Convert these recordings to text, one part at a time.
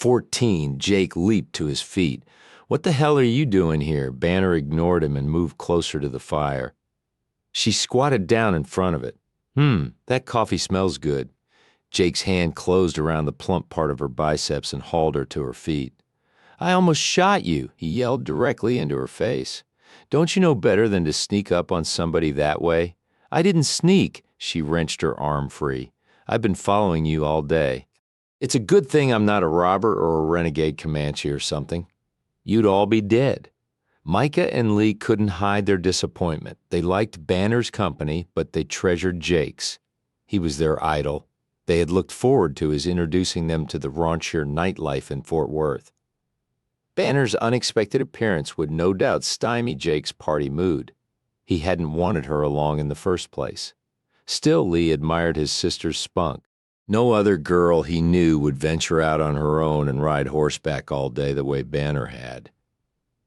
14, Jake leaped to his feet. "What the hell are you doing here?" Banner ignored him and moved closer to the fire. She squatted down in front of it. That coffee smells good." Jake's hand closed around the plump part of her biceps and hauled her to her feet. "I almost shot you," he yelled directly into her face. "Don't you know better than to sneak up on somebody that way?" "I didn't sneak." She wrenched her arm free. "I've been following you all day. It's a good thing I'm not a robber or a renegade Comanche or something. You'd all be dead." Micah and Lee couldn't hide their disappointment. They liked Banner's company, but they treasured Jake's. He was their idol. They had looked forward to his introducing them to the raunchier nightlife in Fort Worth. Banner's unexpected appearance would no doubt stymie Jake's party mood. He hadn't wanted her along in the first place. Still, Lee admired his sister's spunk. No other girl he knew would venture out on her own and ride horseback all day the way Banner had.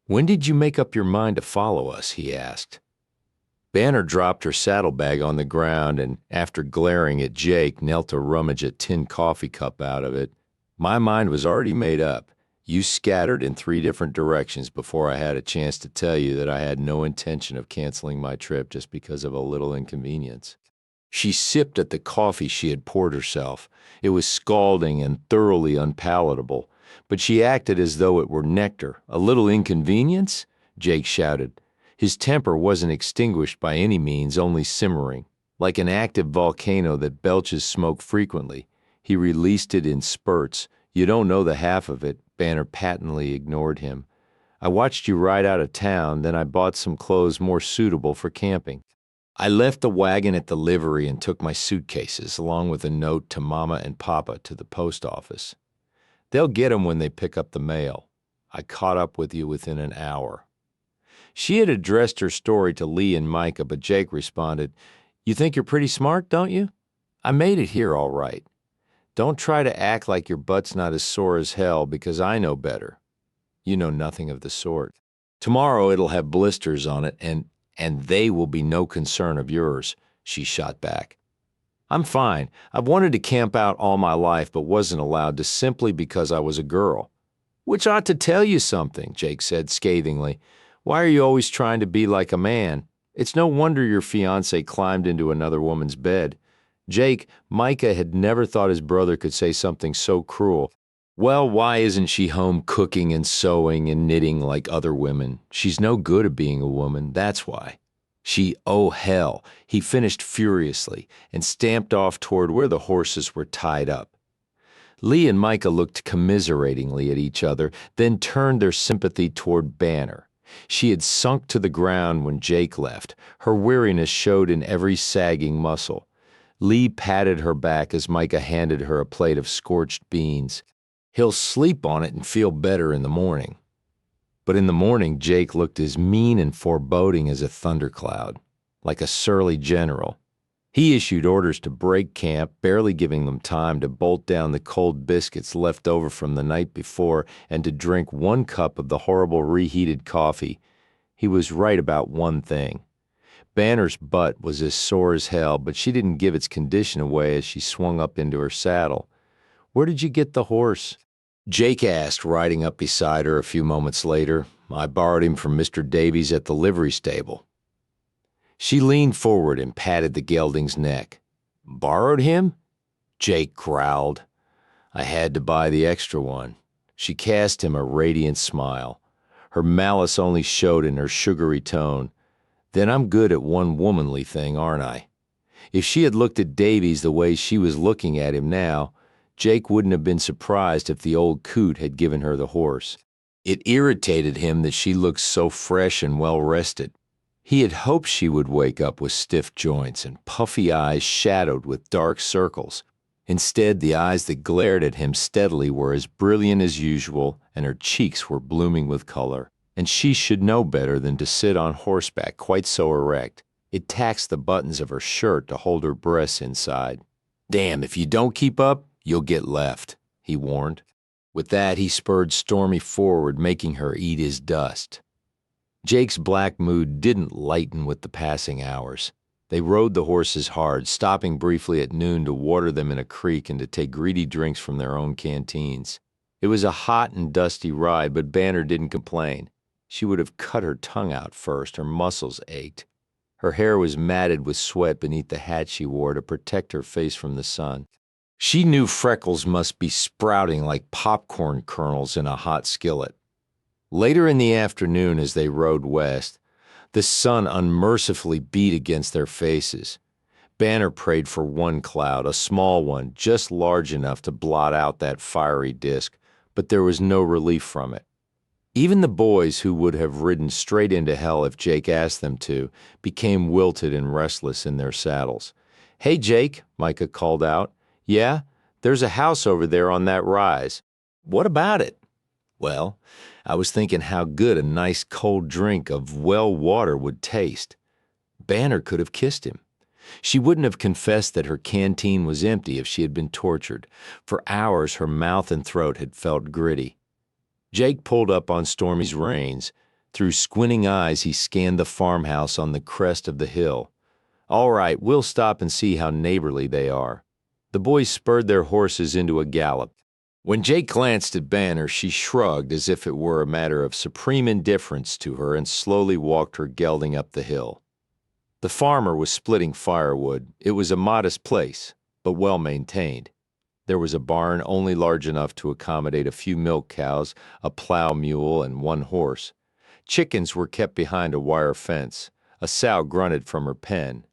"When did you make up your mind to follow us?" he asked. Banner dropped her saddlebag on the ground and, after glaring at Jake, knelt to rummage a tin coffee cup out of it. "My mind was already made up. You scattered in 3 different directions before I had a chance to tell you that I had no intention of canceling my trip just because of a little inconvenience." She sipped at the coffee she had poured herself. It was scalding and thoroughly unpalatable, but she acted as though it were nectar. "A little inconvenience?" Jake shouted. His temper wasn't extinguished by any means, only simmering. Like an active volcano that belches smoke frequently, he released it in spurts. "You don't know the half of it." Banner patently ignored him. "I watched you ride out of town, then I bought some clothes more suitable for camping. I left the wagon at the livery and took my suitcases, along with a note to Mama and Papa, to the post office. They'll get 'em when they pick up the mail. I caught up with you within an hour." She had addressed her story to Lee and Micah, but Jake responded, "You think you're pretty smart, don't you? I made it here all right. Don't try to act like your butt's not as sore as hell, because I know better. You know nothing of the sort. Tomorrow it'll have blisters on it, and they will be no concern of yours," she shot back. "I'm fine. I've wanted to camp out all my life, but wasn't allowed to simply because I was a girl." "Which ought to tell you something," Jake said scathingly. "Why are you always trying to be like a man? It's no wonder your fiancé climbed into another woman's bed." Jake, Micah had never thought his brother could say something so cruel. "Well, why isn't she home cooking and sewing and knitting like other women? She's no good at being a woman, that's why." Oh hell, he finished furiously and stamped off toward where the horses were tied up. Lee and Micah looked commiseratingly at each other, then turned their sympathy toward Banner. She had sunk to the ground when Jake left. Her weariness showed in every sagging muscle. Lee patted her back as Micah handed her a plate of scorched beans. "He'll sleep on it and feel better in the morning." But in the morning, Jake looked as mean and foreboding as a thundercloud, like a surly general. He issued orders to break camp, barely giving them time to bolt down the cold biscuits left over from the night before and to drink 1 cup of the horrible reheated coffee. He was right about one thing. Banner's butt was as sore as hell, but she didn't give its condition away as she swung up into her saddle. "Where did you get the horse?" Jake asked, riding up beside her a few moments later. "I borrowed him from Mr. Davies at the livery stable." She leaned forward and patted the gelding's neck. "Borrowed him?" Jake growled. "I had to buy the extra one." She cast him a radiant smile. Her malice only showed in her sugary tone. "Then I'm good at one womanly thing, aren't I?" If she had looked at Davies the way she was looking at him now, Jake wouldn't have been surprised if the old coot had given her the horse. It irritated him that she looked so fresh and well-rested. He had hoped she would wake up with stiff joints and puffy eyes shadowed with dark circles. Instead, the eyes that glared at him steadily were as brilliant as usual, and her cheeks were blooming with color. And she should know better than to sit on horseback quite so erect. It taxed the buttons of her shirt to hold her breasts inside. "Damn, if you don't keep up, you'll get left," he warned. With that, he spurred Stormy forward, making her eat his dust. Jake's black mood didn't lighten with the passing hours. They rode the horses hard, stopping briefly at noon to water them in a creek and to take greedy drinks from their own canteens. It was a hot and dusty ride, but Banner didn't complain. She would have cut her tongue out first. Her muscles ached. Her hair was matted with sweat beneath the hat she wore to protect her face from the sun. She knew freckles must be sprouting like popcorn kernels in a hot skillet. Later in the afternoon, as they rode west, the sun unmercifully beat against their faces. Banner prayed for one cloud, a small one, just large enough to blot out that fiery disk, but there was no relief from it. Even the boys, who would have ridden straight into hell if Jake asked them to, became wilted and restless in their saddles. "Hey, Jake," Micah called out. "Yeah, there's a house over there on that rise. What about it?" "Well, I was thinking how good a nice cold drink of well water would taste." Banner could have kissed him. She wouldn't have confessed that her canteen was empty if she had been tortured. For hours her mouth and throat had felt gritty. Jake pulled up on Stormy's reins. Through squinting eyes he scanned the farmhouse on the crest of the hill. "All right, we'll stop and see how neighborly they are." The boys spurred their horses into a gallop. When Jake glanced at Banner, she shrugged as if it were a matter of supreme indifference to her and slowly walked her gelding up the hill. The farmer was splitting firewood. It was a modest place, but well maintained. There was a barn only large enough to accommodate a few milk cows, a plow mule, and one horse. Chickens were kept behind a wire fence. A sow grunted from her pen.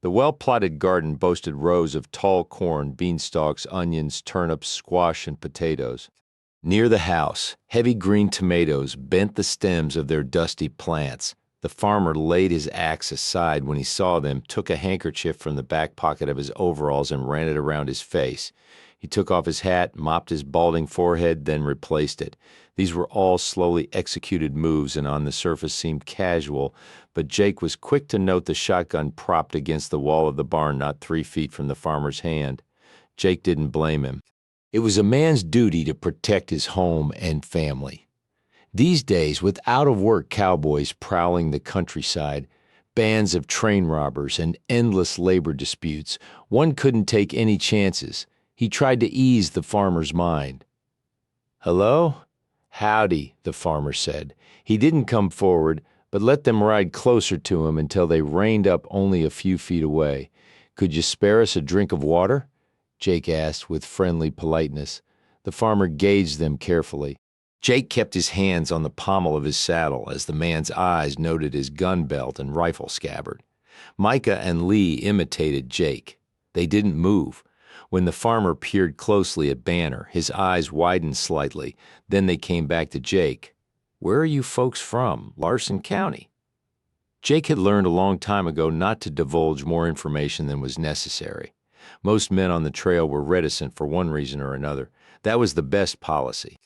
The well-plotted garden boasted rows of tall corn, beanstalks, onions, turnips, squash, and potatoes. Near the house, heavy green tomatoes bent the stems of their dusty plants. The farmer laid his axe aside when he saw them, took a handkerchief from the back pocket of his overalls and ran it around his face. He took off his hat, mopped his balding forehead, then replaced it. These were all slowly executed moves and on the surface seemed casual, but Jake was quick to note the shotgun propped against the wall of the barn not 3 feet from the farmer's hand. Jake didn't blame him. It was a man's duty to protect his home and family. These days, with out-of-work cowboys prowling the countryside, bands of train robbers, and endless labor disputes, one couldn't take any chances. He tried to ease the farmer's mind. "Hello?" "Howdy," the farmer said. He didn't come forward, but let them ride closer to him until they reined up only a few feet away. "Could you spare us a drink of water?" Jake asked with friendly politeness. The farmer gauged them carefully. Jake kept his hands on the pommel of his saddle as the man's eyes noted his gun belt and rifle scabbard. Micah and Lee imitated Jake. They didn't move. When the farmer peered closely at Banner, his eyes widened slightly. Then they came back to Jake. "Where are you folks from? Larson County?" Jake had learned a long time ago not to divulge more information than was necessary. Most men on the trail were reticent for one reason or another. That was the best policy.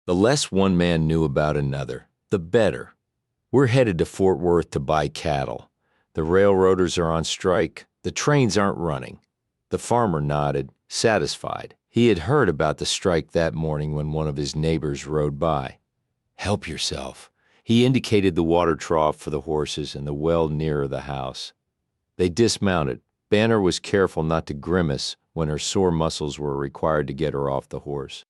The less one man knew about another, the better. "We're headed to Fort Worth to buy cattle. The railroaders are on strike. The trains aren't running." The farmer nodded, satisfied. He had heard about the strike that morning when one of his neighbors rode by. "Help yourself." He indicated the water trough for the horses and the well nearer the house. They dismounted. Banner was careful not to grimace when her sore muscles were required to get her off the horse.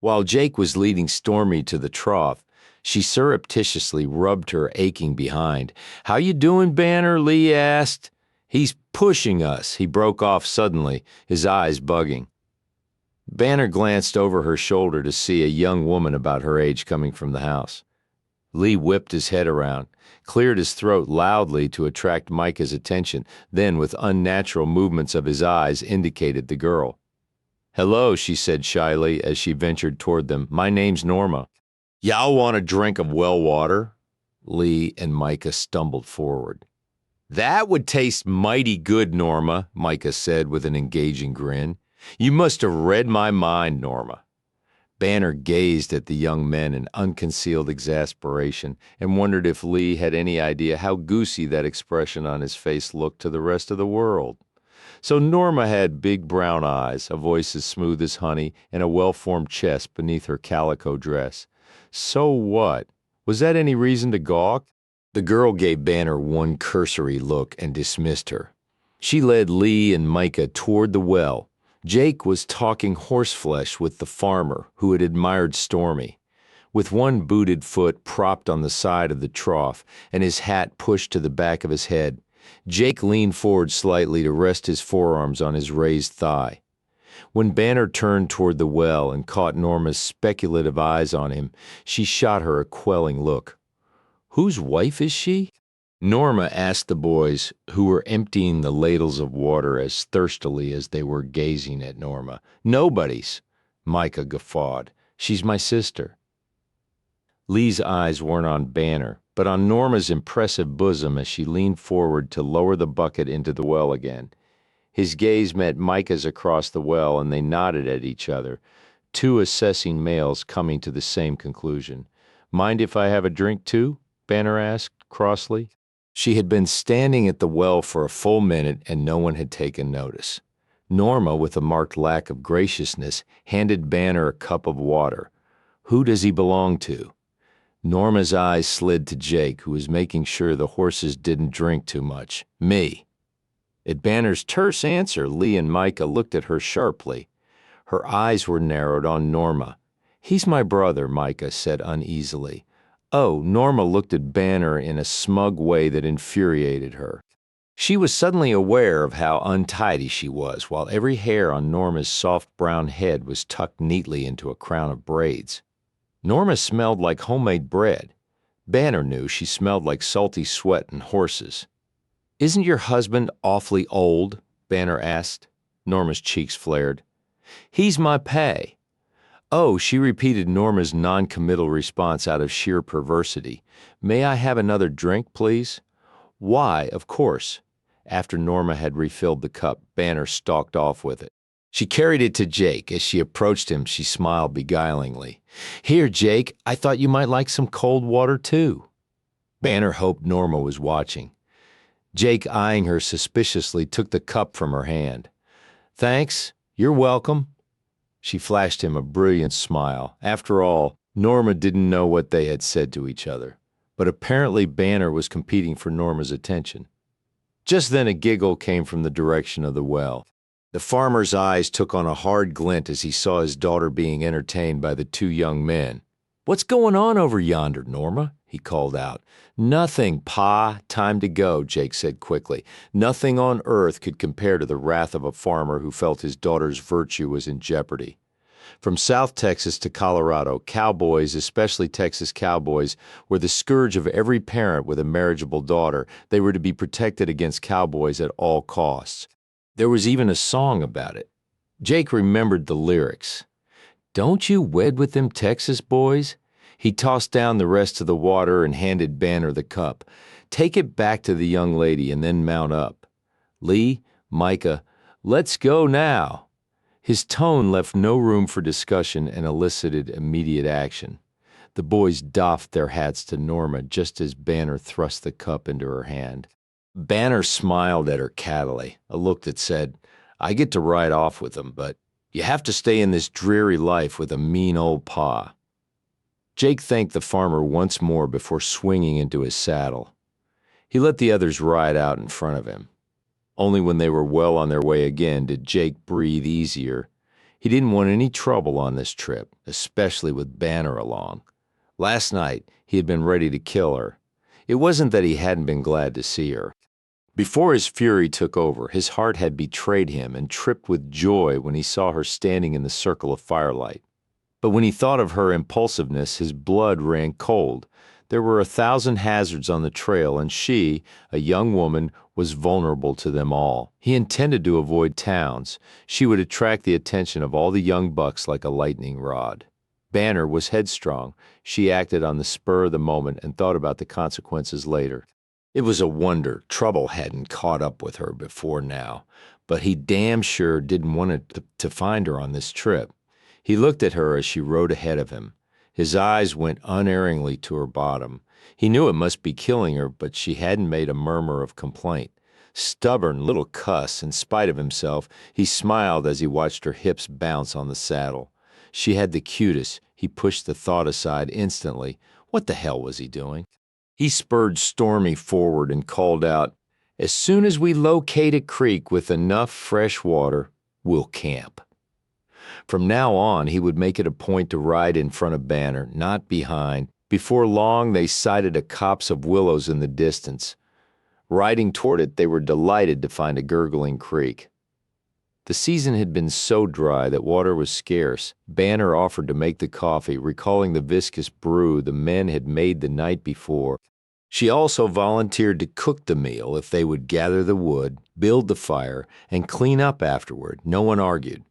While Jake was leading Stormy to the trough, she surreptitiously rubbed her aching behind. "How you doing, Banner?" Lee asked. "He's pushing us," he broke off suddenly, his eyes bugging. Banner glanced over her shoulder to see a young woman about her age coming from the house. Lee whipped his head around, cleared his throat loudly to attract Micah's attention, then with unnatural movements of his eyes indicated the girl. "Hello," she said shyly as she ventured toward them. "My name's Norma." "Y'all want a drink of well water?" Lee and Micah stumbled forward. "That would taste mighty good, Norma," Micah said with an engaging grin. "You must have read my mind, Norma." Banner gazed at the young men in unconcealed exasperation and wondered if Lee had any idea how goosey that expression on his face looked to the rest of the world. So Norma had big brown eyes, a voice as smooth as honey, and a well-formed chest beneath her calico dress. So what? Was that any reason to gawk? The girl gave Banner one cursory look and dismissed her. She led Lee and Micah toward the well. Jake was talking horseflesh with the farmer who had admired Stormy. With one booted foot propped on the side of the trough and his hat pushed to the back of his head, Jake leaned forward slightly to rest his forearms on his raised thigh. When Banner turned toward the well and caught Norma's speculative eyes on him, she shot her a quelling look. "Whose wife is she?" Norma asked the boys, who were emptying the ladles of water as thirstily as they were gazing at Norma. "Nobody's," Micah guffawed. "She's my sister." Lee's eyes weren't on Banner, but on Norma's impressive bosom as she leaned forward to lower the bucket into the well again. His gaze met Micah's across the well, and they nodded at each other, two assessing males coming to the same conclusion. "Mind if I have a drink too?" Banner asked crossly. She had been standing at the well for a full minute, and no one had taken notice. Norma, with a marked lack of graciousness, handed Banner a cup of water. "Who does he belong to?" Norma's eyes slid to Jake, who was making sure the horses didn't drink too much. "Me." At Banner's terse answer, Lee and Micah looked at her sharply. Her eyes were narrowed on Norma. "He's my brother," Micah said uneasily. Oh, Norma looked at Banner in a smug way that infuriated her. She was suddenly aware of how untidy she was, while every hair on Norma's soft brown head was tucked neatly into a crown of braids. Norma smelled like homemade bread. Banner knew she smelled like salty sweat and horses. "Isn't your husband awfully old?" Banner asked. Norma's cheeks flared. "He's my pay." Oh, she repeated Norma's non-committal response out of sheer perversity. "May I have another drink, please?" "Why, of course." After Norma had refilled the cup, Banner stalked off with it. She carried it to Jake. As she approached him, she smiled beguilingly. "Here, Jake, I thought you might like some cold water, too." Banner hoped Norma was watching. Jake, eyeing her suspiciously, took the cup from her hand. "Thanks, you're welcome." She flashed him a brilliant smile. After all, Norma didn't know what they had said to each other. But apparently Banner was competing for Norma's attention. Just then a giggle came from the direction of the well. The farmer's eyes took on a hard glint as he saw his daughter being entertained by the two young men. "What's going on over yonder, Norma?" he called out. "Nothing, Pa. Time to go," Jake said quickly. Nothing on earth could compare to the wrath of a farmer who felt his daughter's virtue was in jeopardy. From South Texas to Colorado, cowboys, especially Texas cowboys, were the scourge of every parent with a marriageable daughter. They were to be protected against cowboys at all costs. There was even a song about it. Jake remembered the lyrics. "Don't you wed with them Texas boys?" He tossed down the rest of the water and handed Banner the cup. "Take it back to the young lady and then mount up. Lee, Micah, let's go now." His tone left no room for discussion and elicited immediate action. The boys doffed their hats to Norma just as Banner thrust the cup into her hand. Banner smiled at her cattily, a look that said, "I get to ride off with them, but you have to stay in this dreary life with a mean old pa." Jake thanked the farmer once more before swinging into his saddle. He let the others ride out in front of him. Only when they were well on their way again did Jake breathe easier. He didn't want any trouble on this trip, especially with Banner along. Last night, he had been ready to kill her. It wasn't that he hadn't been glad to see her. Before his fury took over, his heart had betrayed him and tripped with joy when he saw her standing in the circle of firelight. But when he thought of her impulsiveness, his blood ran cold. There were 1,000 hazards on the trail, and she, a young woman, was vulnerable to them all. He intended to avoid towns. She would attract the attention of all the young bucks like a lightning rod. Banner was headstrong. She acted on the spur of the moment and thought about the consequences later. It was a wonder trouble hadn't caught up with her before now, but he damn sure didn't want it to find her on this trip. He looked at her as she rode ahead of him. His eyes went unerringly to her bottom. He knew it must be killing her, but she hadn't made a murmur of complaint. Stubborn little cuss, in spite of himself, he smiled as he watched her hips bounce on the saddle. She had the cutest. He pushed the thought aside instantly. What the hell was he doing? He spurred Stormy forward and called out, "As soon as we locate a creek with enough fresh water." We'll camp. From now on, he would make it a point to ride in front of Banner, not behind. Before long, they sighted a copse of willows in the distance. Riding toward it, they were delighted to find a gurgling creek. The season had been so dry that water was scarce. Banner offered to make the coffee, recalling the viscous brew the men had made the night before. She also volunteered to cook the meal if they would gather the wood, build the fire, and clean up afterward. No one argued.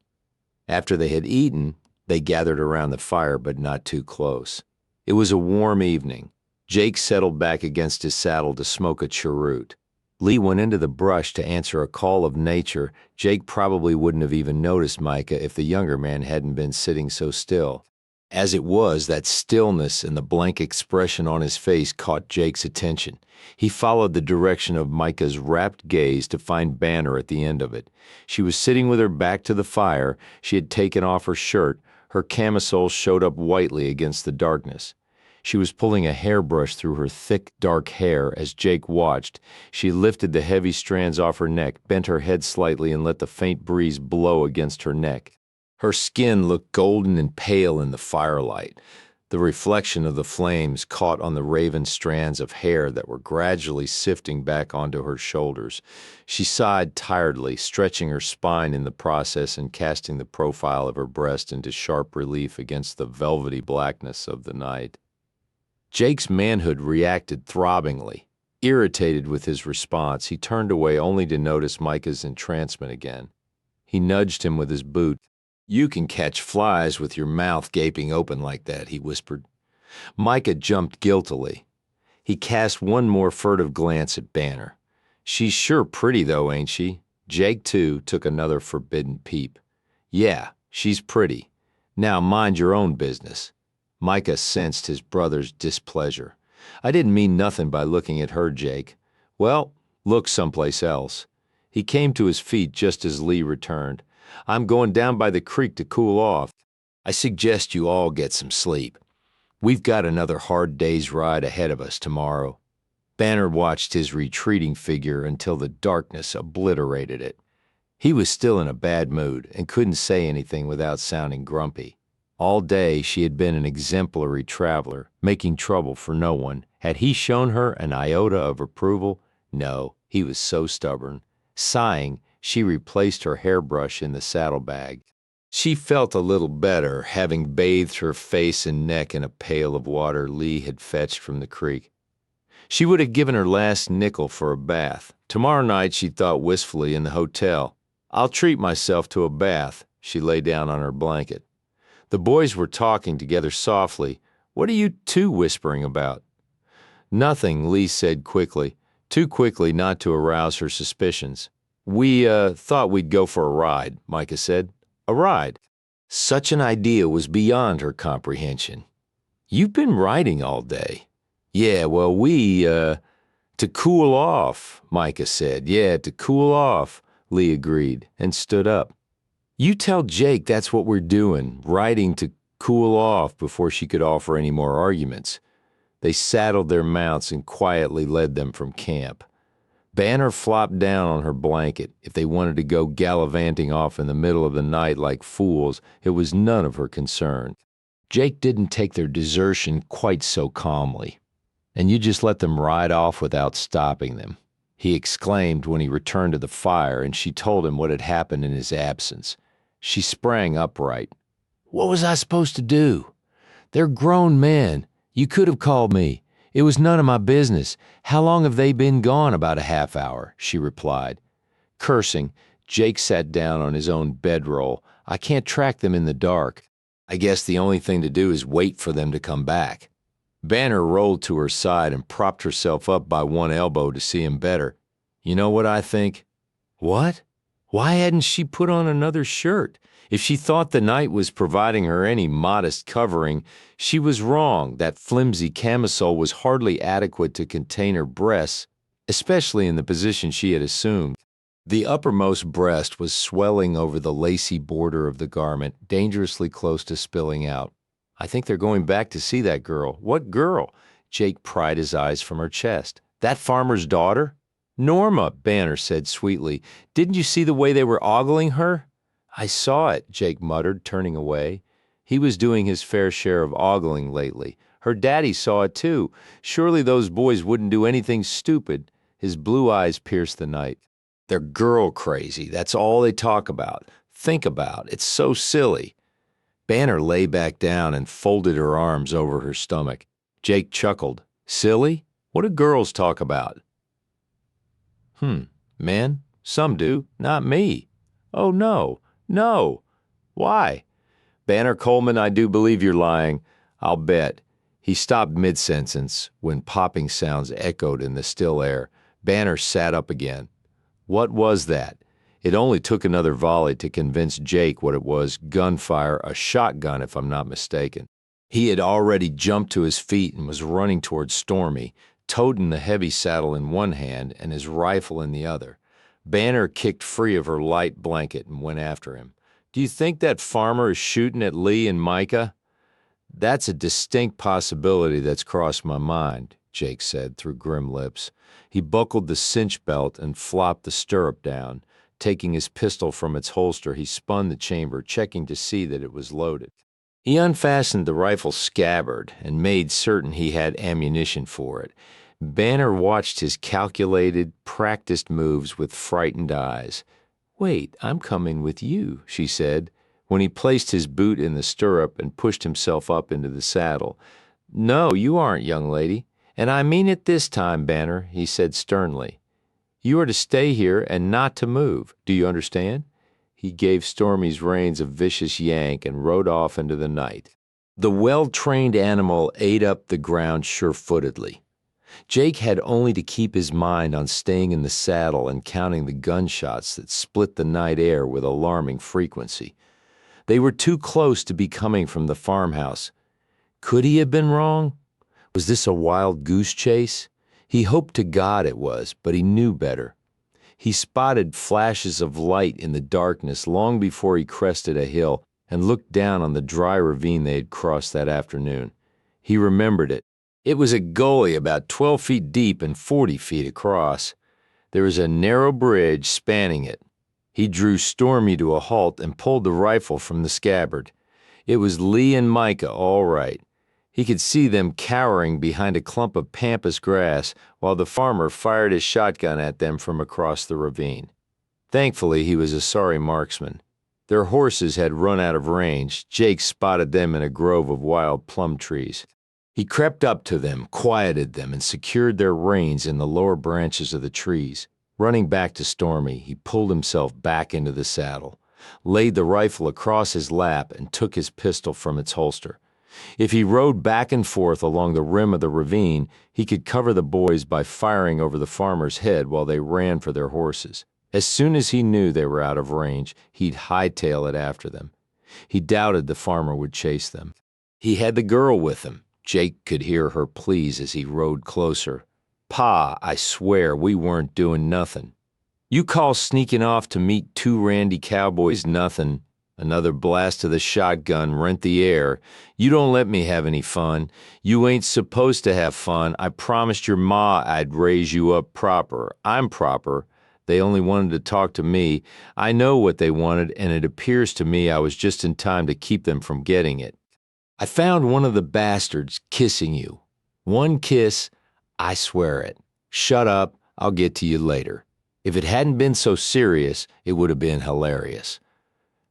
After they had eaten, they gathered around the fire, but not too close. It was a warm evening. Jake settled back against his saddle to smoke a cheroot. Lee went into the brush to answer a call of nature. Jake probably wouldn't have even noticed Micah if the younger man hadn't been sitting so still. As it was, that stillness and the blank expression on his face caught Jake's attention. He followed the direction of Micah's rapt gaze to find Banner at the end of it. She was sitting with her back to the fire. She had taken off her shirt. Her camisole showed up whitely against the darkness. She was pulling a hairbrush through her thick, dark hair as Jake watched. She lifted the heavy strands off her neck, bent her head slightly, and let the faint breeze blow against her neck. Her skin looked golden and pale in the firelight. The reflection of the flames caught on the raven strands of hair that were gradually sifting back onto her shoulders. She sighed tiredly, stretching her spine in the process and casting the profile of her breast into sharp relief against the velvety blackness of the night. Jake's manhood reacted throbbingly. Irritated with his response, he turned away only to notice Micah's entrancement again. He nudged him with his boot. "You can catch flies with your mouth gaping open like that," he whispered. Micah jumped guiltily. He cast one more furtive glance at Banner. "She's sure pretty though, ain't she?" Jake, too, took another forbidden peep. "Yeah, she's pretty. Now mind your own business." Micah sensed his brother's displeasure. "I didn't mean nothing by looking at her, Jake." "Well, look someplace else." He came to his feet just as Lee returned. "I'm going down by the creek to cool off. I suggest you all get some sleep. We've got another hard day's ride ahead of us tomorrow." Banner watched his retreating figure until the darkness obliterated it. He was still in a bad mood and couldn't say anything without sounding grumpy. All day she had been an exemplary traveler, making trouble for no one. Had he shown her an iota of approval? No, he was so stubborn. Sighing, she replaced her hairbrush in the saddlebag. She felt a little better, having bathed her face and neck in a pail of water Lee had fetched from the creek. She would have given her last nickel for a bath. Tomorrow night, she thought wistfully, in the hotel. "I'll treat myself to a bath." She lay down on her blanket. The boys were talking together softly. "What are you two whispering about?" "Nothing," Lee said quickly, too quickly not to arouse her suspicions. "We, thought we'd go for a ride," Micah said. "A ride?" Such an idea was beyond her comprehension. "You've been riding all day." "Yeah, well, to cool off," Micah said. "Yeah, to cool off," Lee agreed, and stood up. "You tell Jake that's what we're doing, riding to cool off," before she could offer any more arguments. They saddled their mounts and quietly led them from camp. Banner flopped down on her blanket. If they wanted to go gallivanting off in the middle of the night like fools, it was none of her concern. Jake didn't take their desertion quite so calmly. "And you just let them ride off without stopping them," he exclaimed when he returned to the fire, and she told him what had happened in his absence. She sprang upright. "What was I supposed to do? They're grown men. You could have called me. It was none of my business. How long have they been gone?" "About a half hour," she replied. Cursing, Jake sat down on his own bedroll. "I can't track them in the dark. I guess the only thing to do is wait for them to come back." Banner rolled to her side and propped herself up by one elbow to see him better. "You know what I think?" "What?" Why hadn't she put on another shirt? If she thought the night was providing her any modest covering, she was wrong. That flimsy camisole was hardly adequate to contain her breasts, especially in the position she had assumed. The uppermost breast was swelling over the lacy border of the garment, dangerously close to spilling out. "I think they're going back to see that girl." "What girl?" Jake pried his eyes from her chest. "That farmer's daughter?" "Norma," Banner said sweetly. "Didn't you see the way they were ogling her?" I saw it, Jake muttered, turning away. He was doing his fair share of ogling lately. Her daddy saw it too. Surely those boys wouldn't do anything stupid. His blue eyes pierced the night. They're girl crazy. That's all they talk about. Think about. It's so silly. Banner lay back down and folded her arms over her stomach. Jake chuckled. Silly? What do girls talk about? Men? Some do. Not me. Oh, no. No. Why? Banner Coleman, I do believe you're lying. I'll bet. He stopped mid-sentence when popping sounds echoed in the still air. Banner sat up again. What was that? It only took another volley to convince Jake what it was. Gunfire, a shotgun if I'm not mistaken. He had already jumped to his feet and was running towards Stormy, toting the heavy saddle in one hand and his rifle in the other. Banner kicked free of her light blanket and went after him. Do you think that farmer is shooting at Lee and Micah? That's a distinct possibility that's crossed my mind, Jake said through grim lips. He buckled the cinch belt and flopped the stirrup down. Taking his pistol from its holster, he spun the chamber, checking to see that it was loaded. He unfastened the rifle scabbard and made certain he had ammunition for it. Banner watched his calculated, practiced moves with frightened eyes. Wait, I'm coming with you, she said, when he placed his boot in the stirrup and pushed himself up into the saddle. No, you aren't, young lady. And I mean it this time, Banner, he said sternly. You are to stay here and not to move. Do you understand? He gave Stormy's reins a vicious yank and rode off into the night. The well-trained animal ate up the ground sure-footedly. Jake had only to keep his mind on staying in the saddle and counting the gunshots that split the night air with alarming frequency. They were too close to be coming from the farmhouse. Could he have been wrong? Was this a wild goose chase? He hoped to God it was, but he knew better. He spotted flashes of light in the darkness long before he crested a hill and looked down on the dry ravine they had crossed that afternoon. He remembered it. It was a gully about 12 feet deep and 40 feet across. There was a narrow bridge spanning it. He drew Stormy to a halt and pulled the rifle from the scabbard. It was Lee and Micah, all right. He could see them cowering behind a clump of pampas grass while the farmer fired his shotgun at them from across the ravine. Thankfully, he was a sorry marksman. Their horses had run out of range. Jake spotted them in a grove of wild plum trees. He crept up to them, quieted them, and secured their reins in the lower branches of the trees. Running back to Stormy, he pulled himself back into the saddle, laid the rifle across his lap, and took his pistol from its holster. If he rode back and forth along the rim of the ravine, he could cover the boys by firing over the farmer's head while they ran for their horses. As soon as he knew they were out of range, he'd hightail it after them. He doubted the farmer would chase them. He had the girl with him. Jake could hear her pleas as he rode closer. Pa, I swear we weren't doing nothing. You call sneaking off to meet two randy cowboys nothing. Another blast of the shotgun rent the air. You don't let me have any fun. You ain't supposed to have fun. I promised your ma I'd raise you up proper. I'm proper. They only wanted to talk to me. I know what they wanted, and it appears to me I was just in time to keep them from getting it. I found one of the bastards kissing you. One kiss, I swear it. Shut up, I'll get to you later. If it hadn't been so serious, it would have been hilarious.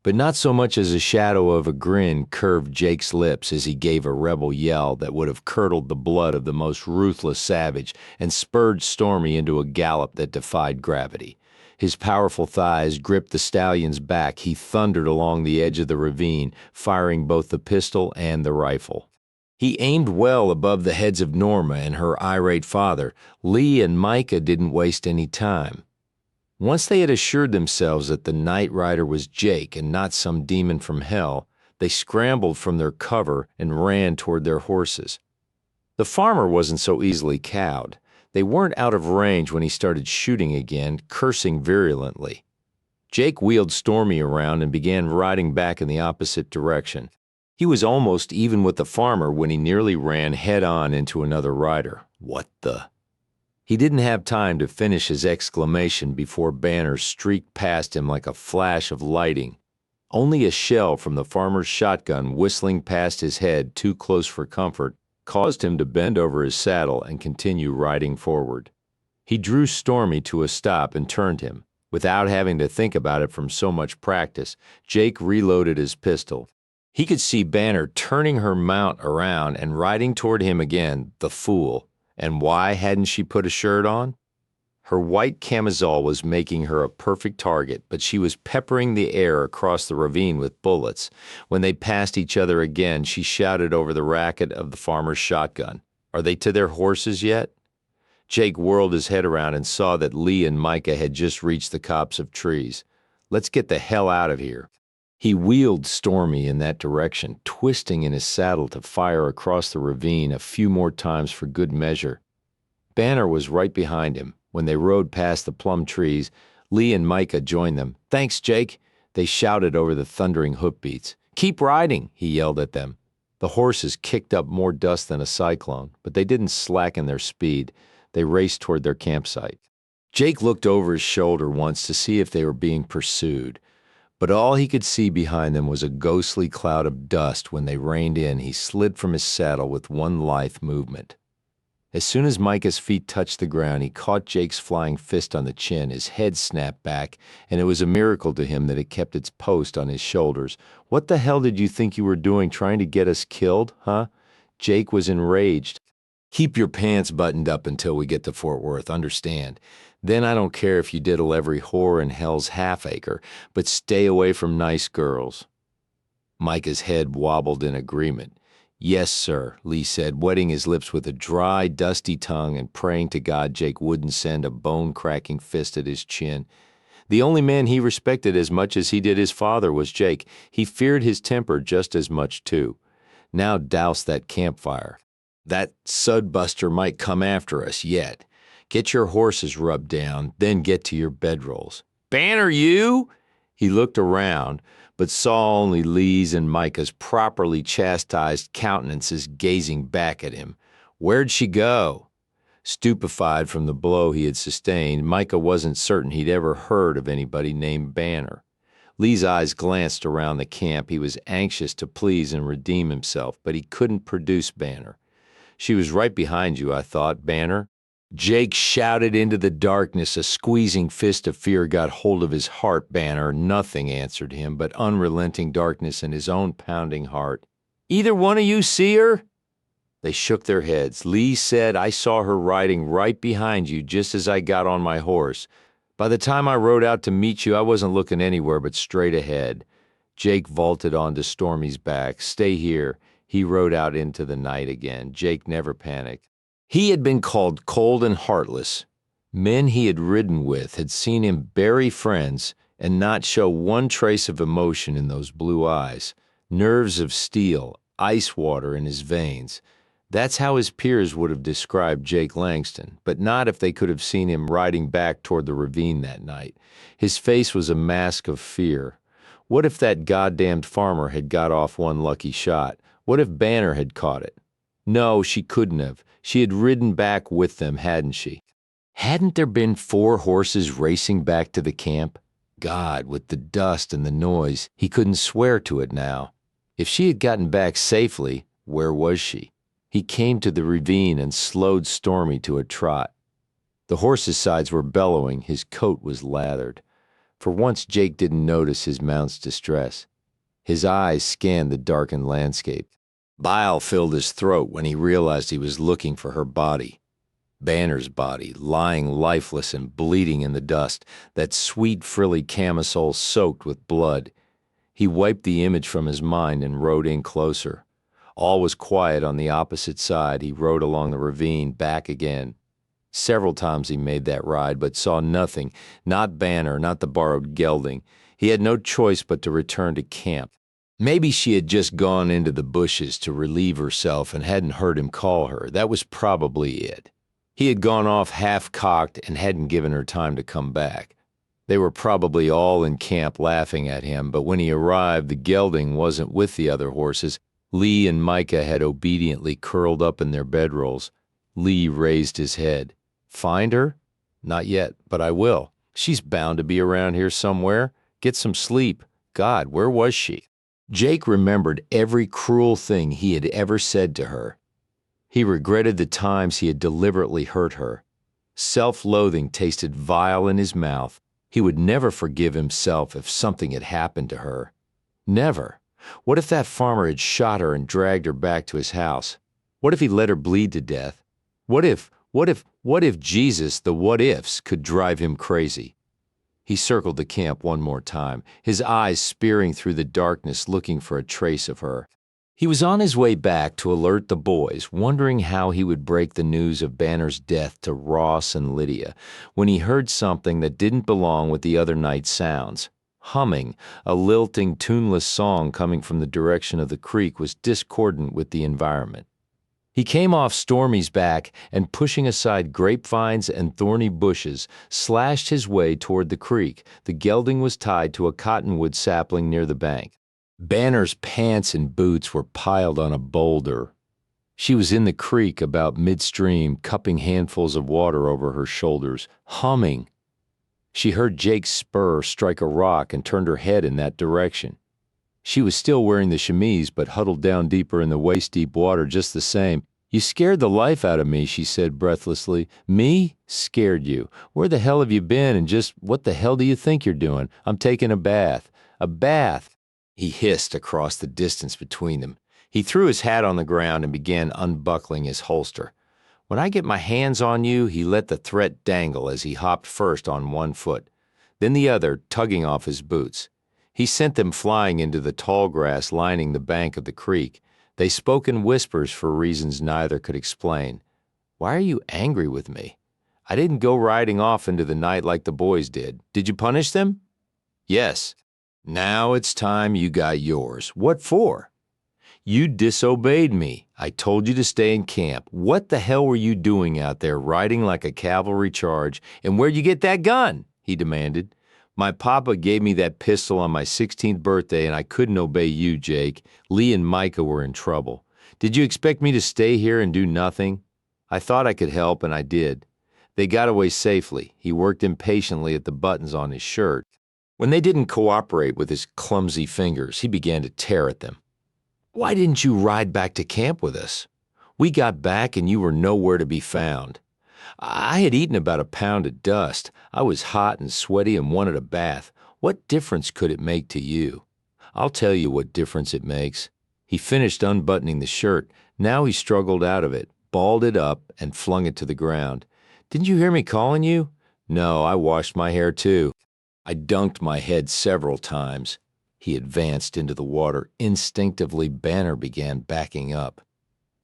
But not so much as a shadow of a grin curved Jake's lips as he gave a rebel yell that would have curdled the blood of the most ruthless savage and spurred Stormy into a gallop that defied gravity. His powerful thighs gripped the stallion's back. He thundered along the edge of the ravine, firing both the pistol and the rifle. He aimed well above the heads of Norma and her irate father. Lee and Micah didn't waste any time. Once they had assured themselves that the night rider was Jake and not some demon from hell, they scrambled from their cover and ran toward their horses. The farmer wasn't so easily cowed. They weren't out of range when he started shooting again, cursing virulently. Jake wheeled Stormy around and began riding back in the opposite direction. He was almost even with the farmer when he nearly ran head-on into another rider. What the? He didn't have time to finish his exclamation before Banner streaked past him like a flash of lightning. Only a shell from the farmer's shotgun whistling past his head too close for comfort caused him to bend over his saddle and continue riding forward. He drew Stormy to a stop and turned him. Without having to think about it from so much practice, Jake reloaded his pistol. He could see Banner turning her mount around and riding toward him again, the fool. And why hadn't she put a shirt on? Her white camisole was making her a perfect target, but she was peppering the air across the ravine with bullets. When they passed each other again, she shouted over the racket of the farmer's shotgun, "Are they to their horses yet?" Jake whirled his head around and saw that Lee and Micah had just reached the copse of trees. "Let's get the hell out of here." He wheeled Stormy in that direction, twisting in his saddle to fire across the ravine a few more times for good measure. Banner was right behind him. When they rode past the plum trees, Lee and Micah joined them. "Thanks, Jake," they shouted over the thundering hoofbeats. "Keep riding," he yelled at them. The horses kicked up more dust than a cyclone, but they didn't slacken their speed. They raced toward their campsite. Jake looked over his shoulder once to see if they were being pursued, but all he could see behind them was a ghostly cloud of dust. When they reined in, he slid from his saddle with one lithe movement. As soon as Micah's feet touched the ground, he caught Jake's flying fist on the chin. His head snapped back, and it was a miracle to him that it kept its post on his shoulders. "What the hell did you think you were doing, trying to get us killed, huh?" Jake was enraged. "Keep your pants buttoned up until we get to Fort Worth, understand? Then I don't care if you diddle every whore in hell's half-acre, but stay away from nice girls." Micah's head wobbled in agreement. "Yes, sir," Lee said, wetting his lips with a dry, dusty tongue and praying to God Jake wouldn't send a bone-cracking fist at his chin. The only man he respected as much as he did his father was Jake. He feared his temper just as much, too. "Now douse that campfire. That sudbuster might come after us yet. Get your horses rubbed down, then get to your bedrolls." "Banner, you?" He looked around, but saw only Lee's and Micah's properly chastised countenances gazing back at him. Where'd she go? Stupefied from the blow he had sustained, Micah wasn't certain he'd ever heard of anybody named Banner. Lee's eyes glanced around the camp. He was anxious to please and redeem himself, but he couldn't produce Banner. "She was right behind you, I thought, Banner." Jake shouted into the darkness. A squeezing fist of fear got hold of his heart. "Banner." Nothing answered him but unrelenting darkness and his own pounding heart. "Either one of you see her?" They shook their heads. "Lee said I saw her riding right behind you just as I got on my horse. By the time I rode out to meet you, I wasn't looking anywhere but straight ahead." Jake vaulted onto Stormy's back. "Stay here." He rode out into the night again. Jake never panicked. He had been called cold and heartless. Men he had ridden with had seen him bury friends and not show one trace of emotion in those blue eyes. Nerves of steel, ice water in his veins. That's how his peers would have described Jake Langston, but not if they could have seen him riding back toward the ravine that night. His face was a mask of fear. What if that goddamned farmer had got off one lucky shot? What if Banner had caught it? No, she couldn't have. She had ridden back with them, hadn't she? Hadn't there been 4 horses racing back to the camp? God, with the dust and the noise, he couldn't swear to it now. If she had gotten back safely, where was she? He came to the ravine and slowed Stormy to a trot. The horse's sides were bellowing. His coat was lathered. For once, Jake didn't notice his mount's distress. His eyes scanned the darkened landscape. Bile filled his throat when he realized he was looking for her body. Banner's body, lying lifeless and bleeding in the dust, that sweet frilly camisole soaked with blood. He wiped the image from his mind and rode in closer. All was quiet on the opposite side. He rode along the ravine, back again. Several times he made that ride, but saw nothing, not Banner, not the borrowed gelding. He had no choice but to return to camp. Maybe she had just gone into the bushes to relieve herself and hadn't heard him call her. That was probably it. He had gone off half-cocked and hadn't given her time to come back. They were probably all in camp laughing at him, but when he arrived, the gelding wasn't with the other horses. Lee and Micah had obediently curled up in their bedrolls. Lee raised his head. "Find her? Not yet, but I will. She's bound to be around here somewhere. Get some sleep. God, where was she? Jake remembered every cruel thing he had ever said to her. He regretted the times he had deliberately hurt her. Self-loathing tasted vile in his mouth. He would never forgive himself if something had happened to her. Never. What if that farmer had shot her and dragged her back to his house? What if he let her bleed to death? What if Jesus, the what-ifs, could drive him crazy? He circled the camp one more time, his eyes spearing through the darkness looking for a trace of her. He was on his way back to alert the boys, wondering how he would break the news of Banner's death to Ross and Lydia, when he heard something that didn't belong with the other night's sounds. Humming, a lilting, tuneless song coming from the direction of the creek was discordant with the environment. He came off Stormy's back and, pushing aside grapevines and thorny bushes, slashed his way toward the creek. The gelding was tied to a cottonwood sapling near the bank. Banner's pants and boots were piled on a boulder. She was in the creek about midstream, cupping handfuls of water over her shoulders, humming. She heard Jake's spur strike a rock and turned her head in that direction. She was still wearing the chemise, but huddled down deeper in the waist-deep water just the same. "You scared the life out of me," she said breathlessly. "Me? Scared you? Where the hell have you been, and just what the hell do you think you're doing? I'm taking a bath." "A bath!" he hissed across the distance between them. He threw his hat on the ground and began unbuckling his holster. "When I get my hands on you," he let the threat dangle as he hopped first on one foot, then the other, tugging off his boots. He sent them flying into the tall grass lining the bank of the creek. They spoke in whispers for reasons neither could explain. "Why are you angry with me? I didn't go riding off into the night like the boys did. Did you punish them?" "Yes." "Now it's time you got yours." "What for?" "You disobeyed me. I told you to stay in camp. What the hell were you doing out there riding like a cavalry charge? And where'd you get that gun?" he demanded. "My papa gave me that pistol on my 16th birthday and I couldn't obey you, Jake. Lee and Micah were in trouble. Did you expect me to stay here and do nothing? I thought I could help and I did. They got away safely." He worked impatiently at the buttons on his shirt. When they didn't cooperate with his clumsy fingers, he began to tear at them. "Why didn't you ride back to camp with us? We got back and you were nowhere to be found. I had eaten about a pound of dust. I was hot and sweaty and wanted a bath. What difference could it make to you? I'll tell you what difference it makes." He finished unbuttoning the shirt. Now he struggled out of it, balled it up, and flung it to the ground. "Didn't you hear me calling you?" "No, I washed my hair too. I dunked my head several times." He advanced into the water. Instinctively, Banner began backing up.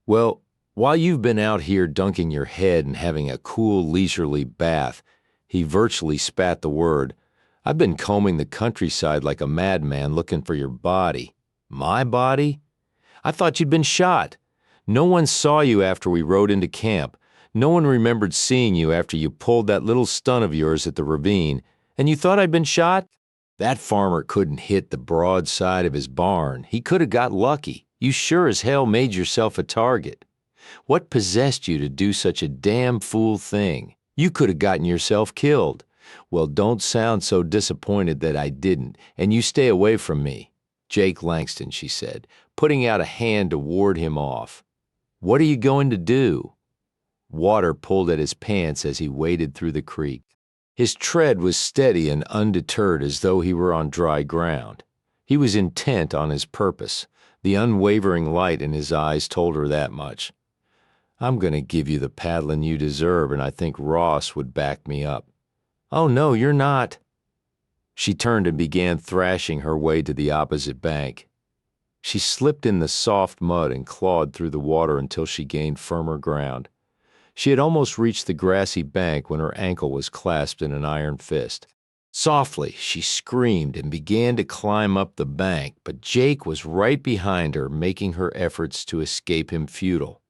"Well, while you've been out here dunking your head and having a cool, leisurely bath," he virtually spat the word, "I've been combing the countryside like a madman looking for your body." "My body? I thought you'd been shot. No one saw you after we rode into camp. No one remembered seeing you after you pulled that little stunt of yours at the ravine. And you thought I'd been shot? That farmer couldn't hit the broad side of his barn. He could have got lucky. You sure as hell made yourself a target. What possessed you to do such a damn fool thing? You could have gotten yourself killed. Well, don't sound so disappointed that I didn't, and you stay away from me." "Jake Langston," she said, putting out a hand to ward him off. "What are you going to do?" Water pulled at his pants as he waded through the creek. His tread was steady and undeterred as though he were on dry ground. He was intent on his purpose. The unwavering light in his eyes told her that much. "I'm going to give you the paddling you deserve, and I think Ross would back me up." "Oh, no, you're not." She turned and began thrashing her way to the opposite bank. She slipped in the soft mud and clawed through the water until she gained firmer ground. She had almost reached the grassy bank when her ankle was clasped in an iron fist. Softly, she screamed and began to climb up the bank, but Jake was right behind her, making her efforts to escape him futile.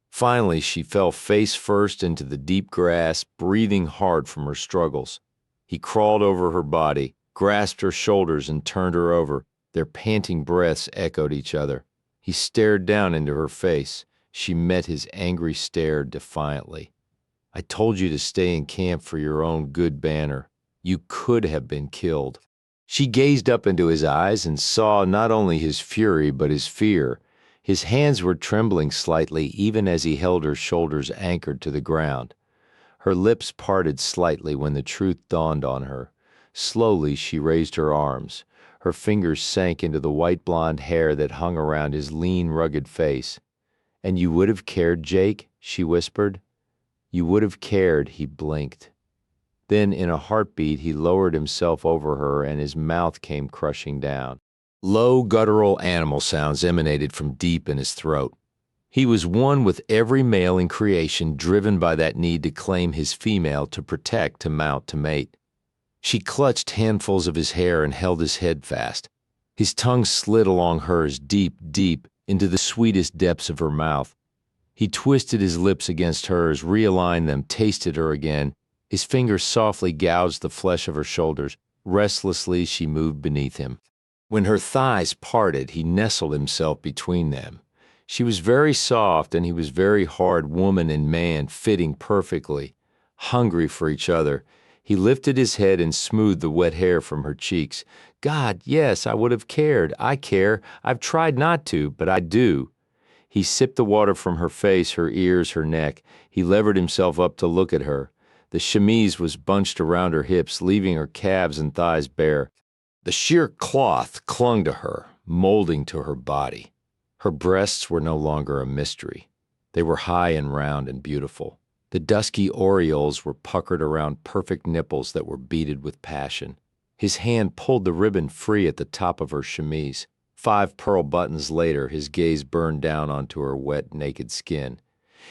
Finally, she fell face first into the deep grass, breathing hard from her struggles. He crawled over her body, grasped her shoulders, and turned her over. Their panting breaths echoed each other. He stared down into her face. She met his angry stare defiantly. "I told you to stay in camp for your own good, Banner. You could have been killed." She gazed up into his eyes and saw not only his fury but his fear. His hands were trembling slightly even as he held her shoulders anchored to the ground. Her lips parted slightly when the truth dawned on her. Slowly she raised her arms. Her fingers sank into the white blonde hair that hung around his lean, rugged face. "And you would have cared, Jake?" she whispered. "You would have cared," he blinked. Then, in a heartbeat, he lowered himself over her and his mouth came crushing down. Low, guttural animal sounds emanated from deep in his throat. He was one with every male in creation, driven by that need to claim his female, to protect, to mount, to mate. She clutched handfuls of his hair and held his head fast. His tongue slid along hers, deep, deep, into the sweetest depths of her mouth. He twisted his lips against hers, realigned them, tasted her again. His fingers softly gouged the flesh of her shoulders. Restlessly, she moved beneath him. When her thighs parted, he nestled himself between them. She was very soft and he was very hard, woman and man, fitting perfectly, hungry for each other. He lifted his head and smoothed the wet hair from her cheeks. "God, yes, I would have cared. I care. I've tried not to, but I do." He sipped the water from her face, her ears, her neck. He levered himself up to look at her. The chemise was bunched around her hips, leaving her calves and thighs bare. The sheer cloth clung to her, molding to her body. Her breasts were no longer a mystery. They were high and round and beautiful. The dusky aureoles were puckered around perfect nipples that were beaded with passion. His hand pulled the ribbon free at the top of her chemise. 5 pearl buttons later, his gaze burned down onto her wet, naked skin.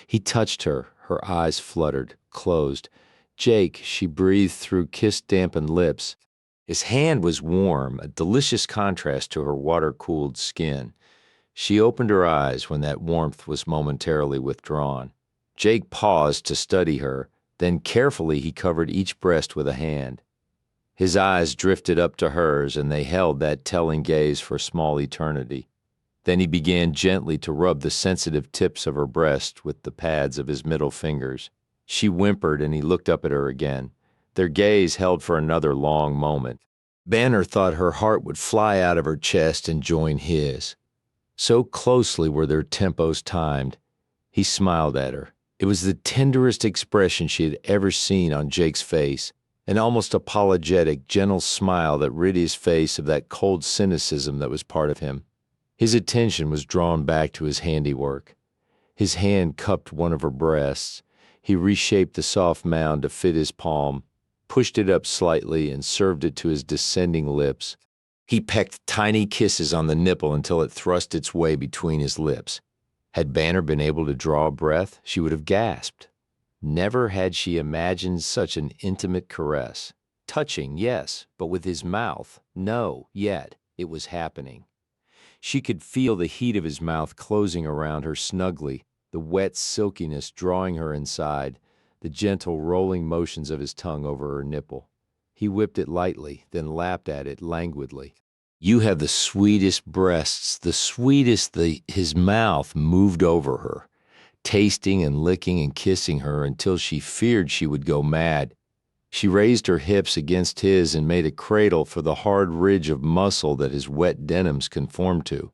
He touched her. Her eyes fluttered, closed. "Jake," she breathed through kiss-dampened lips. His hand was warm, a delicious contrast to her water-cooled skin. She opened her eyes when that warmth was momentarily withdrawn. Jake paused to study her, then carefully he covered each breast with a hand. His eyes drifted up to hers, and they held that telling gaze for small eternity. Then he began gently to rub the sensitive tips of her breast with the pads of his middle fingers. She whimpered, and he looked up at her again. Their gaze held for another long moment. Banner thought her heart would fly out of her chest and join his. So closely were their tempos timed. He smiled at her. It was the tenderest expression she had ever seen on Jake's face, an almost apologetic, gentle smile that rid his face of that cold cynicism that was part of him. His attention was drawn back to his handiwork. His hand cupped one of her breasts. He reshaped the soft mound to fit his palm, pushed it up slightly, and served it to his descending lips. He pecked tiny kisses on the nipple until it thrust its way between his lips. Had Banner been able to draw a breath, she would have gasped. Never had she imagined such an intimate caress. Touching, yes, but with his mouth, no, yet. It was happening. She could feel the heat of his mouth closing around her snugly, the wet silkiness drawing her inside, the gentle rolling motions of his tongue over her nipple. He whipped it lightly, then lapped at it languidly. "You have the sweetest breasts, the sweetest," his mouth moved over her, tasting and licking and kissing her until she feared she would go mad. She raised her hips against his and made a cradle for the hard ridge of muscle that his wet denims conformed to.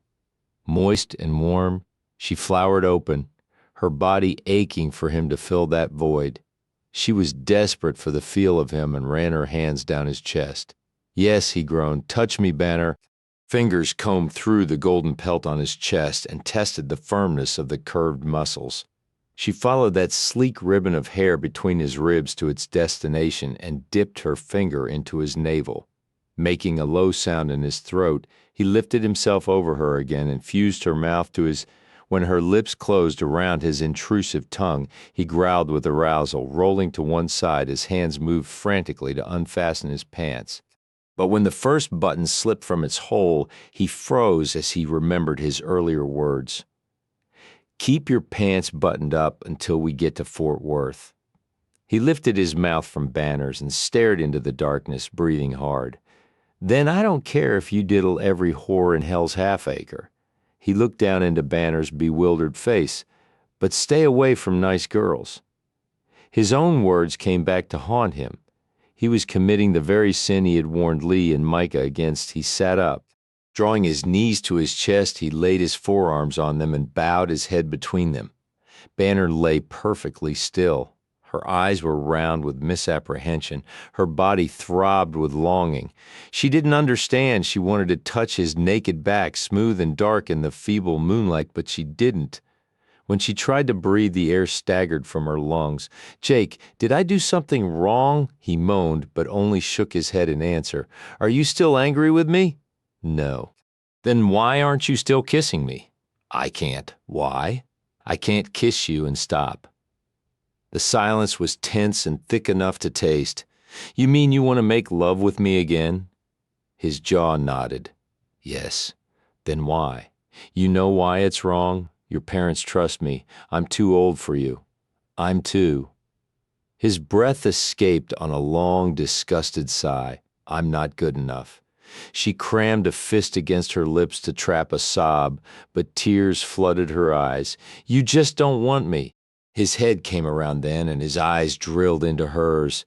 Moist and warm, she flowered open, her body aching for him to fill that void. She was desperate for the feel of him and ran her hands down his chest. "Yes," he groaned, "touch me, Banner." Fingers combed through the golden pelt on his chest and tested the firmness of the curved muscles. She followed that sleek ribbon of hair between his ribs to its destination and dipped her finger into his navel. Making a low sound in his throat, he lifted himself over her again and fused her mouth to his. When her lips closed around his intrusive tongue, he growled with arousal, rolling to one side, his hands moved frantically to unfasten his pants. But when the first button slipped from its hole, he froze as he remembered his earlier words. "Keep your pants buttoned up until we get to Fort Worth." He lifted his mouth from Banner's and stared into the darkness, breathing hard. "Then I don't care if you diddle every whore in Hell's Half-Acre." He looked down into Banner's bewildered face. "But stay away from nice girls." His own words came back to haunt him. He was committing the very sin he had warned Lee and Micah against. He sat up. Drawing his knees to his chest, he laid his forearms on them and bowed his head between them. Banner lay perfectly still. Her eyes were round with misapprehension. Her body throbbed with longing. She didn't understand. She wanted to touch his naked back, smooth and dark in the feeble moonlight, but she didn't. When she tried to breathe, the air staggered from her lungs. "Jake, did I do something wrong?" he moaned, but only shook his head in answer. "Are you still angry with me?" "No." "Then why aren't you still kissing me?" "I can't." "Why?" "I can't kiss you and stop." The silence was tense and thick enough to taste. "You mean you want to make love with me again?" His jaw nodded. "Yes." "Then why? You know why it's wrong? Your parents trust me. I'm too old for you." "I'm too." His breath escaped on a long, disgusted sigh. "I'm not good enough." She crammed a fist against her lips to trap a sob, but tears flooded her eyes. "You just don't want me." His head came around then, and his eyes drilled into hers.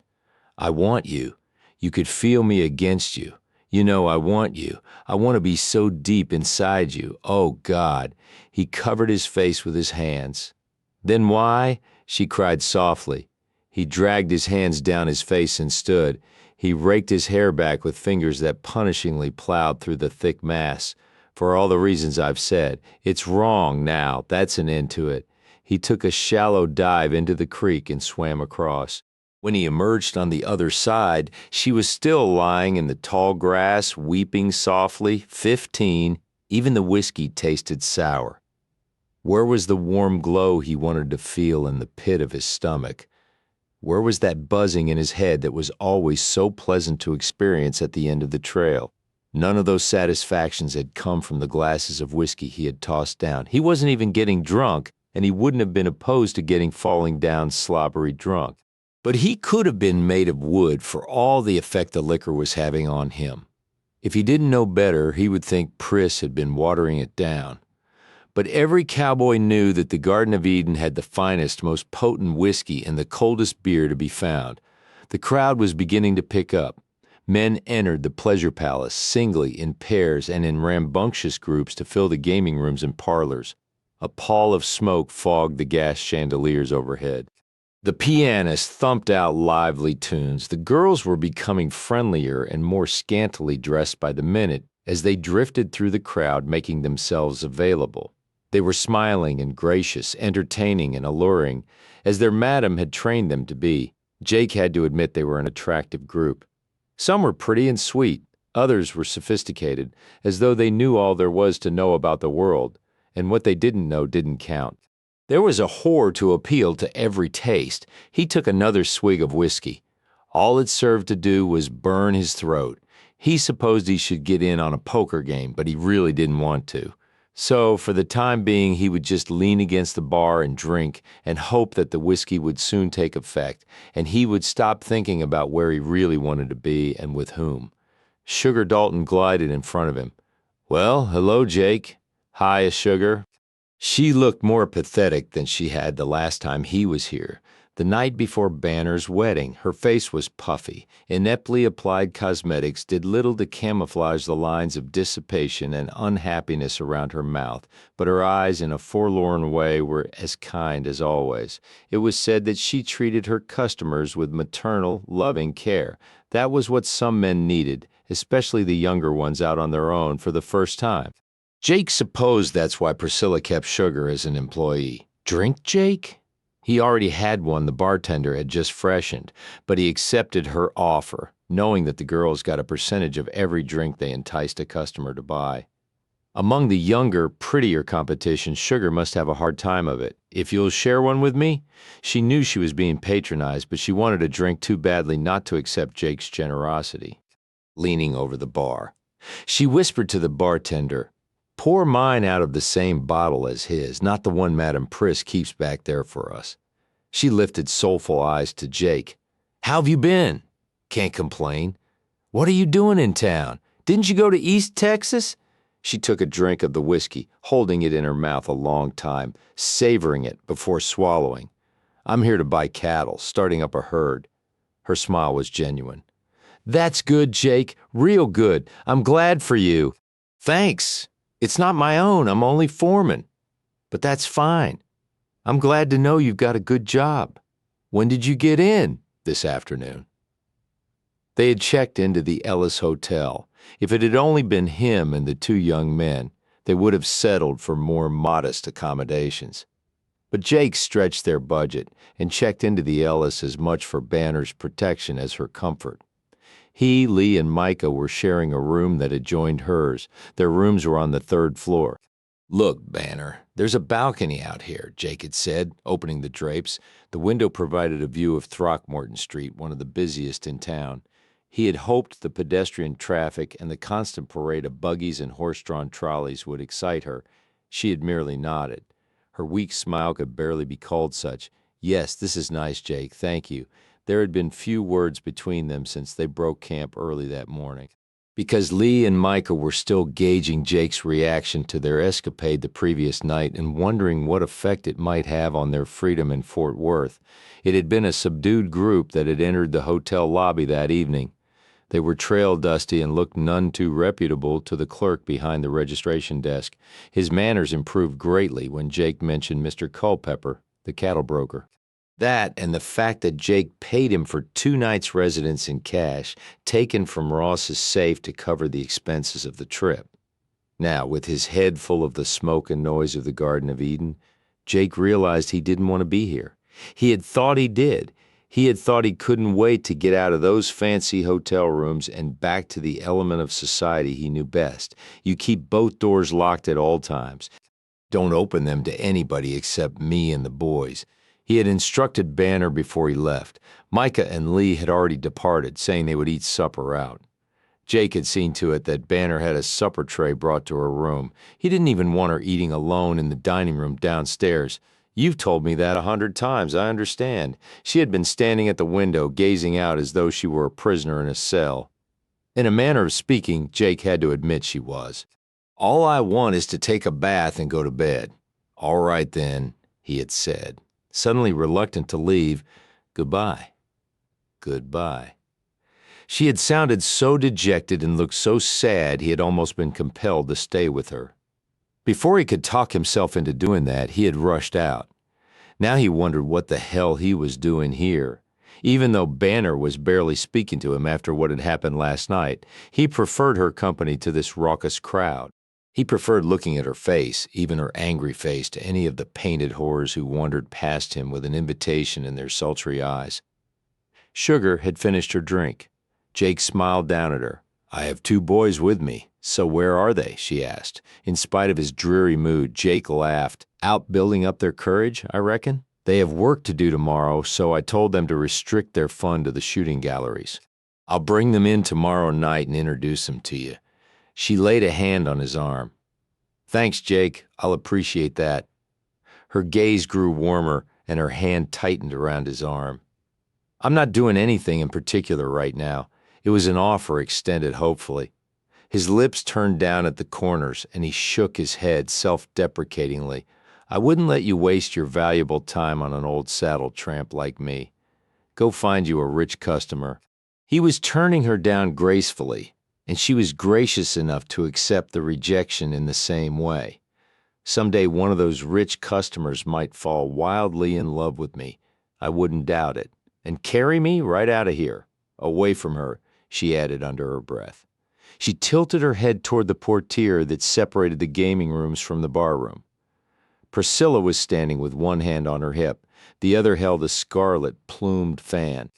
"I want you. You could feel me against you. You know I want you. I want to be so deep inside you. Oh, God." He covered his face with his hands. "Then why?" she cried softly. He dragged his hands down his face and stood. He raked his hair back with fingers that punishingly plowed through the thick mass. "For all the reasons I've said. It's wrong now. That's an end to it." He took a shallow dive into the creek and swam across. When he emerged on the other side, she was still lying in the tall grass, weeping softly. 15. Even the whiskey tasted sour. Where was the warm glow he wanted to feel in the pit of his stomach? Where was that buzzing in his head that was always so pleasant to experience at the end of the trail? None of those satisfactions had come from the glasses of whiskey he had tossed down. He wasn't even getting drunk, and he wouldn't have been opposed to getting falling down slobbery drunk. But he could have been made of wood for all the effect the liquor was having on him. If he didn't know better, he would think Pris had been watering it down. But every cowboy knew that the Garden of Eden had the finest, most potent whiskey and the coldest beer to be found. The crowd was beginning to pick up. Men entered the pleasure palace, singly, in pairs, and in rambunctious groups to fill the gaming rooms and parlors. A pall of smoke fogged the gas chandeliers overhead. The pianist thumped out lively tunes. The girls were becoming friendlier and more scantily dressed by the minute as they drifted through the crowd, making themselves available. They were smiling and gracious, entertaining and alluring, as their madam had trained them to be. Jake had to admit they were an attractive group. Some were pretty and sweet. Others were sophisticated, as though they knew all there was to know about the world, and what they didn't know didn't count. There was a whore to appeal to every taste. He took another swig of whiskey. All it served to do was burn his throat. He supposed he should get in on a poker game, but he really didn't want to. So, for the time being, he would just lean against the bar and drink and hope that the whiskey would soon take effect, and he would stop thinking about where he really wanted to be and with whom. Sugar Dalton glided in front of him. "Well, hello, Jake." "Hiya, Sugar." She looked more pathetic than she had the last time he was here. The night before Banner's wedding, her face was puffy. Ineptly applied cosmetics did little to camouflage the lines of dissipation and unhappiness around her mouth, but her eyes in a forlorn way were as kind as always. It was said that she treated her customers with maternal, loving care. That was what some men needed, especially the younger ones out on their own for the first time. Jake supposed that's why Priscilla kept Sugar as an employee. Drink Jake? He already had one the bartender had just freshened, but he accepted her offer, knowing that the girls got a percentage of every drink they enticed a customer to buy. Among the younger, prettier competition, Sugar must have a hard time of it. "If you'll share one with me?" She knew she was being patronized, but she wanted a drink too badly not to accept Jake's generosity. Leaning over the bar, she whispered to the bartender, "Pour mine out of the same bottle as his, not the one Madame Pris keeps back there for us." She lifted soulful eyes to Jake. "How've you been?" "Can't complain." "What are you doing in town? Didn't you go to East Texas?" She took a drink of the whiskey, holding it in her mouth a long time, savoring it before swallowing. "I'm here to buy cattle, starting up a herd." Her smile was genuine. That's good, Jake. Real good. I'm glad for you. Thanks. It's not my own. I'm only foreman. But that's fine. I'm glad to know you've got a good job. When did you get in? This afternoon. They had checked into the Ellis Hotel. If it had only been him and the two young men, they would have settled for more modest accommodations. But Jake stretched their budget and checked into the Ellis as much for Banner's protection as her comfort. He, Lee, and Micah were sharing a room that adjoined hers. Their rooms were on the third floor. Look, Banner, there's a balcony out here, Jake had said, opening the drapes. The window provided a view of Throckmorton Street, one of the busiest in town. He had hoped the pedestrian traffic and the constant parade of buggies and horse-drawn trolleys would excite her. She had merely nodded. Her weak smile could barely be called such. Yes, this is nice, Jake, thank you. There had been few words between them since they broke camp early that morning. Because Lee and Micah were still gauging Jake's reaction to their escapade the previous night and wondering what effect it might have on their freedom in Fort Worth. It had been a subdued group that had entered the hotel lobby that evening. They were trail dusty and looked none too reputable to the clerk behind the registration desk. His manners improved greatly when Jake mentioned Mr. Culpepper, the cattle broker. That and the fact that Jake paid him for 2 nights' residence in cash, taken from Ross's safe to cover the expenses of the trip. Now, with his head full of the smoke and noise of the Garden of Eden, Jake realized he didn't want to be here. He had thought he did. He had thought he couldn't wait to get out of those fancy hotel rooms and back to the element of society he knew best. You keep both doors locked at all times. Don't open them to anybody except me and the boys. He had instructed Banner before he left. Micah and Lee had already departed, saying they would eat supper out. Jake had seen to it that Banner had a supper tray brought to her room. He didn't even want her eating alone in the dining room downstairs. You've told me that 100 times, I understand. She had been standing at the window, gazing out as though she were a prisoner in a cell. In a manner of speaking, Jake had to admit she was. All I want is to take a bath and go to bed. All right then, he had said. Suddenly reluctant to leave, goodbye. Goodbye. She had sounded so dejected and looked so sad he had almost been compelled to stay with her. Before he could talk himself into doing that, he had rushed out. Now he wondered what the hell he was doing here. Even though Banner was barely speaking to him after what had happened last night, he preferred her company to this raucous crowd. He preferred looking at her face, even her angry face, to any of the painted horrors who wandered past him with an invitation in their sultry eyes. Sugar had finished her drink. Jake smiled down at her. I have 2 boys with me. So where are they? She asked. In spite of his dreary mood, Jake laughed. Out building up their courage, I reckon? They have work to do tomorrow, so I told them to restrict their fun to the shooting galleries. I'll bring them in tomorrow night and introduce them to you. She laid a hand on his arm. Thanks, Jake. I'll appreciate that. Her gaze grew warmer, and her hand tightened around his arm. I'm not doing anything in particular right now. It was an offer extended hopefully. His lips turned down at the corners, and he shook his head self-deprecatingly. I wouldn't let you waste your valuable time on an old saddle tramp like me. Go find you a rich customer. He was turning her down gracefully, and she was gracious enough to accept the rejection in the same way. Someday one of those rich customers might fall wildly in love with me. I wouldn't doubt it. And carry me right out of here. Away from her, she added under her breath. She tilted her head toward the portiere that separated the gaming rooms from the barroom. Priscilla was standing with one hand on her hip. The other held a scarlet, plumed fan.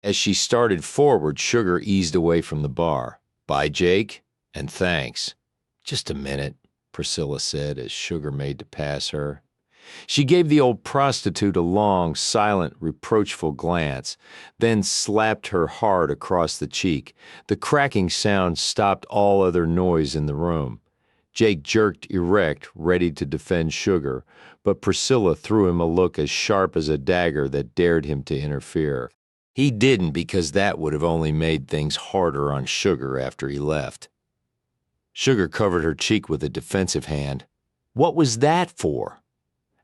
As she started forward, Sugar eased away from the bar. Bye, Jake, and thanks. Just a minute, Priscilla said as Sugar made to pass her. She gave the old prostitute a long, silent, reproachful glance, then slapped her hard across the cheek. The cracking sound stopped all other noise in the room. Jake jerked erect, ready to defend Sugar, but Priscilla threw him a look as sharp as a dagger that dared him to interfere. He didn't because that would have only made things harder on Sugar after he left. Sugar covered her cheek with a defensive hand. What was that for?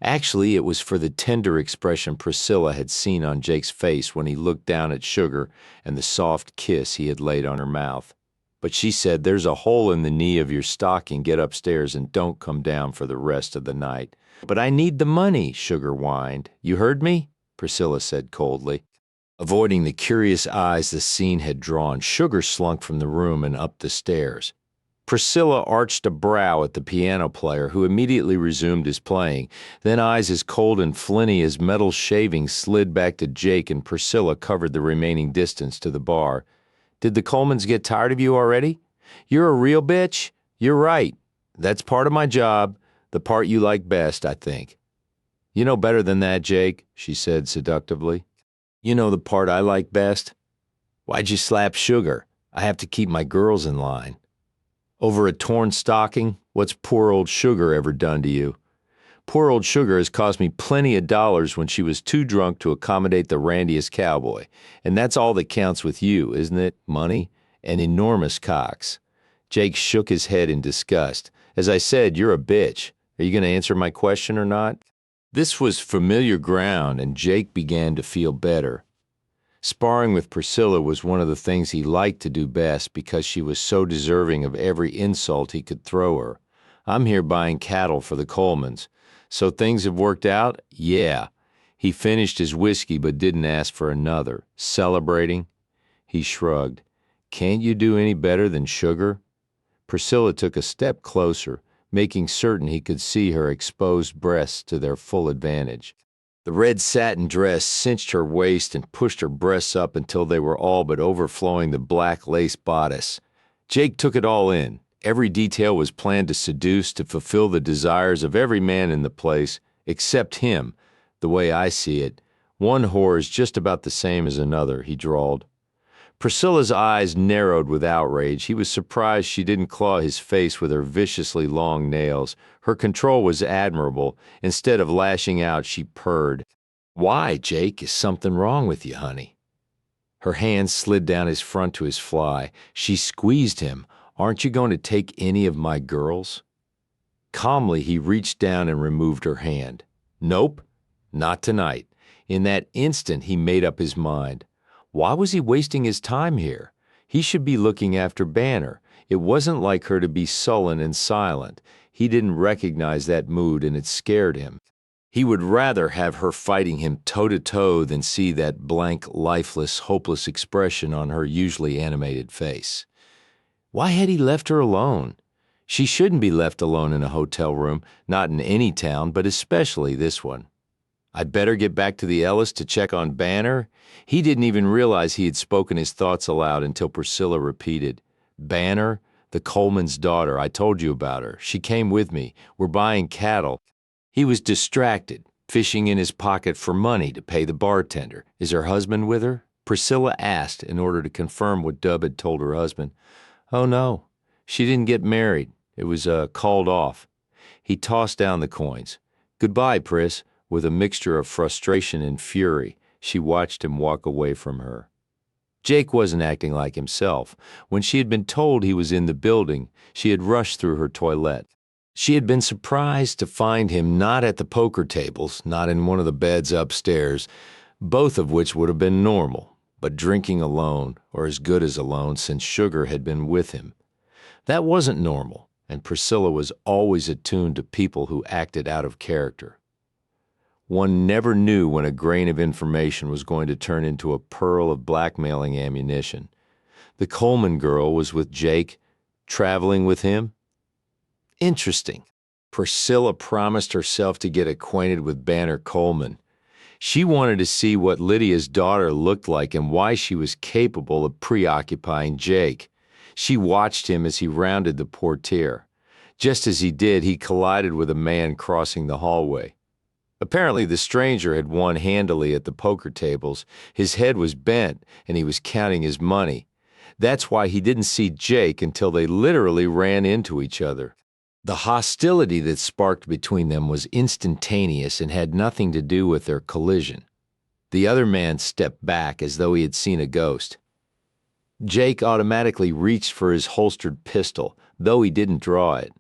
Actually, it was for the tender expression Priscilla had seen on Jake's face when he looked down at Sugar and the soft kiss he had laid on her mouth. But she said, "There's a hole in the knee of your stocking. Get upstairs and don't come down for the rest of the night." "But I need the money," Sugar whined. "You heard me?" Priscilla said coldly. Avoiding the curious eyes the scene had drawn, Sugar slunk from the room and up the stairs. Priscilla arched a brow at the piano player, who immediately resumed his playing. Then eyes as cold and flinty as metal shavings slid back to Jake, and Priscilla covered the remaining distance to the bar. "Did the Colemans get tired of you already? You're a real bitch? You're right. That's part of my job, the part you like best, I think." "You know better than that, Jake," she said seductively. "You know the part I like best. Why'd you slap Sugar? I have to keep my girls in line." "Over a torn stocking? What's poor old Sugar ever done to you?" "Poor old Sugar has cost me plenty of dollars when she was too drunk to accommodate the randiest cowboy. And that's all that counts with you, isn't it? Money and enormous cocks." Jake shook his head in disgust. "As I said, you're a bitch. Are you going to answer my question or not?" This was familiar ground, and Jake began to feel better. Sparring with Priscilla was one of the things he liked to do best because she was so deserving of every insult he could throw her. "I'm here buying cattle for the Colemans. So things have worked out?" "Yeah." He finished his whiskey but didn't ask for another. "Celebrating?" He shrugged. "Can't you do any better than Sugar?" Priscilla took a step closer, making certain he could see her exposed breasts to their full advantage. The red satin dress cinched her waist and pushed her breasts up until they were all but overflowing the black lace bodice. Jake took it all in. Every detail was planned to seduce, to fulfill the desires of every man in the place, except him. "The way I see it, one whore is just about the same as another," he drawled. Priscilla's eyes narrowed with outrage. He was surprised she didn't claw his face with her viciously long nails. Her control was admirable. Instead of lashing out, she purred. "Why, Jake? Is something wrong with you, honey?" Her hand slid down his front to his fly. She squeezed him. "Aren't you going to take any of my girls?" Calmly, he reached down and removed her hand. "Nope, not tonight." In that instant, he made up his mind. Why was he wasting his time here? He should be looking after Banner. It wasn't like her to be sullen and silent. He didn't recognize that mood, and it scared him. He would rather have her fighting him toe-to-toe than see that blank, lifeless, hopeless expression on her usually animated face. Why had he left her alone? She shouldn't be left alone in a hotel room, not in any town, but especially this one. "I'd better get back to the Ellis to check on Banner." He didn't even realize he had spoken his thoughts aloud until Priscilla repeated, "Banner, the Coleman's daughter. I told you about her. She came with me. We're buying cattle." He was distracted, fishing in his pocket for money to pay the bartender. "Is her husband with her?" Priscilla asked in order to confirm what Dub had told her husband. "Oh, no. She didn't get married. It was called off." He tossed down the coins. "Goodbye, Pris." With a mixture of frustration and fury, she watched him walk away from her. Jake wasn't acting like himself. When she had been told he was in the building, she had rushed through her toilette. She had been surprised to find him not at the poker tables, not in one of the beds upstairs, both of which would have been normal, but drinking alone, or as good as alone, since Sugar had been with him. That wasn't normal, and Priscilla was always attuned to people who acted out of character. One never knew when a grain of information was going to turn into a pearl of blackmailing ammunition. The Coleman girl was with Jake, traveling with him. Interesting. Priscilla promised herself to get acquainted with Banner Coleman. She wanted to see what Lydia's daughter looked like and why she was capable of preoccupying Jake. She watched him as he rounded the portiere. Just as he did, he collided with a man crossing the hallway. Apparently, the stranger had won handily at the poker tables. His head was bent, and he was counting his money. That's why he didn't see Jake until they literally ran into each other. The hostility that sparked between them was instantaneous and had nothing to do with their collision. The other man stepped back as though he had seen a ghost. Jake automatically reached for his holstered pistol, though he didn't draw it.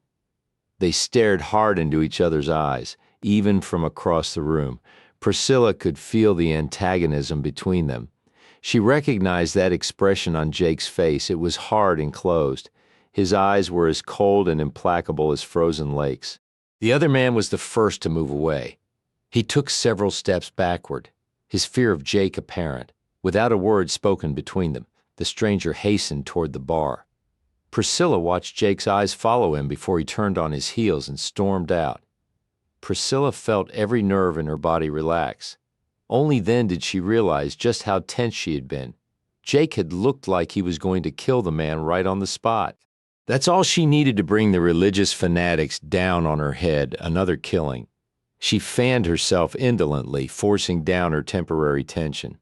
They stared hard into each other's eyes. even from across the room. Priscilla could feel the antagonism between them. She recognized that expression on Jake's face. It was hard and closed. His eyes were as cold and implacable as frozen lakes. The other man was the first to move away. He took several steps backward, his fear of Jake apparent. Without a word spoken between them, the stranger hastened toward the bar. Priscilla watched Jake's eyes follow him before he turned on his heels and stormed out. Priscilla felt every nerve in her body relax. Only then did she realize just how tense she had been. Jake had looked like he was going to kill the man right on the spot. That's all she needed to bring the religious fanatics down on her head, another killing. She fanned herself indolently, forcing down her temporary tension.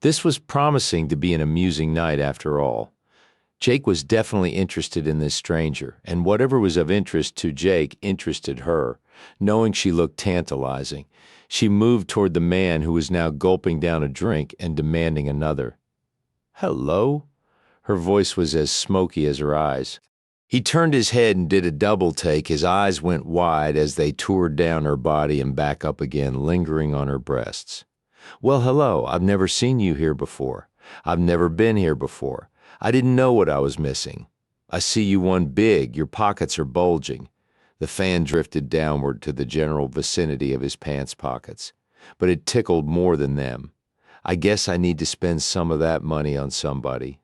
This was promising to be an amusing night after all. Jake was definitely interested in this stranger, and whatever was of interest to Jake interested her. Knowing she looked tantalizing, she moved toward the man who was now gulping down a drink and demanding another. "Hello?" Her voice was as smoky as her eyes. He turned his head and did a double take. His eyes went wide as they toured down her body and back up again, lingering on her breasts. "Well, hello. I've never seen you here before. I've never been here before. I didn't know what I was missing. I see you won big. Your pockets are bulging." The fan drifted downward to the general vicinity of his pants pockets, but it tickled more than them. "I guess I need to spend some of that money on somebody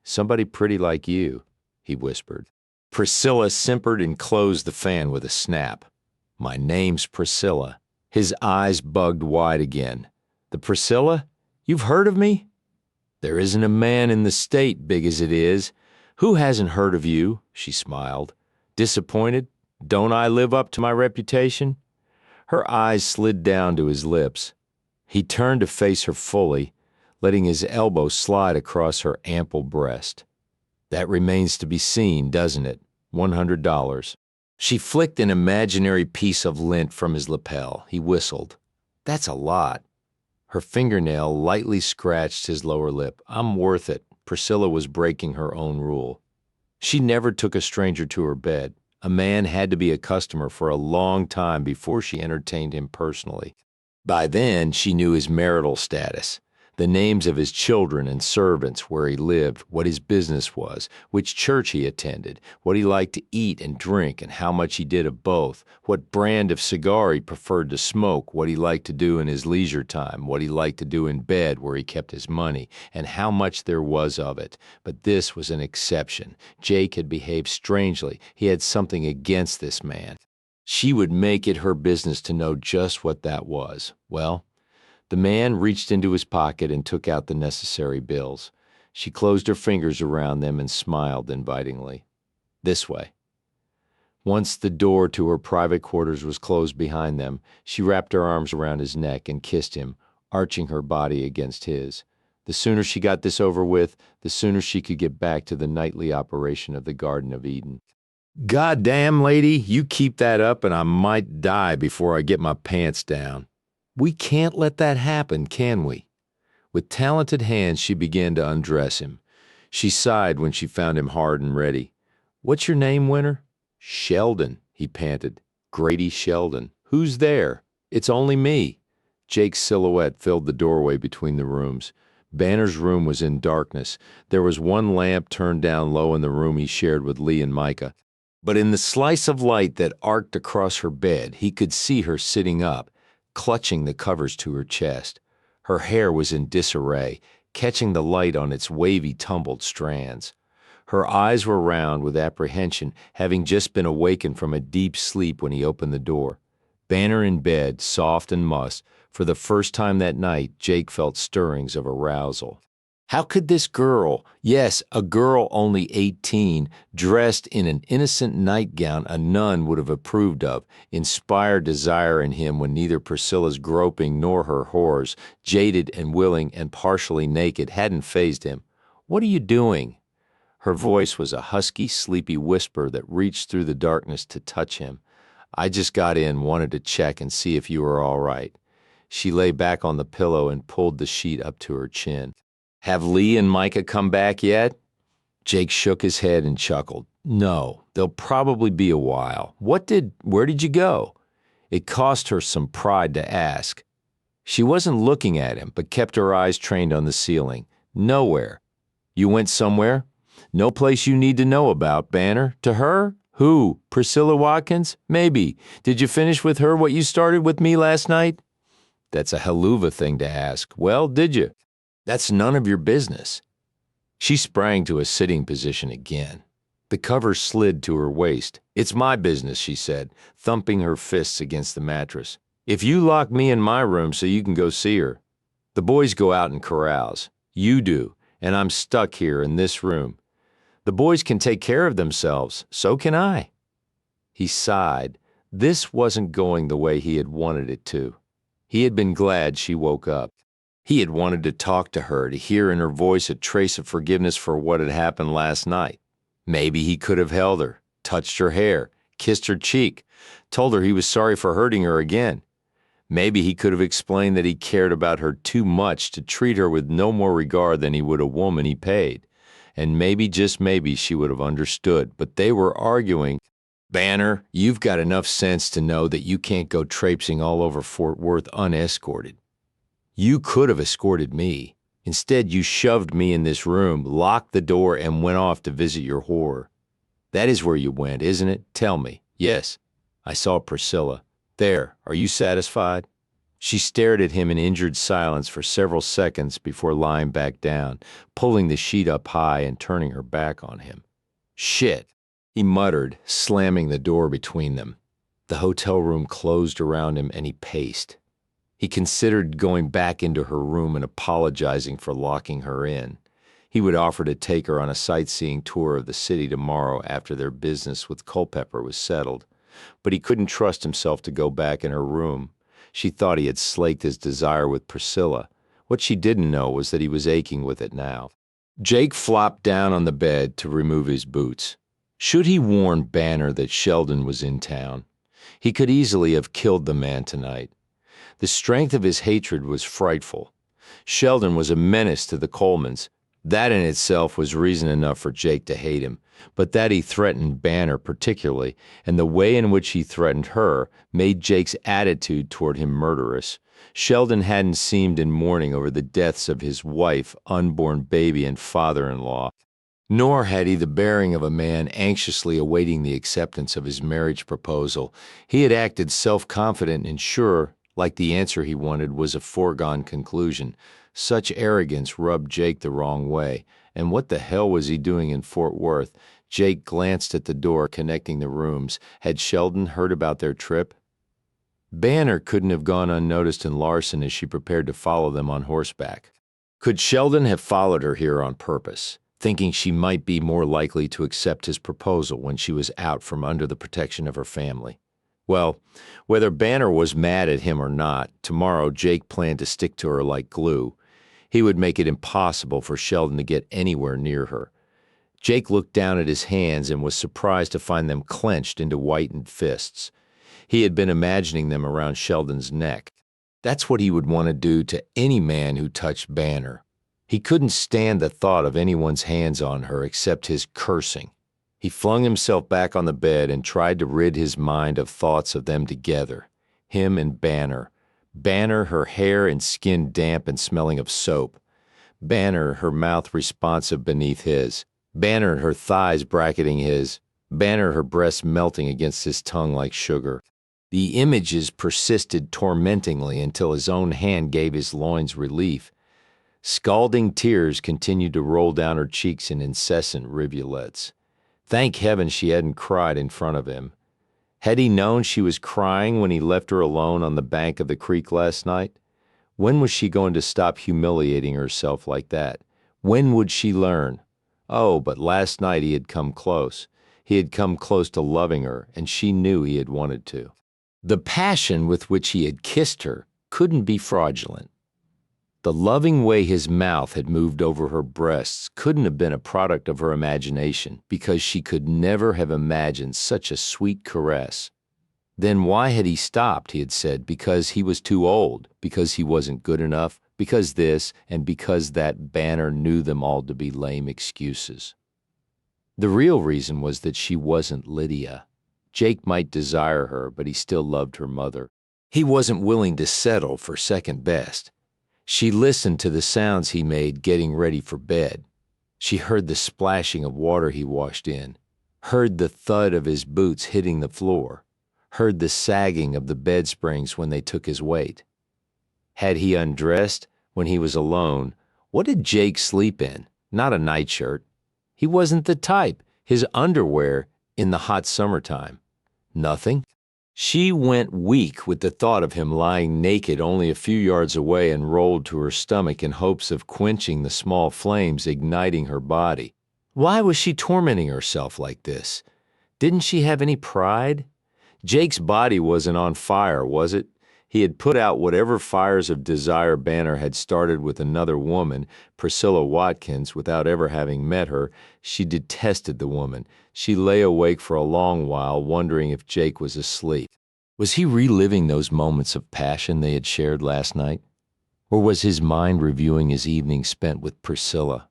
pretty like you," he whispered. Priscilla simpered and closed the fan with a snap. "My name's Priscilla." His eyes bugged wide again. "The Priscilla? You've heard of me?" "There isn't a man in the state big as it is. Who hasn't heard of you?" She smiled. "Disappointed? Don't I live up to my reputation?" Her eyes slid down to his lips. He turned to face her fully, letting his elbow slide across her ample breast. "That remains to be seen, doesn't it? $100. She flicked an imaginary piece of lint from his lapel. He whistled. "That's a lot." Her fingernail lightly scratched his lower lip. "I'm worth it." Priscilla was breaking her own rule. She never took a stranger to her bed. A man had to be a customer for a long time before she entertained him personally. By then, she knew his marital status, the names of his children and servants, where he lived, what his business was, which church he attended, what he liked to eat and drink, and how much he did of both, what brand of cigar he preferred to smoke, what he liked to do in his leisure time, what he liked to do in bed where he kept his money, and how much there was of it. But this was an exception. Jake had behaved strangely. He had something against this man. She would make it her business to know just what that was. Well, the man reached into his pocket and took out the necessary bills. She closed her fingers around them and smiled invitingly. "This way." Once the door to her private quarters was closed behind them, she wrapped her arms around his neck and kissed him, arching her body against his. The sooner she got this over with, the sooner she could get back to the nightly operation of the Garden of Eden. "Goddamn, lady, you keep that up and I might die before I get my pants down." "We can't let that happen, can we?" With talented hands, she began to undress him. She sighed when she found him hard and ready. "What's your name, Winter?" "Sheldon," he panted. "Grady Sheldon. Who's there?" "It's only me." Jake's silhouette filled the doorway between the rooms. Banner's room was in darkness. There was one lamp turned down low in the room he shared with Lee and Micah. But in the slice of light that arced across her bed, he could see her sitting up, clutching the covers to her chest. Her hair was in disarray, catching the light on its wavy, tumbled strands. Her eyes were round with apprehension, having just been awakened from a deep sleep when he opened the door. Banner in bed, soft and mussed, for the first time that night, Jake felt stirrings of arousal. How could this girl, yes, a girl only 18, dressed in an innocent nightgown a nun would have approved of, inspire desire in him when neither Priscilla's groping nor her whores, jaded and willing and partially naked, hadn't fazed him? "What are you doing?" Her voice was a husky, sleepy whisper that reached through the darkness to touch him. "I just got in, wanted to check and see if you were all right." She lay back on the pillow and pulled the sheet up to her chin. "Have Lee and Micah come back yet?" Jake shook his head and chuckled. "No, they'll probably be a while. Where did you go?" It cost her some pride to ask. She wasn't looking at him, but kept her eyes trained on the ceiling. Nowhere. You went somewhere? No place you need to know about, Banner. To her? Who? Priscilla Watkins? Maybe. Did you finish with her what you started with me last night? That's a helluva thing to ask. Well, did you? That's none of your business. She sprang to a sitting position again. The cover slid to her waist. It's my business, she said, thumping her fists against the mattress. If you lock me in my room so you can go see her. The boys go out and carouse. You do, and I'm stuck here in this room. The boys can take care of themselves. So can I. He sighed. This wasn't going the way he had wanted it to. He had been glad she woke up. He had wanted to talk to her, to hear in her voice a trace of forgiveness for what had happened last night. Maybe he could have held her, touched her hair, kissed her cheek, told her he was sorry for hurting her again. Maybe he could have explained that he cared about her too much to treat her with no more regard than he would a woman he paid. And maybe, just maybe, she would have understood. But they were arguing. Banner, you've got enough sense to know that you can't go traipsing all over Fort Worth unescorted. You could have escorted me. Instead, you shoved me in this room, locked the door, and went off to visit your whore. That is where you went, isn't it? Tell me. Yes. I saw Priscilla. There, are you satisfied? She stared at him in injured silence for several seconds before lying back down, pulling the sheet up high and turning her back on him. Shit, he muttered, slamming the door between them. The hotel room closed around him and he paced. He considered going back into her room and apologizing for locking her in. He would offer to take her on a sightseeing tour of the city tomorrow after their business with Culpepper was settled. But he couldn't trust himself to go back in her room. She thought he had slaked his desire with Priscilla. What she didn't know was that he was aching with it now. Jake flopped down on the bed to remove his boots. Should he warn Banner that Sheldon was in town? He could easily have killed the man tonight. The strength of his hatred was frightful. Sheldon was a menace to the Colemans. That in itself was reason enough for Jake to hate him, but that he threatened Banner particularly, and the way in which he threatened her, made Jake's attitude toward him murderous. Sheldon hadn't seemed in mourning over the deaths of his wife, unborn baby, and father-in-law. Nor had he the bearing of a man anxiously awaiting the acceptance of his marriage proposal. He had acted self-confident and sure, like the answer he wanted was a foregone conclusion. Such arrogance rubbed Jake the wrong way. And what the hell was he doing in Fort Worth? Jake glanced at the door connecting the rooms. Had Sheldon heard about their trip? Banner couldn't have gone unnoticed in Larson as she prepared to follow them on horseback. Could Sheldon have followed her here on purpose, thinking she might be more likely to accept his proposal when she was out from under the protection of her family? Well, whether Banner was mad at him or not, tomorrow Jake planned to stick to her like glue. He would make it impossible for Sheldon to get anywhere near her. Jake looked down at his hands and was surprised to find them clenched into whitened fists. He had been imagining them around Sheldon's neck. That's what he would want to do to any man who touched Banner. He couldn't stand the thought of anyone's hands on her except his cursing. He flung himself back on the bed and tried to rid his mind of thoughts of them together. Him and Banner. Banner, her hair and skin damp and smelling of soap. Banner, her mouth responsive beneath his. Banner, her thighs bracketing his. Banner, her breasts melting against his tongue like sugar. The images persisted tormentingly until his own hand gave his loins relief. Scalding tears continued to roll down her cheeks in incessant rivulets. Thank heaven she hadn't cried in front of him. Had he known she was crying when he left her alone on the bank of the creek last night? When was she going to stop humiliating herself like that? When would she learn? Oh, but last night he had come close. He had come close to loving her, and she knew he had wanted to. The passion with which he had kissed her couldn't be fraudulent. The loving way his mouth had moved over her breasts couldn't have been a product of her imagination, because she could never have imagined such a sweet caress. Then why had he stopped, he had said, because he was too old, because he wasn't good enough, because this, and because that. Banner knew them all to be lame excuses. The real reason was that she wasn't Lydia. Jake might desire her, but he still loved her mother. He wasn't willing to settle for second best. She listened to the sounds he made getting ready for bed. She heard the splashing of water he washed in, heard the thud of his boots hitting the floor, heard the sagging of the bed springs when they took his weight. Had he undressed when he was alone? What did Jake sleep in? Not a nightshirt. He wasn't the type. His underwear in the hot summertime. Nothing. She went weak with the thought of him lying naked only a few yards away and rolled to her stomach in hopes of quenching the small flames igniting her body. Why was she tormenting herself like this? Didn't she have any pride? Jake's body wasn't on fire, was it? He had put out whatever fires of desire Banner had started with another woman, Priscilla Watkins, without ever having met her. She detested the woman. She lay awake for a long while, wondering if Jake was asleep. Was he reliving those moments of passion they had shared last night? Or was his mind reviewing his evening spent with Priscilla?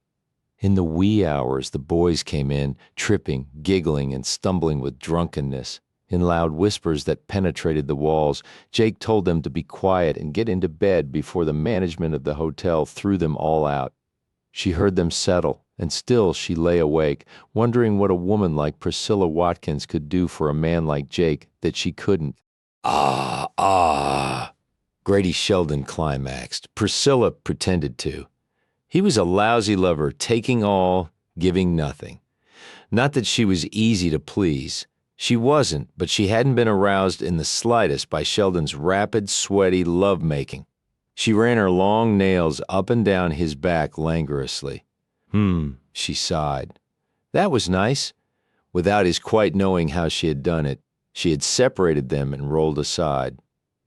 In the wee hours, the boys came in, tripping, giggling, and stumbling with drunkenness. In loud whispers that penetrated the walls, Jake told them to be quiet and get into bed before the management of the hotel threw them all out. She heard them settle, and still she lay awake, wondering what a woman like Priscilla Watkins could do for a man like Jake that she couldn't. Ah. Grady Sheldon climaxed. Priscilla pretended to. He was a lousy lover, taking all, giving nothing. Not that she was easy to please. She wasn't, but she hadn't been aroused in the slightest by Sheldon's rapid, sweaty love-making. She ran her long nails up and down his back languorously. She sighed. That was nice. Without his quite knowing how she had done it, she had separated them and rolled aside.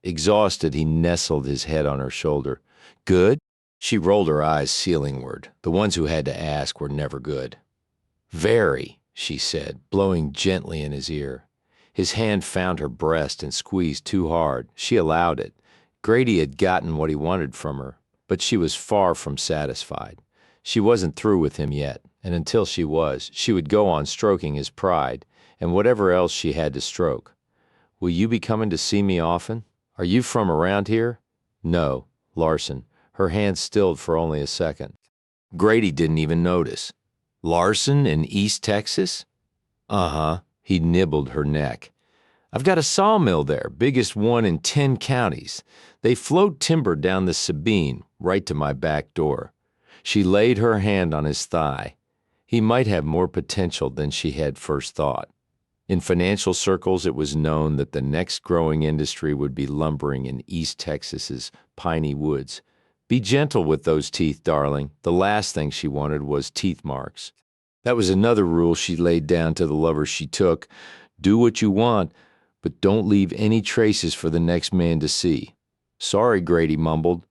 Exhausted, he nestled his head on her shoulder. Good? She rolled her eyes ceilingward. The ones who had to ask were never good. Very, she said, blowing gently in his ear. His hand found her breast and squeezed too hard. She allowed it. Grady had gotten what he wanted from her, but she was far from satisfied. She wasn't through with him yet, and until she was, she would go on stroking his pride, and whatever else she had to stroke. Will you be coming to see me often? Are you from around here? No, Larson. Her hand stilled for only a second. Grady didn't even notice. Larson in East Texas? Uh-huh. He nibbled her neck. I've got a sawmill there, biggest one in 10 counties. They float timber down the Sabine, right to my back door. She laid her hand on his thigh. He might have more potential than she had first thought. In financial circles, it was known that the next growing industry would be lumbering in East Texas's piney woods. Be gentle with those teeth, darling. The last thing she wanted was teeth marks. That was another rule she laid down to the lovers she took. Do what you want, but don't leave any traces for the next man to see. Sorry, Grady mumbled.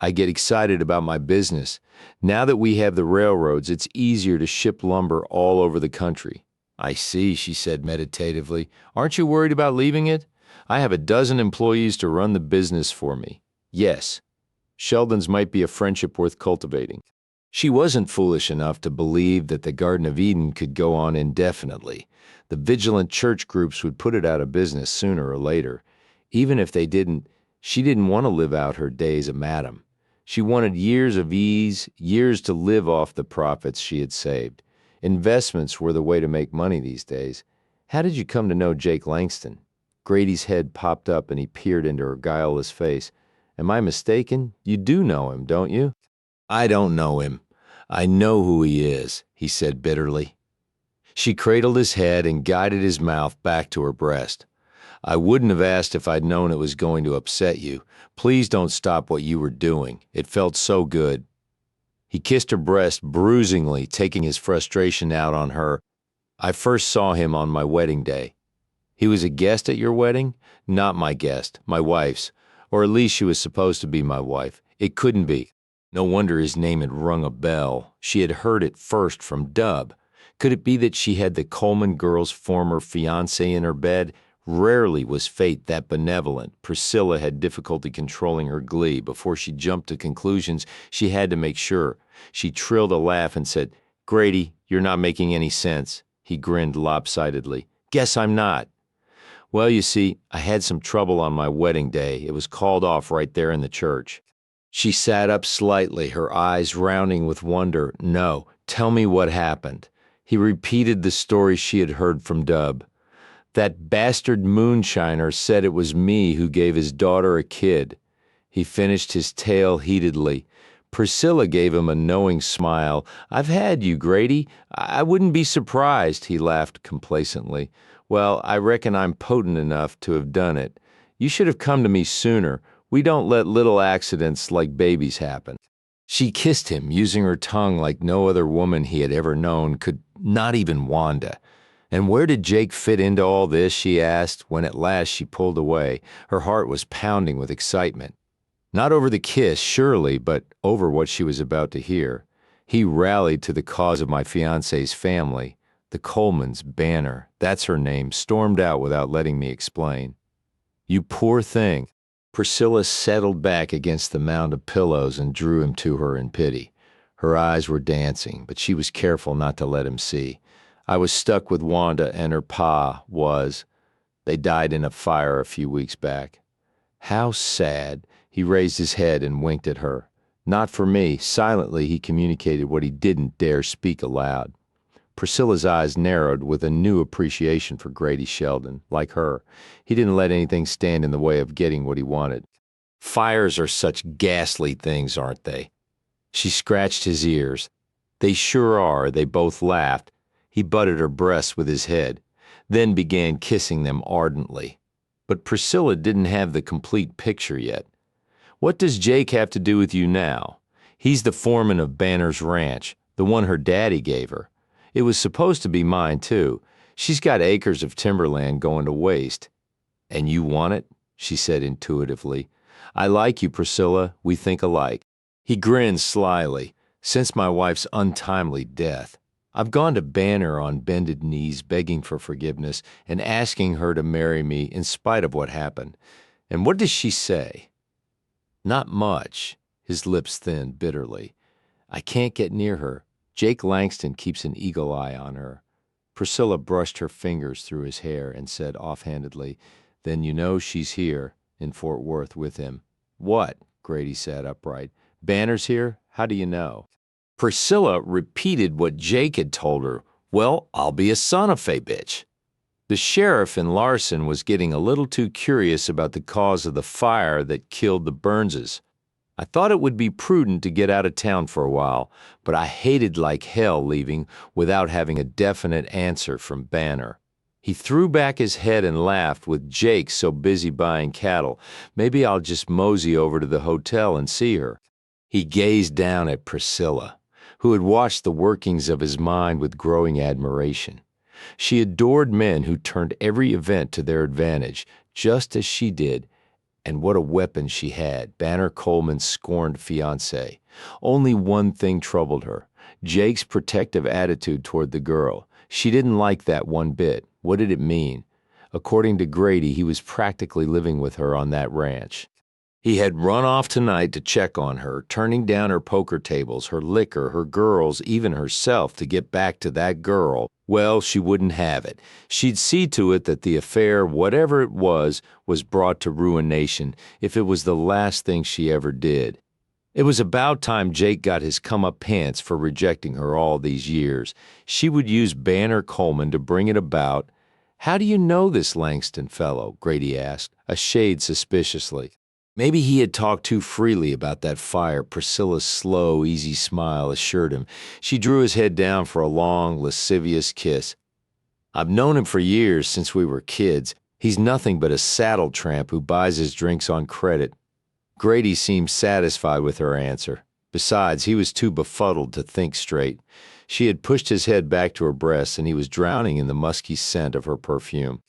I get excited about my business. Now that we have the railroads, it's easier to ship lumber all over the country. I see, she said meditatively. Aren't you worried about leaving it? I have a dozen employees to run the business for me. Yes. Sheldon's might be a friendship worth cultivating. She wasn't foolish enough to believe that the Garden of Eden could go on indefinitely. The vigilant church groups would put it out of business sooner or later. Even if they didn't, she didn't want to live out her days a madam. She wanted years of ease, years to live off the profits she had saved. Investments were the way to make money these days. How did you come to know Jake Langston? Grady's head popped up and he peered into her guileless face. Am I mistaken? You do know him, don't you? I don't know him. I know who he is, he said bitterly. She cradled his head and guided his mouth back to her breast. I wouldn't have asked if I'd known it was going to upset you. Please don't stop what you were doing. It felt so good. He kissed her breast bruisingly, taking his frustration out on her. I first saw him on my wedding day. He was a guest at your wedding? Not my guest, my wife's. Or at least she was supposed to be my wife. It couldn't be. No wonder his name had rung a bell. She had heard it first from Dub. Could it be that she had the Coleman girl's former fiancé in her bed? Rarely was fate that benevolent. Priscilla had difficulty controlling her glee. Before she jumped to conclusions, she had to make sure. She trilled a laugh and said, Grady, you're not making any sense. He grinned lopsidedly. Guess I'm not. Well, you see, I had some trouble on my wedding day. It was called off right there in the church. She sat up slightly, her eyes rounding with wonder. No, tell me what happened. He repeated the story she had heard from Dub. That bastard moonshiner said it was me who gave his daughter a kid. He finished his tale heatedly. Priscilla gave him a knowing smile. I've had you, Grady. I wouldn't be surprised, he laughed complacently. Well, I reckon I'm potent enough to have done it. You should have come to me sooner. We don't let little accidents like babies happen. She kissed him, using her tongue like no other woman he had ever known could, not even Wanda. And where did Jake fit into all this, she asked, when at last she pulled away. Her heart was pounding with excitement. Not over the kiss, surely, but over what she was about to hear. He rallied to the cause of my fiancé's family. The Coleman's Banner, that's her name, stormed out without letting me explain. You poor thing. Priscilla settled back against the mound of pillows and drew him to her in pity. Her eyes were dancing, but she was careful not to let him see. I was stuck with Wanda, and her pa was. They died in a fire a few weeks back. How sad. He raised his head and winked at her. Not for me. Silently, he communicated what he didn't dare speak aloud. Priscilla's eyes narrowed with a new appreciation for Grady Sheldon. Like her, he didn't let anything stand in the way of getting what he wanted. Fires are such ghastly things, aren't they? She scratched his ears. They sure are, they both laughed. He butted her breasts with his head, then began kissing them ardently. But Priscilla didn't have the complete picture yet. What does Jake have to do with you now? He's the foreman of Banner's ranch, the one her daddy gave her. It was supposed to be mine, too. She's got acres of timberland going to waste. And you want it? She said intuitively. I like you, Priscilla. We think alike. He grinned slyly. Since my wife's untimely death, I've gone to Banner on bended knees begging for forgiveness and asking her to marry me in spite of what happened. And what does she say? Not much. His lips thinned bitterly. I can't get near her. Jake Langston keeps an eagle eye on her. Priscilla brushed her fingers through his hair and said offhandedly, Then you know she's here, in Fort Worth with him. What? Grady sat upright. Banner's here? How do you know? Priscilla repeated what Jake had told her. Well, I'll be a Santa Fe bitch. The sheriff in Larson was getting a little too curious about the cause of the fire that killed the Burnses. I thought it would be prudent to get out of town for a while, but I hated like hell leaving without having a definite answer from Banner. He threw back his head and laughed, with Jake so busy buying cattle. Maybe I'll just mosey over to the hotel and see her. He gazed down at Priscilla, who had watched the workings of his mind with growing admiration. She adored men who turned every event to their advantage, just as she did. And what a weapon she had, Banner Coleman's scorned fiancé. Only one thing troubled her, Jake's protective attitude toward the girl. She didn't like that one bit. What did it mean? According to Grady, he was practically living with her on that ranch. He had run off tonight to check on her, turning down her poker tables, her liquor, her girls, even herself to get back to that girl. Well, she wouldn't have it. She'd see to it that the affair, whatever it was brought to ruination if it was the last thing she ever did. It was about time Jake got his come-up-pants for rejecting her all these years. She would use Banner Coleman to bring it about. How do you know this Langston fellow? Grady asked, a shade suspiciously. Maybe he had talked too freely about that fire, Priscilla's slow, easy smile assured him. She drew his head down for a long, lascivious kiss. I've known him for years, since we were kids. He's nothing but a saddle tramp who buys his drinks on credit. Grady seemed satisfied with her answer. Besides, he was too befuddled to think straight. She had pushed his head back to her breast, and he was drowning in the musky scent of her perfume.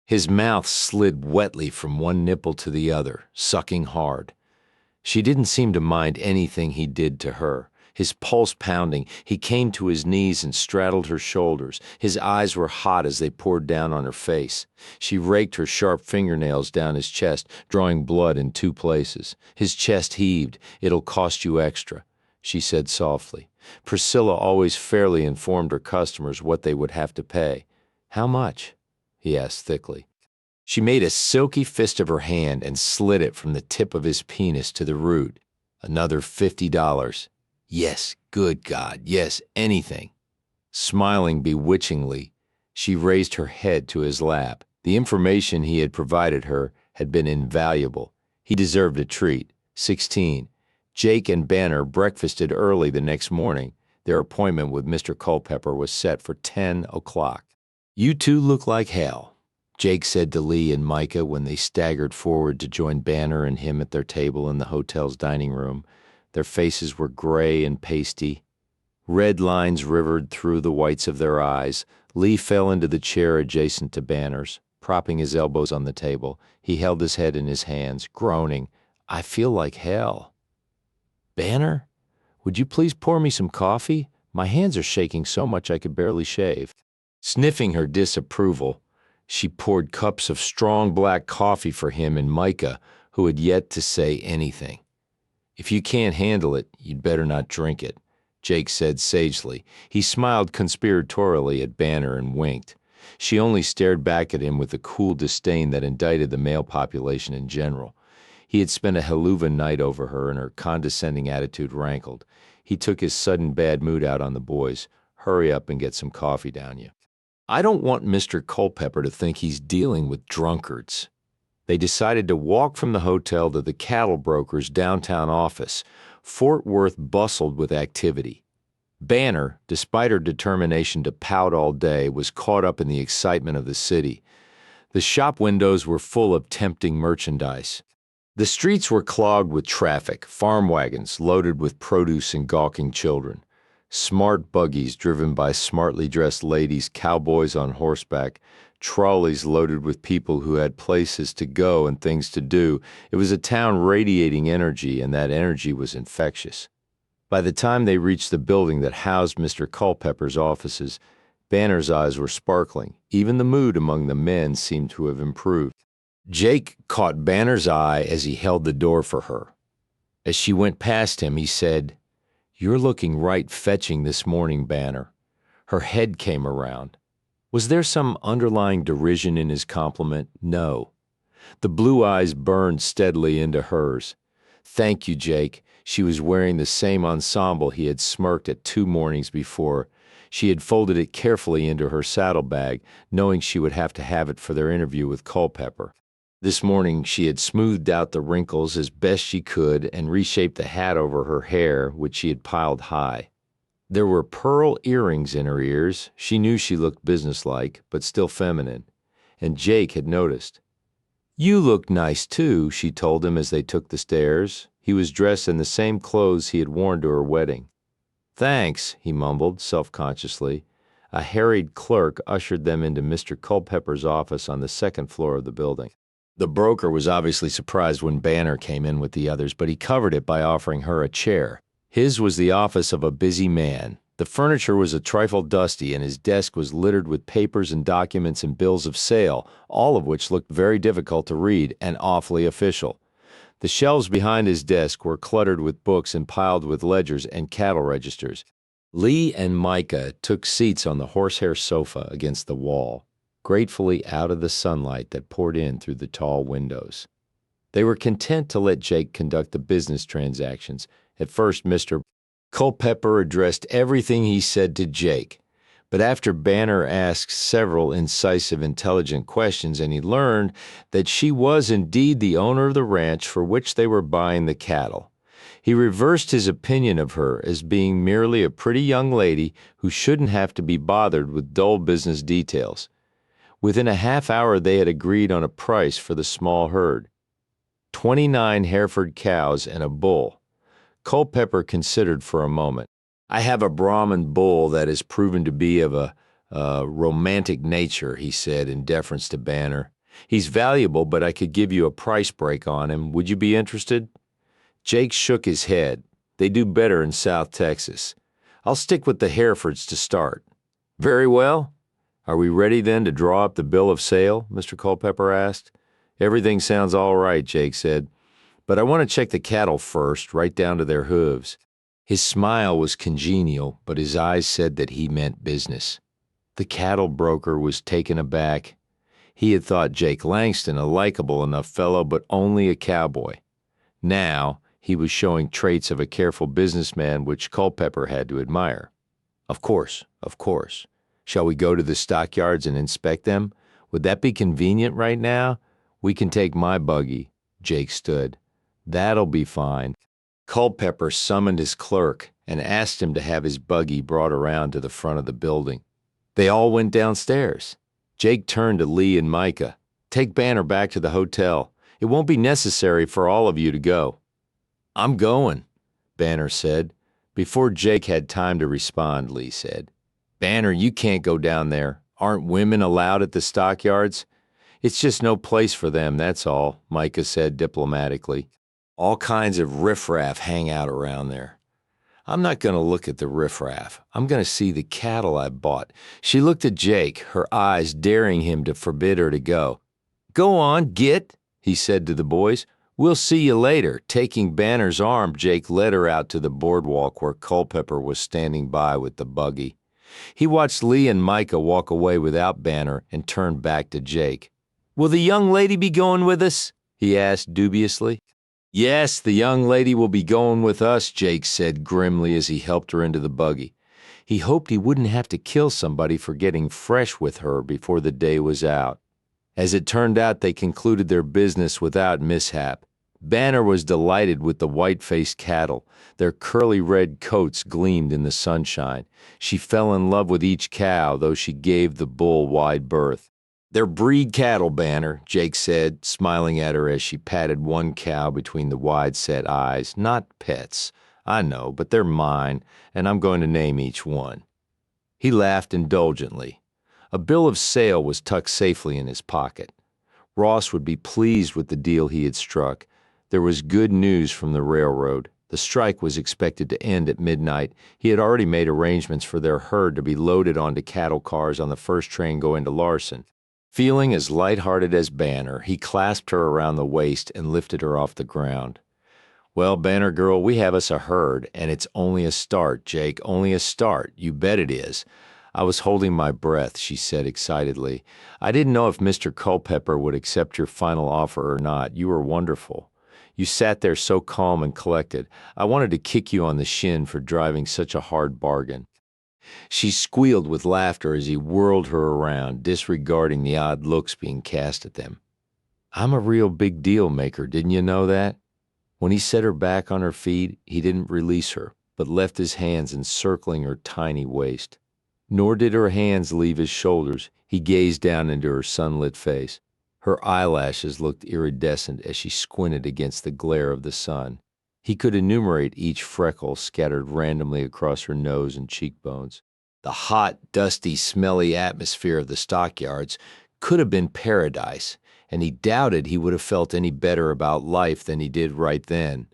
His mouth slid wetly from one nipple to the other, sucking hard. She didn't seem to mind anything he did to her. His pulse pounding, he came to his knees and straddled her shoulders. His eyes were hot as they poured down on her face. She raked her sharp fingernails down his chest, drawing blood in 2 places. His chest heaved. It'll cost you extra, she said softly. Priscilla always fairly informed her customers what they would have to pay. How much? He asked thickly. She made a silky fist of her hand and slid it from the tip of his penis to the root. Another $50. Yes, good God, yes, anything. Smiling bewitchingly, she raised her head to his lap. The information he had provided her had been invaluable. He deserved a treat. 16. Jake and Banner breakfasted early the next morning. Their appointment with Mr. Culpepper was set for 10 o'clock. "You two look like hell," Jake said to Lee and Micah when they staggered forward to join Banner and him at their table in the hotel's dining room. Their faces were gray and pasty. Red lines rivered through the whites of their eyes. Lee fell into the chair adjacent to Banner's. Propping his elbows on the table, he held his head in his hands, groaning, "I feel like hell." "Banner, would you please pour me some coffee? My hands are shaking so much I could barely shave." Sniffing her disapproval, she poured cups of strong black coffee for him and Micah, who had yet to say anything. "If you can't handle it, you'd better not drink it," Jake said sagely. He smiled conspiratorially at Banner and winked. She only stared back at him with the cool disdain that indicted the male population in general. He had spent a helluva night over her, and her condescending attitude rankled. He took his sudden bad mood out on the boys. "Hurry up and get some coffee down you. I don't want Mr. Culpepper to think he's dealing with drunkards." They decided to walk from the hotel to the cattle broker's downtown office. Fort Worth bustled with activity. Banner, despite her determination to pout all day, was caught up in the excitement of the city. The shop windows were full of tempting merchandise. The streets were clogged with traffic, farm wagons loaded with produce and gawking children, smart buggies driven by smartly dressed ladies, cowboys on horseback, trolleys loaded with people who had places to go and things to do. It was a town radiating energy, and that energy was infectious. By the time they reached the building that housed Mr. Culpepper's offices, Banner's eyes were sparkling. Even the mood among the men seemed to have improved. Jake caught Banner's eye as he held the door for her. As she went past him, he said, "You're looking right fetching this morning, Banner." Her head came around. Was there some underlying derision in his compliment? No. The blue eyes burned steadily into hers. "Thank you, Jake." She was wearing the same ensemble he had smirked at 2 mornings before. She had folded it carefully into her saddlebag, knowing she would have to have it for their interview with Culpepper. This morning she had smoothed out the wrinkles as best she could and reshaped the hat over her hair, which she had piled high. There were pearl earrings in her ears. She knew she looked businesslike, but still feminine. And Jake had noticed. "You look nice, too," she told him as they took the stairs. He was dressed in the same clothes he had worn to her wedding. "Thanks," he mumbled, self-consciously. A harried clerk ushered them into Mr. Culpepper's office on the 2nd floor of the building. The broker was obviously surprised when Banner came in with the others, but he covered it by offering her a chair. His was the office of a busy man. The furniture was a trifle dusty, and his desk was littered with papers and documents and bills of sale, all of which looked very difficult to read and awfully official. The shelves behind his desk were cluttered with books and piled with ledgers and cattle registers. Lee and Micah took seats on the horsehair sofa against the wall, gratefully out of the sunlight that poured in through the tall windows. They were content to let Jake conduct the business transactions. At first, Mr. Culpepper addressed everything he said to Jake, but after Banner asked several incisive, intelligent questions and he learned that she was indeed the owner of the ranch for which they were buying the cattle, he reversed his opinion of her as being merely a pretty young lady who shouldn't have to be bothered with dull business details. Within a half hour they had agreed on a price for the small herd. 29 Hereford cows and a bull. Culpepper considered for a moment. "I have a Brahman bull that has proven to be of a romantic nature," he said in deference to Banner. "He's valuable, but I could give you a price break on him. Would you be interested?" Jake shook his head. "They do better in South Texas. I'll stick with the Herefords to start." "Very well. Are we ready then to draw up the bill of sale?" Mr. Culpepper asked. "Everything sounds all right," Jake said. "But I want to check the cattle first, right down to their hooves." His smile was congenial, but his eyes said that he meant business. The cattle broker was taken aback. He had thought Jake Langston a likable enough fellow, but only a cowboy. Now, he was showing traits of a careful businessman which Culpepper had to admire. Of course, of course. Shall we go to the stockyards and inspect them? Would that be convenient right now? We can take my buggy. Jake stood. That'll be fine. Culpepper summoned his clerk and asked him to have his buggy brought around to the front of the building. They all went downstairs. Jake turned to Lee and Micah. Take Banner back to the hotel. It won't be necessary for all of you to go. I'm going, Banner said. Before Jake had time to respond, Lee said, Banner, you can't go down there. Aren't women allowed at the stockyards? It's just no place for them, that's all, Micah said diplomatically. All kinds of riffraff hang out around there. I'm not going to look at the riffraff. I'm going to see the cattle I bought. She looked at Jake, her eyes daring him to forbid her to go. Go on, get, he said to the boys. We'll see you later. Taking Banner's arm, Jake led her out to the boardwalk where Culpepper was standing by with the buggy. He watched Lee and Micah walk away without Banner and turned back to Jake. Will the young lady be going with us? He asked dubiously. Yes, the young lady will be going with us, Jake said grimly as he helped her into the buggy. He hoped he wouldn't have to kill somebody for getting fresh with her before the day was out. As it turned out, they concluded their business without mishap. Banner was delighted with the white-faced cattle. Their curly red coats gleamed in the sunshine. She fell in love with each cow, though she gave the bull wide berth. They're breed cattle, Banner, Jake said, smiling at her as she patted one cow between the wide-set eyes. Not pets. I know, but they're mine, and I'm going to name each one. He laughed indulgently. A bill of sale was tucked safely in his pocket. Ross would be pleased with the deal he had struck. There was good news from the railroad. The strike was expected to end at midnight. He had already made arrangements for their herd to be loaded onto cattle cars on the first train going to Larson. Feeling as light-hearted as Banner, he clasped her around the waist and lifted her off the ground. Well, Banner girl, we have us a herd, and it's only a start, Jake, only a start. You bet it is. I was holding my breath, she said excitedly. I didn't know if Mr. Culpepper would accept your final offer or not. You were wonderful. You sat there so calm and collected. I wanted to kick you on the shin for driving such a hard bargain. She squealed with laughter as he whirled her around, disregarding the odd looks being cast at them. I'm a real big deal maker, didn't you know that? When he set her back on her feet, he didn't release her, but left his hands encircling her tiny waist. Nor did her hands leave his shoulders. He gazed down into her sunlit face. Her eyelashes looked iridescent as she squinted against the glare of the sun. He could enumerate each freckle scattered randomly across her nose and cheekbones. The hot, dusty, smelly atmosphere of the stockyards could have been paradise, and he doubted he would have felt any better about life than he did right then.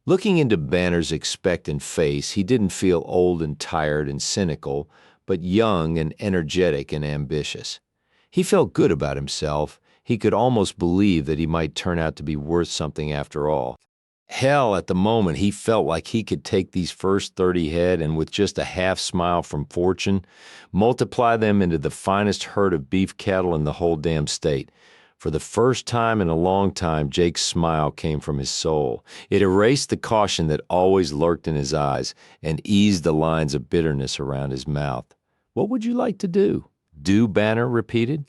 Looking into Banner's expectant face, he didn't feel old and tired and cynical, but young and energetic and ambitious. He felt good about himself. He could almost believe that he might turn out to be worth something after all. Hell, at the moment, he felt like he could take these first 30 head and with just a half smile from fortune, multiply them into the finest herd of beef cattle in the whole damn state. For the first time in a long time, Jake's smile came from his soul. It erased the caution that always lurked in his eyes and eased the lines of bitterness around his mouth. What would you like to do? Do, Banner repeated.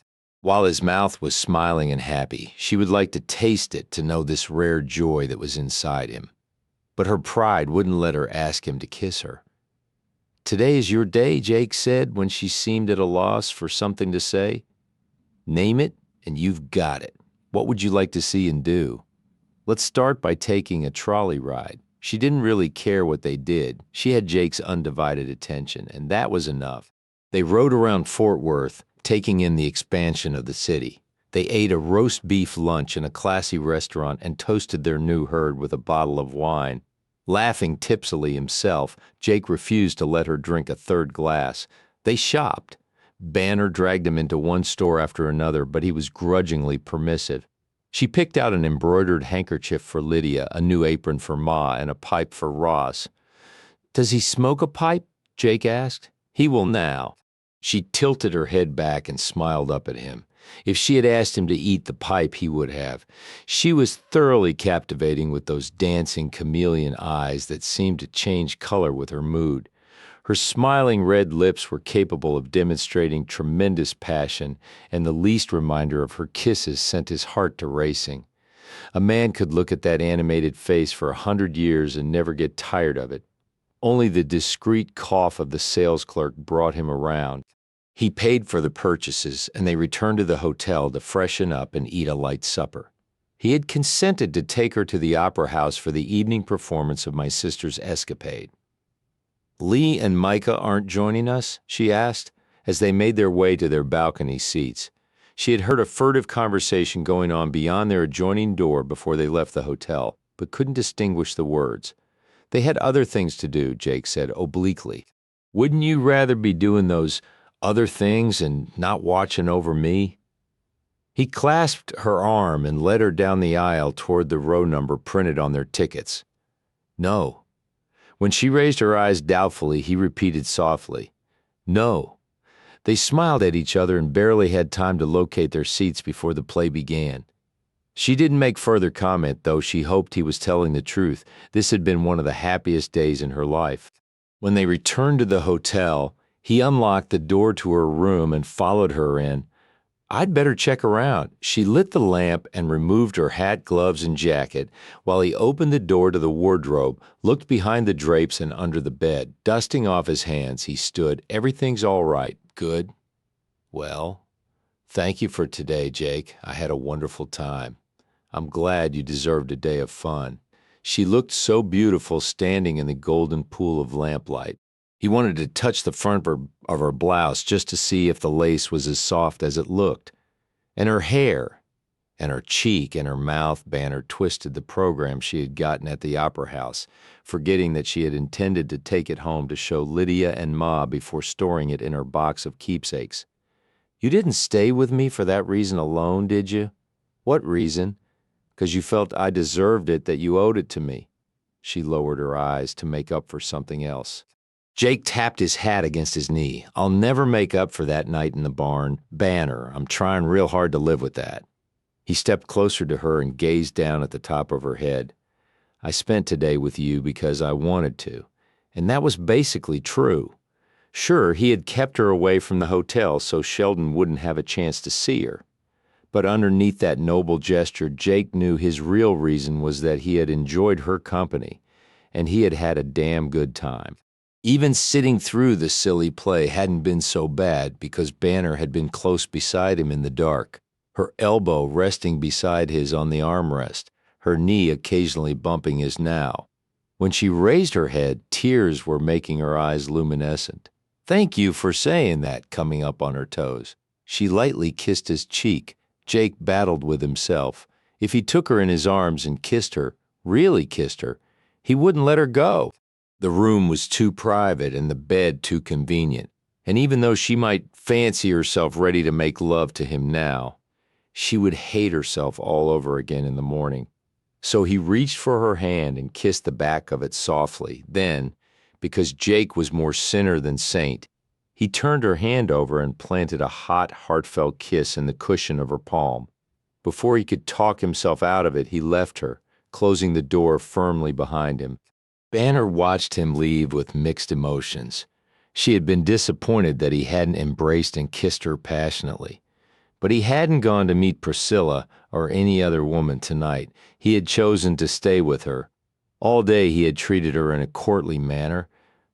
While his mouth was smiling and happy, she would like to taste it to know this rare joy that was inside him. But her pride wouldn't let her ask him to kiss her. Today is your day, Jake said when she seemed at a loss for something to say. Name it, and you've got it. What would you like to see and do? Let's start by taking a trolley ride. She didn't really care what they did. She had Jake's undivided attention, and that was enough. They rode around Fort Worth, taking in the expansion of the city. They ate a roast beef lunch in a classy restaurant and toasted their new herd with a bottle of wine. Laughing tipsily himself, Jake refused to let her drink a third glass. They shopped. Banner dragged him into one store after another, but he was grudgingly permissive. She picked out an embroidered handkerchief for Lydia, a new apron for Ma, and a pipe for Ross. Does he smoke a pipe? Jake asked. He will now. She tilted her head back and smiled up at him. If she had asked him to eat the pipe, he would have. She was thoroughly captivating with those dancing chameleon eyes that seemed to change color with her mood. Her smiling red lips were capable of demonstrating tremendous passion, and the least reminder of her kisses sent his heart to racing. A man could look at that animated face for 100 years and never get tired of it. Only the discreet cough of the sales clerk brought him around. He paid for the purchases, and they returned to the hotel to freshen up and eat a light supper. He had consented to take her to the opera house for the evening performance of my sister's escapade. "Lee and Micah aren't joining us?" she asked, as they made their way to their balcony seats. She had heard a furtive conversation going on beyond their adjoining door before they left the hotel, but couldn't distinguish the words. They had other things to do, Jake said obliquely. "Wouldn't you rather be doing those other things and not watching over me?" He clasped her arm and led her down the aisle toward the row number printed on their tickets. "No." When she raised her eyes doubtfully, he repeated softly, "No." They smiled at each other and barely had time to locate their seats before the play began. She didn't make further comment, though she hoped he was telling the truth. This had been one of the happiest days in her life. When they returned to the hotel, he unlocked the door to her room and followed her in. "I'd better check around." She lit the lamp and removed her hat, gloves, and jacket, while he opened the door to the wardrobe, looked behind the drapes and under the bed. Dusting off his hands, he stood. "Everything's all right. Good. Well, thank you for today, Jake. I had a wonderful time. I'm glad you deserved a day of fun." She looked so beautiful standing in the golden pool of lamplight. He wanted to touch the front of her blouse just to see if the lace was as soft as it looked. And her hair, and her cheek and her mouth. Banner twisted the program she had gotten at the opera house, forgetting that she had intended to take it home to show Lydia and Ma before storing it in her box of keepsakes. "You didn't stay with me for that reason alone, did you?" "What reason?" "'Cause you felt I deserved it, that you owed it to me." She lowered her eyes to make up for something else. Jake tapped his hat against his knee. "I'll never make up for that night in the barn. Banner, I'm trying real hard to live with that." He stepped closer to her and gazed down at the top of her head. "I spent today with you because I wanted to." And that was basically true. Sure, he had kept her away from the hotel so Sheldon wouldn't have a chance to see her. But underneath that noble gesture, Jake knew his real reason was that he had enjoyed her company, and he had had a damn good time. Even sitting through the silly play hadn't been so bad because Banner had been close beside him in the dark, her elbow resting beside his on the armrest, her knee occasionally bumping his now. When she raised her head, tears were making her eyes luminescent. "Thank you for saying that," coming up on her toes. She lightly kissed his cheek. Jake battled with himself. If he took her in his arms and kissed her, really kissed her, he wouldn't let her go. The room was too private and the bed too convenient, and even though she might fancy herself ready to make love to him now, she would hate herself all over again in the morning. So he reached for her hand and kissed the back of it softly. Then, because Jake was more sinner than saint, he turned her hand over and planted a hot, heartfelt kiss in the cushion of her palm. Before he could talk himself out of it, he left her, closing the door firmly behind him. Banner watched him leave with mixed emotions. She had been disappointed that he hadn't embraced and kissed her passionately. But he hadn't gone to meet Priscilla or any other woman tonight. He had chosen to stay with her. All day he had treated her in a courtly manner,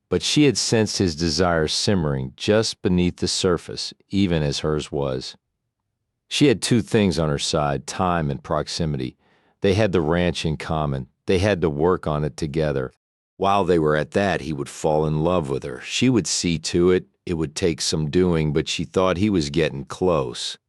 but she had sensed his desire simmering just beneath the surface, even as hers was. She had two things on her side, time and proximity. They had the ranch in common. They had to work on it together. While they were at that, he would fall in love with her. She would see to it. It would take some doing, but she thought he was getting close.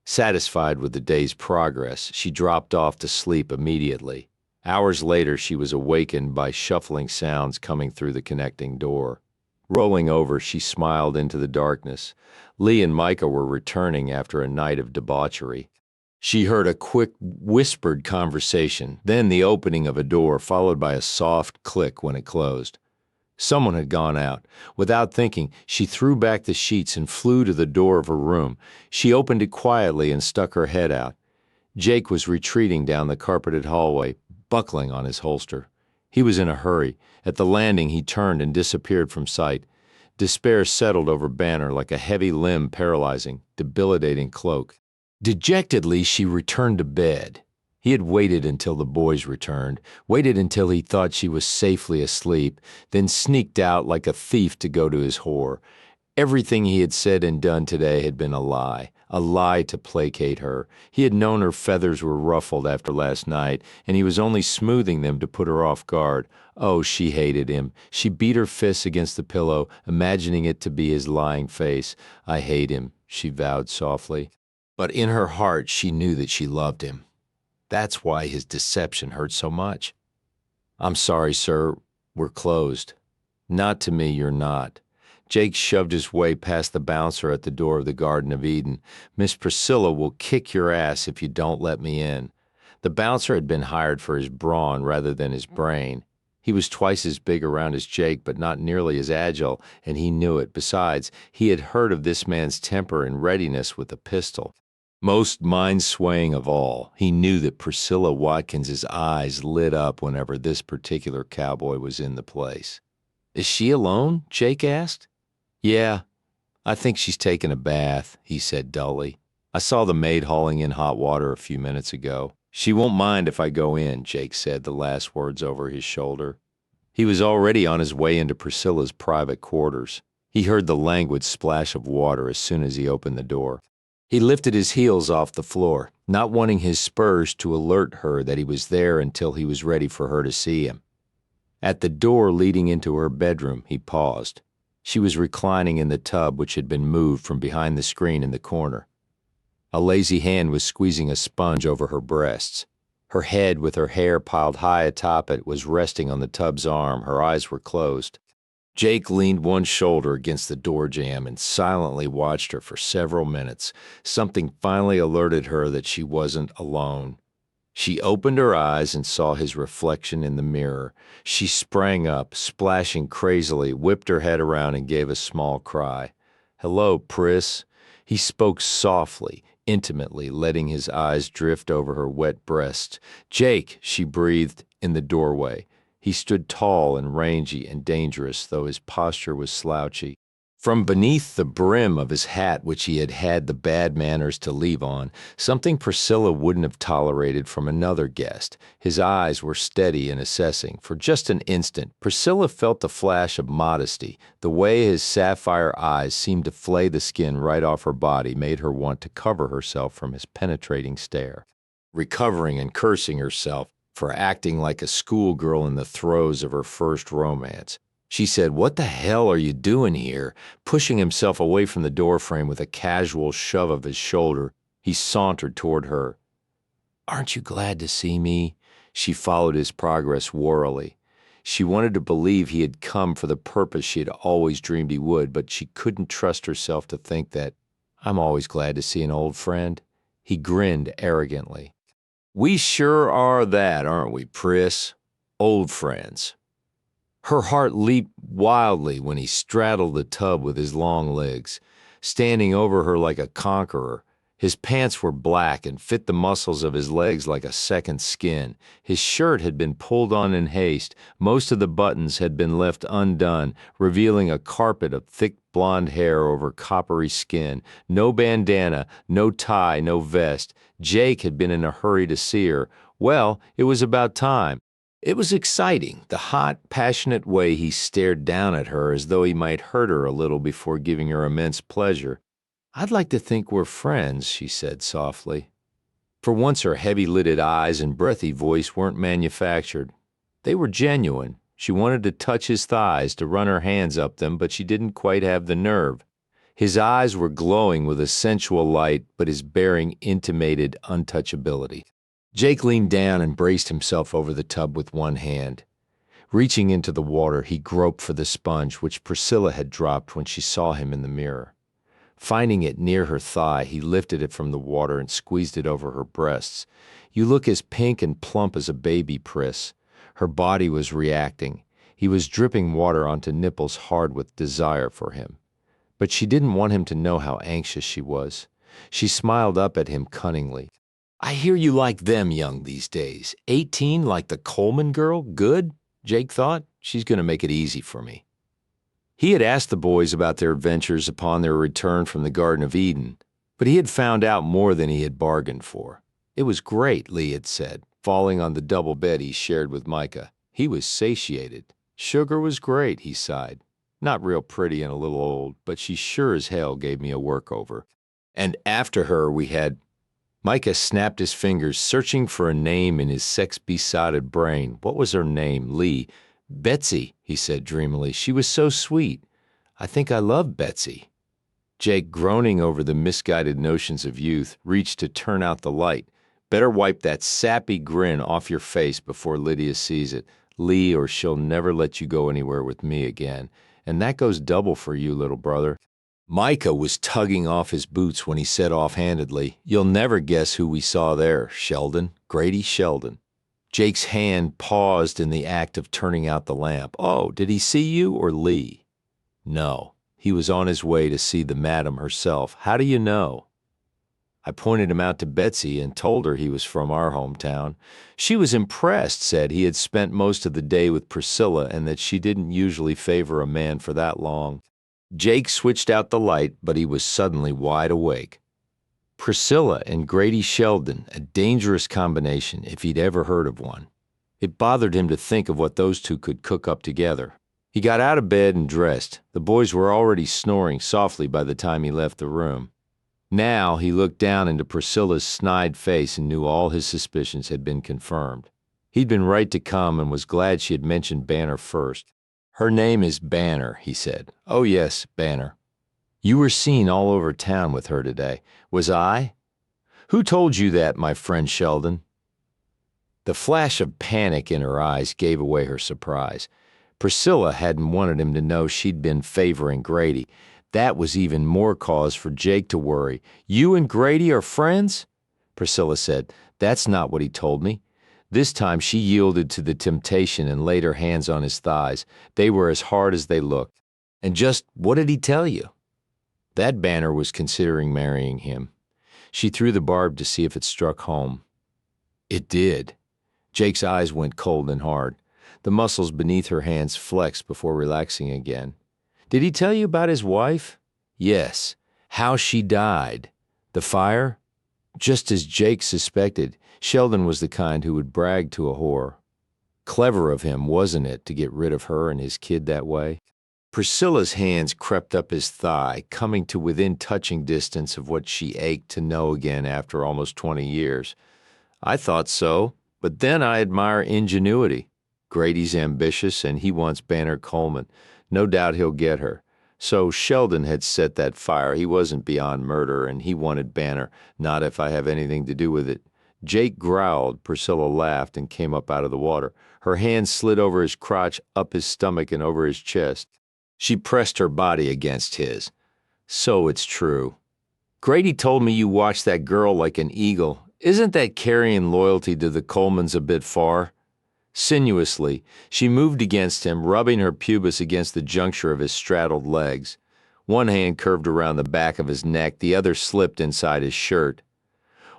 Satisfied with the day's progress, she dropped off to sleep immediately. Hours later, she was awakened by shuffling sounds coming through the connecting door. Rolling over, she smiled into the darkness. Lee and Micah were returning after a night of debauchery. She heard a quick, whispered conversation, then the opening of a door, followed by a soft click when it closed. Someone had gone out. Without thinking, she threw back the sheets and flew to the door of her room. She opened it quietly and stuck her head out. Jake was retreating down the carpeted hallway, buckling on his holster. He was in a hurry. At the landing, he turned and disappeared from sight. Despair settled over Banner like a heavy limb paralyzing, debilitating cloak. Dejectedly, she returned to bed. He had waited until the boys returned, waited until he thought she was safely asleep, then sneaked out like a thief to go to his whore. Everything he had said and done today had been a lie to placate her. He had known her feathers were ruffled after last night, and he was only smoothing them to put her off guard. Oh, she hated him. She beat her fists against the pillow, imagining it to be his lying face. I hate him, she vowed softly. But in her heart, she knew that she loved him. That's why his deception hurt so much. I'm sorry, sir. We're closed. Not to me, you're not. Jake shoved his way past the bouncer at the door of the Garden of Eden. Miss Priscilla will kick your ass if you don't let me in. The bouncer had been hired for his brawn rather than his brain. He was twice as big around as Jake, but not nearly as agile, and he knew it. Besides, he had heard of this man's temper and readiness with a pistol. Most mind-swaying of all, he knew that Priscilla Watkins's eyes lit up whenever this particular cowboy was in the place. Is she alone? Jake asked. Yeah, I think she's taken a bath, he said dully. I saw the maid hauling in hot water a few minutes ago. She won't mind if I go in, Jake said the last words over his shoulder. He was already on his way into Priscilla's private quarters. He heard the languid splash of water as soon as he opened the door. He lifted his heels off the floor, not wanting his spurs to alert her that he was there until he was ready for her to see him. At the door leading into her bedroom, he paused. She was reclining in the tub which had been moved from behind the screen in the corner. A lazy hand was squeezing a sponge over her breasts. Her head, with her hair piled high atop it, was resting on the tub's arm. Her eyes were closed. Jake leaned one shoulder against the door jamb and silently watched her for several minutes. Something finally alerted her that she wasn't alone. She opened her eyes and saw his reflection in the mirror. She sprang up, splashing crazily, whipped her head around and gave a small cry. Hello, Pris. He spoke softly, intimately, letting his eyes drift over her wet breast. Jake, she breathed in the doorway. He stood tall and rangy and dangerous, though his posture was slouchy. From beneath the brim of his hat, which he had had the bad manners to leave on, something Priscilla wouldn't have tolerated from another guest. His eyes were steady and assessing. For just an instant, Priscilla felt the flash of modesty. The way his sapphire eyes seemed to flay the skin right off her body made her want to cover herself from his penetrating stare. Recovering and cursing herself for acting like a schoolgirl in the throes of her first romance, she said, "What the hell are you doing here?" Pushing himself away from the doorframe with a casual shove of his shoulder, he sauntered toward her. "Aren't you glad to see me?" She followed his progress warily. She wanted to believe he had come for the purpose she had always dreamed he would, but she couldn't trust herself to think that. "I'm always glad to see an old friend." He grinned arrogantly. "We sure are that, aren't we, Pris? Old friends." Her heart leaped wildly when he straddled the tub with his long legs, standing over her like a conqueror. His pants were black and fit the muscles of his legs like a second skin. His shirt had been pulled on in haste. Most of the buttons had been left undone, revealing a carpet of thick blonde hair over coppery skin. No bandana, no tie, no vest. Jake had been in a hurry to see her. Well, it was about time. It was exciting, the hot, passionate way he stared down at her as though he might hurt her a little before giving her immense pleasure. "I'd like to think we're friends," she said softly. For once her heavy-lidded eyes and breathy voice weren't manufactured. They were genuine. She wanted to touch his thighs, to run her hands up them, but she didn't quite have the nerve. His eyes were glowing with a sensual light, but his bearing intimated untouchability. Jake leaned down and braced himself over the tub with one hand. Reaching into the water, he groped for the sponge which Priscilla had dropped when she saw him in the mirror. Finding it near her thigh, he lifted it from the water and squeezed it over her breasts. "You look as pink and plump as a baby, Pris." Her body was reacting. He was dripping water onto nipples hard with desire for him. But she didn't want him to know how anxious she was. She smiled up at him cunningly. I hear you like them young these days. 18 like the Coleman girl? Good, Jake thought. She's going to make it easy for me. He had asked the boys about their adventures upon their return from the Garden of Eden, but he had found out more than he had bargained for. It was great, Lee had said, falling on the double bed he shared with Micah. He was satiated. Sugar was great, he sighed. Not real pretty and a little old, but she sure as hell gave me a workover. And after her we had... Micah snapped his fingers, searching for a name in his sex-besotted brain. What was her name? Lee. Betsy, he said dreamily. She was so sweet. I think I love Betsy. Jake, groaning over the misguided notions of youth, reached to turn out the light. Better wipe that sappy grin off your face before Lydia sees it. Lee, or she'll never let you go anywhere with me again. And that goes double for you, little brother. Micah was tugging off his boots when he said offhandedly, You'll never guess who we saw there, Sheldon. Grady Sheldon. Jake's hand paused in the act of turning out the lamp. Oh, did he see you or Lee? No. He was on his way to see the madam herself. How do you know? I pointed him out to Betsy and told her he was from our hometown. She was impressed, said he had spent most of the day with Priscilla and that she didn't usually favor a man for that long. Jake switched out the light, but he was suddenly wide awake. Priscilla and Grady Sheldon, a dangerous combination if he'd ever heard of one. It bothered him to think of what those two could cook up together. He got out of bed and dressed. The boys were already snoring softly by the time he left the room. Now he looked down into Priscilla's snide face and knew all his suspicions had been confirmed. He'd been right to come and was glad she had mentioned Banner first. Her name is Banner, he said. Oh yes, Banner. You were seen all over town with her today. Was I? Who told you that, my friend Sheldon? The flash of panic in her eyes gave away her surprise. Priscilla hadn't wanted him to know she'd been favoring Grady. That was even more cause for Jake to worry. You and Grady are friends? Priscilla said. That's not what he told me. This time she yielded to the temptation and laid her hands on his thighs. They were as hard as they looked. And just what did he tell you? That Banner was considering marrying him. She threw the barb to see if it struck home. It did. Jake's eyes went cold and hard. The muscles beneath her hands flexed before relaxing again. Did he tell you about his wife? Yes. How she died. The fire? Just as Jake suspected, Sheldon was the kind who would brag to a whore. Clever of him, wasn't it, to get rid of her and his kid that way? Priscilla's hands crept up his thigh, coming to within touching distance of what she ached to know again after almost 20 years. I thought so, but then I admire ingenuity. Grady's ambitious, and he wants Banner Coleman. No doubt he'll get her. So Sheldon had set that fire. He wasn't beyond murder, and he wanted Banner, not if I have anything to do with it. Jake growled. Priscilla laughed and came up out of the water. Her hand slid over his crotch, up his stomach, and over his chest. She pressed her body against his. So it's true. Grady told me you watched that girl like an eagle. Isn't that carrying loyalty to the Colemans a bit far? Sinuously, she moved against him, rubbing her pubis against the juncture of his straddled legs. One hand curved around the back of his neck, the other slipped inside his shirt.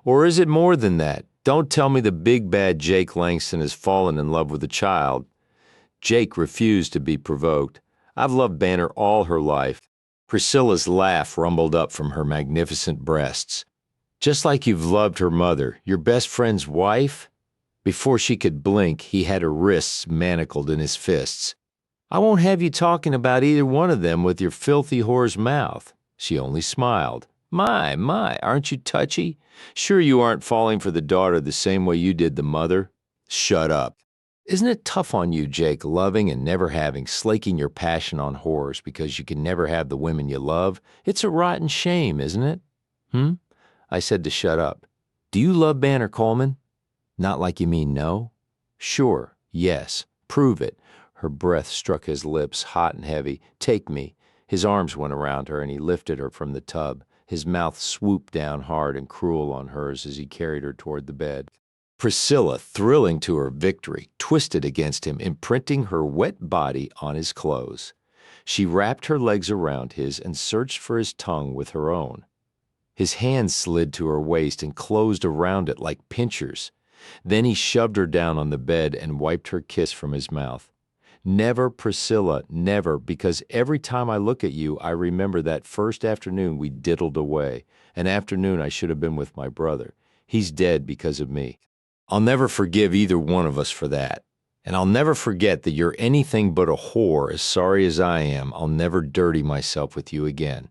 Or is it more than that? Don't tell me the big bad Jake Langston has fallen in love with a child. Jake refused to be provoked. I've loved Banner all her life. Priscilla's laugh rumbled up from her magnificent breasts. Just like you've loved her mother, your best friend's wife? Before she could blink, he had her wrists manacled in his fists. I won't have you talking about either one of them with your filthy whore's mouth. She only smiled. My, aren't you touchy? Sure you aren't falling for the daughter the same way you did the mother? Shut up. Isn't it tough on you, Jake, loving and never having, slaking your passion on whores because you can never have the women you love? It's a rotten shame, isn't it? I said to shut up. Do you love Banner Coleman? Not like you mean no? Sure, yes. Prove it. Her breath struck his lips, hot and heavy. Take me. His arms went around her and he lifted her from the tub. His mouth swooped down hard and cruel on hers as he carried her toward the bed. Priscilla, thrilling to her victory, twisted against him, imprinting her wet body on his clothes. She wrapped her legs around his and searched for his tongue with her own. His hands slid to her waist and closed around it like pinchers. Then he shoved her down on the bed and wiped her kiss from his mouth. Never, Priscilla, never, because every time I look at you, I remember that first afternoon we diddled away, an afternoon I should have been with my brother. He's dead because of me. I'll never forgive either one of us for that. And I'll never forget that you're anything but a whore. As sorry as I am, I'll never dirty myself with you again.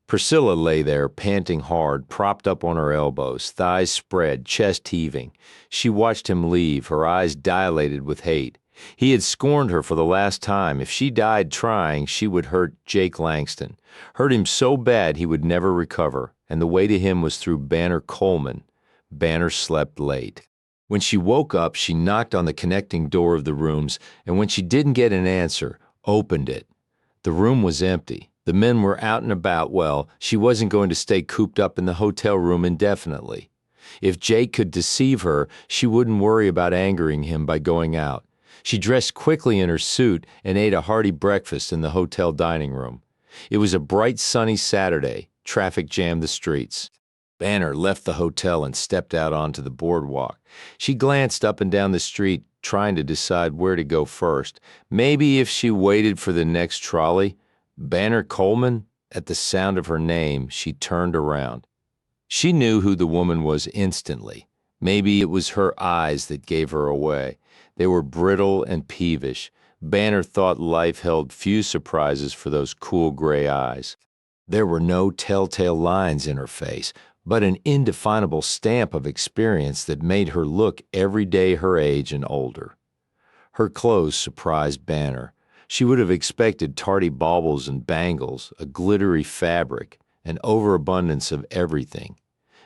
Priscilla lay there, panting hard, propped up on her elbows, thighs spread, chest heaving. She watched him leave, her eyes dilated with hate. He had scorned her for the last time. If she died trying, she would hurt Jake Langston. Hurt him so bad he would never recover, and the way to him was through Banner Coleman. Banner slept late. When she woke up, she knocked on the connecting door of the rooms, and when she didn't get an answer, opened it. The room was empty. The men were out and about. Well, she wasn't going to stay cooped up in the hotel room indefinitely. If Jake could deceive her, she wouldn't worry about angering him by going out. She dressed quickly in her suit and ate a hearty breakfast in the hotel dining room. It was a bright sunny Saturday. Traffic jammed the streets. Banner left the hotel and stepped out onto the boardwalk. She glanced up and down the street, trying to decide where to go first. Maybe if she waited for the next trolley. Banner Coleman? At the sound of her name, she turned around. She knew who the woman was instantly. Maybe it was her eyes that gave her away. They were brittle and peevish. Banner thought life held few surprises for those cool gray eyes. There were no telltale lines in her face, but an indefinable stamp of experience that made her look every day her age and older. Her clothes surprised Banner. She would have expected tardy baubles and bangles, a glittery fabric, an overabundance of everything.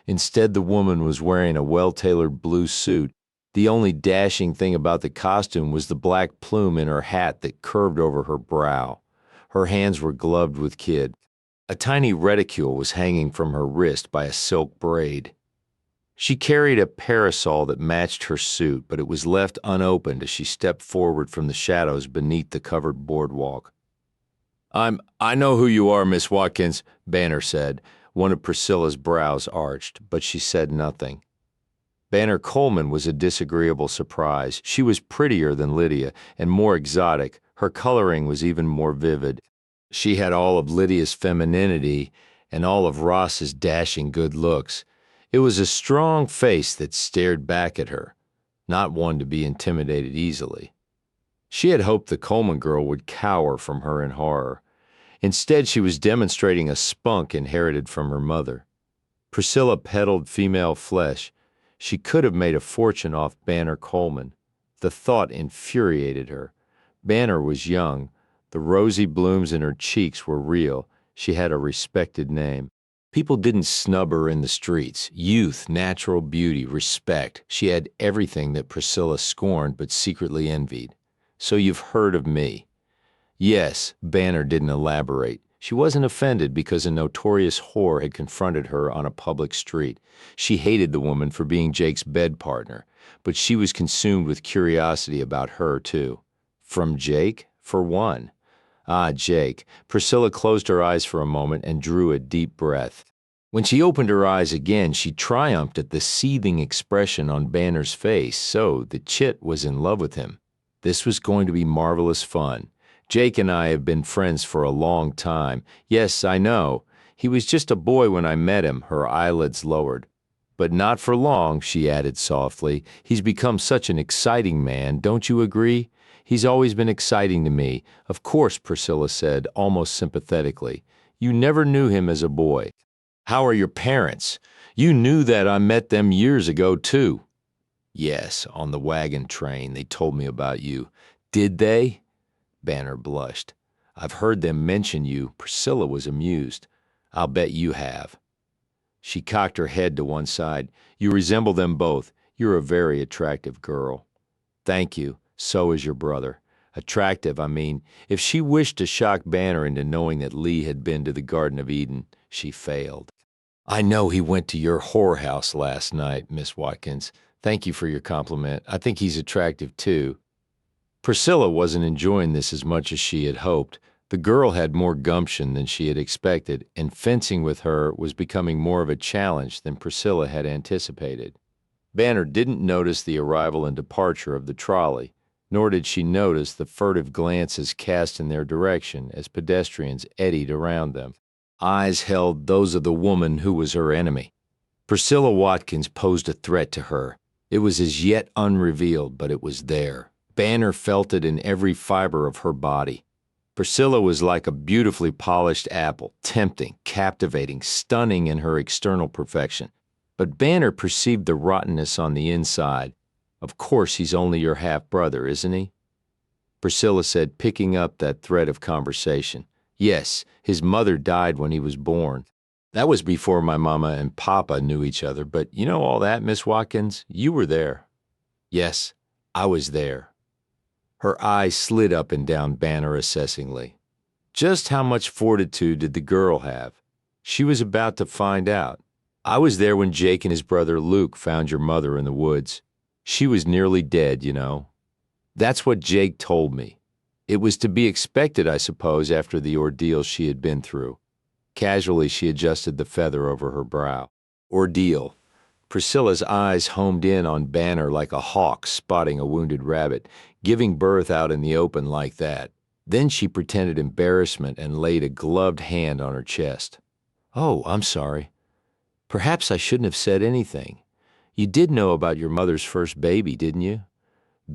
Instead, the woman was wearing a well-tailored blue suit. The only dashing thing about the costume was the black plume in her hat that curved over her brow. Her hands were gloved with kid. A tiny reticule was hanging from her wrist by a silk braid. She carried a parasol that matched her suit, but it was left unopened as she stepped forward from the shadows beneath the covered boardwalk. I know who you are, Miss Watkins, Banner said. One of Priscilla's brows arched, but she said nothing. Banner Coleman was a disagreeable surprise. She was prettier than Lydia and more exotic. Her coloring was even more vivid. She had all of Lydia's femininity and all of Ross's dashing good looks. It was a strong face that stared back at her, not one to be intimidated easily. She had hoped the Coleman girl would cower from her in horror. Instead, she was demonstrating a spunk inherited from her mother. Priscilla peddled female flesh. She could have made a fortune off Banner Coleman. The thought infuriated her. Banner was young. The rosy blooms in her cheeks were real. She had a respected name. People didn't snub her in the streets. Youth, natural beauty, respect. She had everything that Priscilla scorned but secretly envied. So you've heard of me. Yes, Banner didn't elaborate. She wasn't offended because a notorious whore had confronted her on a public street. She hated the woman for being Jake's bed partner, but she was consumed with curiosity about her, too. From Jake? For one. Ah, Jake. Priscilla closed her eyes for a moment and drew a deep breath. When she opened her eyes again, she triumphed at the seething expression on Banner's face, so the chit was in love with him. This was going to be marvelous fun. Jake and I have been friends for a long time. Yes, I know. He was just a boy when I met him, her eyelids lowered. But not for long, she added softly. He's become such an exciting man, don't you agree? He's always been exciting to me. Of course, Priscilla said, almost sympathetically. You never knew him as a boy. How are your parents? You knew that. I met them years ago, too. Yes, on the wagon train. They told me about you. Did they? Banner blushed. I've heard them mention you. Priscilla was amused. I'll bet you have. She cocked her head to one side. You resemble them both. You're a very attractive girl. Thank you. So is your brother. Attractive, I mean. If she wished to shock Banner into knowing that Lee had been to the Garden of Eden, she failed. I know he went to your whorehouse last night, Miss Watkins. Thank you for your compliment. I think he's attractive too. Priscilla wasn't enjoying this as much as she had hoped. The girl had more gumption than she had expected, and fencing with her was becoming more of a challenge than Priscilla had anticipated. Banner didn't notice the arrival and departure of the trolley, nor did she notice the furtive glances cast in their direction as pedestrians eddied around them. Eyes held those of the woman who was her enemy. Priscilla Watkins posed a threat to her. It was as yet unrevealed, but it was there. Banner felt it in every fiber of her body. Priscilla was like a beautifully polished apple, tempting, captivating, stunning in her external perfection. But Banner perceived the rottenness on the inside. Of course he's only your half-brother, isn't he? Priscilla said, picking up that thread of conversation. Yes, his mother died when he was born. That was before my mama and papa knew each other, but you know all that, Miss Watkins? You were there. Yes, I was there. Her eyes slid up and down Banner assessingly. Just how much fortitude did the girl have? She was about to find out. I was there when Jake and his brother Luke found your mother in the woods. She was nearly dead, you know. That's what Jake told me. It was to be expected, I suppose, after the ordeal she had been through. Casually, she adjusted the feather over her brow. Ordeal. Priscilla's eyes homed in on Banner like a hawk spotting a wounded rabbit, giving birth out in the open like that. Then she pretended embarrassment and laid a gloved hand on her chest. Oh, I'm sorry. Perhaps I shouldn't have said anything. You did know about your mother's first baby, didn't you?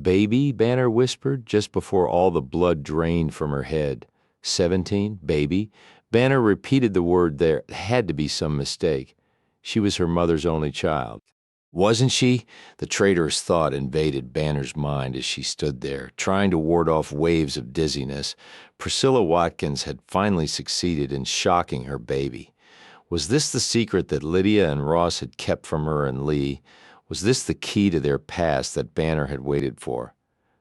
Baby, Banner whispered, just before all the blood drained from her head. 17, baby. Banner repeated the word there. It had to be some mistake. She was her mother's only child. Wasn't she? The traitorous thought invaded Banner's mind as she stood there, trying to ward off waves of dizziness. Priscilla Watkins had finally succeeded in shocking her baby. Was this the secret that Lydia and Ross had kept from her and Lee? Was this the key to their past that Banner had waited for?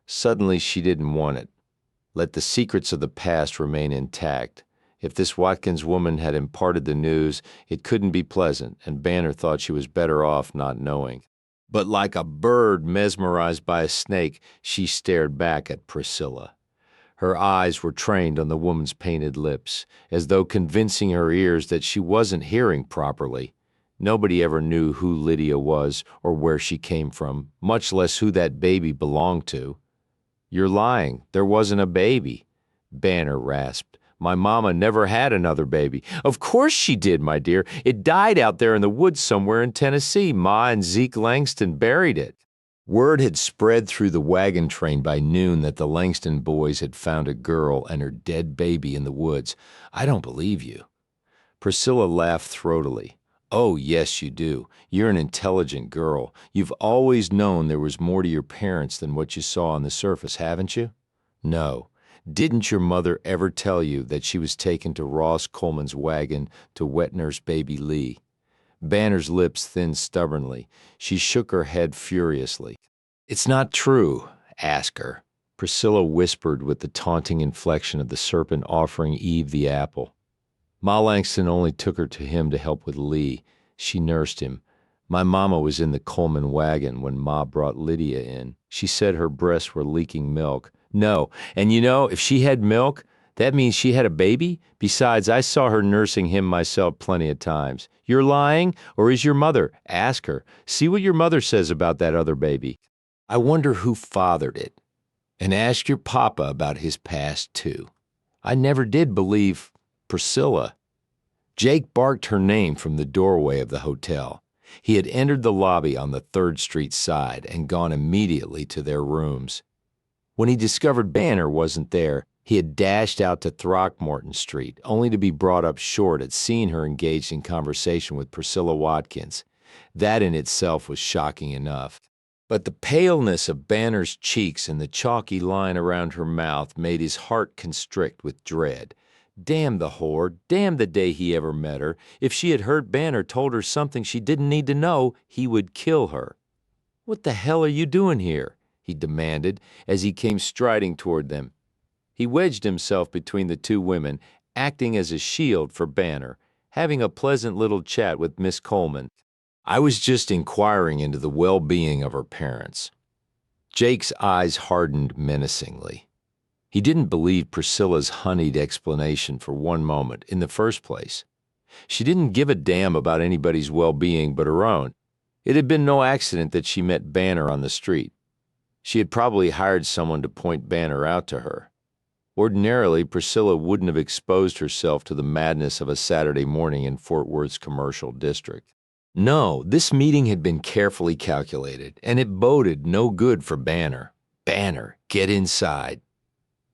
Suddenly she didn't want it. Let the secrets of the past remain intact. If this Watkins woman had imparted the news, it couldn't be pleasant, and Banner thought she was better off not knowing. But like a bird mesmerized by a snake, she stared back at Priscilla. Her eyes were trained on the woman's painted lips, as though convincing her ears that she wasn't hearing properly. Nobody ever knew who Lydia was or where she came from, much less who that baby belonged to. You're lying. There wasn't a baby. Banner rasped. My mama never had another baby. Of course she did, my dear. It died out there in the woods somewhere in Tennessee. Ma and Zeke Langston buried it. Word had spread through the wagon train by noon that the Langston boys had found a girl and her dead baby in the woods. I don't believe you. Priscilla laughed throatily. Oh, yes, you do. You're an intelligent girl. You've always known there was more to your parents than what you saw on the surface, haven't you? No. Didn't your mother ever tell you that she was taken to Ross Coleman's wagon to wet nurse baby Lee? Banner's lips thinned stubbornly. She shook her head furiously. It's not true. Ask her. Priscilla whispered with the taunting inflection of the serpent offering Eve the apple. Ma Langston only took her to him to help with Lee. She nursed him. My mama was in the Coleman wagon when Ma brought Lydia in. She said her breasts were leaking milk. No, and you know, if she had milk, that means she had a baby? Besides, I saw her nursing him myself plenty of times. You're lying, or is your mother? Ask her. See what your mother says about that other baby. I wonder who fathered it. And ask your papa about his past, too. I never did believe Priscilla. Jake barked her name from the doorway of the hotel. He had entered the lobby on the 3rd Street side and gone immediately to their rooms. When he discovered Banner wasn't there, he had dashed out to Throckmorton Street, only to be brought up short at seeing her engaged in conversation with Priscilla Watkins. That in itself was shocking enough. But the paleness of Banner's cheeks and the chalky line around her mouth made his heart constrict with dread. Damn the whore, damn the day he ever met her. If she had heard Banner told her something she didn't need to know, he would kill her. What the hell are you doing here? He demanded as he came striding toward them. He wedged himself between the two women, acting as a shield for Banner, having a pleasant little chat with Miss Coleman. I was just inquiring into the well-being of her parents. Jake's eyes hardened menacingly. He didn't believe Priscilla's honeyed explanation for one moment in the first place. She didn't give a damn about anybody's well-being but her own. It had been no accident that she met Banner on the street. She had probably hired someone to point Banner out to her. Ordinarily, Priscilla wouldn't have exposed herself to the madness of a Saturday morning in Fort Worth's commercial district. No, this meeting had been carefully calculated, and it boded no good for Banner. Banner, get inside.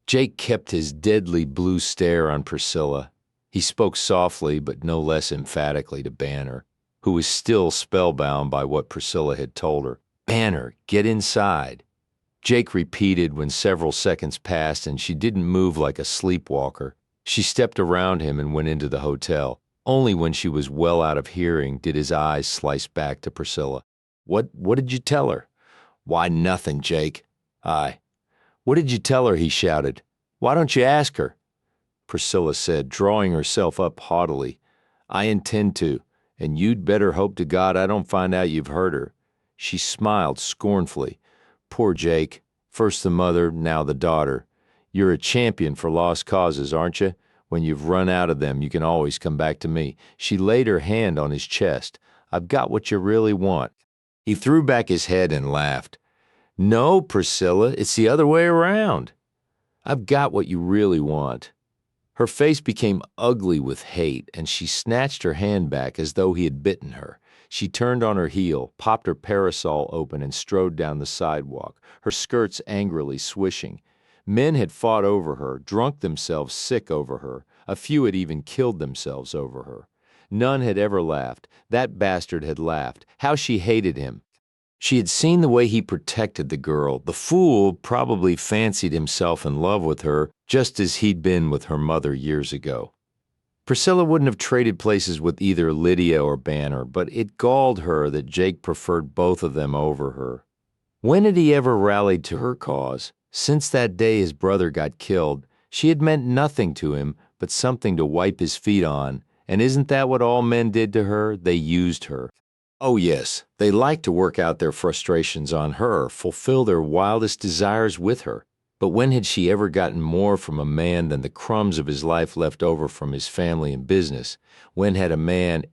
Jake kept his deadly blue stare on Priscilla. He spoke softly but no less emphatically to Banner, who was still spellbound by what Priscilla had told her. Banner, get inside. Jake repeated when several seconds passed and she didn't move like a sleepwalker. She stepped around him and went into the hotel. Only when she was well out of hearing did his eyes slice back to Priscilla. What did you tell her? Why, nothing, Jake. What did you tell her? He shouted. Why don't you ask her? Priscilla said, drawing herself up haughtily. I intend to, and you'd better hope to God I don't find out you've hurt her. She smiled scornfully. Poor Jake. First the mother, now the daughter. You're a champion for lost causes, aren't you? When you've run out of them, you can always come back to me. She laid her hand on his chest. I've got what you really want. He threw back his head and laughed. No, Priscilla, it's the other way around. I've got what you really want. Her face became ugly with hate, and she snatched her hand back as though he had bitten her. She turned on her heel, popped her parasol open, and strode down the sidewalk, her skirts angrily swishing. Men had fought over her, drunk themselves sick over her. A few had even killed themselves over her. None had ever laughed. That bastard had laughed. How she hated him. She had seen the way he protected the girl. The fool probably fancied himself in love with her, just as he'd been with her mother years ago. Priscilla wouldn't have traded places with either Lydia or Banner, but it galled her that Jake preferred both of them over her. When had he ever rallied to her cause? Since that day his brother got killed, she had meant nothing to him but something to wipe his feet on, and isn't that what all men did to her? They used her. Oh yes, they liked to work out their frustrations on her, fulfill their wildest desires with her. But when had she ever gotten more from a man than the crumbs of his life left over from his family and business? When had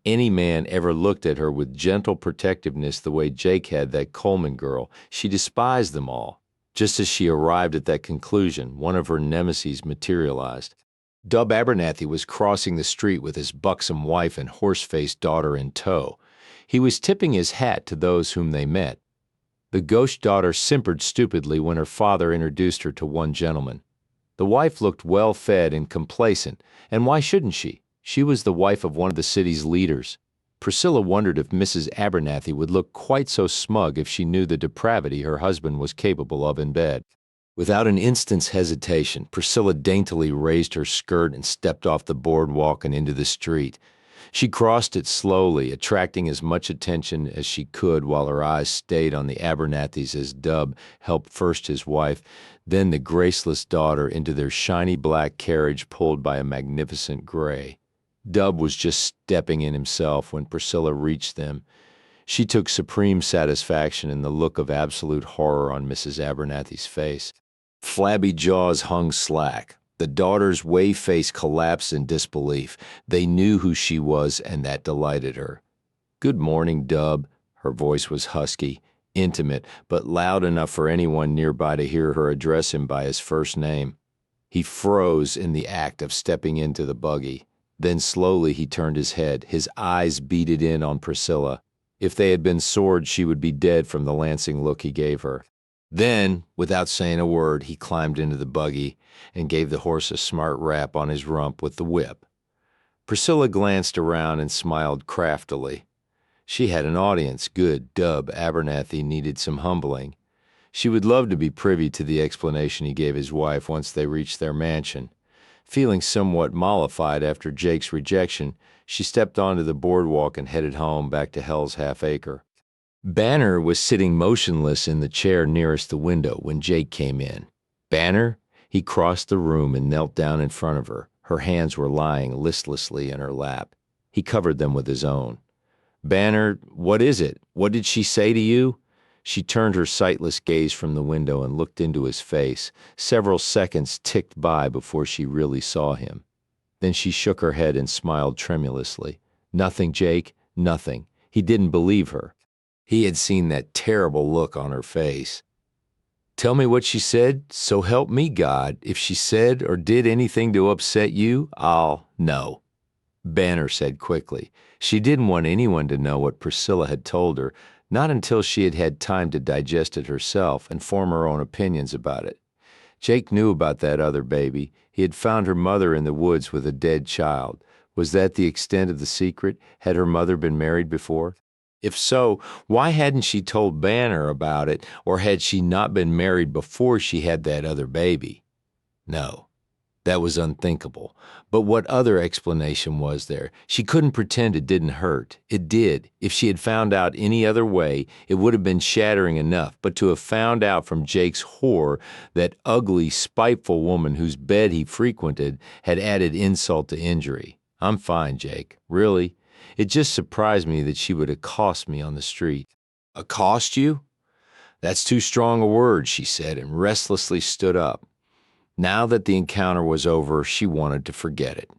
any man, ever looked at her with gentle protectiveness the way Jake had that Coleman girl? She despised them all. Just as she arrived at that conclusion, one of her nemeses materialized. Dub Abernathy was crossing the street with his buxom wife and horse-faced daughter in tow. He was tipping his hat to those whom they met. The gauche daughter simpered stupidly when her father introduced her to one gentleman. The wife looked well-fed and complacent, and why shouldn't she? She was the wife of one of the city's leaders. Priscilla wondered if Mrs. Abernathy would look quite so smug if she knew the depravity her husband was capable of in bed. Without an instant's hesitation, Priscilla daintily raised her skirt and stepped off the boardwalk and into the street. She crossed it slowly, attracting as much attention as she could while her eyes stayed on the Abernathys as Dub helped first his wife, then the graceless daughter into their shiny black carriage pulled by a magnificent gray. Dub was just stepping in himself when Priscilla reached them. She took supreme satisfaction in the look of absolute horror on Mrs. Abernathy's face. Flabby jaws hung slack. The daughter's whey face collapsed in disbelief. They knew who she was, and that delighted her. Good morning, Dub. Her voice was husky, intimate, but loud enough for anyone nearby to hear her address him by his first name. He froze in the act of stepping into the buggy. Then slowly he turned his head. His eyes beaded in on Priscilla. If they had been swords, she would be dead from the lancing look he gave her. Then, without saying a word, he climbed into the buggy and gave the horse a smart rap on his rump with the whip. Priscilla glanced around and smiled craftily. She had an audience. Good Dub Abernathy needed some humbling. She would love to be privy to the explanation he gave his wife once they reached their mansion. Feeling somewhat mollified after Jake's rejection, she stepped onto the boardwalk and headed home back to Hell's Half-Acre. Banner was sitting motionless in the chair nearest the window when Jake came in. Banner? He crossed the room and knelt down in front of her. Her hands were lying listlessly in her lap. He covered them with his own. Banner, what is it? What did she say to you? She turned her sightless gaze from the window and looked into his face. Several seconds ticked by before she really saw him. Then she shook her head and smiled tremulously. Nothing, Jake, nothing. He didn't believe her. He had seen that terrible look on her face. Tell me what she said, so help me God. If she said or did anything to upset you, No. Banner said quickly. She didn't want anyone to know what Priscilla had told her, not until she had had time to digest it herself and form her own opinions about it. Jake knew about that other baby. He had found her mother in the woods with a dead child. Was that the extent of the secret? Had her mother been married before? If so, why hadn't she told Banner about it, or had she not been married before she had that other baby? No, that was unthinkable. But what other explanation was there? She couldn't pretend it didn't hurt. It did. If she had found out any other way, it would have been shattering enough. But to have found out from Jake's whore, that ugly, spiteful woman whose bed he frequented, had added insult to injury. I'm fine, Jake. Really? It just surprised me that she would accost me on the street. Accost you? That's too strong a word, she said, and restlessly stood up. Now that the encounter was over, she wanted to forget it.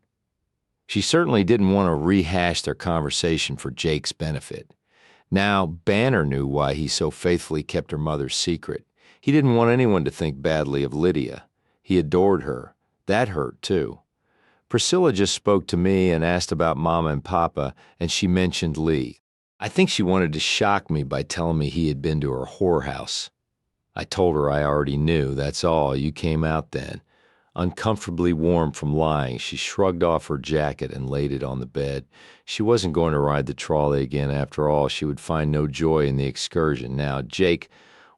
She certainly didn't want to rehash their conversation for Jake's benefit. Now, Banner knew why he so faithfully kept her mother's secret. He didn't want anyone to think badly of Lydia. He adored her. That hurt, too. Priscilla just spoke to me and asked about Mama and Papa, and she mentioned Lee. I think she wanted to shock me by telling me he had been to her whorehouse. I told her I already knew, that's all. You came out then. Uncomfortably warm from lying, she shrugged off her jacket and laid it on the bed. She wasn't going to ride the trolley again after all. She would find no joy in the excursion. Now, Jake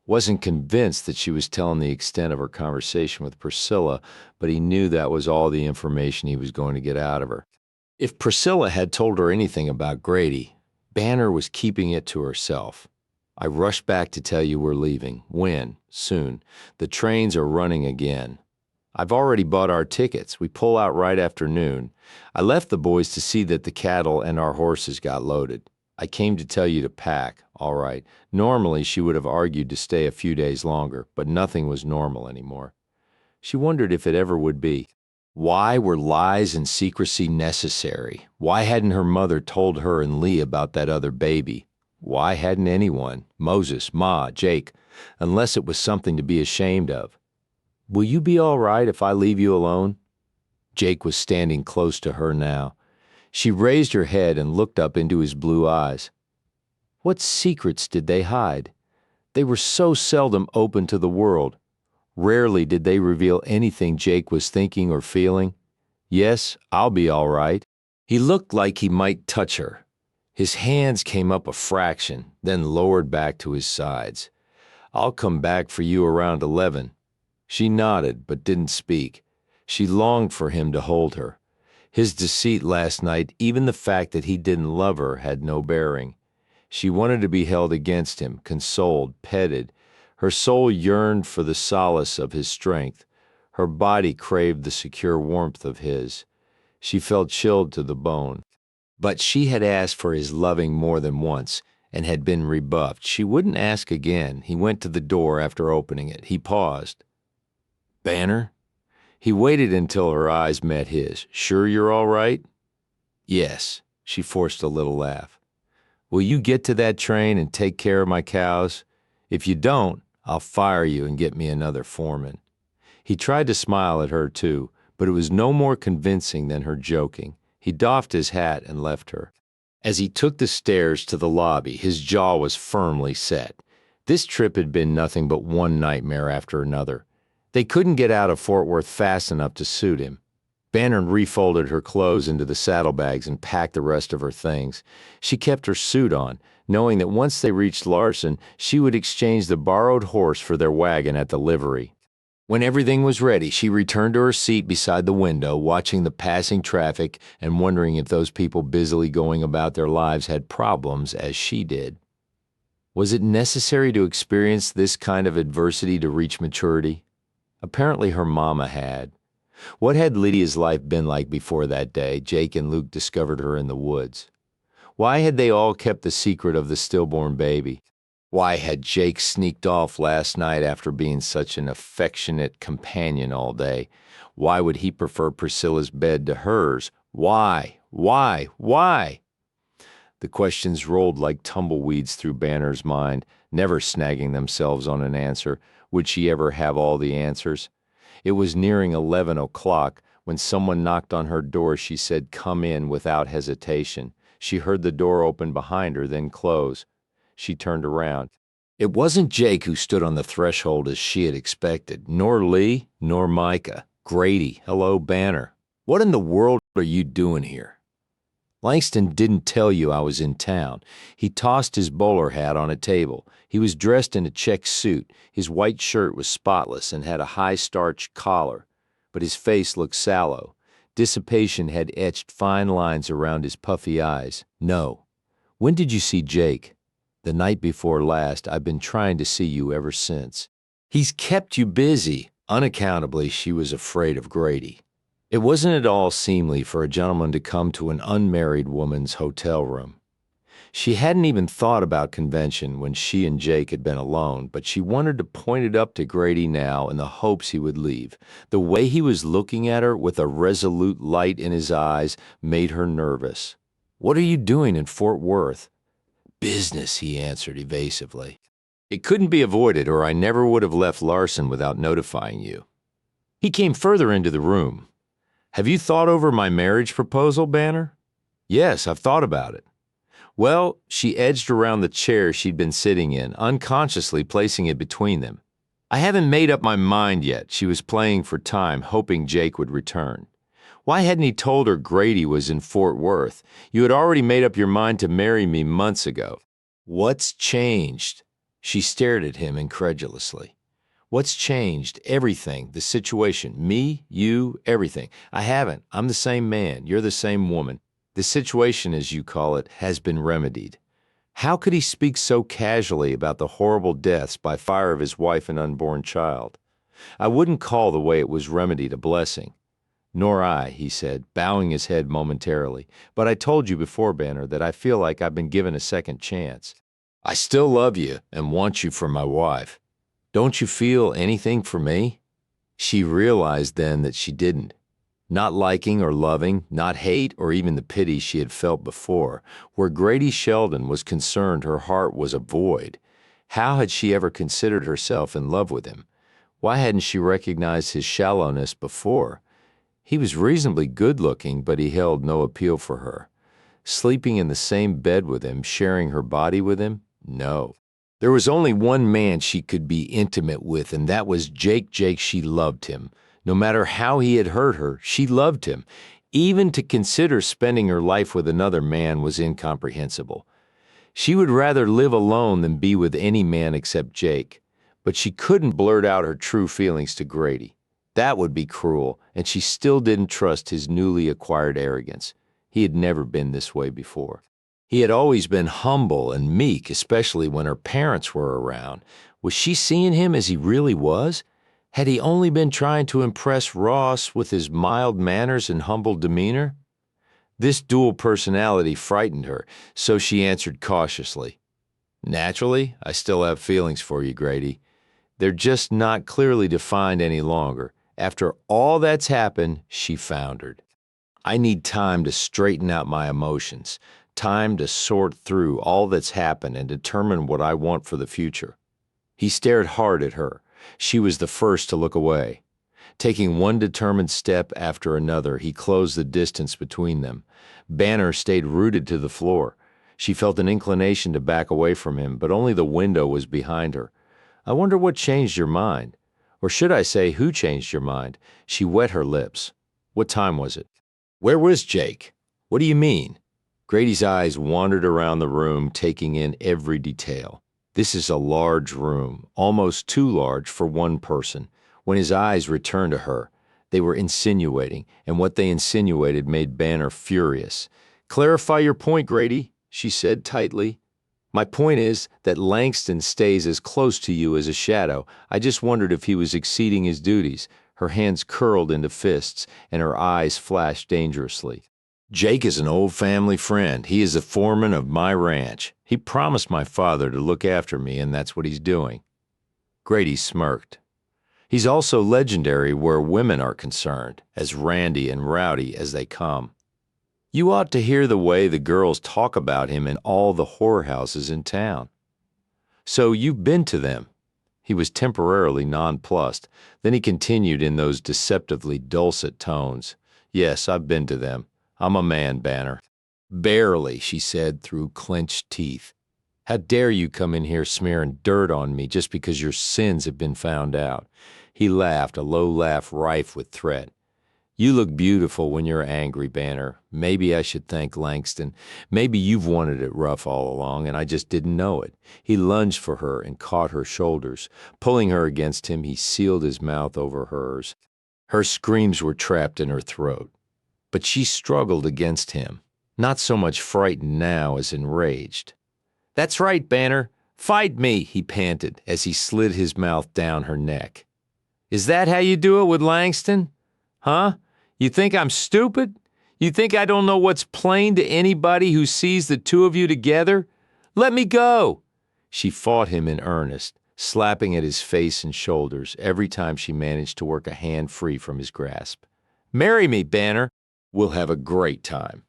wasn't convinced that she was telling the extent of her conversation with Priscilla, but he knew that was all the information he was going to get out of her. If Priscilla had told her anything about Grady, Banner was keeping it to herself. I rushed back to tell you we're leaving. When? Soon. The trains are running again. I've already bought our tickets. We pull out right after noon. I left the boys to see that the cattle and our horses got loaded. I came to tell you to pack. All right. Normally, she would have argued to stay a few days longer, but nothing was normal anymore. She wondered if it ever would be. Why were lies and secrecy necessary? Why hadn't her mother told her and Lee about that other baby? Why hadn't anyone? Moses, Ma, Jake, unless it was something to be ashamed of. Will you be all right if I leave you alone? Jake was standing close to her now. She raised her head and looked up into his blue eyes. What secrets did they hide? They were so seldom open to the world. Rarely did they reveal anything Jake was thinking or feeling. Yes, I'll be all right. He looked like he might touch her. His hands came up a fraction, then lowered back to his sides. I'll come back for you around 11. She nodded, but didn't speak. She longed for him to hold her. His deceit last night, even the fact that he didn't love her, had no bearing. She wanted to be held against him, consoled, petted. Her soul yearned for the solace of his strength. Her body craved the secure warmth of his. She felt chilled to the bone. But she had asked for his loving more than once, and had been rebuffed. She wouldn't ask again. He went to the door after opening it. He paused. Banner? He waited until her eyes met his. Sure you're all right? Yes. She forced a little laugh. Will you get to that train and take care of my cows? If you don't, I'll fire you and get me another foreman. He tried to smile at her too, but it was no more convincing than her joking. He doffed his hat and left her. As he took the stairs to the lobby, his jaw was firmly set. This trip had been nothing but one nightmare after another. They couldn't get out of Fort Worth fast enough to suit him. Banner refolded her clothes into the saddlebags and packed the rest of her things. She kept her suit on, knowing that once they reached Larson, she would exchange the borrowed horse for their wagon at the livery. When everything was ready, she returned to her seat beside the window, watching the passing traffic and wondering if those people busily going about their lives had problems as she did. Was it necessary to experience this kind of adversity to reach maturity? Apparently her mama had. What had Lydia's life been like before that day Jake and Luke discovered her in the woods? Why had they all kept the secret of the stillborn baby? Why had Jake sneaked off last night after being such an affectionate companion all day? Why would he prefer Priscilla's bed to hers? Why? Why? Why? The questions rolled like tumbleweeds through Banner's mind, never snagging themselves on an answer. Would she ever have all the answers? It was nearing 11 o'clock. When someone knocked on her door, she said, "Come in," without hesitation. She heard the door open behind her, then close. She turned around. It wasn't Jake who stood on the threshold as she had expected, nor Lee, nor Micah. Grady. "Hello, Banner. What in the world are you doing here?" "Langston didn't tell you I was in town." He tossed his bowler hat on a table. He was dressed in a check suit. His white shirt was spotless and had a high-starched collar, but his face looked sallow. Dissipation had etched fine lines around his puffy eyes. "No." "When did you see Jake?" "The night before last. I've been trying to see you ever since." "He's kept you busy." Unaccountably, she was afraid of Grady. It wasn't at all seemly for a gentleman to come to an unmarried woman's hotel room. She hadn't even thought about convention when she and Jake had been alone, but she wanted to point it up to Grady now in the hopes he would leave. The way he was looking at her with a resolute light in his eyes made her nervous. "What are you doing in Fort Worth?" "Business," he answered evasively. "It couldn't be avoided, or I never would have left Larson without notifying you." He came further into the room. "Have you thought over my marriage proposal, Banner?" "Yes, I've thought about it." "Well," she edged around the chair she'd been sitting in, unconsciously placing it between them. "I haven't made up my mind yet." She was playing for time, hoping Jake would return. Why hadn't he told her Grady was in Fort Worth? "You had already made up your mind to marry me months ago." "What's changed?" She stared at him incredulously. "What's changed? Everything. The situation. Me, you, everything. I haven't. I'm the same man. You're the same woman. The situation, as you call it, has been remedied." How could he speak so casually about the horrible deaths by fire of his wife and unborn child? "I wouldn't call the way it was remedied a blessing." "Nor I," he said, bowing his head momentarily. "But I told you before, Banner, that I feel like I've been given a second chance. I still love you and want you for my wife. Don't you feel anything for me?" She realized then that she didn't. Not liking or loving, not hate or even the pity she had felt before. Where Grady Sheldon was concerned, her heart was a void. How had she ever considered herself in love with him? Why hadn't she recognized his shallowness before? He was reasonably good-looking, but he held no appeal for her. Sleeping in the same bed with him, sharing her body with him? No. There was only one man she could be intimate with, and that was Jake. She loved him. No matter how he had hurt her, she loved him. Even to consider spending her life with another man was incomprehensible. She would rather live alone than be with any man except Jake. But she couldn't blurt out her true feelings to Grady. That would be cruel, and she still didn't trust his newly acquired arrogance. He had never been this way before. He had always been humble and meek, especially when her parents were around. Was she seeing him as he really was? Had he only been trying to impress Ross with his mild manners and humble demeanor? This dual personality frightened her, so she answered cautiously. "Naturally, I still have feelings for you, Grady. They're just not clearly defined any longer." After all that's happened, she foundered. "I need time to straighten out my emotions, time to sort through all that's happened and determine what I want for the future." He stared hard at her. She was the first to look away. Taking one determined step after another, he closed the distance between them. Banner stayed rooted to the floor. She felt an inclination to back away from him, but only the window was behind her. "I wonder what changed your mind. Or should I say, who changed your mind?" She wet her lips. "What time was it?" "Where was Jake?" "What do you mean?" Grady's eyes wandered around the room, taking in every detail. This is a large room, almost too large for one person. When his eyes returned to her, they were insinuating, and what they insinuated made Banner furious. "Clarify your point, Grady," she said tightly. "My point is that Langston stays as close to you as a shadow. I just wondered if he was exceeding his duties." Her hands curled into fists, and her eyes flashed dangerously. Jake is an old family friend. He is the foreman of my ranch. He promised my father to look after me, and that's what he's doing. Grady smirked. He's also legendary where women are concerned, as randy and rowdy as they come. You ought to hear the way the girls talk about him in all the whorehouses in town. So you've been to them. He was temporarily nonplussed. Then he continued in those deceptively dulcet tones. Yes, I've been to them. I'm a man, Banner. Barely, she said through clenched teeth. How dare you come in here smearing dirt on me just because your sins have been found out? He laughed, a low laugh rife with threat. You look beautiful when you're angry, Banner. Maybe I should thank Langston. Maybe you've wanted it rough all along, and I just didn't know it. He lunged for her and caught her shoulders. Pulling her against him, he sealed his mouth over hers. Her screams were trapped in her throat. But she struggled against him, not so much frightened now as enraged. That's right, Banner. Fight me, he panted as he slid his mouth down her neck. Is that how you do it with Langston? Huh? You think I'm stupid? You think I don't know what's plain to anybody who sees the two of you together? Let me go! She fought him in earnest, slapping at his face and shoulders every time she managed to work a hand free from his grasp. Marry me, Banner. We'll have a great time.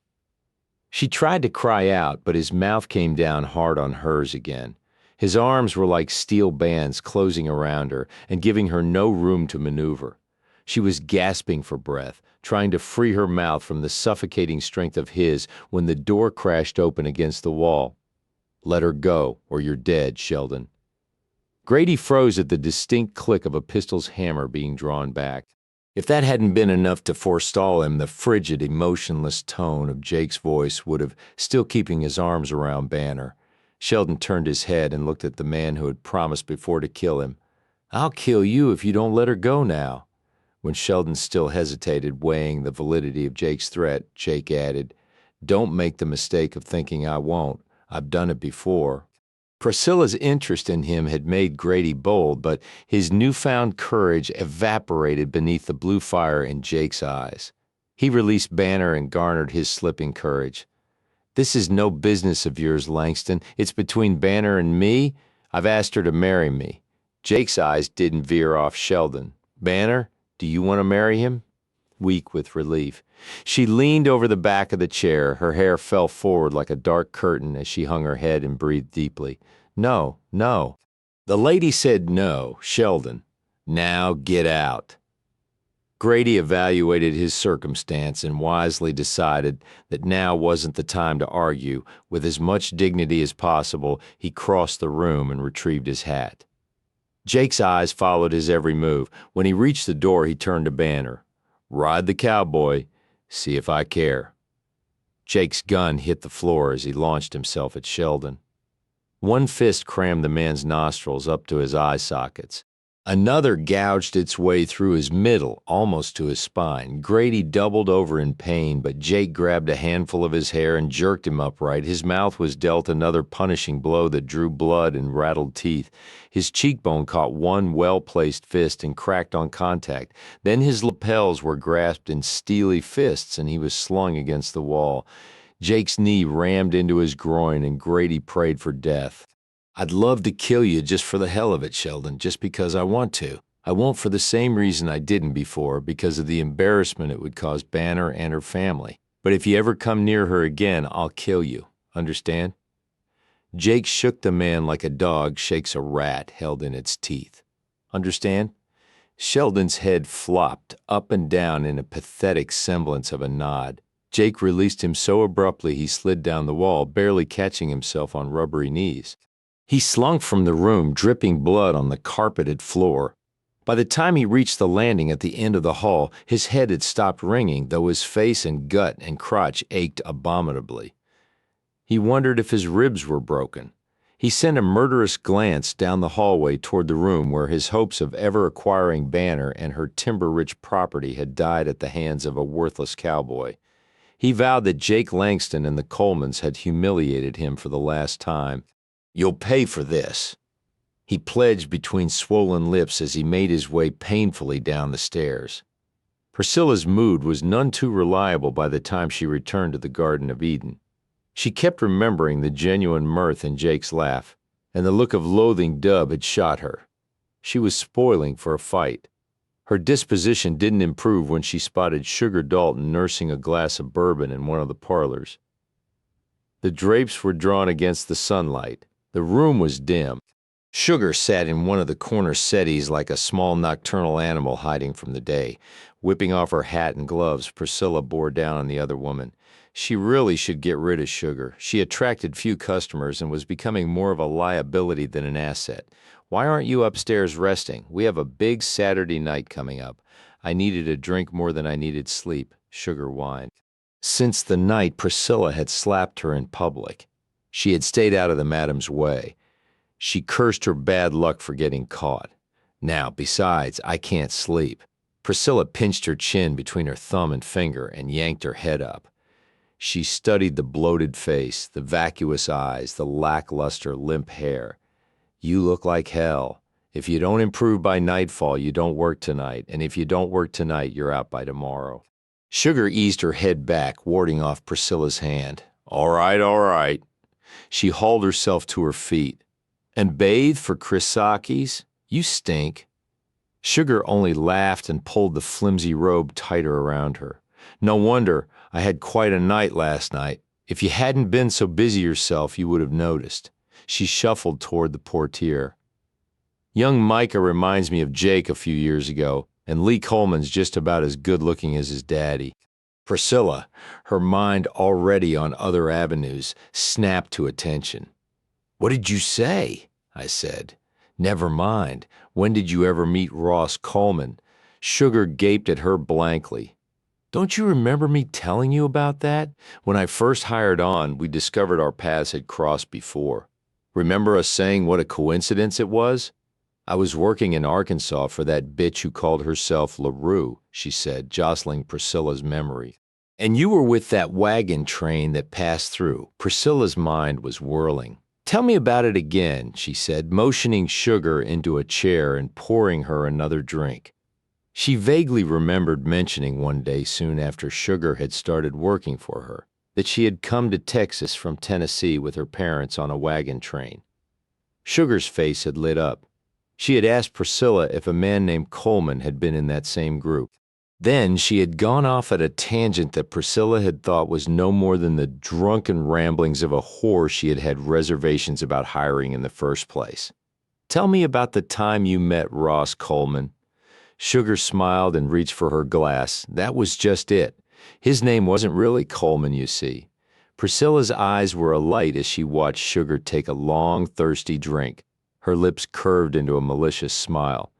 She tried to cry out, but his mouth came down hard on hers again. His arms were like steel bands closing around her and giving her no room to maneuver. She was gasping for breath, trying to free her mouth from the suffocating strength of his when the door crashed open against the wall. Let her go, or you're dead, Sheldon. Grady froze at the distinct click of a pistol's hammer being drawn back. If that hadn't been enough to forestall him, the frigid, emotionless tone of Jake's voice would have still keeping his arms around Banner. Sheldon turned his head and looked at the man who had promised before to kill him. I'll kill you if you don't let her go now. When Sheldon still hesitated, weighing the validity of Jake's threat, Jake added, Don't make the mistake of thinking I won't. I've done it before. Priscilla's interest in him had made Grady bold, but his newfound courage evaporated beneath the blue fire in Jake's eyes. He released Banner and garnered his slipping courage. This is no business of yours, Langston. It's between Banner and me. I've asked her to marry me. Jake's eyes didn't veer off Sheldon. Banner, do you want to marry him? Weak with relief. She leaned over the back of the chair. Her hair fell forward like a dark curtain as she hung her head and breathed deeply. No, no. The lady said no, Sheldon. Now get out. Grady evaluated his circumstance and wisely decided that now wasn't the time to argue. With as much dignity as possible, he crossed the room and retrieved his hat. Jake's eyes followed his every move. When he reached the door, he turned to Banner. Ride the cowboy. See if I care. Jake's gun hit the floor as he launched himself at Sheldon. One fist crammed the man's nostrils up to his eye sockets. Another gouged its way through his middle, almost to his spine. Grady doubled over in pain, but Jake grabbed a handful of his hair and jerked him upright. His mouth was dealt another punishing blow that drew blood and rattled teeth. His cheekbone caught one well-placed fist and cracked on contact. Then his lapels were grasped in steely fists, and he was slung against the wall. Jake's knee rammed into his groin, and Grady prayed for death. I'd love to kill you just for the hell of it, Sheldon, just because I want to. I won't for the same reason I didn't before, because of the embarrassment it would cause Banner and her family. But if you ever come near her again, I'll kill you. Understand? Jake shook the man like a dog shakes a rat held in its teeth. Understand? Sheldon's head flopped up and down in a pathetic semblance of a nod. Jake released him so abruptly he slid down the wall, barely catching himself on rubbery knees. He slunk from the room, dripping blood on the carpeted floor. By the time he reached the landing at the end of the hall, his head had stopped ringing, though his face and gut and crotch ached abominably. He wondered if his ribs were broken. He sent a murderous glance down the hallway toward the room where his hopes of ever acquiring Banner and her timber-rich property had died at the hands of a worthless cowboy. He vowed that Jake Langston and the Colemans had humiliated him for the last time. You'll pay for this. He pledged between swollen lips as he made his way painfully down the stairs. Priscilla's mood was none too reliable by the time she returned to the Garden of Eden. She kept remembering the genuine mirth in Jake's laugh, and the look of loathing Dub had shot her. She was spoiling for a fight. Her disposition didn't improve when she spotted Sugar Dalton nursing a glass of bourbon in one of the parlors. The drapes were drawn against the sunlight. The room was dim. Sugar sat in one of the corner settees like a small nocturnal animal hiding from the day. Whipping off her hat and gloves, Priscilla bore down on the other woman. She really should get rid of Sugar. She attracted few customers and was becoming more of a liability than an asset. Why aren't you upstairs resting? We have a big Saturday night coming up. I needed a drink more than I needed sleep, Sugar whined. Since the night Priscilla had slapped her in public, she had stayed out of the madam's way. She cursed her bad luck for getting caught. Now, besides, I can't sleep. Priscilla pinched her chin between her thumb and finger and yanked her head up. She studied the bloated face, the vacuous eyes, the lackluster, limp hair. You look like hell. If you don't improve by nightfall, you don't work tonight, and if you don't work tonight, you're out by tomorrow. Sugar eased her head back, warding off Priscilla's hand. All right, all right. She hauled herself to her feet. And bathe for Chrisakis? You stink. Sugar only laughed and pulled the flimsy robe tighter around her. No wonder. I had quite a night last night. If you hadn't been so busy yourself, you would have noticed. She shuffled toward the portiere. Young Micah reminds me of Jake a few years ago, and Lee Coleman's just about as good-looking as his daddy. Priscilla, her mind already on other avenues, snapped to attention. What did you say? I said. Never mind. When did you ever meet Ross Coleman? Sugar gaped at her blankly. Don't you remember me telling you about that? When I first hired on, we discovered our paths had crossed before. Remember us saying what a coincidence it was? I was working in Arkansas for that bitch who called herself LaRue, she said, jostling Priscilla's memory. And you were with that wagon train that passed through. Priscilla's mind was whirling. Tell me about it again, she said, motioning Sugar into a chair and pouring her another drink. She vaguely remembered mentioning one day soon after Sugar had started working for her that she had come to Texas from Tennessee with her parents on a wagon train. Sugar's face had lit up. She had asked Priscilla if a man named Coleman had been in that same group. Then she had gone off at a tangent that Priscilla had thought was no more than the drunken ramblings of a whore she had had reservations about hiring in the first place. Tell me about the time you met Ross Coleman. Sugar smiled and reached for her glass. That was just it. His name wasn't really Coleman, you see. Priscilla's eyes were alight as she watched Sugar take a long, thirsty drink. Her lips curved into a malicious smile.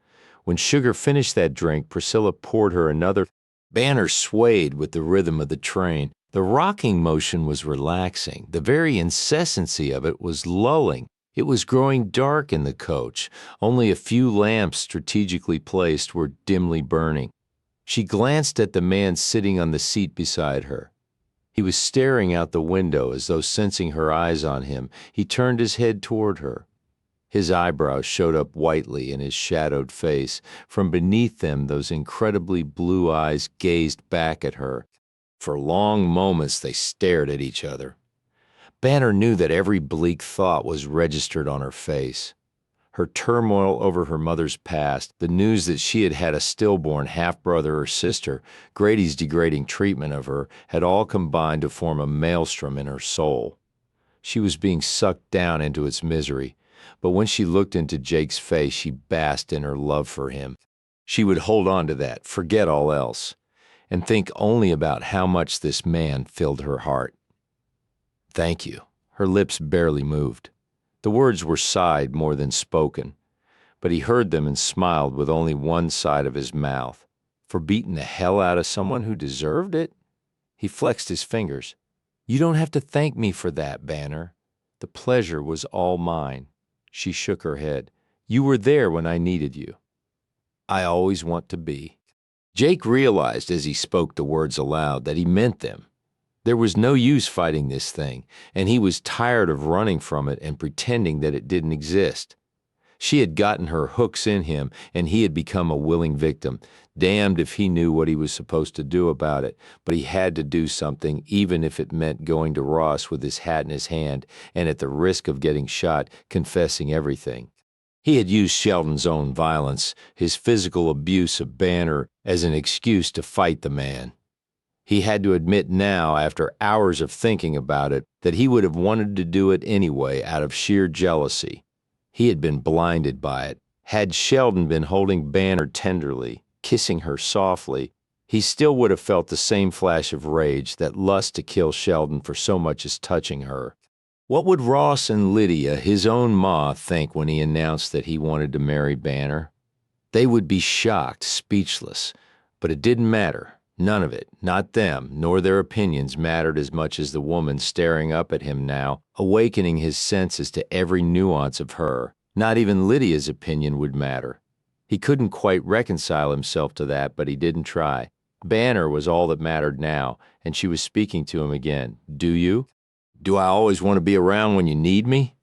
When Sugar finished that drink, Priscilla poured her another. Banner swayed with the rhythm of the train. The rocking motion was relaxing. The very incessancy of it was lulling. It was growing dark in the coach. Only a few lamps strategically placed were dimly burning. She glanced at the man sitting on the seat beside her. He was staring out the window as though sensing her eyes on him. He turned his head toward her. His eyebrows showed up whitely in his shadowed face. From beneath them, those incredibly blue eyes gazed back at her. For long moments, they stared at each other. Banner knew that every bleak thought was registered on her face. Her turmoil over her mother's past, the news that she had had a stillborn half-brother or sister, Grady's degrading treatment of her, had all combined to form a maelstrom in her soul. She was being sucked down into its misery. But when she looked into Jake's face, she basked in her love for him. She would hold on to that, forget all else, and think only about how much this man filled her heart. Thank you. Her lips barely moved. The words were sighed more than spoken, but he heard them and smiled with only one side of his mouth. For beating the hell out of someone who deserved it? He flexed his fingers. You don't have to thank me for that, Banner. The pleasure was all mine. She shook her head. You were there when I needed you. I always want to be. Jake realized as he spoke the words aloud that he meant them. There was no use fighting this thing, and he was tired of running from it and pretending that it didn't exist. She had gotten her hooks in him, and he had become a willing victim. Damned if he knew what he was supposed to do about it, but he had to do something, even if it meant going to Ross with his hat in his hand, and at the risk of getting shot, confessing everything. He had used Sheldon's own violence, his physical abuse of Banner, as an excuse to fight the man. He had to admit now, after hours of thinking about it, that he would have wanted to do it anyway out of sheer jealousy. He had been blinded by it. Had Sheldon been holding Banner tenderly, kissing her softly, he still would have felt the same flash of rage, that lust to kill Sheldon for so much as touching her. What would Ross and Lydia, his own ma, think when he announced that he wanted to marry Banner? They would be shocked, speechless. But it didn't matter. None of it, not them, nor their opinions mattered as much as the woman staring up at him now, awakening his senses to every nuance of her. Not even Lydia's opinion would matter. He couldn't quite reconcile himself to that, but he didn't try. Banner was all that mattered now, and she was speaking to him again. Do you? Do I always want to be around when you need me?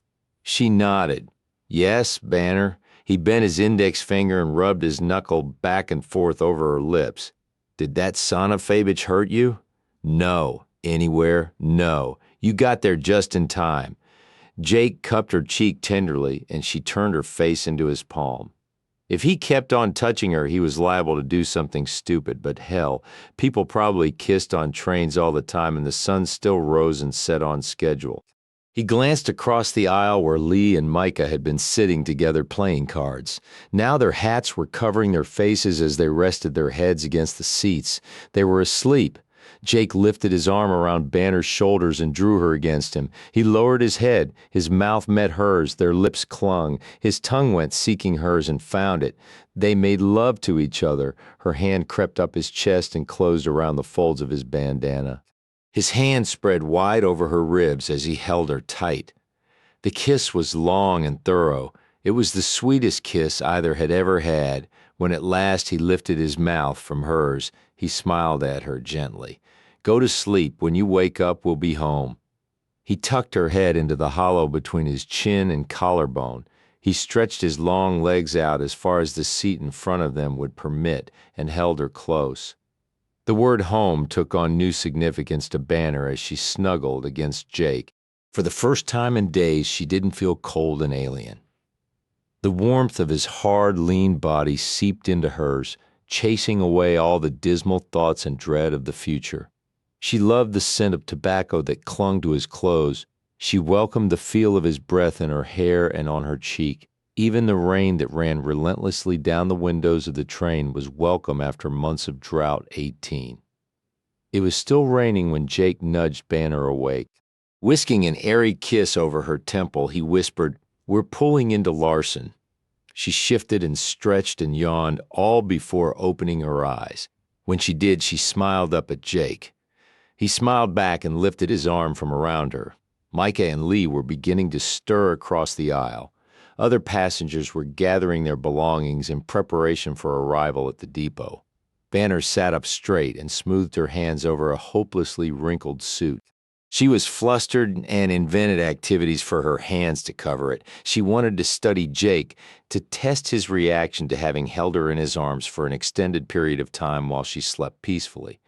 She nodded. Yes, Banner. He bent his index finger and rubbed his knuckle back and forth over her lips. Did that sonophobia hurt you? No. Anywhere? No. You got there just in time. Jake cupped her cheek tenderly, and she turned her face into his palm. If he kept on touching her, he was liable to do something stupid, but hell, people probably kissed on trains all the time and the sun still rose and set on schedule. He glanced across the aisle where Lee and Micah had been sitting together playing cards. Now their hats were covering their faces as they rested their heads against the seats. They were asleep. Jake lifted his arm around Banner's shoulders and drew her against him. He lowered his head. His mouth met hers. Their lips clung. His tongue went seeking hers and found it. They made love to each other. Her hand crept up his chest and closed around the folds of his bandana. His hand spread wide over her ribs as he held her tight. The kiss was long and thorough. It was the sweetest kiss either had ever had. When at last he lifted his mouth from hers, he smiled at her gently. Go to sleep. When you wake up, we'll be home. He tucked her head into the hollow between his chin and collarbone. He stretched his long legs out as far as the seat in front of them would permit and held her close. The word home took on new significance to Banner as she snuggled against Jake. For the first time in days, she didn't feel cold and alien. The warmth of his hard, lean body seeped into hers, chasing away all the dismal thoughts and dread of the future. She loved the scent of tobacco that clung to his clothes. She welcomed the feel of his breath in her hair and on her cheek. Even the rain that ran relentlessly down the windows of the train was welcome after months of drought 18. It was still raining when Jake nudged Banner awake. Whisking an airy kiss over her temple, he whispered, "We're pulling into Larson." She shifted and stretched and yawned, all before opening her eyes. When she did, she smiled up at Jake. He smiled back and lifted his arm from around her. Micah and Lee were beginning to stir across the aisle. Other passengers were gathering their belongings in preparation for arrival at the depot. Banner sat up straight and smoothed her hands over a hopelessly wrinkled suit. She was flustered and invented activities for her hands to cover it. She wanted to study Jake, to test his reaction to having held her in his arms for an extended period of time while she slept peacefully.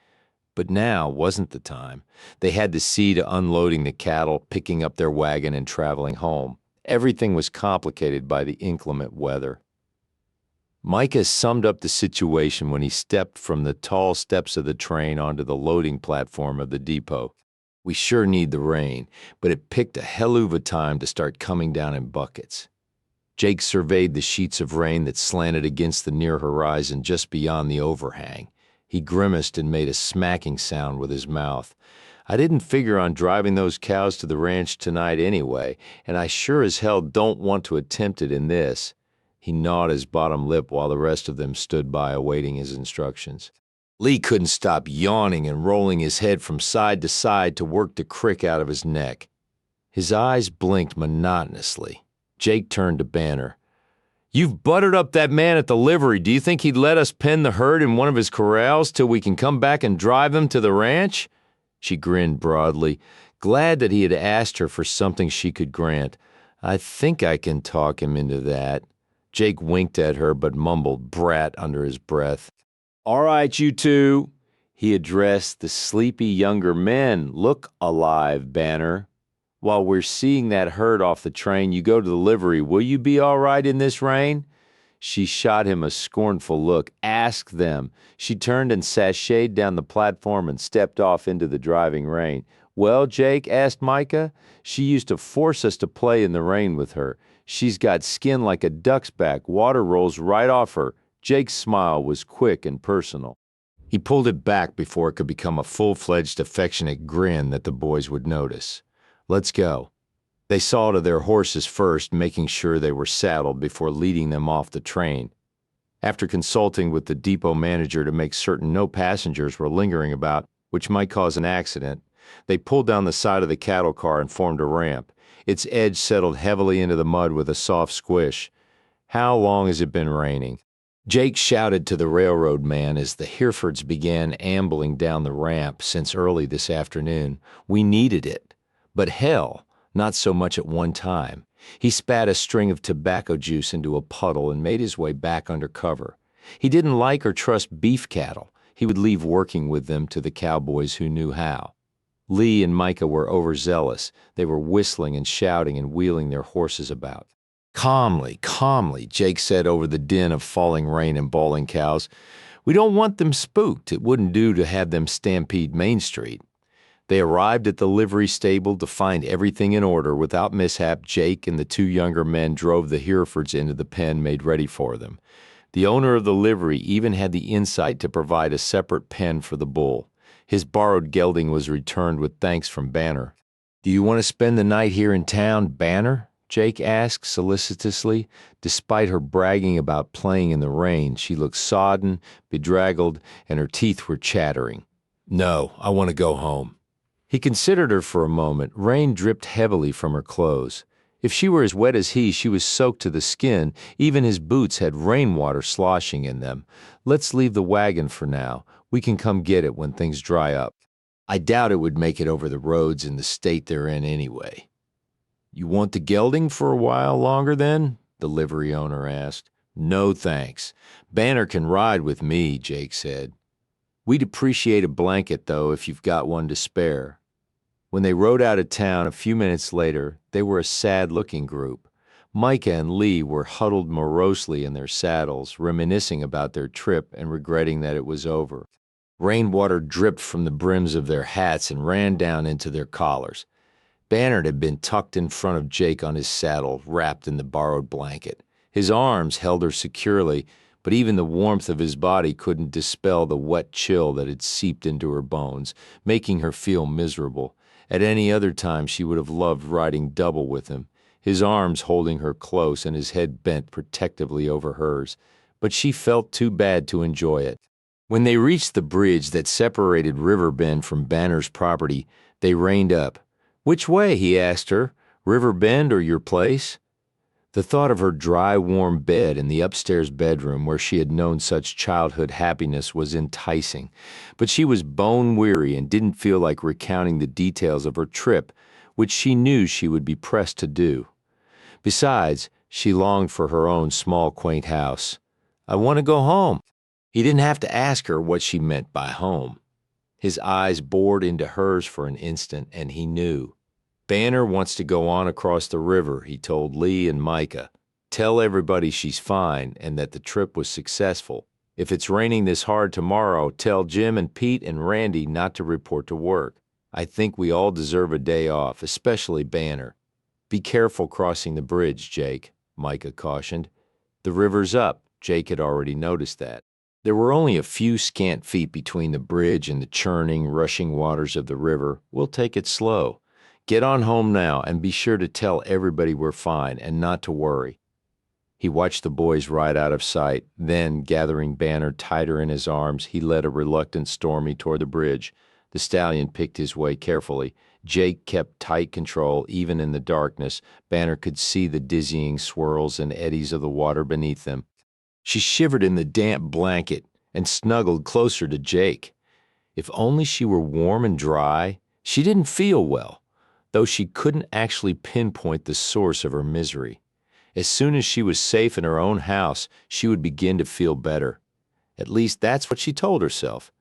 But now wasn't the time. They had to see to unloading the cattle, picking up their wagon, and traveling home. Everything was complicated by the inclement weather. Micah summed up the situation when he stepped from the tall steps of the train onto the loading platform of the depot. We sure need the rain, but it picked a hell of a time to start coming down in buckets. Jake surveyed the sheets of rain that slanted against the near horizon just beyond the overhang. He grimaced and made a smacking sound with his mouth. I didn't figure on driving those cows to the ranch tonight anyway, and I sure as hell don't want to attempt it in this. He gnawed his bottom lip while the rest of them stood by awaiting his instructions. Lee couldn't stop yawning and rolling his head from side to side to work the crick out of his neck. His eyes blinked monotonously. Jake turned to Banner. "You've buttered up that man at the livery. Do you think he'd let us pen the herd in one of his corrals till we can come back and drive them to the ranch?" She grinned broadly, glad that he had asked her for something she could grant. "I think I can talk him into that." Jake winked at her but mumbled brat under his breath. All right, you two, he addressed the sleepy younger men. Look alive, Banner. While we're seeing that herd off the train, you go to the livery. Will you be all right in this rain? She shot him a scornful look. Ask them. She turned and sashayed down the platform and stepped off into the driving rain. Well, Jake, asked Micah. She used to force us to play in the rain with her. She's got skin like a duck's back. Water rolls right off her. Jake's smile was quick and personal. He pulled it back before it could become a full-fledged affectionate grin that the boys would notice. Let's go. They saw to their horses first, making sure they were saddled before leading them off the train. After consulting with the depot manager to make certain no passengers were lingering about, which might cause an accident, they pulled down the side of the cattle car and formed a ramp. Its edge settled heavily into the mud with a soft squish. How long has it been raining? Jake shouted to the railroad man as the Herefords began ambling down the ramp since early this afternoon. We needed it. But hell, not so much at one time. He spat a string of tobacco juice into a puddle and made his way back under cover. He didn't like or trust beef cattle. He would leave working with them to the cowboys who knew how. Lee and Micah were overzealous. They were whistling and shouting and wheeling their horses about. Calmly, calmly, Jake said over the din of falling rain and bawling cows. We don't want them spooked. It wouldn't do to have them stampede Main Street. They arrived at the livery stable to find everything in order. Without mishap, Jake and the two younger men drove the Herefords into the pen made ready for them. The owner of the livery even had the insight to provide a separate pen for the bull. His borrowed gelding was returned with thanks from Banner. Do you want to spend the night here in town, Banner? Jake asked solicitously. Despite her bragging about playing in the rain, she looked sodden, bedraggled, and her teeth were chattering. No, I want to go home. He considered her for a moment. Rain dripped heavily from her clothes. If she were as wet as he, she was soaked to the skin. Even his boots had rainwater sloshing in them. Let's leave the wagon for now. We can come get it when things dry up. I doubt it would make it over the roads in the state they're in anyway. You want the gelding for a while longer then? The livery owner asked. No thanks. Banner can ride with me, Jake said. We'd appreciate a blanket, though, if you've got one to spare. When they rode out of town a few minutes later, they were a sad-looking group. Micah and Lee were huddled morosely in their saddles, reminiscing about their trip and regretting that it was over. Rainwater dripped from the brims of their hats and ran down into their collars. Banner had been tucked in front of Jake on his saddle, wrapped in the borrowed blanket. His arms held her securely, but even the warmth of his body couldn't dispel the wet chill that had seeped into her bones, making her feel miserable. At any other time she would have loved riding double with him, his arms holding her close and his head bent protectively over hers. But she felt too bad to enjoy it. When they reached the bridge that separated Riverbend from Banner's property, they reined up. Which way, he asked her, Riverbend or your place? The thought of her dry, warm bed in the upstairs bedroom where she had known such childhood happiness was enticing, but she was bone-weary and didn't feel like recounting the details of her trip, which she knew she would be pressed to do. Besides, she longed for her own small, quaint house. I want to go home. He didn't have to ask her what she meant by home. His eyes bored into hers for an instant, and he knew. Banner wants to go on across the river, he told Lee and Micah. Tell everybody she's fine and that the trip was successful. If it's raining this hard tomorrow, tell Jim and Pete and Randy not to report to work. I think we all deserve a day off, especially Banner. Be careful crossing the bridge, Jake, Micah cautioned. The river's up. Jake had already noticed that. There were only a few scant feet between the bridge and the churning, rushing waters of the river. We'll take it slow. Get on home now and be sure to tell everybody we're fine and not to worry. He watched the boys ride out of sight. Then, gathering Banner tighter in his arms, he led a reluctant Stormy toward the bridge. The stallion picked his way carefully. Jake kept tight control even in the darkness. Banner could see the dizzying swirls and eddies of the water beneath them. She shivered in the damp blanket and snuggled closer to Jake. If only she were warm and dry. She didn't feel well, though she couldn't actually pinpoint the source of her misery. As soon as she was safe in her own house, she would begin to feel better. At least that's what she told herself.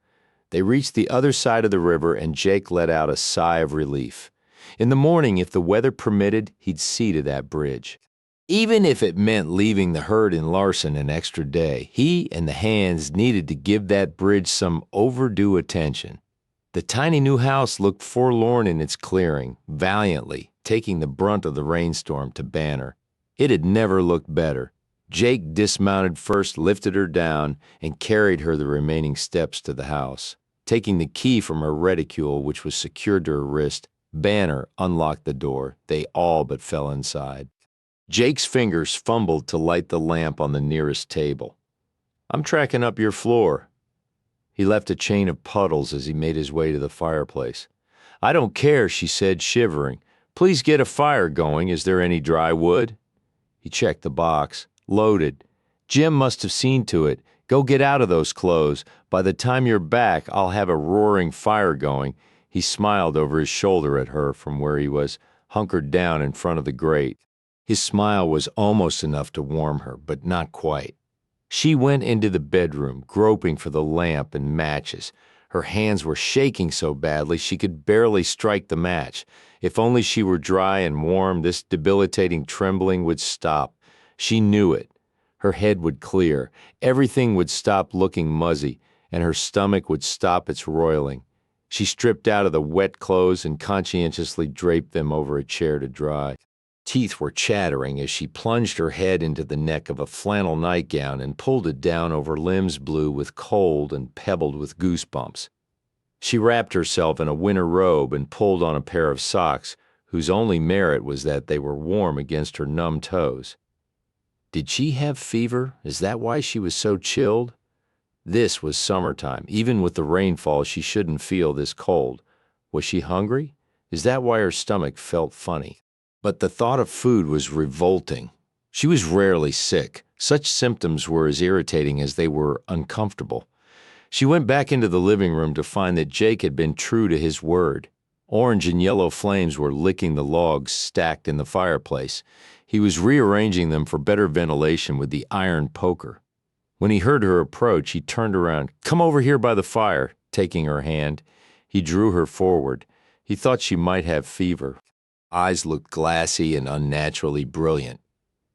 They reached the other side of the river, and Jake let out a sigh of relief. In the morning, if the weather permitted, he'd see to that bridge. Even if it meant leaving the herd in Larson an extra day, he and the hands needed to give that bridge some overdue attention. The tiny new house looked forlorn in its clearing, valiantly, taking the brunt of the rainstorm to Banner. It had never looked better. Jake dismounted first, lifted her down, and carried her the remaining steps to the house. Taking the key from her reticule, which was secured to her wrist, Banner unlocked the door. They all but fell inside. Jake's fingers fumbled to light the lamp on the nearest table. "I'm tracking up your floor." He left a chain of puddles as he made his way to the fireplace. "I don't care," she said, shivering. "Please get a fire going. Is there any dry wood?" He checked the box. "Loaded. Jim must have seen to it. Go get out of those clothes. By the time you're back, I'll have a roaring fire going." He smiled over his shoulder at her from where he was hunkered down in front of the grate. His smile was almost enough to warm her, but not quite. She went into the bedroom, groping for the lamp and matches. Her hands were shaking so badly she could barely strike the match. If only she were dry and warm, this debilitating trembling would stop. She knew it. Her head would clear. Everything would stop looking muzzy, and her stomach would stop its roiling. She stripped out of the wet clothes and conscientiously draped them over a chair to dry. Teeth were chattering as she plunged her head into the neck of a flannel nightgown and pulled it down over limbs blue with cold and pebbled with goosebumps. She wrapped herself in a winter robe and pulled on a pair of socks, whose only merit was that they were warm against her numb toes. Did she have fever? Is that why she was so chilled? This was summertime. Even with the rainfall, she shouldn't feel this cold. Was she hungry? Is that why her stomach felt funny? But the thought of food was revolting. She was rarely sick. Such symptoms were as irritating as they were uncomfortable. She went back into the living room to find that Jake had been true to his word. Orange and yellow flames were licking the logs stacked in the fireplace. He was rearranging them for better ventilation with the iron poker. When he heard her approach, he turned around. "Come over here by the fire," taking her hand. He drew her forward. He thought she might have fever. Eyes looked glassy and unnaturally brilliant.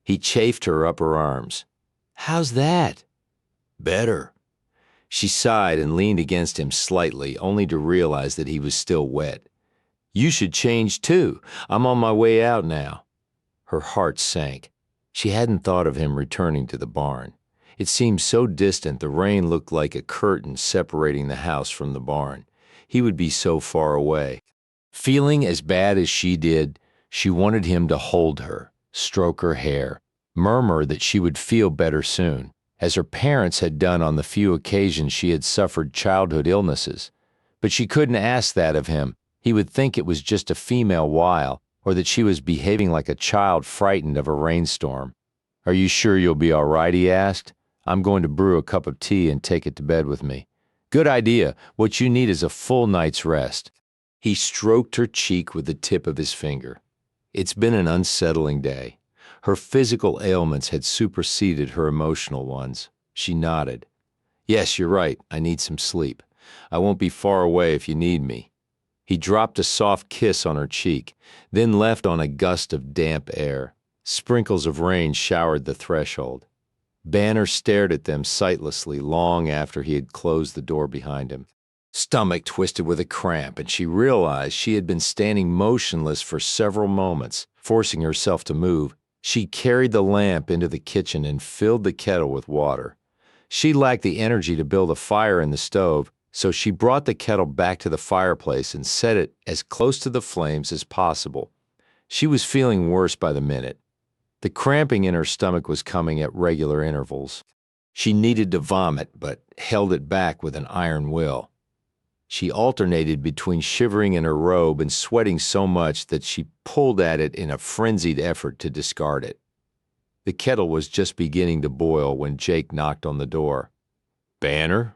He chafed her upper arms. "How's that?" "Better." She sighed and leaned against him slightly, only to realize that he was still wet. "You should change too. I'm on my way out now." Her heart sank. She hadn't thought of him returning to the barn. It seemed so distant, the rain looked like a curtain separating the house from the barn. He would be so far away. Feeling as bad as she did, she wanted him to hold her, stroke her hair, murmur that she would feel better soon, as her parents had done on the few occasions she had suffered childhood illnesses. But she couldn't ask that of him. He would think it was just a female wile, or that she was behaving like a child frightened of a rainstorm. "Are you sure you'll be all right?" he asked. "I'm going to brew a cup of tea and take it to bed with me." "Good idea. What you need is a full night's rest." He stroked her cheek with the tip of his finger. It's been an unsettling day. Her physical ailments had superseded her emotional ones. She nodded. "Yes, you're right. I need some sleep. I won't be far away if you need me." He dropped a soft kiss on her cheek, then left on a gust of damp air. Sprinkles of rain showered the threshold. Banner stared at them sightlessly long after he had closed the door behind him. Stomach twisted with a cramp, and she realized she had been standing motionless for several moments, forcing herself to move. She carried the lamp into the kitchen and filled the kettle with water. She lacked the energy to build a fire in the stove, so she brought the kettle back to the fireplace and set it as close to the flames as possible. She was feeling worse by the minute. The cramping in her stomach was coming at regular intervals. She needed to vomit, but held it back with an iron will. She alternated between shivering in her robe and sweating so much that she pulled at it in a frenzied effort to discard it. The kettle was just beginning to boil when Jake knocked on the door. "Banner?"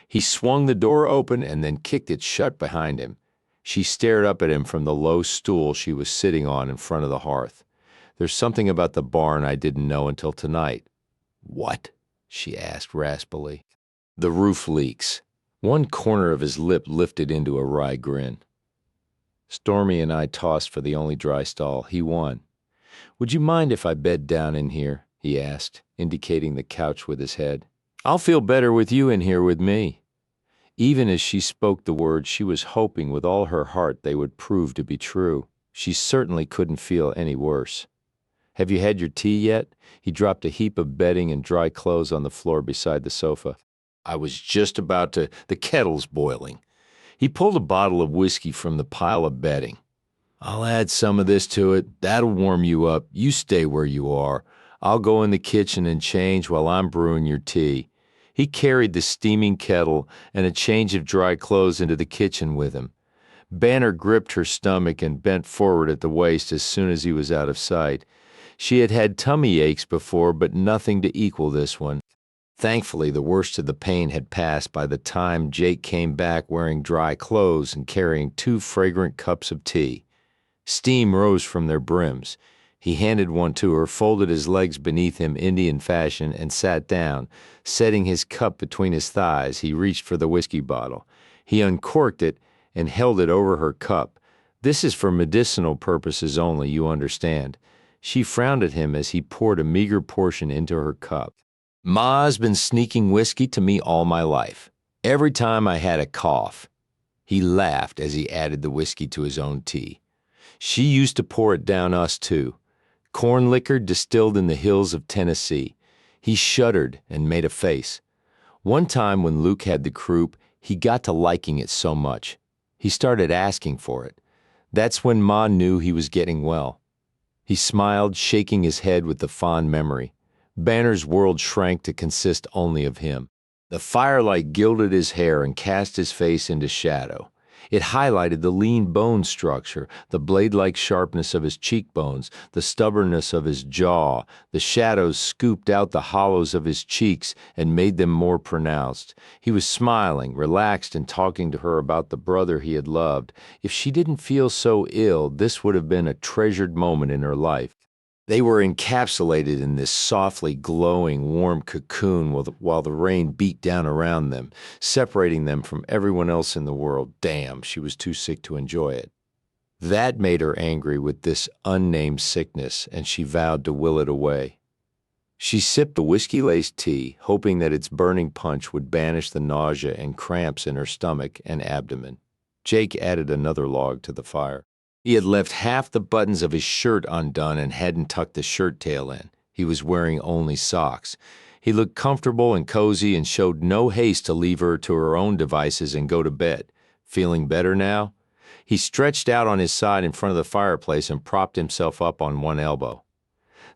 He swung the door open and then kicked it shut behind him. She stared up at him from the low stool she was sitting on in front of the hearth. There's something about the barn I didn't know until tonight." "What?" she asked raspily. "The roof leaks." One corner of his lip lifted into a wry grin. Stormy and I tossed for the only dry stall. He won. "Would you mind if I bed down in here?" he asked, indicating the couch with his head. "I'll feel better with you in here with me." Even as she spoke the words, she was hoping with all her heart they would prove to be true. She certainly couldn't feel any worse. "Have you had your tea yet?" He dropped a heap of bedding and dry clothes on the floor beside the sofa. "I was just about to. The kettle's boiling." He pulled a bottle of whiskey from the pile of bedding. "I'll add some of this to it. That'll warm you up. You stay where you are. I'll go in the kitchen and change while I'm brewing your tea." He carried the steaming kettle and a change of dry clothes into the kitchen with him. Banner gripped her stomach and bent forward at the waist as soon as he was out of sight. She had had tummy aches before, but nothing to equal this one. Thankfully, the worst of the pain had passed by the time Jake came back wearing dry clothes and carrying 2 fragrant cups of tea. Steam rose from their brims. He handed one to her, folded his legs beneath him Indian fashion, and sat down. Setting his cup between his thighs, he reached for the whiskey bottle. He uncorked it and held it over her cup. "This is for medicinal purposes only, you understand." She frowned at him as he poured a meager portion into her cup. "Ma's been sneaking whiskey to me all my life. Every time I had a cough." He laughed as he added the whiskey to his own tea. "She used to pour it down us, too. Corn liquor distilled in the hills of Tennessee." He shuddered and made a face. One time when Luke had the croup, he got to liking it so much. He started asking for it. That's when Ma knew he was getting well. He smiled, shaking his head with the fond memory. Banner's world shrank to consist only of him. The firelight gilded his hair and cast his face into shadow. It highlighted the lean bone structure, the blade-like sharpness of his cheekbones, the stubbornness of his jaw. The shadows scooped out the hollows of his cheeks and made them more pronounced. He was smiling, relaxed, and talking to her about the brother he had loved. If she didn't feel so ill, this would have been a treasured moment in her life. They were encapsulated in this softly glowing, warm cocoon while the rain beat down around them, separating them from everyone else in the world. Damn, she was too sick to enjoy it. That made her angry with this unnamed sickness, and she vowed to will it away. She sipped the whiskey-laced tea, hoping that its burning punch would banish the nausea and cramps in her stomach and abdomen. Jake added another log to the fire. He had left half the buttons of his shirt undone and hadn't tucked the shirt tail in. He was wearing only socks. He looked comfortable and cozy and showed no haste to leave her to her own devices and go to bed. Feeling better now? He stretched out on his side in front of the fireplace and propped himself up on one elbow.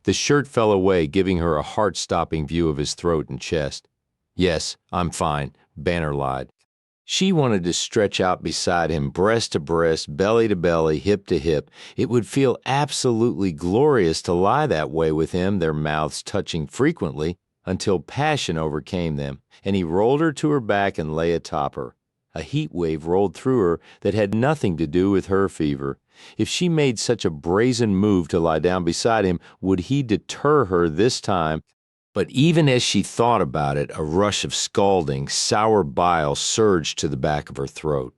The shirt fell away, giving her a heart-stopping view of his throat and chest. "Yes, I'm fine," Banner lied. She wanted to stretch out beside him, breast to breast, belly to belly, hip to hip. It would feel absolutely glorious to lie that way with him, their mouths touching frequently, until passion overcame them, and he rolled her to her back and lay atop her. A heat wave rolled through her that had nothing to do with her fever. If she made such a brazen move to lie down beside him, would he deter her this time? But even as she thought about it, a rush of scalding, sour bile surged to the back of her throat.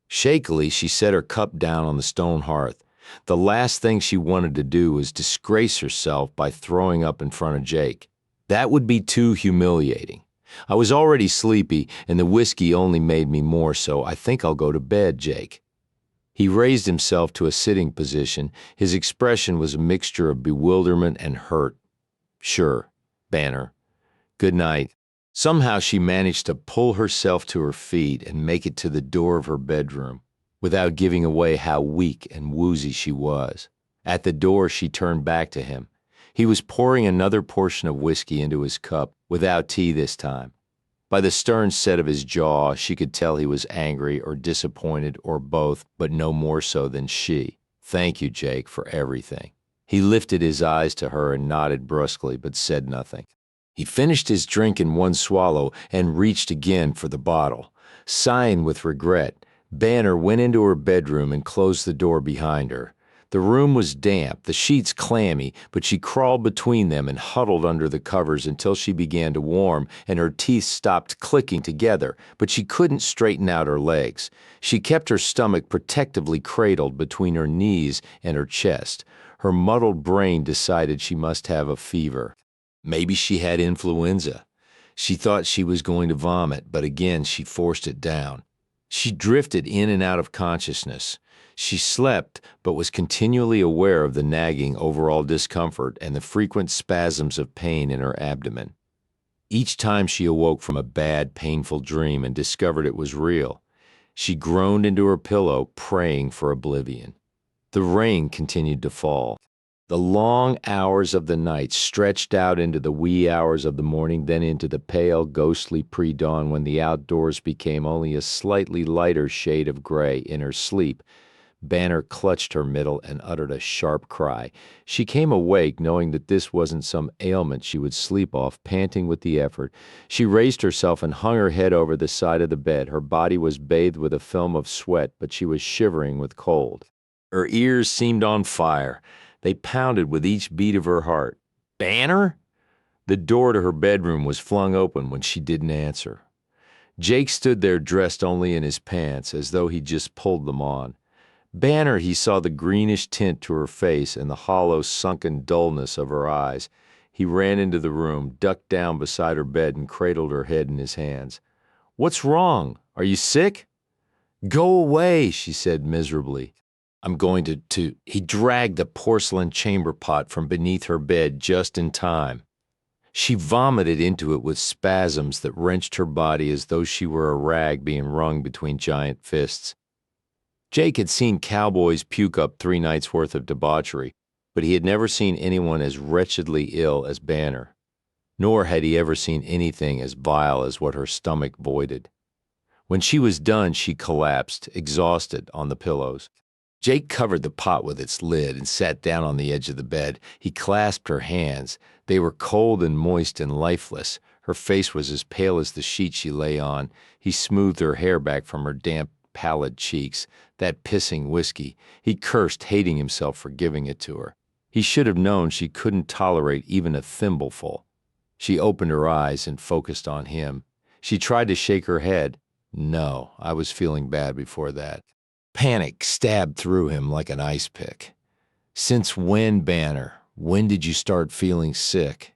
Shakily, she set her cup down on the stone hearth. The last thing she wanted to do was disgrace herself by throwing up in front of Jake. That would be too humiliating. "I was already sleepy, and the whiskey only made me more so. I think I'll go to bed, Jake." He raised himself to a sitting position. His expression was a mixture of bewilderment and hurt. "Sure, Banner. Good night." Somehow she managed to pull herself to her feet and make it to the door of her bedroom, without giving away how weak and woozy she was. At the door, she turned back to him. He was pouring another portion of whiskey into his cup, without tea this time. By the stern set of his jaw, she could tell he was angry or disappointed or both, but no more so than she. "Thank you, Jake, for everything." He lifted his eyes to her and nodded brusquely, but said nothing. He finished his drink in one swallow and reached again for the bottle. Sighing with regret, Banner went into her bedroom and closed the door behind her. The room was damp, the sheets clammy, but she crawled between them and huddled under the covers until she began to warm and her teeth stopped clicking together, but she couldn't straighten out her legs. She kept her stomach protectively cradled between her knees and her chest. Her muddled brain decided she must have a fever. Maybe she had influenza. She thought she was going to vomit, but again she forced it down. She drifted in and out of consciousness. She slept, but was continually aware of the nagging overall discomfort and the frequent spasms of pain in her abdomen. Each time she awoke from a bad, painful dream and discovered it was real, she groaned into her pillow, praying for oblivion. The rain continued to fall. The long hours of the night stretched out into the wee hours of the morning, then into the pale, ghostly pre-dawn when the outdoors became only a slightly lighter shade of gray. In her sleep, Banner clutched her middle and uttered a sharp cry. She came awake, knowing that this wasn't some ailment she would sleep off, panting with the effort. She raised herself and hung her head over the side of the bed. Her body was bathed with a film of sweat, but she was shivering with cold. Her ears seemed on fire. They pounded with each beat of her heart. Banner? The door to her bedroom was flung open when she didn't answer. Jake stood there dressed only in his pants, as though he'd just pulled them on. Banner, he saw the greenish tint to her face and the hollow, sunken dullness of her eyes. He ran into the room, ducked down beside her bed, and cradled her head in his hands. What's wrong? Are you sick? Go away, she said miserably. I'm going to. He dragged the porcelain chamber pot from beneath her bed just in time. She vomited into it with spasms that wrenched her body as though she were a rag being wrung between giant fists. Jake had seen cowboys puke up 3 nights' worth of debauchery, but he had never seen anyone as wretchedly ill as Banner. Nor had he ever seen anything as vile as what her stomach voided. When she was done, she collapsed, exhausted, on the pillows. Jake covered the pot with its lid and sat down on the edge of the bed. He clasped her hands. They were cold and moist and lifeless. Her face was as pale as the sheet she lay on. He smoothed her hair back from her damp, pallid cheeks. That pissing whiskey. He cursed, hating himself for giving it to her. He should have known she couldn't tolerate even a thimbleful. She opened her eyes and focused on him. She tried to shake her head. No, I was feeling bad before that. Panic stabbed through him like an ice pick. Since when, Banner? When did you start feeling sick?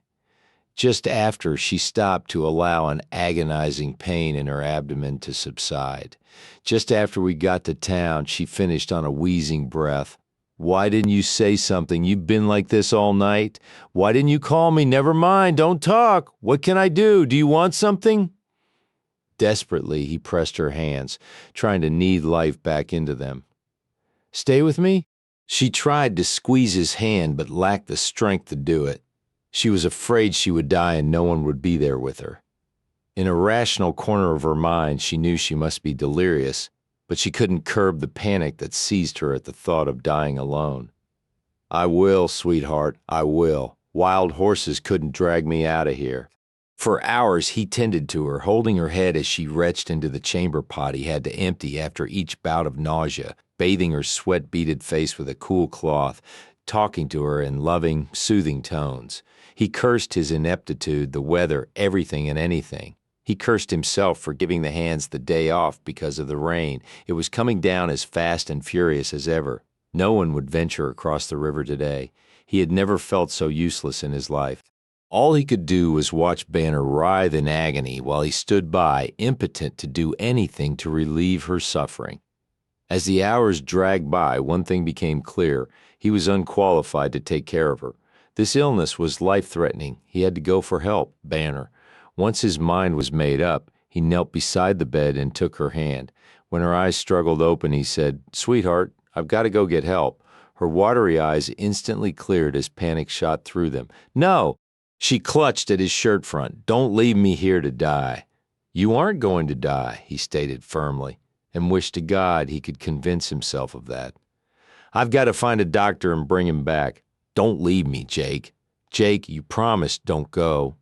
Just after she stopped to allow an agonizing pain in her abdomen to subside. Just after we got to town, she finished on a wheezing breath. Why didn't you say something? You've been like this all night. Why didn't you call me? Never mind, don't talk. What can I do? Do you want something? Desperately, he pressed her hands, trying to knead life back into them. Stay with me? She tried to squeeze his hand, but lacked the strength to do it. She was afraid she would die and no one would be there with her. In a rational corner of her mind, she knew she must be delirious, but she couldn't curb the panic that seized her at the thought of dying alone. I will, sweetheart, I will. Wild horses couldn't drag me out of here. For hours he tended to her, holding her head as she retched into the chamber pot he had to empty after each bout of nausea, bathing her sweat-beaded face with a cool cloth, talking to her in loving, soothing tones. He cursed his ineptitude, the weather, everything and anything. He cursed himself for giving the hands the day off because of the rain. It was coming down as fast and furious as ever. No one would venture across the river today. He had never felt so useless in his life. All he could do was watch Banner writhe in agony while he stood by, impotent to do anything to relieve her suffering. As the hours dragged by, one thing became clear. He was unqualified to take care of her. This illness was life-threatening. He had to go for help, Banner. Once his mind was made up, he knelt beside the bed and took her hand. When her eyes struggled open, he said, Sweetheart, I've got to go get help. Her watery eyes instantly cleared as panic shot through them. No! She clutched at his shirt front. Don't leave me here to die. You aren't going to die, he stated firmly, and wished to God he could convince himself of that. I've got to find a doctor and bring him back. Don't leave me, Jake. Jake, you promised don't go.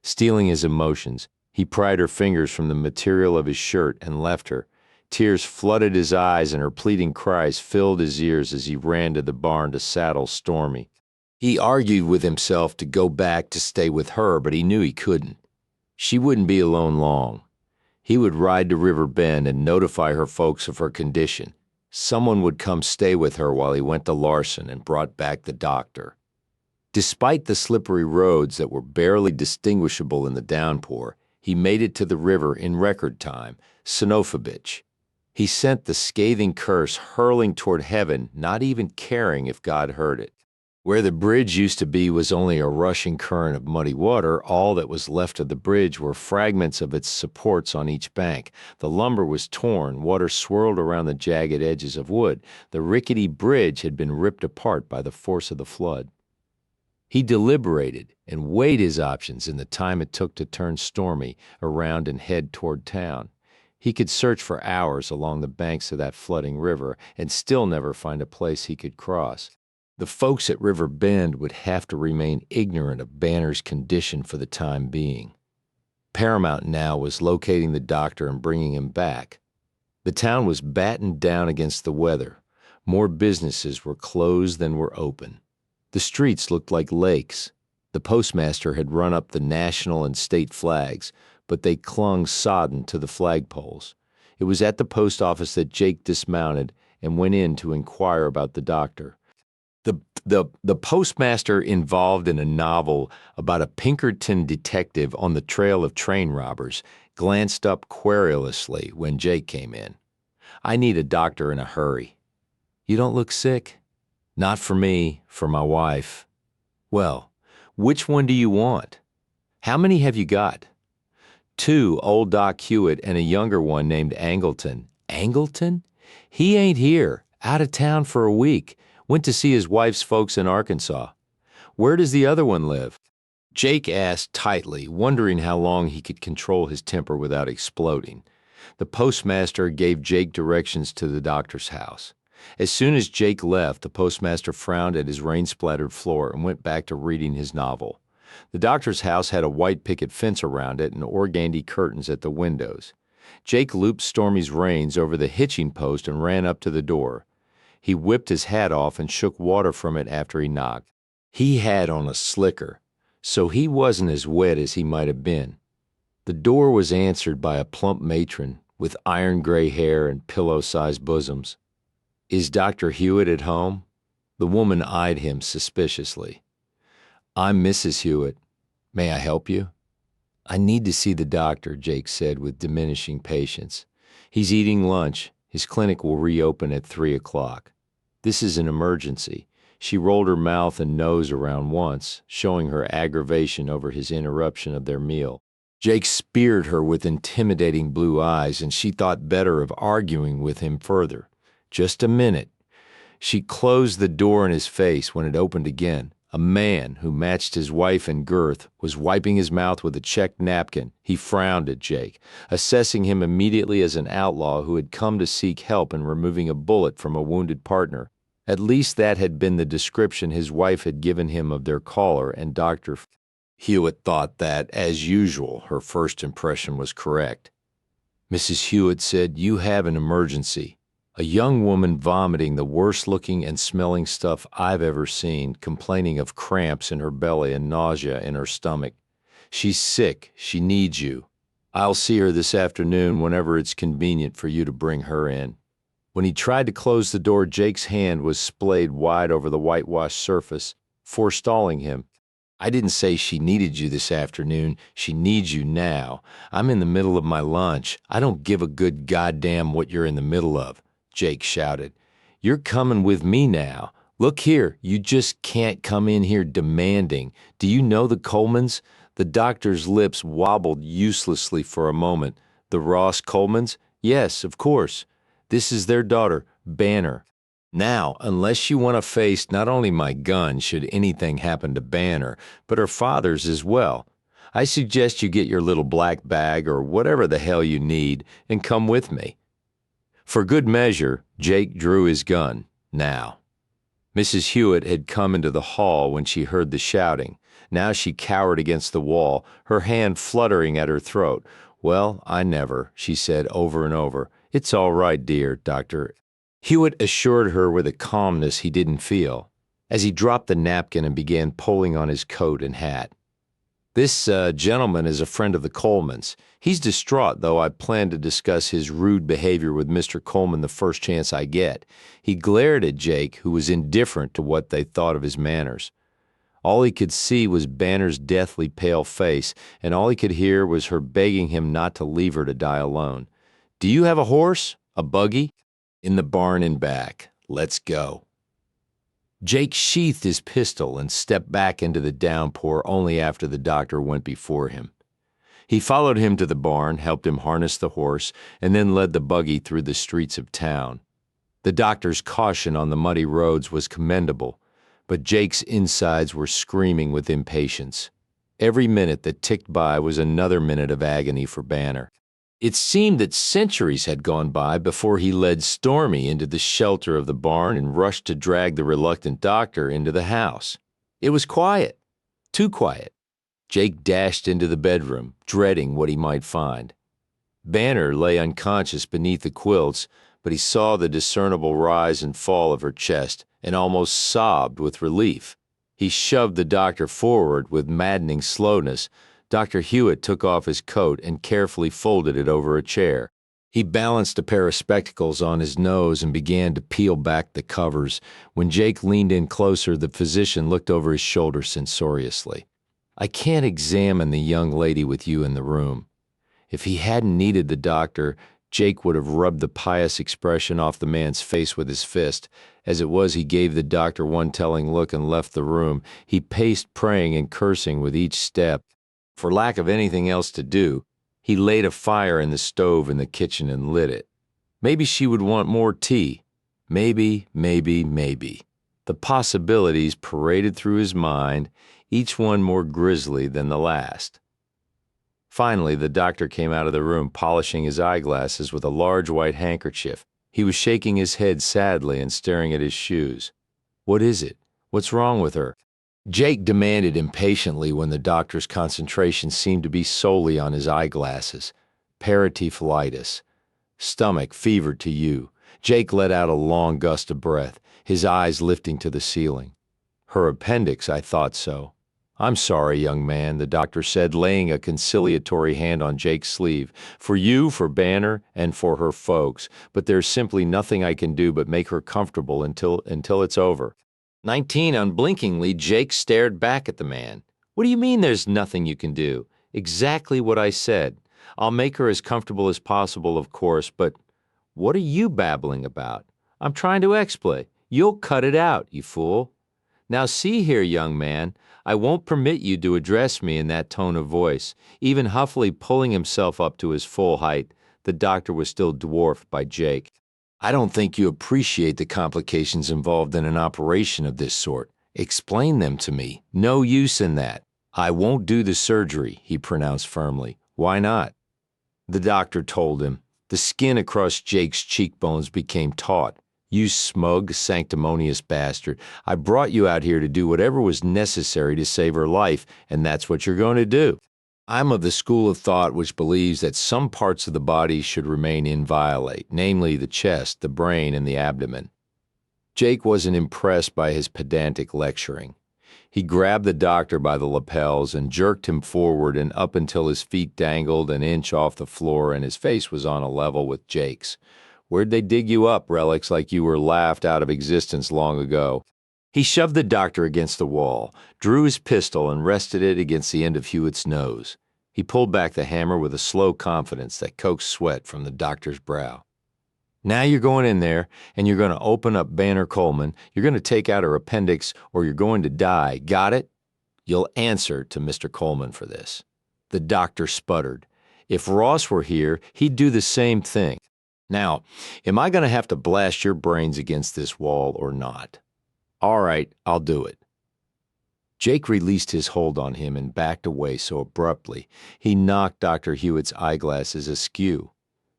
Stealing his emotions, he pried her fingers from the material of his shirt and left her. Tears flooded his eyes and her pleading cries filled his ears as he ran to the barn to saddle Stormy. He argued with himself to go back to stay with her, but he knew he couldn't. She wouldn't be alone long. He would ride to River Bend and notify her folks of her condition. Someone would come stay with her while he went to Larson and brought back the doctor. Despite the slippery roads that were barely distinguishable in the downpour, he made it to the river in record time, Sinofabich. He sent the scathing curse hurling toward heaven, not even caring if God heard it. Where the bridge used to be was only a rushing current of muddy water. All that was left of the bridge were fragments of its supports on each bank. The lumber was torn, water swirled around the jagged edges of wood. The rickety bridge had been ripped apart by the force of the flood. He deliberated and weighed his options in the time it took to turn Stormy around and head toward town. He could search for hours along the banks of that flooding river and still never find a place he could cross. The folks at River Bend would have to remain ignorant of Banner's condition for the time being. Paramount now was locating the doctor and bringing him back. The town was battened down against the weather. More businesses were closed than were open. The streets looked like lakes. The postmaster had run up the national and state flags, but they clung sodden to the flagpoles. It was at the post office that Jake dismounted and went in to inquire about the doctor. The postmaster, involved in a novel about a Pinkerton detective on the trail of train robbers, glanced up querulously when Jake came in. "I need a doctor in a hurry." "You don't look sick." "Not for me, for my wife." "Well, which one do you want?" "How many have you got?" "Two, old Doc Hewitt and a younger one named Angleton." "Angleton? He ain't here. Out of town for a week. Went to see his wife's folks in Arkansas." "Where does the other one live?" Jake asked tightly, wondering how long he could control his temper without exploding. The postmaster gave Jake directions to the doctor's house. As soon as Jake left, the postmaster frowned at his rain-splattered floor and went back to reading his novel. The doctor's house had a white picket fence around it and organdy curtains at the windows. Jake looped Stormy's reins over the hitching post and ran up to the door. He whipped his hat off and shook water from it after he knocked. He had on a slicker, so he wasn't as wet as he might have been. The door was answered by a plump matron with iron-gray hair and pillow-sized bosoms. "Is Dr. Hewitt at home?" The woman eyed him suspiciously. "I'm Mrs. Hewitt. May I help you?" "I need to see the doctor," Jake said with diminishing patience. "He's eating lunch. His clinic will reopen at 3 o'clock. This is an emergency." She rolled her mouth and nose around once, showing her aggravation over his interruption of their meal. Jake speared her with intimidating blue eyes, and she thought better of arguing with him further. "Just a minute." She closed the door in his face when it opened again. A man, who matched his wife in girth, was wiping his mouth with a checked napkin. He frowned at Jake, assessing him immediately as an outlaw who had come to seek help in removing a bullet from a wounded partner. At least that had been the description his wife had given him of their caller, and Dr. Hewitt thought that, as usual, her first impression was correct. Mrs. Hewitt said, "You have an emergency." A young woman vomiting the worst-looking and smelling stuff I've ever seen, complaining of cramps in her belly and nausea in her stomach. "She's sick. She needs you. I'll see her this afternoon whenever it's convenient for you to bring her in." When he tried to close the door, Jake's hand was splayed wide over the whitewashed surface, forestalling him. "I didn't say she needed you this afternoon. She needs you now. I'm in the middle of my lunch. I don't give a good goddamn what you're in the middle of," Jake shouted. "You're coming with me now. Look here, you just can't come in here demanding. Do you know the Colemans?" The doctor's lips wobbled uselessly for a moment. "The Ross Colemans? Yes, of course. This is their daughter, Banner. Now, unless you want to face not only my gun should anything happen to Banner, but her father's as well, I suggest you get your little black bag or whatever the hell you need and come with me." For good measure, Jake drew his gun. Now. Mrs. Hewitt had come into the hall when she heard the shouting. Now she cowered against the wall, her hand fluttering at her throat. "Well, I never," she said over and over. It's all right, dear, Doctor. Hewitt assured her with a calmness he didn't feel, as he dropped the napkin and began pulling on his coat and hat. This gentleman is a friend of the Colemans. He's distraught, though I plan to discuss his rude behavior with Mr. Coleman the first chance I get. He glared at Jake, who was indifferent to what they thought of his manners. All he could see was Banner's deathly pale face, and all he could hear was her begging him not to leave her to die alone. Do you have a horse? A buggy? In the barn in back. Let's go. Jake sheathed his pistol and stepped back into the downpour only after the doctor went before him. He followed him to the barn, helped him harness the horse, and then led the buggy through the streets of town. The doctor's caution on the muddy roads was commendable, but Jake's insides were screaming with impatience. Every minute that ticked by was another minute of agony for Banner. It seemed that centuries had gone by before he led Stormy into the shelter of the barn and rushed to drag the reluctant doctor into the house. It was quiet, too quiet. Jake dashed into the bedroom, dreading what he might find. Banner lay unconscious beneath the quilts, but he saw the discernible rise and fall of her chest and almost sobbed with relief. He shoved the doctor forward with maddening slowness. Dr. Hewitt took off his coat and carefully folded it over a chair. He balanced a pair of spectacles on his nose and began to peel back the covers. When Jake leaned in closer, the physician looked over his shoulder censoriously. I can't examine the young lady with you in the room. If he hadn't needed the doctor, Jake would have rubbed the pious expression off the man's face with his fist. As it was, he gave the doctor one telling look and left the room. He paced, praying and cursing with each step. For lack of anything else to do, he laid a fire in the stove in the kitchen and lit it. Maybe she would want more tea. Maybe. The possibilities paraded through his mind, each one more grisly than the last. Finally, the doctor came out of the room polishing his eyeglasses with a large white handkerchief. He was shaking his head sadly and staring at his shoes. What is it? What's wrong with her? Jake demanded impatiently when the doctor's concentration seemed to be solely on his eyeglasses. Perityphlitis. Stomach fevered to you. Jake let out a long gust of breath, his eyes lifting to the ceiling. Her appendix, I thought so. I'm sorry, young man, the doctor said, laying a conciliatory hand on Jake's sleeve. For you, for Banner, and for her folks. But there's simply nothing I can do but make her comfortable until it's over. 19 unblinkingly, Jake stared back at the man. What do you mean there's nothing you can do? Exactly what I said. I'll make her as comfortable as possible, of course, but what are you babbling about? I'm trying to explain. You'll cut it out, you fool. Now see here, young man, I won't permit you to address me in that tone of voice. Even huffily pulling himself up to his full height, the doctor was still dwarfed by Jake. I don't think you appreciate the complications involved in an operation of this sort. Explain them to me. No use in that. I won't do the surgery, he pronounced firmly. Why not? The doctor told him. The skin across Jake's cheekbones became taut. You smug, sanctimonious bastard. I brought you out here to do whatever was necessary to save her life, and that's what you're going to do. I'm of the school of thought which believes that some parts of the body should remain inviolate, namely the chest, the brain, and the abdomen. Jake wasn't impressed by his pedantic lecturing. He grabbed the doctor by the lapels and jerked him forward and up until his feet dangled an inch off the floor and his face was on a level with Jake's. Where'd they dig you up, relics, like you were laughed out of existence long ago? He shoved the doctor against the wall, drew his pistol, and rested it against the end of Hewitt's nose. He pulled back the hammer with a slow confidence that coaxed sweat from the doctor's brow. Now you're going in there, and you're going to open up Banner Coleman. You're going to take out her appendix, or you're going to die. Got it? You'll answer to Mr. Coleman for this. The doctor sputtered. If Ross were here, he'd do the same thing. Now, am I going to have to blast your brains against this wall or not? All right, I'll do it. Jake released his hold on him and backed away so abruptly, he knocked Dr. Hewitt's eyeglasses askew.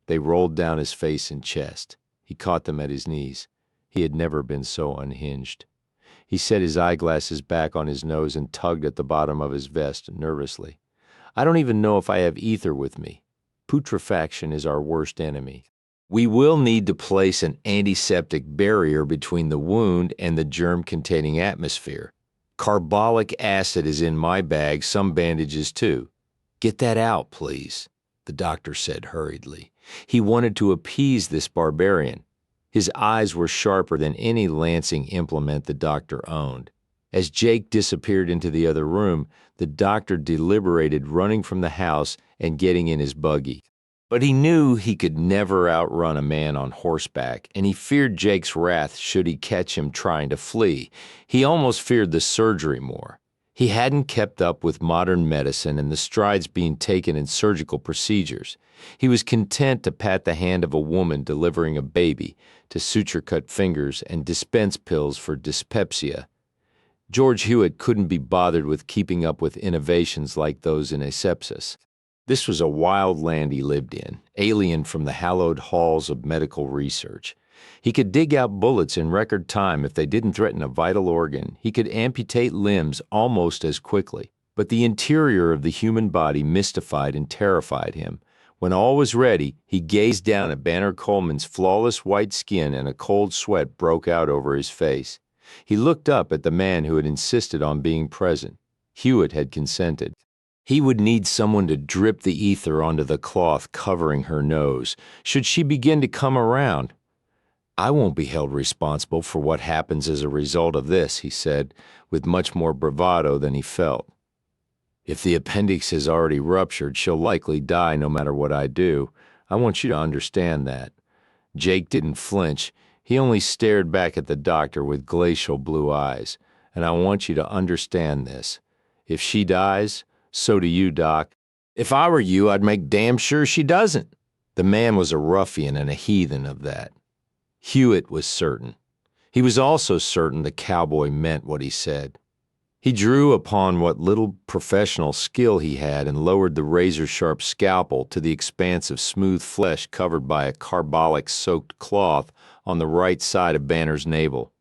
They rolled down his face and chest. He caught them at his knees. He had never been so unhinged. He set his eyeglasses back on his nose and tugged at the bottom of his vest nervously. I don't even know if I have ether with me. Putrefaction is our worst enemy. We will need to place an antiseptic barrier between the wound and the germ-containing atmosphere. Carbolic acid is in my bag, some bandages too. Get that out, please, the doctor said hurriedly. He wanted to appease this barbarian. His eyes were sharper than any lancing implement the doctor owned. As Jake disappeared into the other room, the doctor deliberated running from the house and getting in his buggy. But he knew he could never outrun a man on horseback, and he feared Jake's wrath should he catch him trying to flee. He almost feared the surgery more. He hadn't kept up with modern medicine and the strides being taken in surgical procedures. He was content to pat the hand of a woman delivering a baby, to suture-cut fingers and dispense pills for dyspepsia. George Hewitt couldn't be bothered with keeping up with innovations like those in asepsis. This was a wild land he lived in, alien from the hallowed halls of medical research. He could dig out bullets in record time if they didn't threaten a vital organ. He could amputate limbs almost as quickly. But the interior of the human body mystified and terrified him. When all was ready, he gazed down at Banner Coleman's flawless white skin and a cold sweat broke out over his face. He looked up at the man who had insisted on being present. Hewitt had consented. He would need someone to drip the ether onto the cloth covering her nose, should she begin to come around. I won't be held responsible for what happens as a result of this, he said, with much more bravado than he felt. If the appendix has already ruptured, she'll likely die no matter what I do. I want you to understand that. Jake didn't flinch. He only stared back at the doctor with glacial blue eyes. And I want you to understand this. If she dies, so do you, Doc. If I were you, I'd make damn sure she doesn't. The man was a ruffian and a heathen of that. Hewitt was certain. He was also certain the cowboy meant what he said. He drew upon what little professional skill he had and lowered the razor-sharp scalpel to the expanse of smooth flesh covered by a carbolic-soaked cloth on the right side of Banner's navel.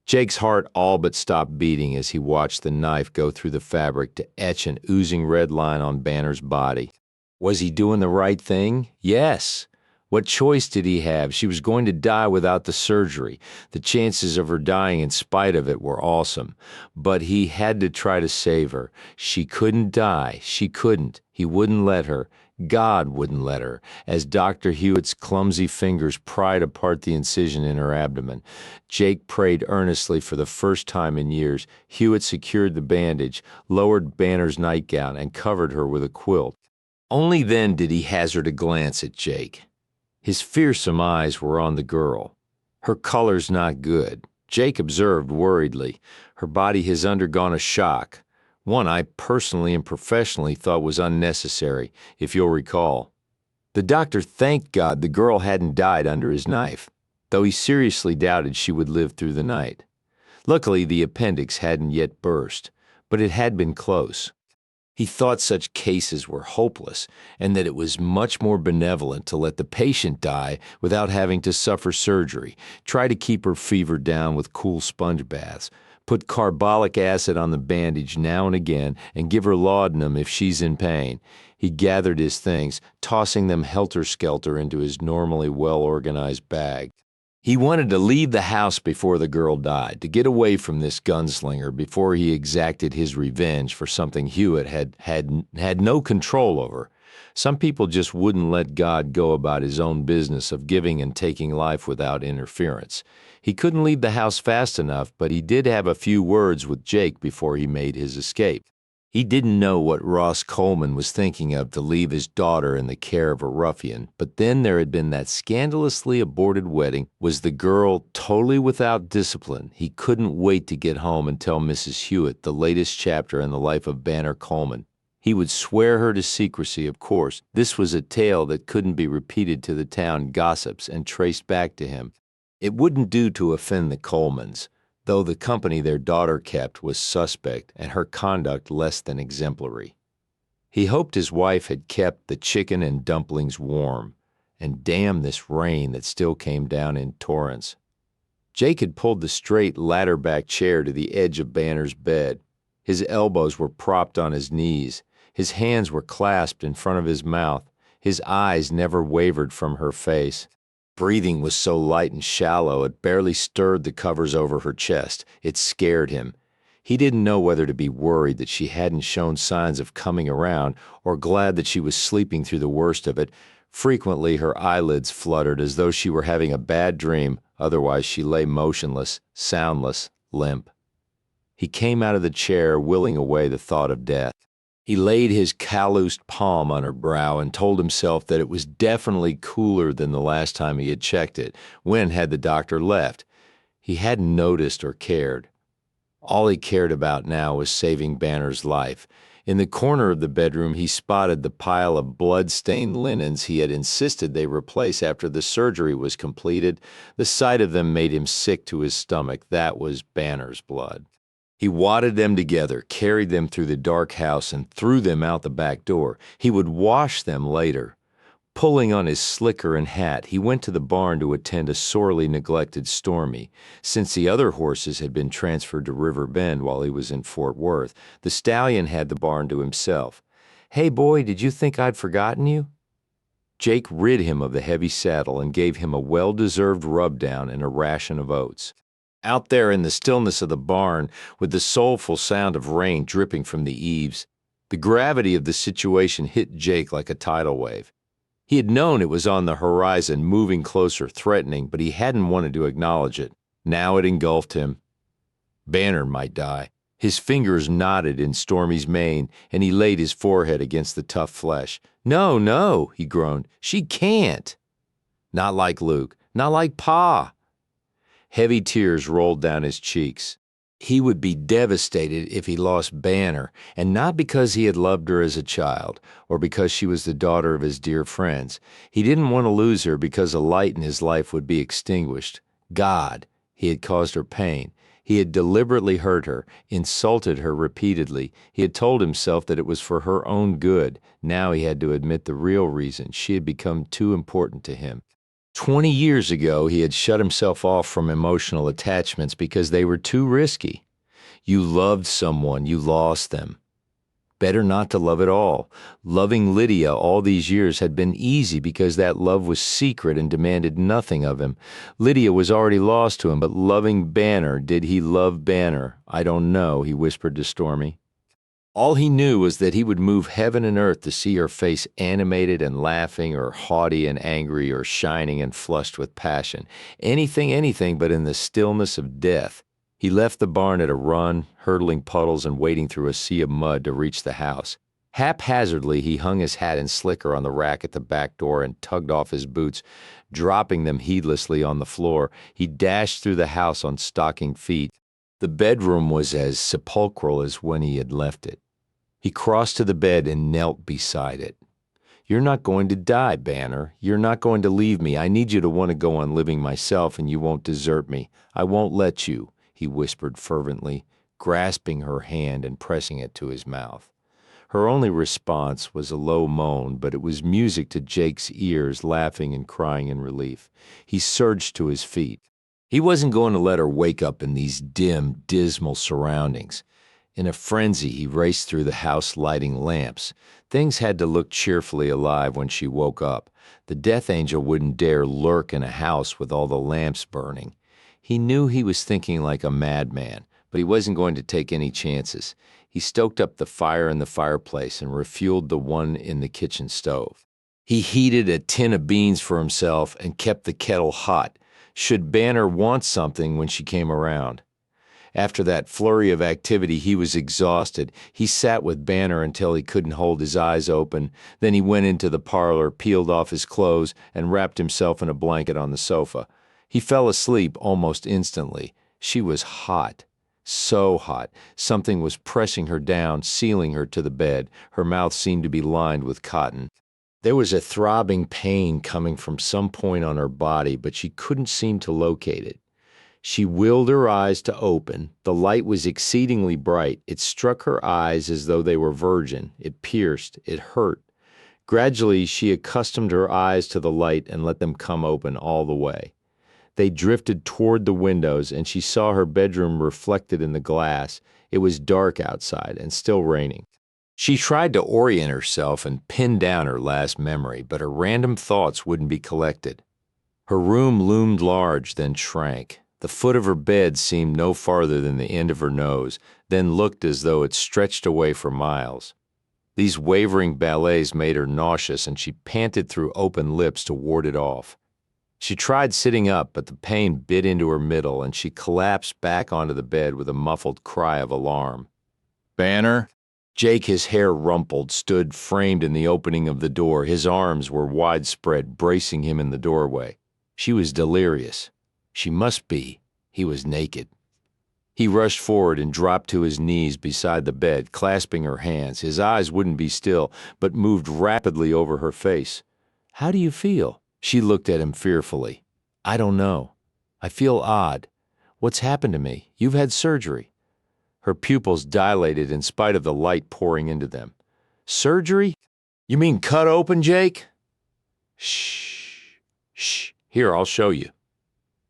Jake's heart all but stopped beating as he watched the knife go through the fabric to etch an oozing red line on Banner's body. Was he doing the right thing? Yes. What choice did he have? She was going to die without the surgery. The chances of her dying in spite of it were awesome. But he had to try to save her. She couldn't die. She couldn't. He wouldn't let her. God wouldn't let her, as Dr. Hewitt's clumsy fingers pried apart the incision in her abdomen. Jake prayed earnestly for the first time in years. Hewitt secured the bandage, lowered Banner's nightgown, and covered her with a quilt. Only then did he hazard a glance at Jake. His fearsome eyes were on the girl. Her color's not good. Jake observed worriedly. Her body has undergone a shock. One I personally and professionally thought was unnecessary, if you'll recall. The doctor thanked God the girl hadn't died under his knife, though he seriously doubted she would live through the night. Luckily, the appendix hadn't yet burst, but it had been close. He thought such cases were hopeless, and that it was much more benevolent to let the patient die without having to suffer surgery, try to keep her fever down with cool sponge baths, put carbolic acid on the bandage now and again, and give her laudanum if she's in pain. He gathered his things, tossing them helter-skelter into his normally well-organized bag. He wanted to leave the house before the girl died, to get away from this gunslinger before he exacted his revenge for something Hewitt had no control over. Some people just wouldn't let God go about his own business of giving and taking life without interference. He couldn't leave the house fast enough, but he did have a few words with Jake before he made his escape. He didn't know what Ross Coleman was thinking of to leave his daughter in the care of a ruffian, but then there had been that scandalously aborted wedding. Was the girl totally without discipline? He couldn't wait to get home and tell Mrs. Hewitt the latest chapter in the life of Banner Coleman. He would swear her to secrecy, of course. This was a tale that couldn't be repeated to the town gossips and traced back to him. It wouldn't do to offend the Colemans, though the company their daughter kept was suspect and her conduct less than exemplary. He hoped his wife had kept the chicken and dumplings warm, and damn this rain that still came down in torrents. Jake had pulled the straight ladder-back chair to the edge of Banner's bed. His elbows were propped on his knees. His hands were clasped in front of his mouth. His eyes never wavered from her face. Breathing was so light and shallow it barely stirred the covers over her chest. It scared him. He didn't know whether to be worried that she hadn't shown signs of coming around or glad that she was sleeping through the worst of it. Frequently her eyelids fluttered as though she were having a bad dream, otherwise she lay motionless, soundless, limp. He came out of the chair, willing away the thought of death. He laid his calloused palm on her brow and told himself that it was definitely cooler than the last time he had checked it. When had the doctor left? He hadn't noticed or cared. All he cared about now was saving Banner's life. In the corner of the bedroom, he spotted the pile of blood-stained linens he had insisted they replace after the surgery was completed. The sight of them made him sick to his stomach. That was Banner's blood. He wadded them together, carried them through the dark house, and threw them out the back door. He would wash them later. Pulling on his slicker and hat, he went to the barn to attend a sorely neglected Stormy. Since the other horses had been transferred to River Bend while he was in Fort Worth, the stallion had the barn to himself. "Hey, boy, did you think I'd forgotten you?" Jake rid him of the heavy saddle and gave him a well-deserved rub-down and a ration of oats. Out there in the stillness of the barn, with the soulful sound of rain dripping from the eaves, the gravity of the situation hit Jake like a tidal wave. He had known it was on the horizon, moving closer, threatening, but he hadn't wanted to acknowledge it. Now it engulfed him. Banner might die. His fingers knotted in Stormy's mane, and he laid his forehead against the tough flesh. "No, no," he groaned. "She can't." Not like Luke. Not like Pa. Heavy tears rolled down his cheeks. He would be devastated if he lost Banner, and not because he had loved her as a child, or because she was the daughter of his dear friends. He didn't want to lose her because a light in his life would be extinguished. God, he had caused her pain. He had deliberately hurt her, insulted her repeatedly. He had told himself that it was for her own good. Now he had to admit the real reason. She had become too important to him. 20 years ago, he had shut himself off from emotional attachments because they were too risky. You loved someone, you lost them. Better not to love at all. Loving Lydia all these years had been easy because that love was secret and demanded nothing of him. Lydia was already lost to him, but loving Banner, did he love Banner? "I don't know," he whispered to Stormy. All he knew was that he would move heaven and earth to see her face animated and laughing, or haughty and angry, or shining and flushed with passion. Anything but in the stillness of death. He left the barn at a run, hurdling puddles and wading through a sea of mud to reach the house. Haphazardly, he hung his hat and slicker on the rack at the back door and tugged off his boots, dropping them heedlessly on the floor. He dashed through the house on stocking feet. The bedroom was as sepulchral as when he had left it. He crossed to the bed and knelt beside it. "You're not going to die, Banner. You're not going to leave me. I need you to want to go on living myself, and you won't desert me. I won't let you," he whispered fervently, grasping her hand and pressing it to his mouth. Her only response was a low moan, but it was music to Jake's ears, laughing and crying in relief. He surged to his feet. He wasn't going to let her wake up in these dim, dismal surroundings. In a frenzy, he raced through the house, lighting lamps. Things had to look cheerfully alive when she woke up. The death angel wouldn't dare lurk in a house with all the lamps burning. He knew he was thinking like a madman, but he wasn't going to take any chances. He stoked up the fire in the fireplace and refueled the one in the kitchen stove. He heated a tin of beans for himself and kept the kettle hot, should Banner want something when she came around. After that flurry of activity, he was exhausted. He sat with Banner until he couldn't hold his eyes open. Then he went into the parlor, peeled off his clothes, and wrapped himself in a blanket on the sofa. He fell asleep almost instantly. She was hot. So hot. Something was pressing her down, sealing her to the bed. Her mouth seemed to be lined with cotton. There was a throbbing pain coming from some point on her body, but she couldn't seem to locate it. She willed her eyes to open. The light was exceedingly bright. It struck her eyes as though they were virgin. It pierced. It hurt. Gradually, she accustomed her eyes to the light and let them come open all the way. They drifted toward the windows, and she saw her bedroom reflected in the glass. It was dark outside and still raining. She tried to orient herself and pin down her last memory, but her random thoughts wouldn't be collected. Her room loomed large, then shrank. The foot of her bed seemed no farther than the end of her nose, then looked as though it stretched away for miles. These wavering ballets made her nauseous, and she panted through open lips to ward it off. She tried sitting up, but the pain bit into her middle, and she collapsed back onto the bed with a muffled cry of alarm. "Banner?" Jake, his hair rumpled, stood framed in the opening of the door. His arms were widespread, bracing him in the doorway. She was delirious. She must be. He was naked. He rushed forward and dropped to his knees beside the bed, clasping her hands. His eyes wouldn't be still, but moved rapidly over her face. "How do you feel?" She looked at him fearfully. "I don't know. I feel odd. What's happened to me? You've had surgery." Her pupils dilated in spite of the light pouring into them. "Surgery? You mean cut open, Jake?" "Shh. Shh. Here, I'll show you."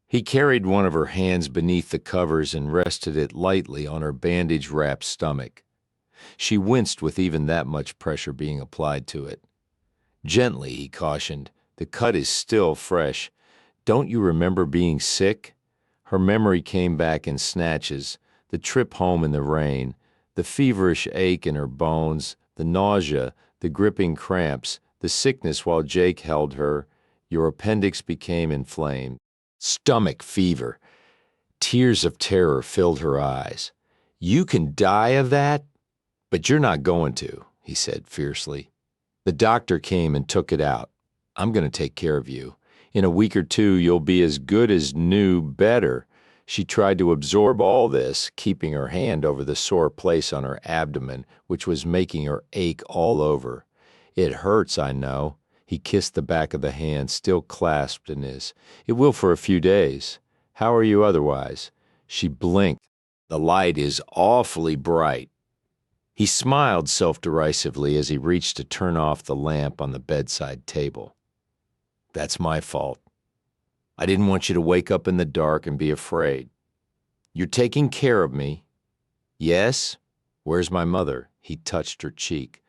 He carried one of her hands beneath the covers and rested it lightly on her bandage-wrapped stomach. She winced with even that much pressure being applied to it. "Gently," he cautioned. "The cut is still fresh. Don't you remember being sick?" Her memory came back in snatches. The trip home in the rain, the feverish ache in her bones, the nausea, the gripping cramps, the sickness while Jake held her. Your appendix became inflamed. Stomach fever. Tears of terror filled her eyes. "You can die of that? But you're not going to," he said fiercely. "The doctor came and took it out. I'm going to take care of you. In a week or two, you'll be as good as new, better." She tried to absorb all this, keeping her hand over the sore place on her abdomen, which was making her ache all over. "It hurts, I know." He kissed the back of the hand, still clasped in his. "It will for a few days. How are you otherwise?" She blinked. "The light is awfully bright." He smiled self-derisively as he reached to turn off the lamp on the bedside table. "That's my fault. I didn't want you to wake up in the dark and be afraid. You're taking care of me." "Yes? Where's my mother?" He touched her cheek.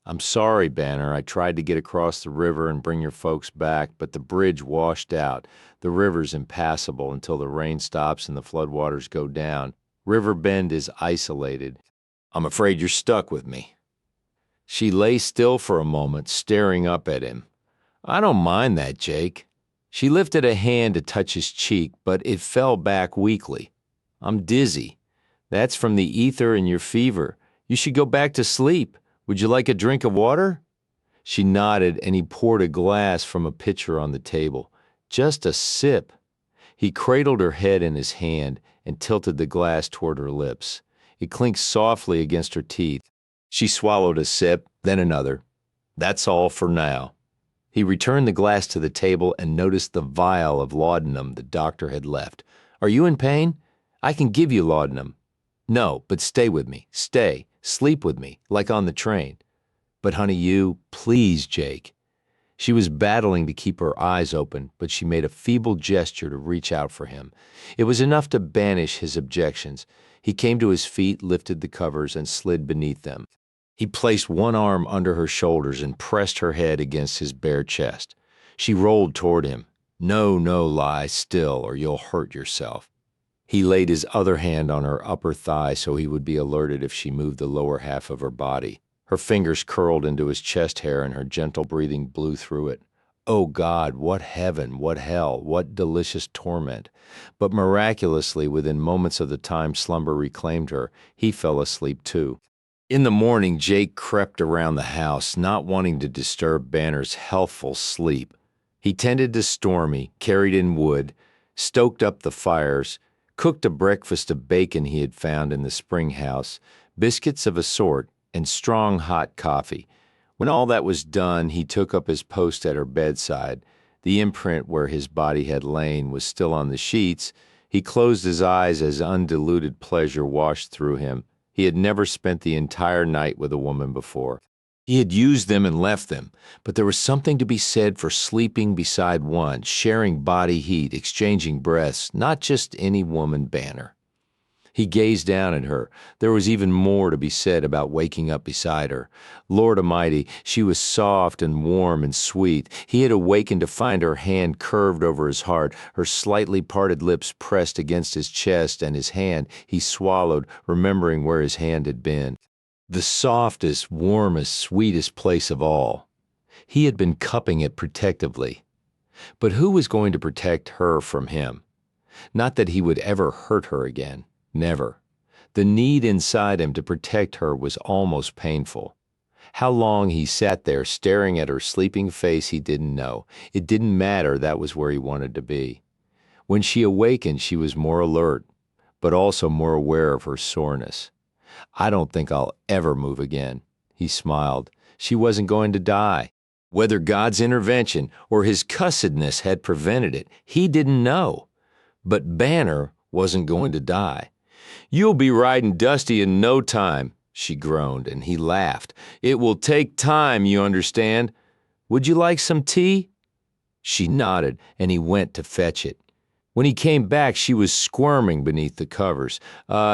"I'm sorry, Banner. I tried to get across the river and bring your folks back, but the bridge washed out. The river's impassable until the rain stops and the floodwaters go down. River Bend is isolated. I'm afraid you're stuck with me." She lay still for a moment, staring up at him. "I don't mind that, Jake." She lifted a hand to touch his cheek, but it fell back weakly. "I'm dizzy. That's from the ether and your fever. You should go back to sleep. Would you like a drink of water?" She nodded, and he poured a glass from a pitcher on the table. "Just a sip." He cradled her head in his hand and tilted the glass toward her lips. It clinked softly against her teeth. She swallowed a sip, then another. "That's all for now." He returned the glass to the table and noticed the vial of laudanum the doctor had left. "Are you in pain? I can give you laudanum." "No, but stay with me. Stay. Sleep with me, like on the train." "But honey, please, Jake." She was battling to keep her eyes open, but she made a feeble gesture to reach out for him. It was enough to banish his objections. He came to his feet, lifted the covers, and slid beneath them. He placed one arm under her shoulders and pressed her head against his bare chest. She rolled toward him. "No, no, lie still, or you'll hurt yourself." He laid his other hand on her upper thigh so he would be alerted if she moved the lower half of her body. Her fingers curled into his chest hair and her gentle breathing blew through it. Oh God, what heaven, what hell, what delicious torment. But miraculously, within moments of the time slumber reclaimed her, he fell asleep too. In the morning, Jake crept around the house, not wanting to disturb Banner's healthful sleep. He tended to Stormy, carried in wood, stoked up the fires, cooked a breakfast of bacon he had found in the spring house, biscuits of a sort, and strong hot coffee. When all that was done, he took up his post at her bedside. The imprint where his body had lain was still on the sheets. He closed his eyes as undiluted pleasure washed through him. He had never spent the entire night with a woman before. He had used them and left them, but there was something to be said for sleeping beside one, sharing body heat, exchanging breaths, not just any woman, Banner. He gazed down at her. There was even more to be said about waking up beside her. Lord Almighty, she was soft and warm and sweet. He had awakened to find her hand curved over his heart, her slightly parted lips pressed against his chest, and his hand he swallowed, remembering where his hand had been. The softest, warmest, sweetest place of all. He had been cupping it protectively. But who was going to protect her from him? Not that he would ever hurt her again. Never. The need inside him to protect her was almost painful. How long he sat there staring at her sleeping face he didn't know. It didn't matter, that was where he wanted to be. When she awakened, she was more alert, but also more aware of her soreness. I don't think I'll ever move again. He smiled. She wasn't going to die. Whether God's intervention or his cussedness had prevented it, he didn't know. But Banner wasn't going to die. "You'll be riding Dusty in no time," she groaned, and he laughed. "It will take time, you understand. Would you like some tea?" She nodded, and he went to fetch it. When he came back, she was squirming beneath the covers.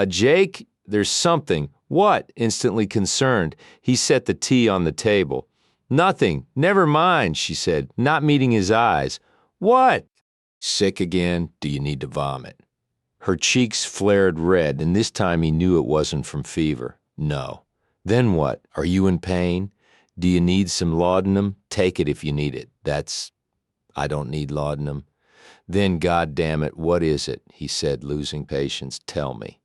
Jake, there's something." "What?" Instantly concerned. He set the tea on the table. "Nothing. Never mind," she said, not meeting his eyes. "What?" "Sick again? Do you need to vomit?" Her cheeks flared red, and this time he knew it wasn't from fever. No. "Then what? Are you in pain? Do you need some laudanum? Take it if you need it. I don't need laudanum." "Then, goddamn it, what is it?" he said, losing patience. "Tell me."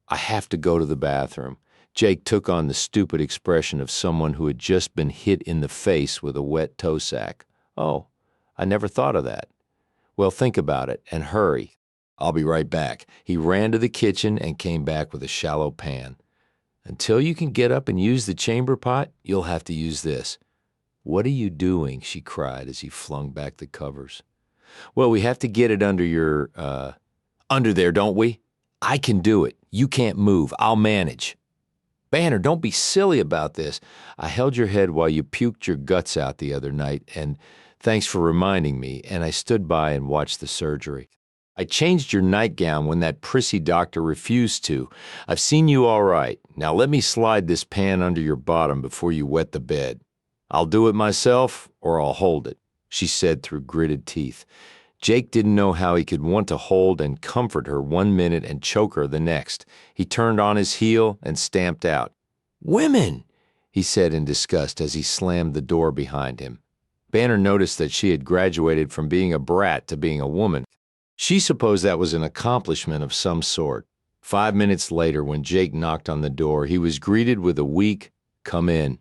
"I have to go to the bathroom." Jake took on the stupid expression of someone who had just been hit in the face with a wet toe sack. "Oh, I never thought of that." "Well, think about it, and hurry. I'll be right back." He ran to the kitchen and came back with a shallow pan. "Until you can get up and use the chamber pot, you'll have to use this." "What are you doing?" she cried as he flung back the covers. "Well, we have to get it under there, don't we? I can do it. You can't move. I'll manage." "Banner, don't be silly about this. I held your head while you puked your guts out the other night, and thanks for reminding me, and I stood by and watched the surgery. I changed your nightgown when that prissy doctor refused to. I've seen you all right. Now let me slide this pan under your bottom before you wet the bed. I'll do it myself, or I'll hold it," she said through gritted teeth. Jake didn't know how he could want to hold and comfort her 1 minute and choke her the next. He turned on his heel and stamped out. "Women!" he said in disgust as he slammed the door behind him. Banner noticed that she had graduated from being a brat to being a woman. She supposed that was an accomplishment of some sort. 5 minutes later, when Jake knocked on the door, he was greeted with a weak, "Come in."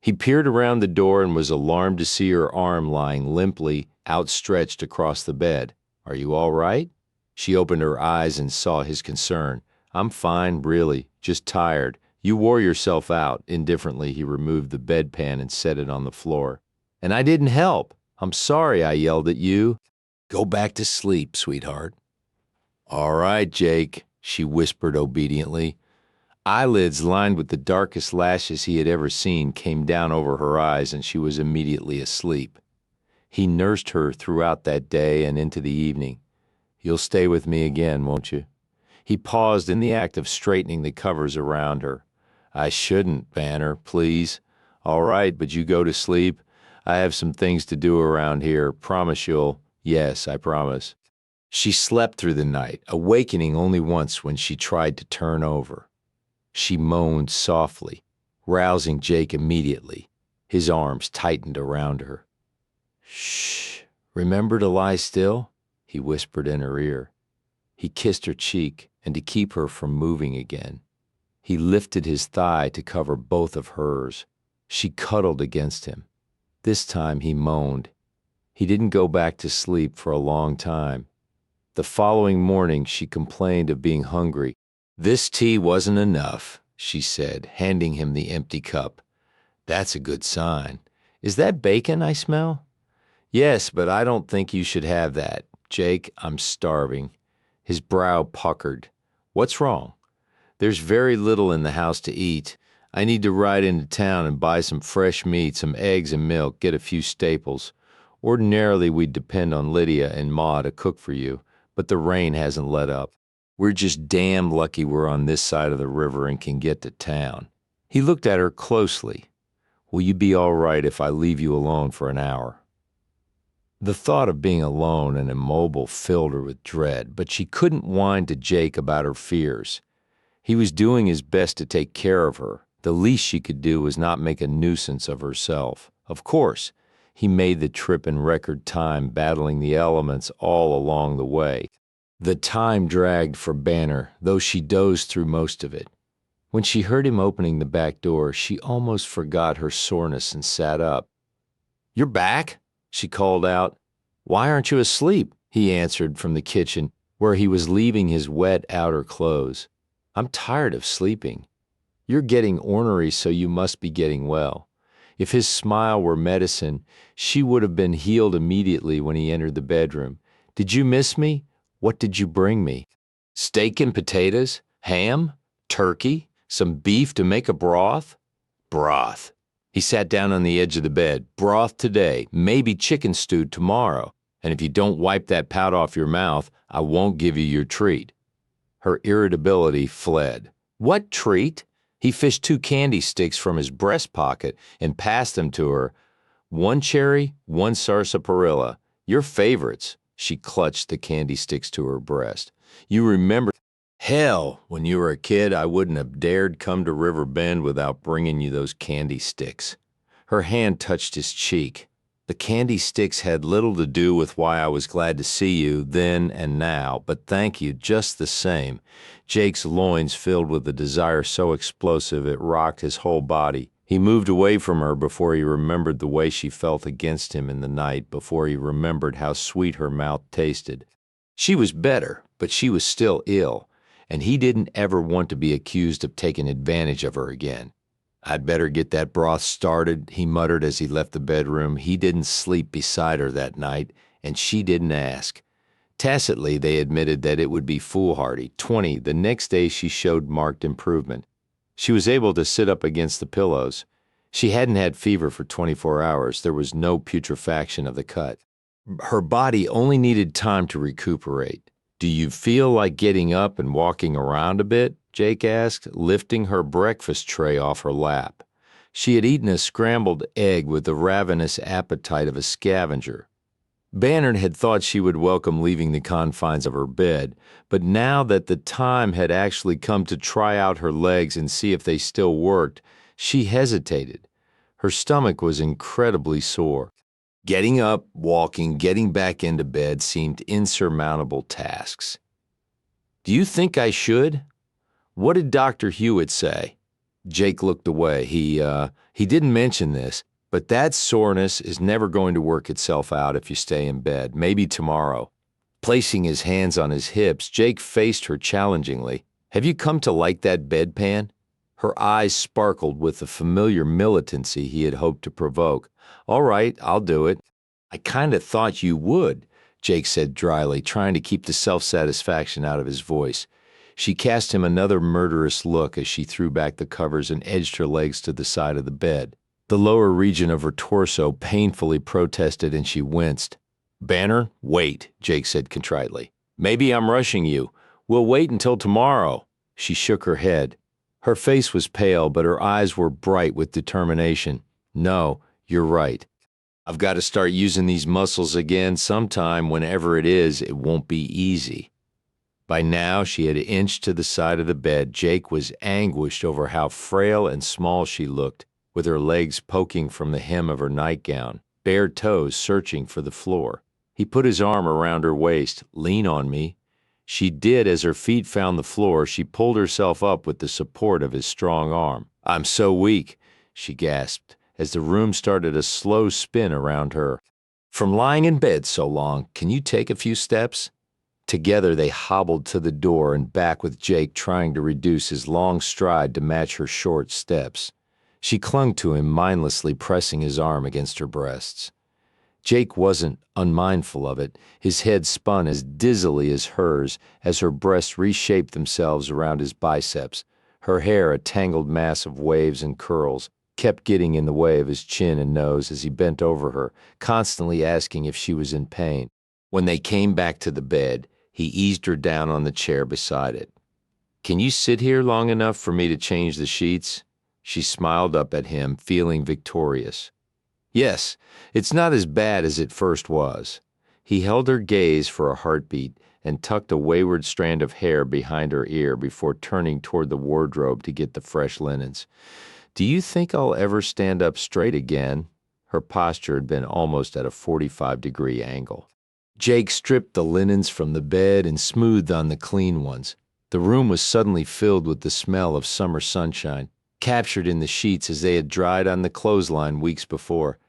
He peered around the door and was alarmed to see her arm lying limply outstretched across the bed. "Are you all right?" She opened her eyes and saw his concern. "I'm fine, really. Just tired. You wore yourself out." Indifferently, he removed the bedpan and set it on the floor. "And I didn't help. I'm sorry I yelled at you." "Go back to sleep, sweetheart." "All right, Jake," she whispered obediently. Eyelids lined with the darkest lashes he had ever seen came down over her eyes, and she was immediately asleep. He nursed her throughout that day and into the evening. "You'll stay with me again, won't you?" He paused in the act of straightening the covers around her. "I shouldn't, Banner, please." "All right, but you go to sleep. I have some things to do around here. Promise you'll—" "Yes, I promise." She slept through the night, awakening only once when she tried to turn over. She moaned softly, rousing Jake immediately. His arms tightened around her. "Shh, remember to lie still," he whispered in her ear. He kissed her cheek, and to keep her from moving again, he lifted his thigh to cover both of hers. She cuddled against him. This time he moaned. He didn't go back to sleep for a long time. The following morning she complained of being hungry. "This tea wasn't enough," she said, handing him the empty cup. "That's a good sign. Is that bacon I smell?" "Yes, but I don't think you should have that. Jake, I'm starving." His brow puckered. "What's wrong?" "There's very little in the house to eat. I need to ride into town and buy some fresh meat, some eggs and milk, get a few staples. Ordinarily we'd depend on Lydia and Ma to cook for you, but the rain hasn't let up." We're just damn lucky we're on this side of the river and can get to town. He looked at her closely. Will you be all right if I leave you alone for an hour? The thought of being alone and immobile filled her with dread, but she couldn't whine to Jake about her fears. He was doing his best to take care of her. The least she could do was not make a nuisance of herself. Of course, he made the trip in record time, battling the elements all along the way. The time dragged for Banner, though she dozed through most of it. When she heard him opening the back door, she almost forgot her soreness and sat up. "You're back?" she called out. "Why aren't you asleep?" he answered from the kitchen, where he was leaving his wet outer clothes. "I'm tired of sleeping." "You're getting ornery, so you must be getting well." If his smile were medicine, she would have been healed immediately when he entered the bedroom. "Did you miss me? What did you bring me?" "Steak and potatoes? Ham? Turkey? Some beef to make a broth?" "Broth." He sat down on the edge of the bed. "Broth today, maybe chicken stew tomorrow. And if you don't wipe that pout off your mouth, I won't give you your treat." Her irritability fled. "What treat?" He fished 2 candy sticks from his breast pocket and passed them to her. "One cherry, one sarsaparilla. Your favorites." She clutched the candy sticks to her breast. "You remember... Hell, when you were a kid, I wouldn't have dared come to River Bend without bringing you those candy sticks." Her hand touched his cheek. "The candy sticks had little to do with why I was glad to see you then and now, but thank you just the same." Jake's loins filled with a desire so explosive it rocked his whole body. He moved away from her before he remembered the way she felt against him in the night, before he remembered how sweet her mouth tasted. She was better, but she was still ill, and he didn't ever want to be accused of taking advantage of her again. "I'd better get that broth started," he muttered as he left the bedroom. He didn't sleep beside her that night, and she didn't ask. Tacitly, they admitted that it would be foolhardy. The next day she showed marked improvement. She was able to sit up against the pillows. She hadn't had fever for 24 hours. There was no putrefaction of the cut. Her body only needed time to recuperate. "Do you feel like getting up and walking around a bit?" Jake asked, lifting her breakfast tray off her lap. She had eaten a scrambled egg with the ravenous appetite of a scavenger. Banner had thought she would welcome leaving the confines of her bed, but now that the time had actually come to try out her legs and see if they still worked, she hesitated. Her stomach was incredibly sore. Getting up, walking, getting back into bed seemed insurmountable tasks. "Do you think I should? What did Dr. Hewitt say?" Jake looked away. He didn't mention this, but that soreness is never going to work itself out if you stay in bed. Maybe tomorrow. Placing his hands on his hips, Jake faced her challengingly. "Have you come to like that bedpan?" Her eyes sparkled with the familiar militancy he had hoped to provoke. "All right, I'll do it." "I kinda thought you would," Jake said dryly, trying to keep the self-satisfaction out of his voice. She cast him another murderous look as she threw back the covers and edged her legs to the side of the bed. The lower region of her torso painfully protested and she winced. "Banner, wait," Jake said contritely. "Maybe I'm rushing you. We'll wait until tomorrow." She shook her head. Her face was pale, but her eyes were bright with determination. "No, you're right. I've got to start using these muscles again sometime. Whenever it is, it won't be easy." By now, she had inched to the side of the bed. Jake was anguished over how frail and small she looked, with her legs poking from the hem of her nightgown, bare toes searching for the floor. He put his arm around her waist. "Lean on me." She did. As her feet found the floor, she pulled herself up with the support of his strong arm. "I'm so weak," she gasped, as the room started a slow spin around her. "From lying in bed so long, can you take a few steps?" Together they hobbled to the door and back, with Jake trying to reduce his long stride to match her short steps. She clung to him, mindlessly pressing his arm against her breasts. Jake wasn't unmindful of it. His head spun as dizzily as hers as her breasts reshaped themselves around his biceps. Her hair, a tangled mass of waves and curls, kept getting in the way of his chin and nose as he bent over her, constantly asking if she was in pain. When they came back to the bed, He eased her down on the chair beside it. "Can you sit here long enough for me to change the sheets?" She smiled up at him, feeling victorious. "Yes, it's not as bad as it first was." He held her gaze for a heartbeat and tucked a wayward strand of hair behind her ear before turning toward the wardrobe to get the fresh linens. "Do you think I'll ever stand up straight again?" Her posture had been almost at a 45-degree angle. Jake stripped the linens from the bed and smoothed on the clean ones. The room was suddenly filled with the smell of summer sunshine, captured in the sheets as they had dried on the clothesline weeks before.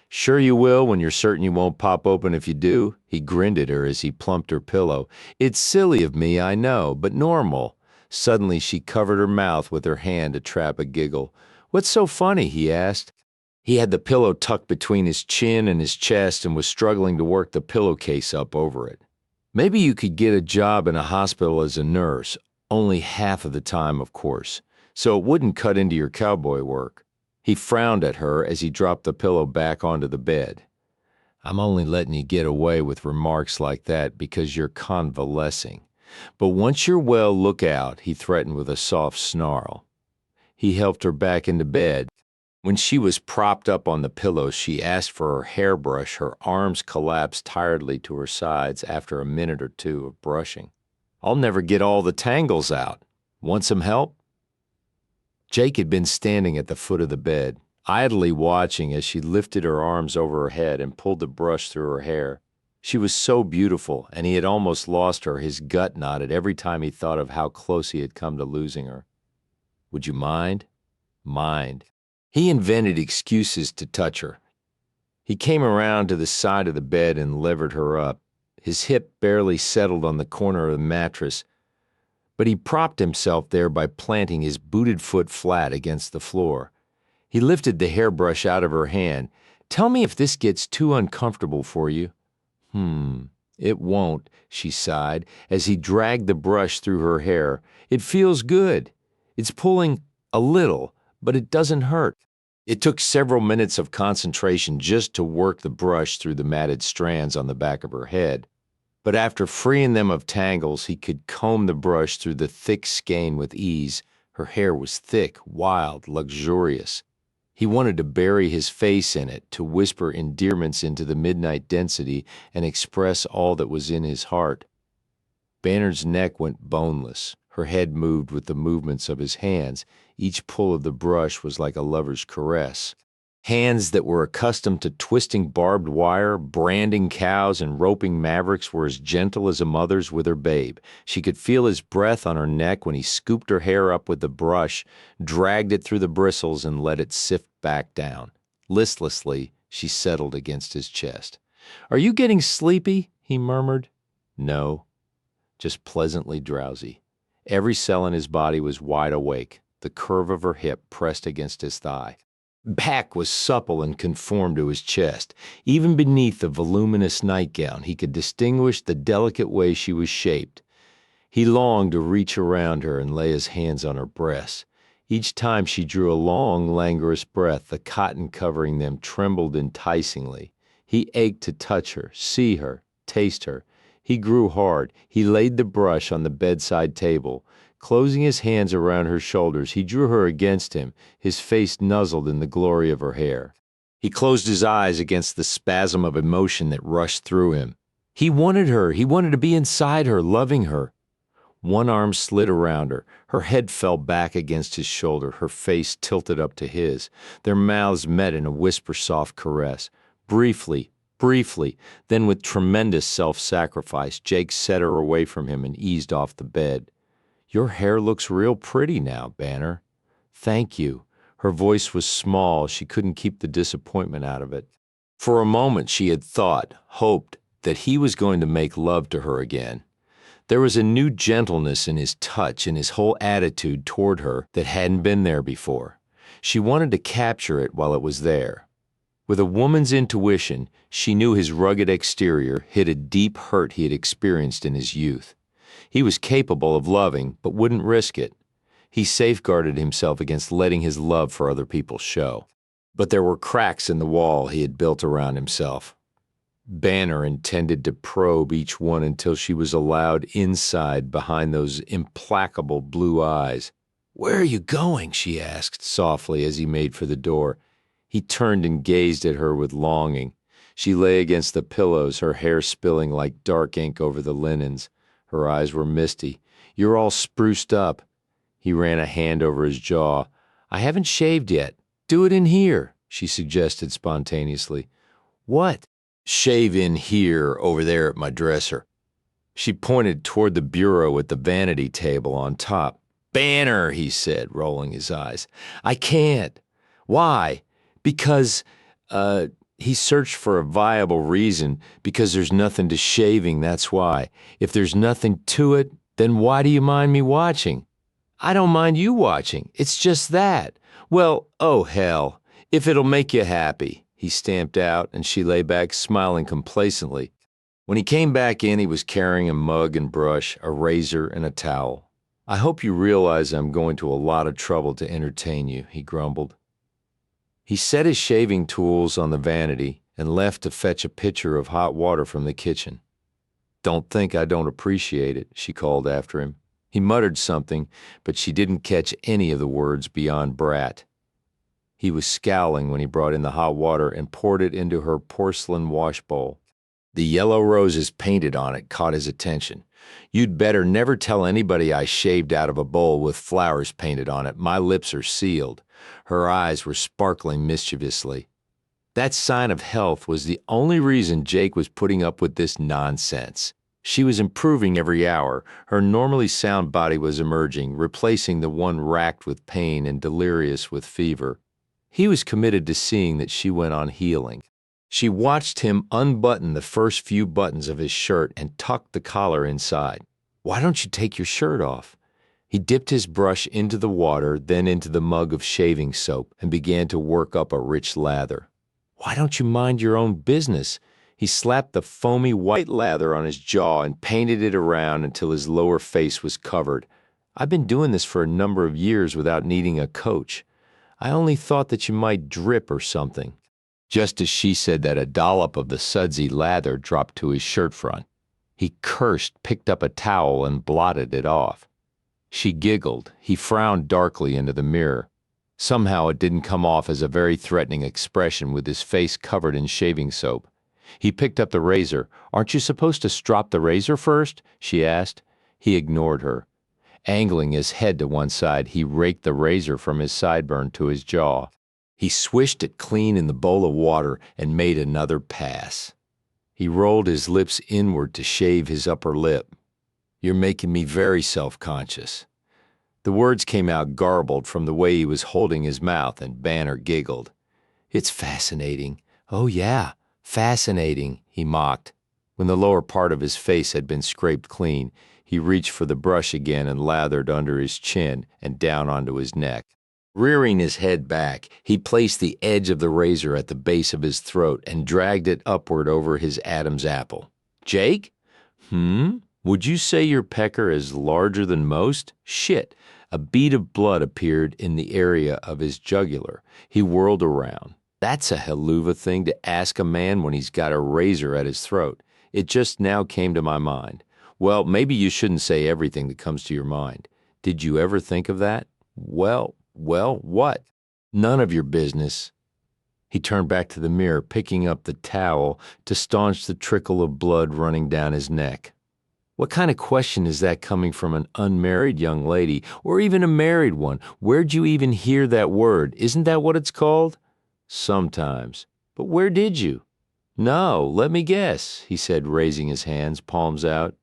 "Sure you will when you're certain you won't pop open if you do?" He grinned at her as he plumped her pillow. "It's silly of me, I know, but normal." Suddenly she covered her mouth with her hand to trap a giggle. "What's so funny?" he asked. He had the pillow tucked between his chin and his chest and was struggling to work the pillowcase up over it. "Maybe you could get a job in a hospital as a nurse, only half of the time, of course, so it wouldn't cut into your cowboy work." He frowned at her as he dropped the pillow back onto the bed. "I'm only letting you get away with remarks like that because you're convalescing. But once you're well, look out," he threatened with a soft snarl. He helped her back into bed. When she was propped up on the pillow, she asked for her hairbrush. Her arms collapsed tiredly to her sides after a minute or two of brushing. "I'll never get all the tangles out. Want some help?" Jake had been standing at the foot of the bed, idly watching as she lifted her arms over her head and pulled the brush through her hair. She was so beautiful, and he had almost lost her. His gut knotted every time he thought of how close he had come to losing her. "Would you mind?" Mind. He invented excuses to touch her. He came around to the side of the bed and levered her up. His hip barely settled on the corner of the mattress, but he propped himself there by planting his booted foot flat against the floor. He lifted the hairbrush out of her hand. "Tell me if this gets too uncomfortable for you." It won't," she sighed, as he dragged the brush through her hair. "It feels good. It's pulling a little, but it doesn't hurt." It took several minutes of concentration just to work the brush through the matted strands on the back of her head. But after freeing them of tangles, he could comb the brush through the thick skein with ease. Her hair was thick, wild, luxurious. He wanted to bury his face in it, to whisper endearments into the midnight density and express all that was in his heart. Banner's neck went boneless. Her head moved with the movements of his hands. Each pull of the brush was like a lover's caress. Hands that were accustomed to twisting barbed wire, branding cows, and roping mavericks were as gentle as a mother's with her babe. She could feel his breath on her neck when he scooped her hair up with the brush, dragged it through the bristles, and let it sift back down. Listlessly, she settled against his chest. "Are you getting sleepy?" he murmured. "No, just pleasantly drowsy." Every cell in his body was wide awake, the curve of her hip pressed against his thigh. Back was supple and conformed to his chest. Even beneath the voluminous nightgown, he could distinguish the delicate way she was shaped. He longed to reach around her and lay his hands on her breasts. Each time she drew a long, languorous breath, the cotton covering them trembled enticingly. He ached to touch her, see her, taste her. He grew hard. He laid the brush on the bedside table. Closing his hands around her shoulders, he drew her against him, his face nuzzled in the glory of her hair. He closed his eyes against the spasm of emotion that rushed through him. He wanted her. He wanted to be inside her, loving her. One arm slid around her. Her head fell back against his shoulder, her face tilted up to his. Their mouths met in a whisper-soft caress. Briefly, then with tremendous self-sacrifice, Jake set her away from him and eased off the bed. "Your hair looks real pretty now, Banner." "Thank you." Her voice was small. She couldn't keep the disappointment out of it. For a moment she had thought, hoped, that he was going to make love to her again. There was a new gentleness in his touch, in his whole attitude toward her, that hadn't been there before. She wanted to capture it while it was there. With a woman's intuition, she knew his rugged exterior hid a deep hurt he had experienced in his youth. He was capable of loving, but wouldn't risk it. He safeguarded himself against letting his love for other people show. But there were cracks in the wall he had built around himself. Banner intended to probe each one until she was allowed inside behind those implacable blue eyes. "Where are you going?" she asked softly as he made for the door. He turned and gazed at her with longing. She lay against the pillows, her hair spilling like dark ink over the linens. Her eyes were misty. "You're all spruced up." He ran a hand over his jaw. "I haven't shaved yet. Do it in here," she suggested spontaneously. "What?" "Shave in here, over there at my dresser." She pointed toward the bureau at the vanity table on top. "Banner," he said, rolling his eyes. "I can't." "Why?" "Because, he searched for a viable reason. Because there's nothing to shaving, that's why. If there's nothing to it, then why do you mind me watching?" "I don't mind you watching. It's just that." "Well, oh hell, if it'll make you happy." He stamped out, and she lay back smiling complacently. When he came back in, he was carrying a mug and brush, a razor, and a towel. "I hope you realize I'm going to a lot of trouble to entertain you," he grumbled. He set his shaving tools on the vanity and left to fetch a pitcher of hot water from the kitchen. "Don't think I don't appreciate it," she called after him. He muttered something, but she didn't catch any of the words beyond brat. He was scowling when he brought in the hot water and poured it into her porcelain wash bowl. The yellow roses painted on it caught his attention. "You'd better never tell anybody I shaved out of a bowl with flowers painted on it. My lips are sealed." Her eyes were sparkling mischievously. That sign of health was the only reason Jake was putting up with this nonsense. She was improving every hour. Her normally sound body was emerging, replacing the one racked with pain and delirious with fever. He was committed to seeing that she went on healing. She watched him unbutton the first few buttons of his shirt and tuck the collar inside. "Why don't you take your shirt off?" He dipped his brush into the water, then into the mug of shaving soap, and began to work up a rich lather. "Why don't you mind your own business?" He slapped the foamy white lather on his jaw and painted it around until his lower face was covered. "I've been doing this for a number of years without needing a coach. I only thought that you might drip or something." Just as she said that, a dollop of the sudsy lather dropped to his shirt front. He cursed, picked up a towel, and blotted it off. She giggled. He frowned darkly into the mirror. Somehow it didn't come off as a very threatening expression with his face covered in shaving soap. He picked up the razor. "Aren't you supposed to strop the razor first?" she asked. He ignored her. Angling his head to one side, he raked the razor from his sideburn to his jaw. He swished it clean in the bowl of water and made another pass. He rolled his lips inward to shave his upper lip. "You're making me very self-conscious." The words came out garbled from the way he was holding his mouth, and Banner giggled. "It's fascinating." "Oh yeah, fascinating," he mocked. When the lower part of his face had been scraped clean, he reached for the brush again and lathered under his chin and down onto his neck. Rearing his head back, he placed the edge of the razor at the base of his throat and dragged it upward over his Adam's apple. "Jake? Would you say your pecker is larger than most?" Shit! A bead of blood appeared in the area of his jugular. He whirled around. That's a helluva thing to ask a man when he's got a razor at his throat. It just now came to my mind. Well, maybe you shouldn't say everything that comes to your mind. Did you ever think of that? Well, what? None of your business. He turned back to the mirror, picking up the towel to staunch the trickle of blood running down his neck. What kind of question is that coming from an unmarried young lady, or even a married one? Where'd you even hear that word? Isn't that what it's called? Sometimes. But where did you? No, let me guess, he said, raising his hands, palms out.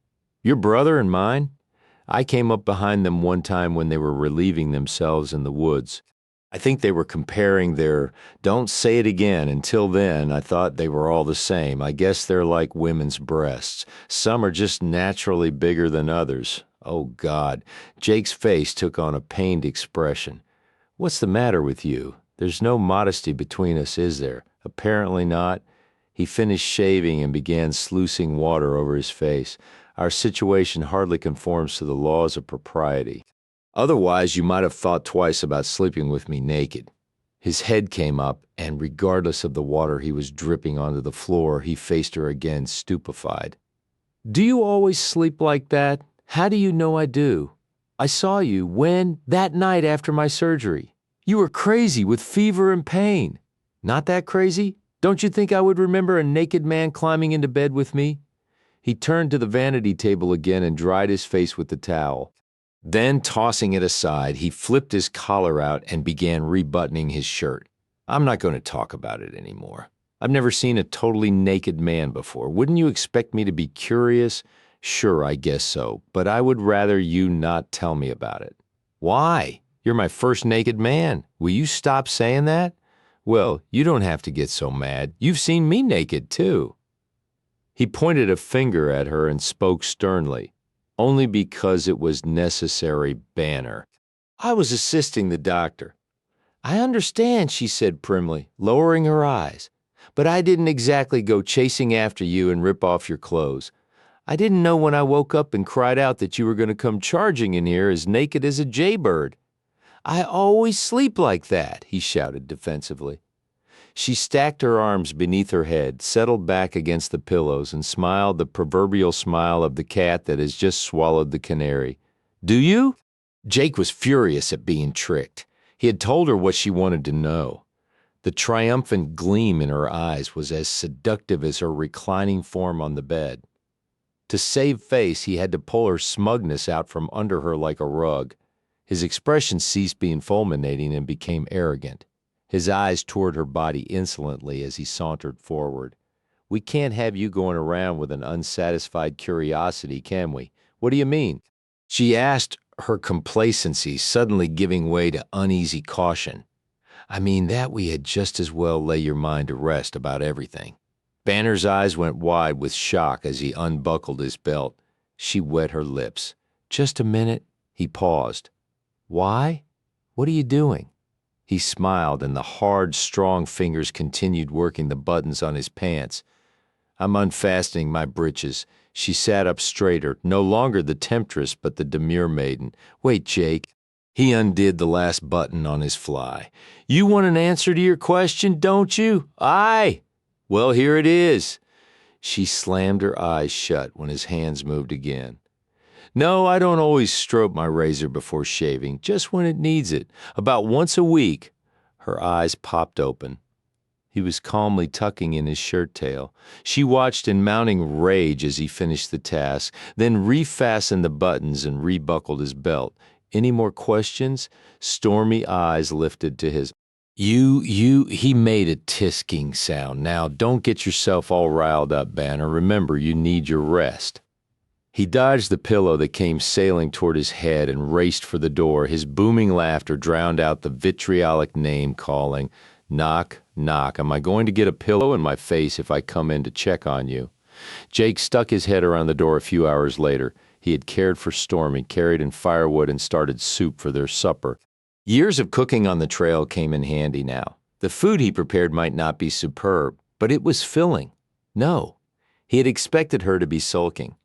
Your brother and mine? I came up behind them one time when they were relieving themselves in the woods. I think they were comparing their, don't say it again. Until then, I thought they were all the same. I guess they're like women's breasts. Some are just naturally bigger than others. Oh, God. Jake's face took on a pained expression. What's the matter with you? There's no modesty between us, is there? Apparently not. He finished shaving and began sluicing water over his face. Our situation hardly conforms to the laws of propriety. Otherwise, you might have thought twice about sleeping with me naked. His head came up, and regardless of the water he was dripping onto the floor, he faced her again, stupefied. "Do you always sleep like that? How do you know I do? I saw you when? That night after my surgery. You were crazy with fever and pain. Not that crazy? Don't you think I would remember a naked man climbing into bed with me?" He turned to the vanity table again and dried his face with the towel. Then, tossing it aside, he flipped his collar out and began rebuttoning his shirt. "I'm not going to talk about it anymore. I've never seen a totally naked man before. Wouldn't you expect me to be curious? Sure, I guess so, but I would rather you not tell me about it." "Why? You're my first naked man. Will you stop saying that?" "Well, you don't have to get so mad. You've seen me naked, too." He pointed a finger at her and spoke sternly. "Only because it was necessary, Banner. I was assisting the doctor." "I understand," she said primly, lowering her eyes. "But I didn't exactly go chasing after you and rip off your clothes. I didn't know when I woke up and cried out that you were going to come charging in here as naked as a jaybird." "I always sleep like that," he shouted defensively. She stacked her arms beneath her head, settled back against the pillows, and smiled the proverbial smile of the cat that has just swallowed the canary. "Do you?" Jake was furious at being tricked. He had told her what she wanted to know. The triumphant gleam in her eyes was as seductive as her reclining form on the bed. To save face, he had to pull her smugness out from under her like a rug. His expression ceased being fulminating and became arrogant. His eyes toured her body insolently as he sauntered forward. "We can't have you going around with an unsatisfied curiosity, can we? What do you mean?" She asked, her complacency suddenly giving way to uneasy caution. "I mean that we had just as well lay your mind to rest about everything." Banner's eyes went wide with shock as he unbuckled his belt. She wet her lips. "Just a minute." He paused. "Why? What are you doing?" He smiled, and the hard, strong fingers continued working the buttons on his pants. "I'm unfastening my breeches." She sat up straighter, no longer the temptress but the demure maiden. "Wait, Jake." He undid the last button on his fly. "You want an answer to your question, don't you?" "Aye." "Well, here it is." She slammed her eyes shut when his hands moved again. "No, I don't always stroke my razor before shaving, just when it needs it. About once a week." Her eyes popped open. He was calmly tucking in his shirt tail. She watched in mounting rage as he finished the task, then refastened the buttons and rebuckled his belt. "Any more questions?" Stormy eyes lifted to his. He made a tisking sound. "Now, don't get yourself all riled up, Banner. Remember, you need your rest." He dodged the pillow that came sailing toward his head and raced for the door. His booming laughter drowned out the vitriolic name calling. "Knock, knock. Am I going to get a pillow in my face if I come in to check on you?" Jake stuck his head around the door a few hours later. He had cared for Stormy, carried in firewood, and started soup for their supper. Years of cooking on the trail came in handy now. The food he prepared might not be superb, but it was filling. No, he had expected her to be sulking.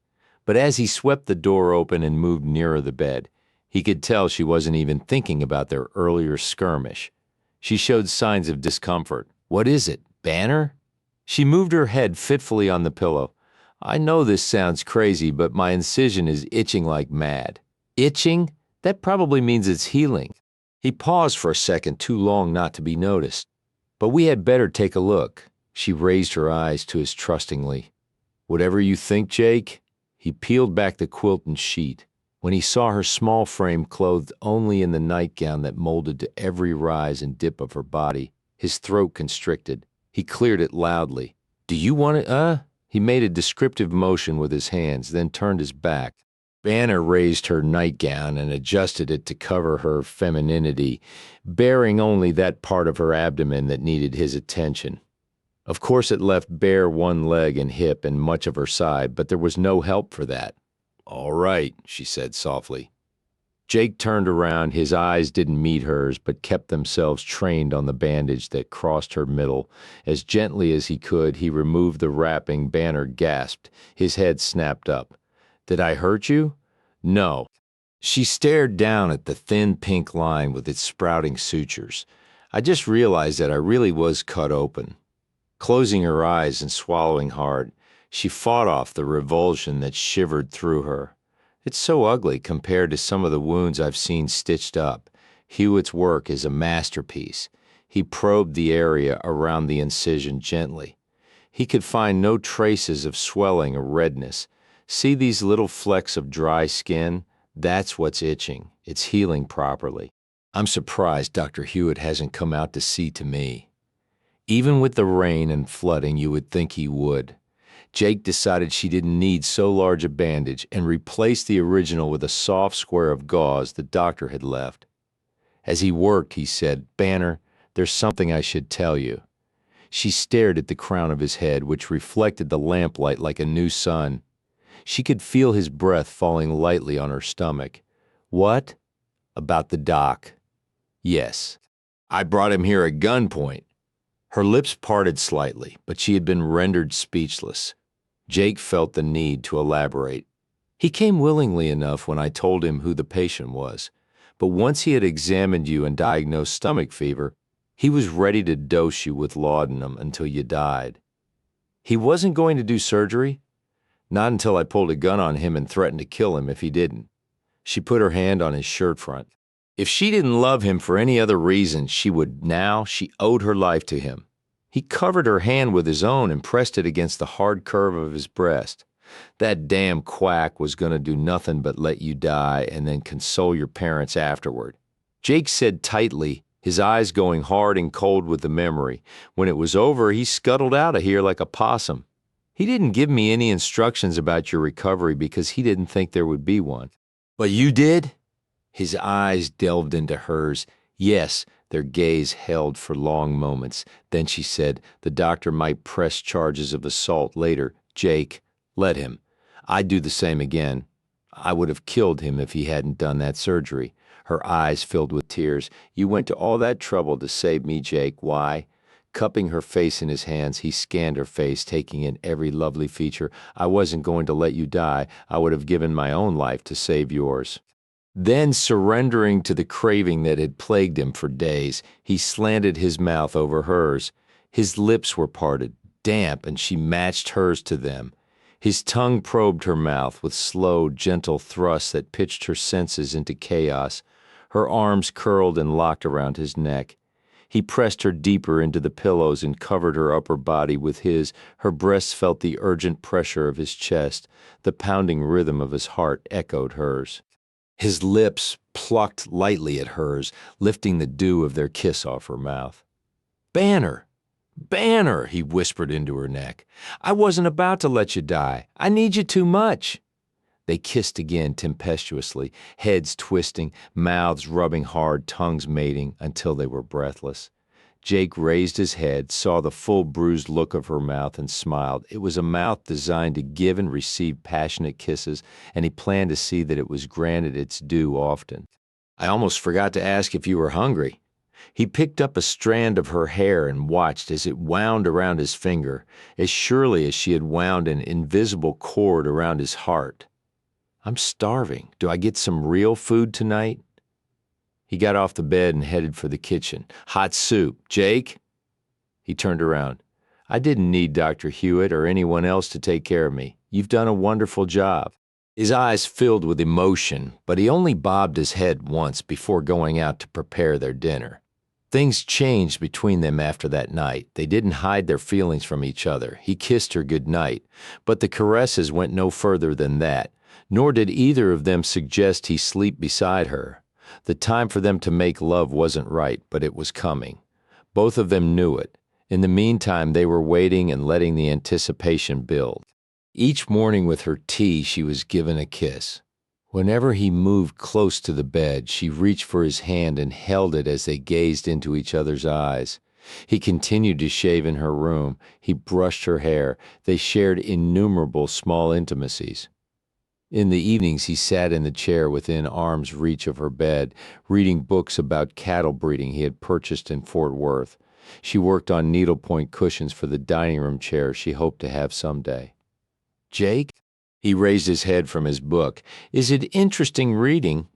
But as he swept the door open and moved nearer the bed, he could tell she wasn't even thinking about their earlier skirmish. She showed signs of discomfort. "What is it, Banner?" She moved her head fitfully on the pillow. "I know this sounds crazy, but my incision is itching like mad." "Itching? That probably means it's healing." He paused for a second, too long not to be noticed. "But we had better take a look." She raised her eyes to his trustingly. "Whatever you think, Jake." He peeled back the quilt and sheet. When he saw her small frame clothed only in the nightgown that molded to every rise and dip of her body, his throat constricted. He cleared it loudly. "Do you want it, He made a descriptive motion with his hands, then turned his back. Banner raised her nightgown and adjusted it to cover her femininity, baring only that part of her abdomen that needed his attention. Of course it left bare one leg and hip and much of her side, but there was no help for that. "All right," she said softly. Jake turned around. His eyes didn't meet hers, but kept themselves trained on the bandage that crossed her middle. As gently as he could, he removed the wrapping. Banner gasped. His head snapped up. "Did I hurt you?" "No." She stared down at the thin pink line with its sprouting sutures. I just realized that I really was cut open. Closing her eyes and swallowing hard, she fought off the revulsion that shivered through her. It's so ugly compared to some of the wounds I've seen stitched up. Hewitt's work is a masterpiece. He probed the area around the incision gently. He could find no traces of swelling or redness. See these little flecks of dry skin? That's what's itching. It's healing properly. I'm surprised Dr. Hewitt hasn't come out to see to me. Even with the rain and flooding, you would think he would. Jake decided she didn't need so large a bandage and replaced the original with a soft square of gauze the doctor had left. As he worked, he said, "Banner, there's something I should tell you." She stared at the crown of his head, which reflected the lamplight like a new sun. She could feel his breath falling lightly on her stomach. "What?" "About the doc." "Yes. I brought him here at gunpoint." Her lips parted slightly, but she had been rendered speechless. Jake felt the need to elaborate. "He came willingly enough when I told him who the patient was, but once he had examined you and diagnosed stomach fever, he was ready to dose you with laudanum until you died." "He wasn't going to do surgery?" "Not until I pulled a gun on him and threatened to kill him if he didn't." She put her hand on his shirt front. If she didn't love him for any other reason, she would now. She owed her life to him. He covered her hand with his own and pressed it against the hard curve of his breast. "That damn quack was going to do nothing but let you die and then console your parents afterward." Jake said tightly, his eyes going hard and cold with the memory. "When it was over, he scuttled out of here like a possum. He didn't give me any instructions about your recovery because he didn't think there would be one." "But you did?" His eyes delved into hers. Yes, their gaze held for long moments. Then she said, "The doctor might press charges of assault later. Jake, let him. I'd do the same again. I would have killed him if he hadn't done that surgery." Her eyes filled with tears. "You went to all that trouble to save me, Jake. Why?" Cupping her face in his hands, he scanned her face, taking in every lovely feature. "I wasn't going to let you die. I would have given my own life to save yours." Then, surrendering to the craving that had plagued him for days, he slanted his mouth over hers. His lips were parted, damp, and she matched hers to them. His tongue probed her mouth with slow, gentle thrusts that pitched her senses into chaos. Her arms curled and locked around his neck. He pressed her deeper into the pillows and covered her upper body with his. Her breasts felt the urgent pressure of his chest. The pounding rhythm of his heart echoed hers. His lips plucked lightly at hers, lifting the dew of their kiss off her mouth. "Banner! Banner!" he whispered into her neck. "I wasn't about to let you die. I need you too much." They kissed again tempestuously, heads twisting, mouths rubbing hard, tongues mating, until they were breathless. Jake raised his head, saw the full bruised look of her mouth, and smiled. It was a mouth designed to give and receive passionate kisses, and he planned to see that it was granted its due often. "I almost forgot to ask if you were hungry." He picked up a strand of her hair and watched as it wound around his finger, as surely as she had wound an invisible cord around his heart. "I'm starving. Do I get some real food tonight?" He got off the bed and headed for the kitchen. "Hot soup. Jake?" He turned around. "I didn't need Dr. Hewitt or anyone else to take care of me. You've done a wonderful job." His eyes filled with emotion, but he only bobbed his head once before going out to prepare their dinner. Things changed between them after that night. They didn't hide their feelings from each other. He kissed her good night, but the caresses went no further than that, nor did either of them suggest he sleep beside her. The time for them to make love wasn't right, but it was coming. Both of them knew it. In the meantime, they were waiting and letting the anticipation build. Each morning with her tea, she was given a kiss. Whenever he moved close to the bed, she reached for his hand and held it as they gazed into each other's eyes. He continued to shave in her room. He brushed her hair. They shared innumerable small intimacies. In the evenings, he sat in the chair within arm's reach of her bed, reading books about cattle breeding he had purchased in Fort Worth. She worked on needlepoint cushions for the dining room chair she hoped to have someday. "Jake?" He raised his head from his book. "Is it interesting reading?"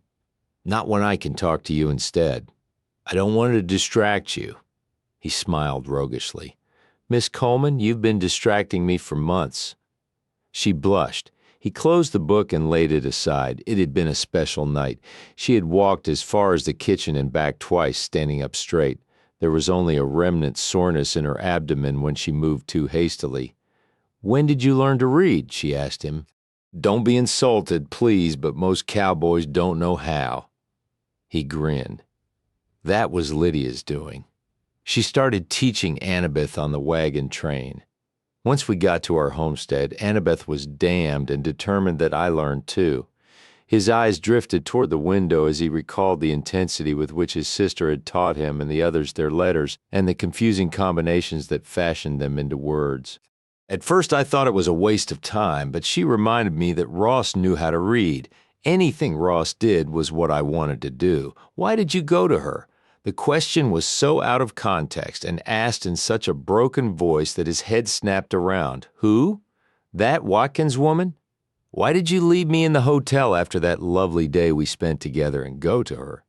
"Not when I can talk to you instead." I don't want to distract you. He smiled roguishly. Miss Coleman, you've been distracting me for months. She blushed. He closed the book and laid it aside. It had been a special night. She had walked as far as the kitchen and back twice, standing up straight. There was only a remnant soreness in her abdomen when she moved too hastily. When did you learn to read? She asked him. Don't be insulted, please, but most cowboys don't know how. He grinned. That was Lydia's doing. She started teaching Annabeth on the wagon train. Once we got to our homestead, Annabeth was damned and determined that I learned too. His eyes drifted toward the window as he recalled the intensity with which his sister had taught him and the others their letters and the confusing combinations that fashioned them into words. At first I thought it was a waste of time, but she reminded me that Ross knew how to read. Anything Ross did was what I wanted to do. Why did you go to her? The question was so out of context and asked in such a broken voice that his head snapped around. Who? That Watkins woman? Why did you leave me in the hotel after that lovely day we spent together and go to her?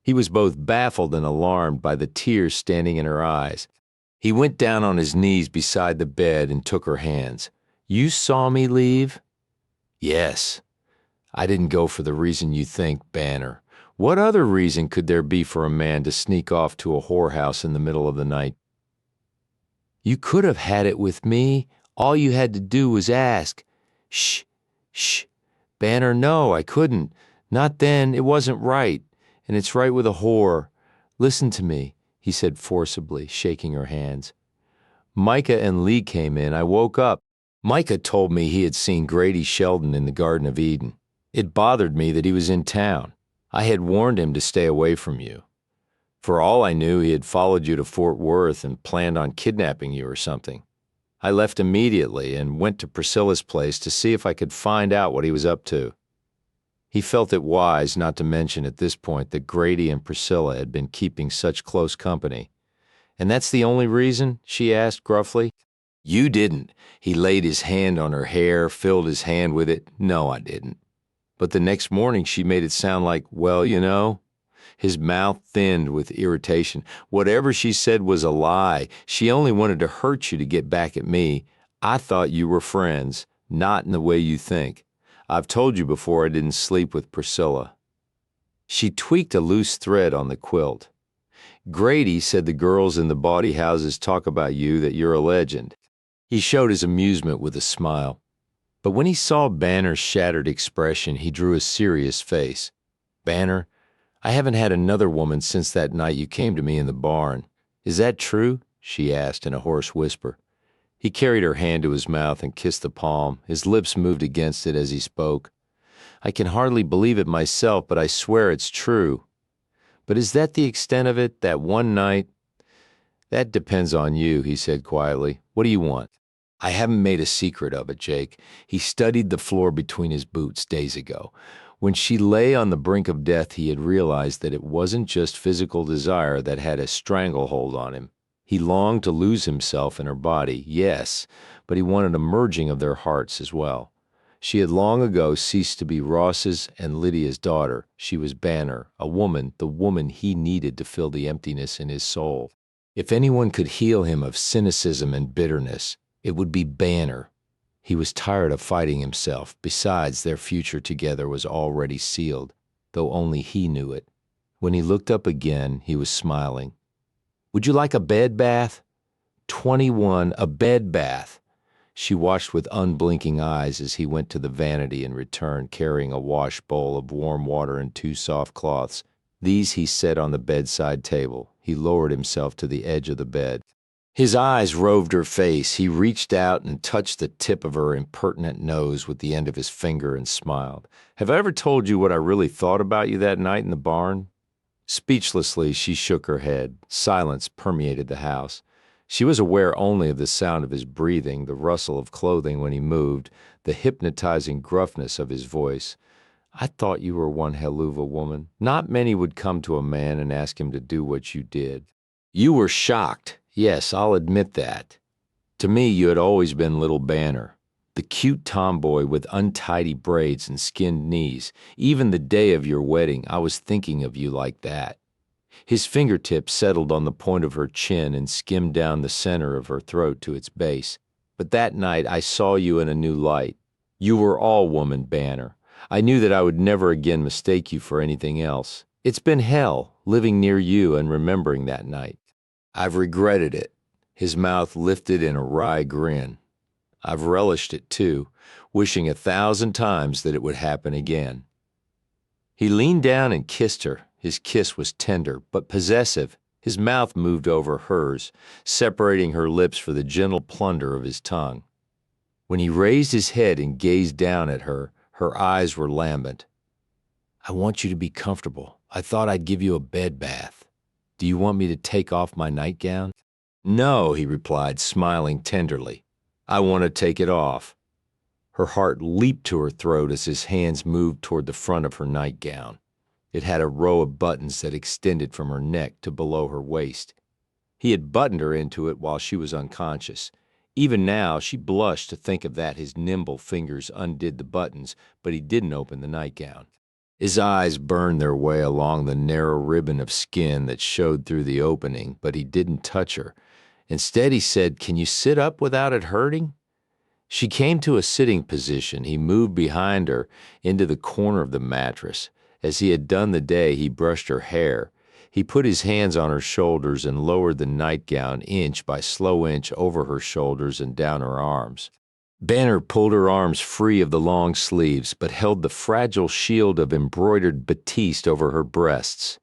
He was both baffled and alarmed by the tears standing in her eyes. He went down on his knees beside the bed and took her hands. You saw me leave? Yes. I didn't go for the reason you think, Banner. What other reason could there be for a man to sneak off to a whorehouse in the middle of the night? You could have had it with me. All you had to do was ask. Shh, shh. Banner, no, I couldn't. Not then, it wasn't right. And it's right with a whore. Listen to me, he said forcibly, shaking her hands. Micah and Lee came in. I woke up. Micah told me he had seen Grady Sheldon in the Garden of Eden. It bothered me that he was in town. I had warned him to stay away from you. For all I knew, he had followed you to Fort Worth and planned on kidnapping you or something. I left immediately and went to Priscilla's place to see if I could find out what he was up to. He felt it wise not to mention at this point that Grady and Priscilla had been keeping such close company. And that's the only reason? She asked gruffly. You didn't. He laid his hand on her hair, filled his hand with it. No, I didn't. But the next morning she made it sound like, well, you know. His mouth thinned with irritation. Whatever she said was a lie. She only wanted to hurt you to get back at me. I thought you were friends, not in the way you think. I've told you before I didn't sleep with Priscilla. She tweaked a loose thread on the quilt. Grady said the girls in the bawdy houses talk about you, that you're a legend. He showed his amusement with a smile. But when he saw Banner's shattered expression, he drew a serious face. Banner, I haven't had another woman since that night you came to me in the barn. Is that true? She asked in a hoarse whisper. He carried her hand to his mouth and kissed the palm. His lips moved against it as he spoke. I can hardly believe it myself, but I swear it's true. But is that the extent of it, that one night? That depends on you, he said quietly. What do you want? I haven't made a secret of it, Jake. He studied the floor between his boots days ago. When she lay on the brink of death, he had realized that it wasn't just physical desire that had a stranglehold on him. He longed to lose himself in her body, yes, but he wanted a merging of their hearts as well. She had long ago ceased to be Ross's and Lydia's daughter. She was Banner, a woman, the woman he needed to fill the emptiness in his soul. If anyone could heal him of cynicism and bitterness, it would be Banner. He was tired of fighting himself. Besides, their future together was already sealed, though only he knew it. When he looked up again, he was smiling. Would you like a bed bath? 21, a bed bath. She watched with unblinking eyes as he went to the vanity and returned carrying a wash bowl of warm water and 2 soft cloths. These he set on the bedside table. He lowered himself to the edge of the bed. His eyes roved her face. He reached out and touched the tip of her impertinent nose with the end of his finger and smiled. Have I ever told you what I really thought about you that night in the barn? Speechlessly, she shook her head. Silence permeated the house. She was aware only of the sound of his breathing, the rustle of clothing when he moved, the hypnotizing gruffness of his voice. I thought you were one helluva woman. Not many would come to a man and ask him to do what you did. You were shocked. Yes, I'll admit that. To me, you had always been little Banner, the cute tomboy with untidy braids and skinned knees. Even the day of your wedding, I was thinking of you like that. His fingertips settled on the point of her chin and skimmed down the center of her throat to its base. But that night I saw you in a new light. You were all woman, Banner. I knew that I would never again mistake you for anything else. It's been hell, living near you and remembering that night. I've regretted it. His mouth lifted in a wry grin. I've relished it too, wishing 1,000 times that it would happen again. He leaned down and kissed her. His kiss was tender, but possessive. His mouth moved over hers, separating her lips for the gentle plunder of his tongue. When he raised his head and gazed down at her, her eyes were lambent. I want you to be comfortable. I thought I'd give you a bed bath. Do you want me to take off my nightgown? No, he replied, smiling tenderly. I want to take it off. Her heart leaped to her throat as his hands moved toward the front of her nightgown. It had a row of buttons that extended from her neck to below her waist. He had buttoned her into it while she was unconscious. Even now, she blushed to think of that. His nimble fingers undid the buttons, but he didn't open the nightgown. His eyes burned their way along the narrow ribbon of skin that showed through the opening, but he didn't touch her. Instead, he said, "Can you sit up without it hurting?" She came to a sitting position. He moved behind her into the corner of the mattress. As he had done the day he brushed her hair, he put his hands on her shoulders and lowered the nightgown inch by slow inch over her shoulders and down her arms. Banner pulled her arms free of the long sleeves, but held the fragile shield of embroidered batiste over her breasts.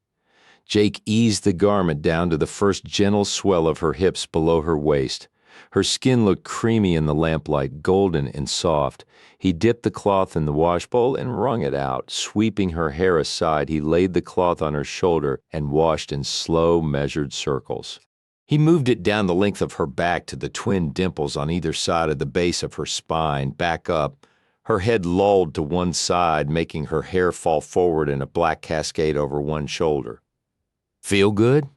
Jake eased the garment down to the first gentle swell of her hips below her waist. Her skin looked creamy in the lamplight, golden and soft. He dipped the cloth in the washbowl and wrung it out. Sweeping her hair aside, he laid the cloth on her shoulder and washed in slow, measured circles. He moved it down the length of her back to the twin dimples on either side of the base of her spine, back up. Her head lolled to one side, making her hair fall forward in a black cascade over one shoulder. Feel good?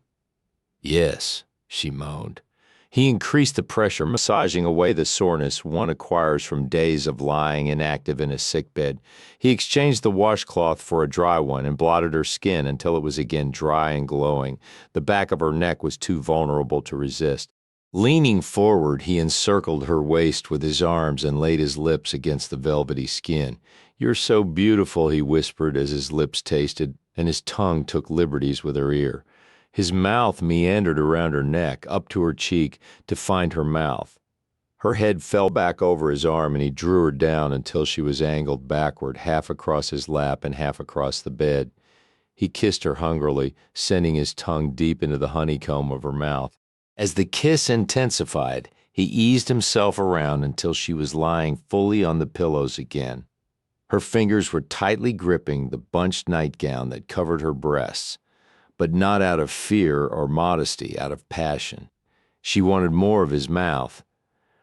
Yes, she moaned. He increased the pressure, massaging away the soreness one acquires from days of lying inactive in a sickbed. He exchanged the washcloth for a dry one and blotted her skin until it was again dry and glowing. The back of her neck was too vulnerable to resist. Leaning forward, he encircled her waist with his arms and laid his lips against the velvety skin. You're so beautiful, he whispered as his lips tasted, and his tongue took liberties with her ear. His mouth meandered around her neck, up to her cheek, to find her mouth. Her head fell back over his arm, and he drew her down until she was angled backward, half across his lap and half across the bed. He kissed her hungrily, sending his tongue deep into the honeycomb of her mouth. As the kiss intensified, he eased himself around until she was lying fully on the pillows again. Her fingers were tightly gripping the bunched nightgown that covered her breasts, but not out of fear or modesty, out of passion. She wanted more of his mouth.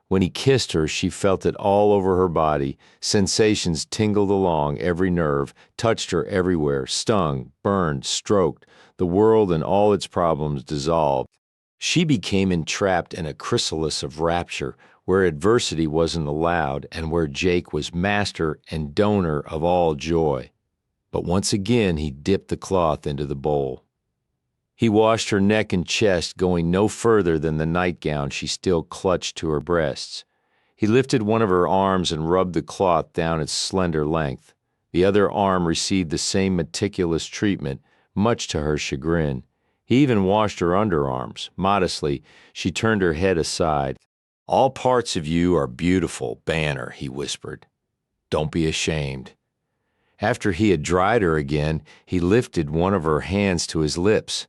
When he kissed her, she felt it all over her body. Sensations tingled along every nerve, touched her everywhere, stung, burned, stroked. The world and all its problems dissolved. She became entrapped in a chrysalis of rapture, where adversity wasn't allowed and where Jake was master and donor of all joy. But once again, he dipped the cloth into the bowl. He washed her neck and chest, going no further than the nightgown she still clutched to her breasts. He lifted one of her arms and rubbed the cloth down its slender length. The other arm received the same meticulous treatment, much to her chagrin. He even washed her underarms. Modestly, she turned her head aside. All parts of you are beautiful, Banner, he whispered. Don't be ashamed. After he had dried her again, he lifted one of her hands to his lips.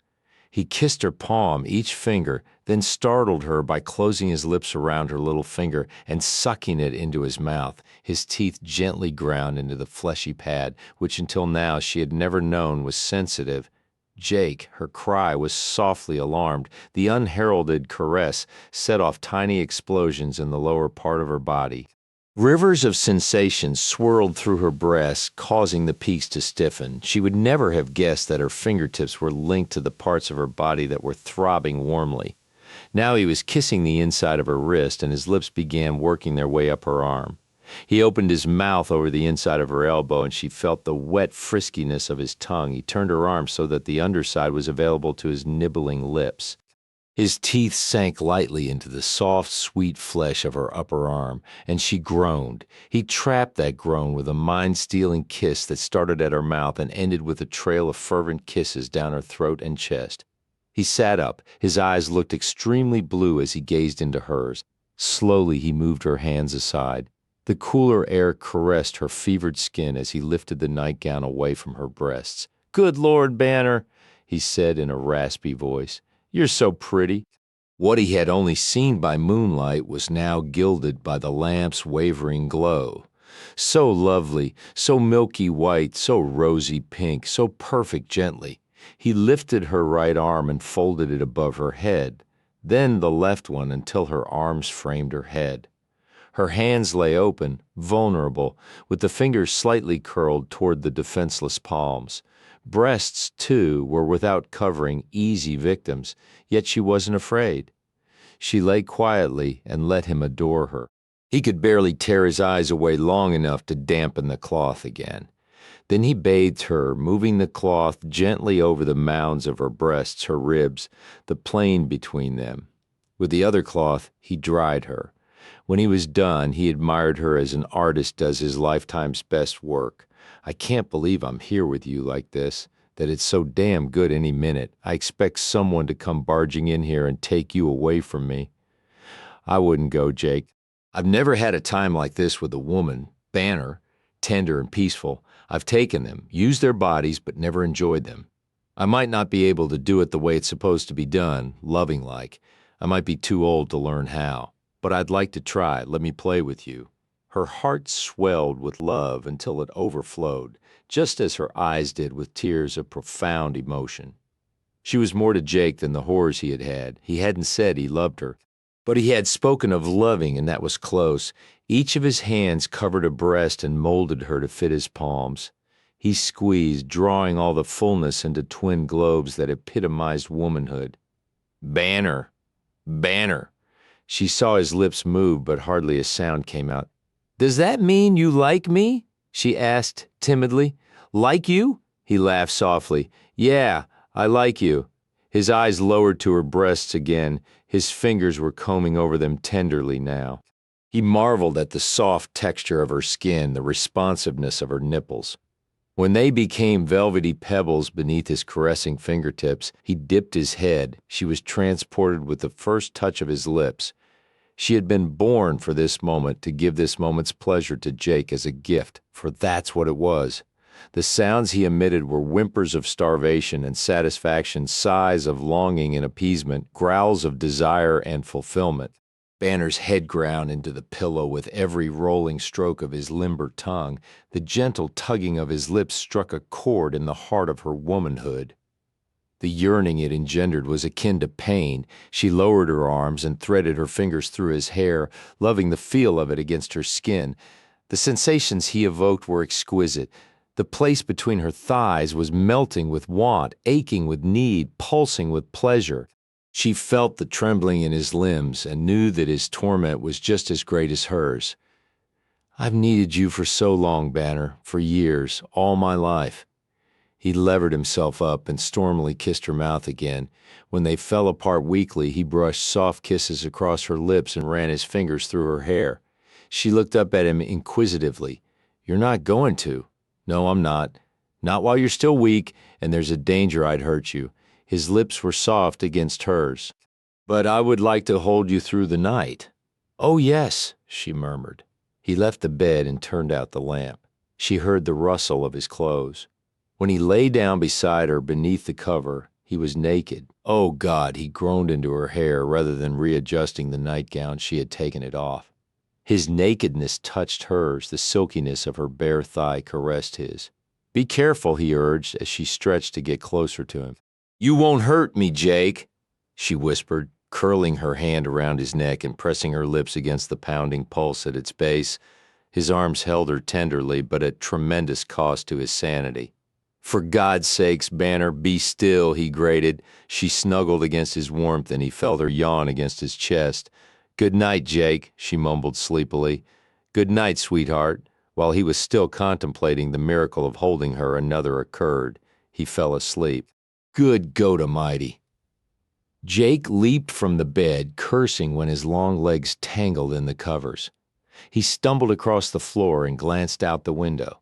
He kissed her palm, each finger, then startled her by closing his lips around her little finger and sucking it into his mouth. His teeth gently ground into the fleshy pad, which until now she had never known was sensitive. Jake, her cry was softly alarmed. The unheralded caress set off tiny explosions in the lower part of her body. Rivers of sensation swirled through her breasts, causing the peaks to stiffen. She would never have guessed that her fingertips were linked to the parts of her body that were throbbing warmly. Now he was kissing the inside of her wrist, and his lips began working their way up her arm. He opened his mouth over the inside of her elbow, and she felt the wet friskiness of his tongue. He turned her arm so that the underside was available to his nibbling lips. His teeth sank lightly into the soft, sweet flesh of her upper arm, and she groaned. He trapped that groan with a mind-stealing kiss that started at her mouth and ended with a trail of fervent kisses down her throat and chest. He sat up. His eyes looked extremely blue as he gazed into hers. Slowly he moved her hands aside. The cooler air caressed her fevered skin as he lifted the nightgown away from her breasts. "Good Lord, Banner," he said in a raspy voice. "You're so pretty." What he had only seen by moonlight was now gilded by the lamp's wavering glow. So lovely, so milky white, so rosy pink, so perfect gently. He lifted her right arm and folded it above her head, then the left one until her arms framed her head. Her hands lay open, vulnerable, with the fingers slightly curled toward the defenseless palms. Breasts, too, were without covering, easy victims, yet she wasn't afraid. She lay quietly and let him adore her. He could barely tear his eyes away long enough to dampen the cloth again. Then he bathed her, moving the cloth gently over the mounds of her breasts, her ribs, the plain between them. With the other cloth, he dried her. When he was done, he admired her as an artist does his lifetime's best work. "I can't believe I'm here with you like this, that it's so damn good any minute. I expect someone to come barging in here and take you away from me." "I wouldn't go, Jake. I've never had a time like this with a woman, Banner, tender and peaceful. I've taken them, used their bodies, but never enjoyed them. I might not be able to do it the way it's supposed to be done, loving-like. I might be too old to learn how. But I'd like to try. Let me play with you." Her heart swelled with love until it overflowed, just as her eyes did with tears of profound emotion. She was more to Jake than the horrors he had had. He hadn't said he loved her, but he had spoken of loving, and that was close. Each of his hands covered a breast and molded her to fit his palms. He squeezed, drawing all the fullness into twin globes that epitomized womanhood. "Banner! Banner!" She saw his lips move, but hardly a sound came out. "Does that mean you like me?" she asked timidly. "Like you?" He laughed softly. "Yeah, I like you." His eyes lowered to her breasts again. His fingers were combing over them tenderly now. He marveled at the soft texture of her skin, the responsiveness of her nipples. When they became velvety pebbles beneath his caressing fingertips, he dipped his head. She was transported with the first touch of his lips. She had been born for this moment, to give this moment's pleasure to Jake as a gift, for that's what it was. The sounds he emitted were whimpers of starvation and satisfaction, sighs of longing and appeasement, growls of desire and fulfillment. Banner's head ground into the pillow with every rolling stroke of his limber tongue. The gentle tugging of his lips struck a chord in the heart of her womanhood. The yearning it engendered was akin to pain. She lowered her arms and threaded her fingers through his hair, loving the feel of it against her skin. The sensations he evoked were exquisite. The place between her thighs was melting with want, aching with need, pulsing with pleasure. She felt the trembling in his limbs and knew that his torment was just as great as hers. "I've needed you for so long, Banner, for years, all my life." He levered himself up and stormily kissed her mouth again. When they fell apart weakly, he brushed soft kisses across her lips and ran his fingers through her hair. She looked up at him inquisitively. "You're not going to?" "No, I'm not. Not while you're still weak, and there's a danger I'd hurt you." His lips were soft against hers. "But I would like to hold you through the night." "Oh, yes," she murmured. He left the bed and turned out the lamp. She heard the rustle of his clothes. When he lay down beside her beneath the cover, he was naked. Oh, God, he groaned into her hair rather than readjusting the nightgown. She had taken it off. His nakedness touched hers. The silkiness of her bare thigh caressed his. "Be careful," he urged as she stretched to get closer to him. "You won't hurt me, Jake," she whispered, curling her hand around his neck and pressing her lips against the pounding pulse at its base. His arms held her tenderly, but at tremendous cost to his sanity. "For God's sakes, Banner, be still," he grated. She snuggled against his warmth, and he felt her yawn against his chest. "Good night, Jake," she mumbled sleepily. Good night, sweetheart. While he was still contemplating the miracle of holding her, another occurred. He fell asleep. Good goat Almighty. Jake leaped from the bed, cursing when his long legs tangled in the covers. He stumbled across the floor and glanced out the window.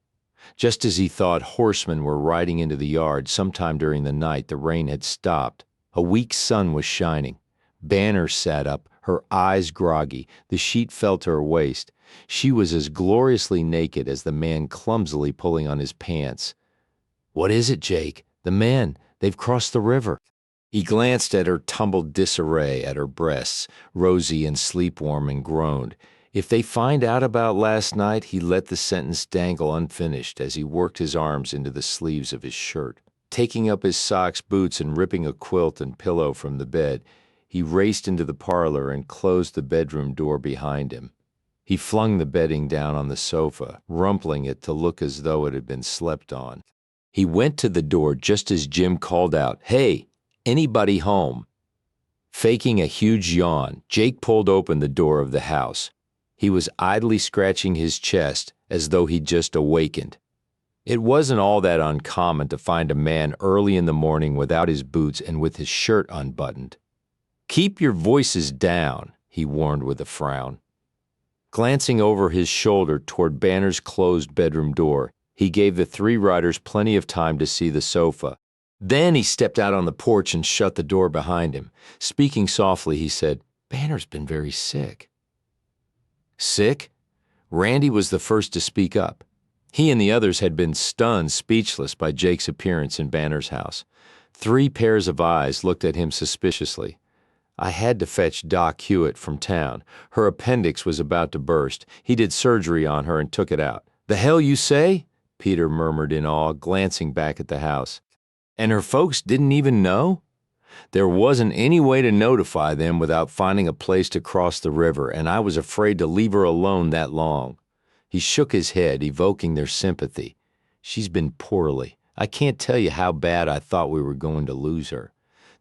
Just as he thought horsemen were riding into the yard sometime during the night, the rain had stopped. A weak sun was shining. Banner sat up, her eyes groggy. The sheet fell to her waist. She was as gloriously naked as the man clumsily pulling on his pants. "What is it, Jake? The men. They've crossed the river." He glanced at her tumbled disarray, at her breasts, rosy and sleep-warm, and groaned. If they find out about last night, he let the sentence dangle unfinished as he worked his arms into the sleeves of his shirt. Taking up his socks, boots, and ripping a quilt and pillow from the bed, he raced into the parlor and closed the bedroom door behind him. He flung the bedding down on the sofa, rumpling it to look as though it had been slept on. He went to the door just as Jim called out, "Hey, anybody home?" Faking a huge yawn, Jake pulled open the door of the house. He was idly scratching his chest as though he'd just awakened. It wasn't all that uncommon to find a man early in the morning without his boots and with his shirt unbuttoned. "Keep your voices down," he warned with a frown. Glancing over his shoulder toward Banner's closed bedroom door, he gave the three riders plenty of time to see the sofa. Then he stepped out on the porch and shut the door behind him. Speaking softly, he said, "Banner's been very sick." Sick? Randy was the first to speak up. He and the others had been stunned speechless by Jake's appearance in Banner's house. Three pairs of eyes looked at him suspiciously. "I had to fetch Doc Hewitt from town. Her appendix was about to burst. He did surgery on her and took it out." "The hell you say?" Peter murmured in awe, glancing back at the house. "And her folks didn't even know?" "There wasn't any way to notify them without finding a place to cross the river, and I was afraid to leave her alone that long." He shook his head, evoking their sympathy. "She's been poorly. I can't tell you how bad I thought we were going to lose her."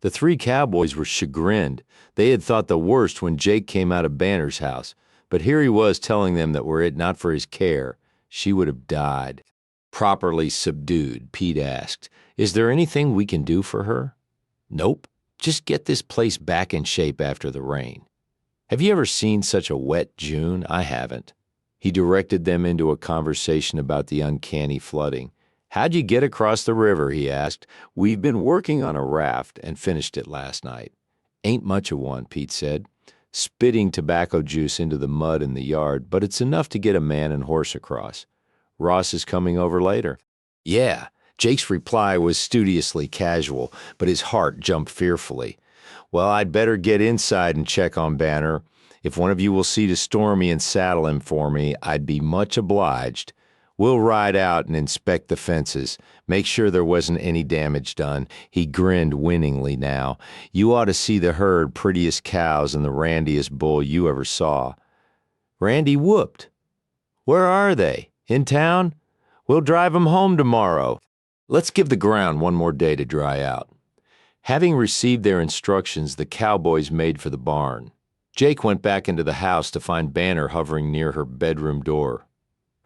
The three cowboys were chagrined. They had thought the worst when Jake came out of Banner's house, but here he was telling them that were it not for his care, she would have died. Properly subdued, Pete asked, "Is there anything we can do for her?" "Nope. Just get this place back in shape after the rain." "Have you ever seen such a wet June? I haven't." He directed them into a conversation about the uncanny flooding. "How'd you get across the river?" he asked. "We've been working on a raft and finished it last night." "Ain't much of one," Pete said, spitting tobacco juice into the mud in the yard, "but it's enough to get a man and horse across." "Ross is coming over later." "Yeah." Jake's reply was studiously casual, but his heart jumped fearfully. "Well, I'd better get inside and check on Banner. If one of you will see to Stormy and saddle him for me, I'd be much obliged. We'll ride out and inspect the fences. Make sure there wasn't any damage done." He grinned winningly now. "You ought to see the herd, prettiest cows and the randiest bull you ever saw." "Randy whooped." "Where are they? In town? We'll drive 'em home tomorrow. Let's give the ground one more day to dry out." Having received their instructions, the cowboys made for the barn. Jake went back into the house to find Banner hovering near her bedroom door.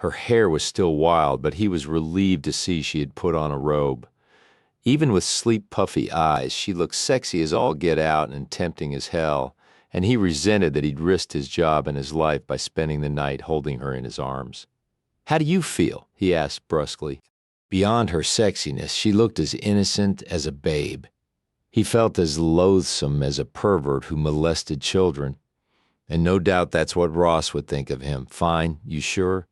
Her hair was still wild, but he was relieved to see she had put on a robe. Even with sleep-puffy eyes, she looked sexy as all get out and tempting as hell, and he resented that he'd risked his job and his life by spending the night holding her in his arms. "How do you feel?" he asked brusquely. Beyond her sexiness, she looked as innocent as a babe. He felt as loathsome as a pervert who molested children. And no doubt that's what Ross would think of him. "Fine, you sure?"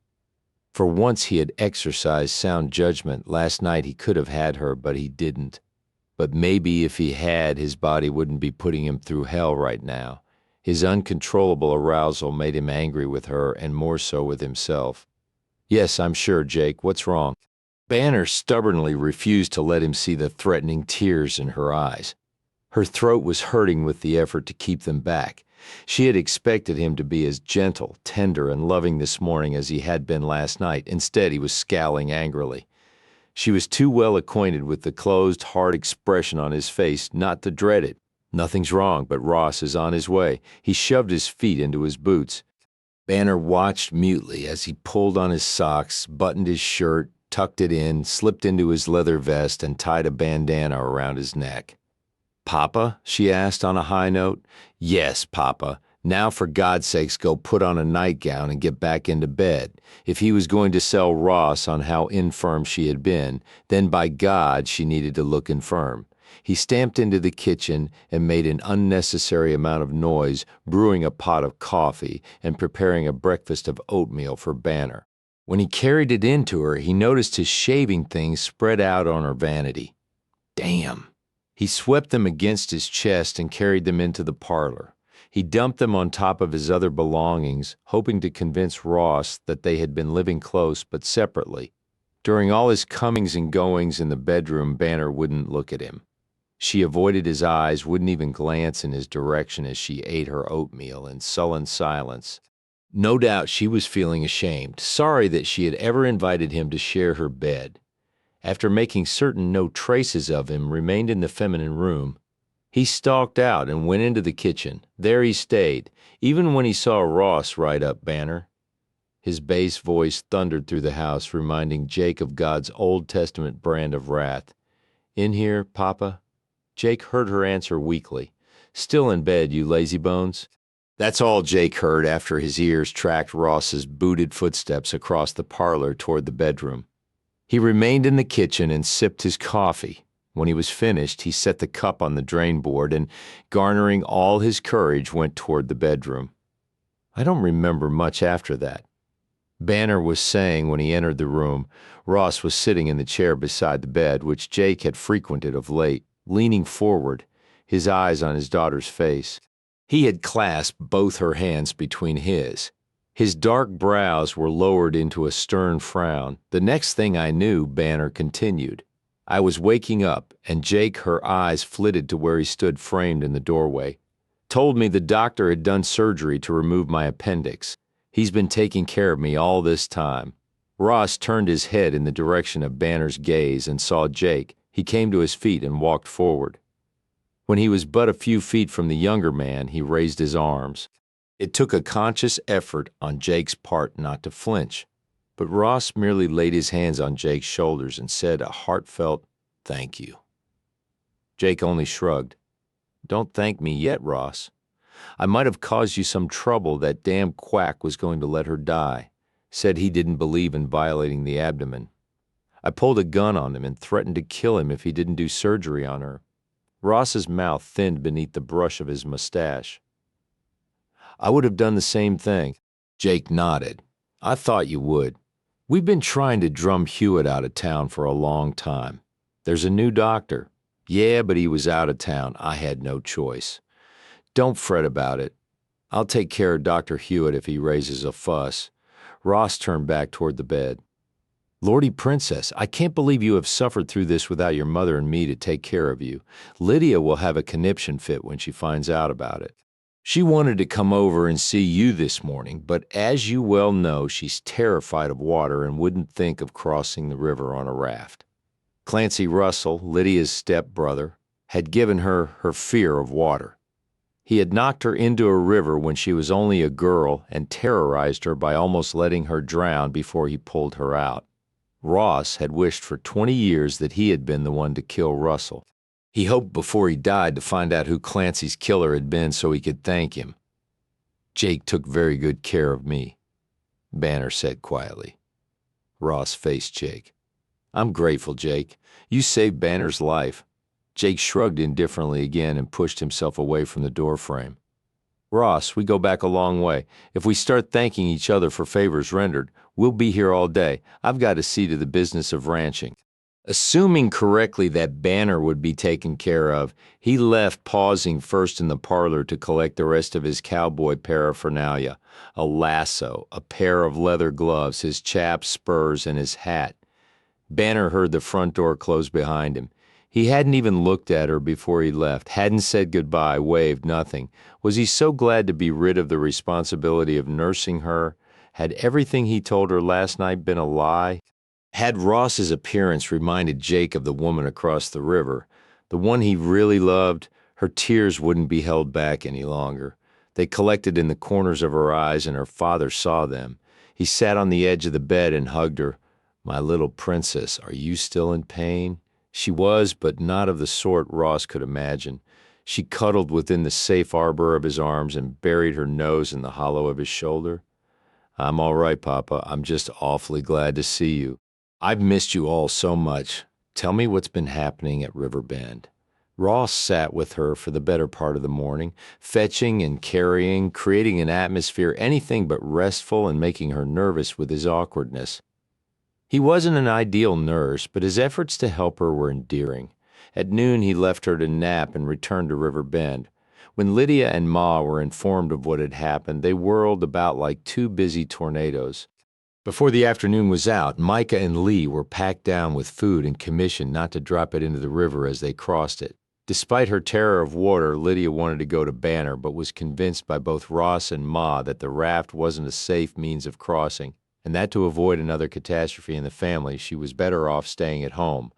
For once he had exercised sound judgment. Last night he could have had her, but he didn't. But maybe if he had, his body wouldn't be putting him through hell right now. His uncontrollable arousal made him angry with her and more so with himself. "Yes, I'm sure, Jake. What's wrong?" Banner stubbornly refused to let him see the threatening tears in her eyes. Her throat was hurting with the effort to keep them back. She had expected him to be as gentle, tender, and loving this morning as he had been last night. Instead, he was scowling angrily. She was too well acquainted with the closed, hard expression on his face not to dread it. "Nothing's wrong, but Ross is on his way." He shoved his feet into his boots. Banner watched mutely as he pulled on his socks, buttoned his shirt, tucked it in, slipped into his leather vest, and tied a bandana around his neck. "Papa?" she asked on a high note. "Yes, Papa. Now for God's sakes go put on a nightgown and get back into bed. If he was going to sell Ross on how infirm she had been, then by God she needed to look infirm." He stamped into the kitchen and made an unnecessary amount of noise, brewing a pot of coffee and preparing a breakfast of oatmeal for Banner. When he carried it into her, he noticed his shaving things spread out on her vanity. Damn. He swept them against his chest and carried them into the parlor. He dumped them on top of his other belongings, hoping to convince Ross that they had been living close but separately. During all his comings and goings in the bedroom, Banner wouldn't look at him. She avoided his eyes, wouldn't even glance in his direction as she ate her oatmeal in sullen silence. No doubt she was feeling ashamed, sorry that she had ever invited him to share her bed. After making certain no traces of him remained in the feminine room, he stalked out and went into the kitchen. There he stayed, even when he saw Ross ride up Banner. His bass voice thundered through the house, reminding Jake of God's Old Testament brand of wrath. "In here, Papa?" Jake heard her answer weakly. "Still in bed, you lazybones." That's all Jake heard after his ears tracked Ross's booted footsteps across the parlor toward the bedroom. He remained in the kitchen and sipped his coffee. When he was finished, he set the cup on the drain board and, garnering all his courage, went toward the bedroom. I don't remember much after that. Banner was saying when he entered the room. Ross was sitting in the chair beside the bed, which Jake had frequented of late, leaning forward, his eyes on his daughter's face. He had clasped both her hands between his. His dark brows were lowered into a stern frown. "The next thing I knew," Banner continued, "I was waking up, and Jake, her eyes flitted to where he stood framed in the doorway. Told me the doctor had done surgery to remove my appendix. He's been taking care of me all this time." Ross turned his head in the direction of Banner's gaze and saw Jake. He came to his feet and walked forward. When he was but a few feet from the younger man, he raised his arms. It took a conscious effort on Jake's part not to flinch, but Ross merely laid his hands on Jake's shoulders and said a heartfelt, "Thank you." Jake only shrugged. "Don't thank me yet, Ross. I might have caused you some trouble. That damn quack was going to let her die. Said he didn't believe in violating the abdomen. I pulled a gun on him and threatened to kill him if he didn't do surgery on her." Ross's mouth thinned beneath the brush of his mustache. "I would have done the same thing." Jake nodded. "I thought you would. We've been trying to drum Hewitt out of town for a long time. There's a new doctor. Yeah, but he was out of town. I had no choice. Don't fret about it. I'll take care of Dr. Hewitt if he raises a fuss." Ross turned back toward the bed. "Lordy Princess, I can't believe you have suffered through this without your mother and me to take care of you. Lydia will have a conniption fit when she finds out about it. She wanted to come over and see you this morning, but as you well know, she's terrified of water and wouldn't think of crossing the river on a raft. Clancy Russell, Lydia's stepbrother, had given her her fear of water. He had knocked her into a river when she was only a girl and terrorized her by almost letting her drown before he pulled her out. Ross had wished for 20 years that he had been the one to kill Russell. He hoped before he died to find out who Clancy's killer had been so he could thank him. "Jake took very good care of me," Banner said quietly. Ross faced Jake. "I'm grateful, Jake. You saved Banner's life." Jake shrugged indifferently again and pushed himself away from the doorframe. "Ross, we go back a long way. If we start thanking each other for favors rendered, we'll be here all day. I've got to see to the business of ranching." Assuming correctly that Banner would be taken care of, he left, pausing first in the parlor to collect the rest of his cowboy paraphernalia: a lasso, a pair of leather gloves, his chaps, spurs, and his hat. Banner heard the front door close behind him. He hadn't even looked at her before he left, hadn't said goodbye, waved, nothing. Was he so glad to be rid of the responsibility of nursing her? Had everything he told her last night been a lie? Had Ross's appearance reminded Jake of the woman across the river, the one he really loved, her tears wouldn't be held back any longer. They collected in the corners of her eyes, and her father saw them. He sat on the edge of the bed and hugged her. "My little princess, are you still in pain?" She was, but not of the sort Ross could imagine. She cuddled within the safe arbor of his arms and buried her nose in the hollow of his shoulder. "I'm all right, Papa. I'm just awfully glad to see you. I've missed you all so much. Tell me what's been happening at Riverbend." Ross sat with her for the better part of the morning, fetching and carrying, creating an atmosphere anything but restful and making her nervous with his awkwardness. He wasn't an ideal nurse, but his efforts to help her were endearing. At noon he left her to nap and returned to Riverbend. When Lydia and Ma were informed of what had happened, they whirled about like two busy tornadoes. Before the afternoon was out, Micah and Lee were packed down with food and commissioned not to drop it into the river as they crossed it. Despite her terror of water, Lydia wanted to go to Banner, but was convinced by both Ross and Ma that the raft wasn't a safe means of crossing, and that to avoid another catastrophe in the family, she was better off staying at home.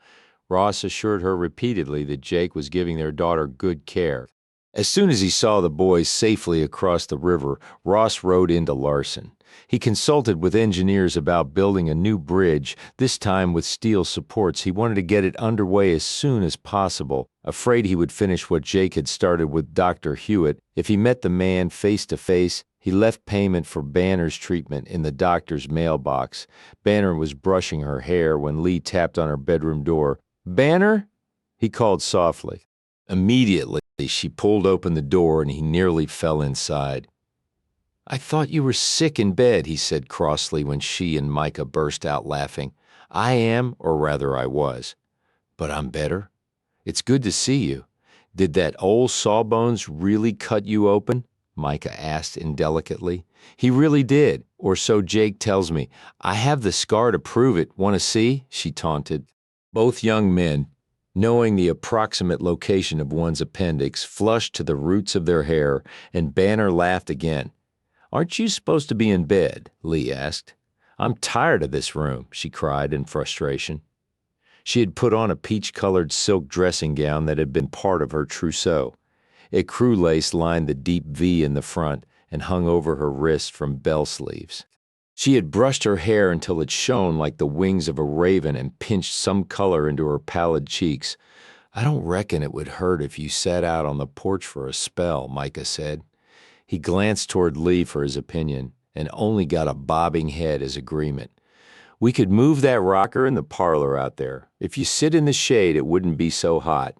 Ross assured her repeatedly that Jake was giving their daughter good care. As soon as he saw the boys safely across the river, Ross rode into Larson. He consulted with engineers about building a new bridge, this time with steel supports. He wanted to get it underway as soon as possible, afraid he would finish what Jake had started with Dr. Hewitt. If he met the man face to face, he left payment for Banner's treatment in the doctor's mailbox. Banner was brushing her hair when Lee tapped on her bedroom door. "Banner?" he called softly. Immediately, she pulled open the door and he nearly fell inside. "I thought you were sick in bed," he said crossly when she and Micah burst out laughing. "I am, or rather I was. But I'm better. It's good to see you. Did that old Sawbones really cut you open?" Micah asked indelicately. "He really did, or so Jake tells me. I have the scar to prove it. Want to see?" she taunted. Both young men, knowing the approximate location of one's appendix, flushed to the roots of their hair, and Banner laughed again. "Aren't you supposed to be in bed?" Lee asked. "I'm tired of this room," she cried in frustration. She had put on a peach-colored silk dressing gown that had been part of her trousseau. Ecru lace lined the deep V in the front and hung over her wrists from bell sleeves. She had brushed her hair until it shone like the wings of a raven and pinched some color into her pallid cheeks. "I don't reckon it would hurt if you sat out on the porch for a spell," Micah said. He glanced toward Lee for his opinion and only got a bobbing head as agreement. "We could move that rocker in the parlor out there. If you sit in the shade, it wouldn't be so hot."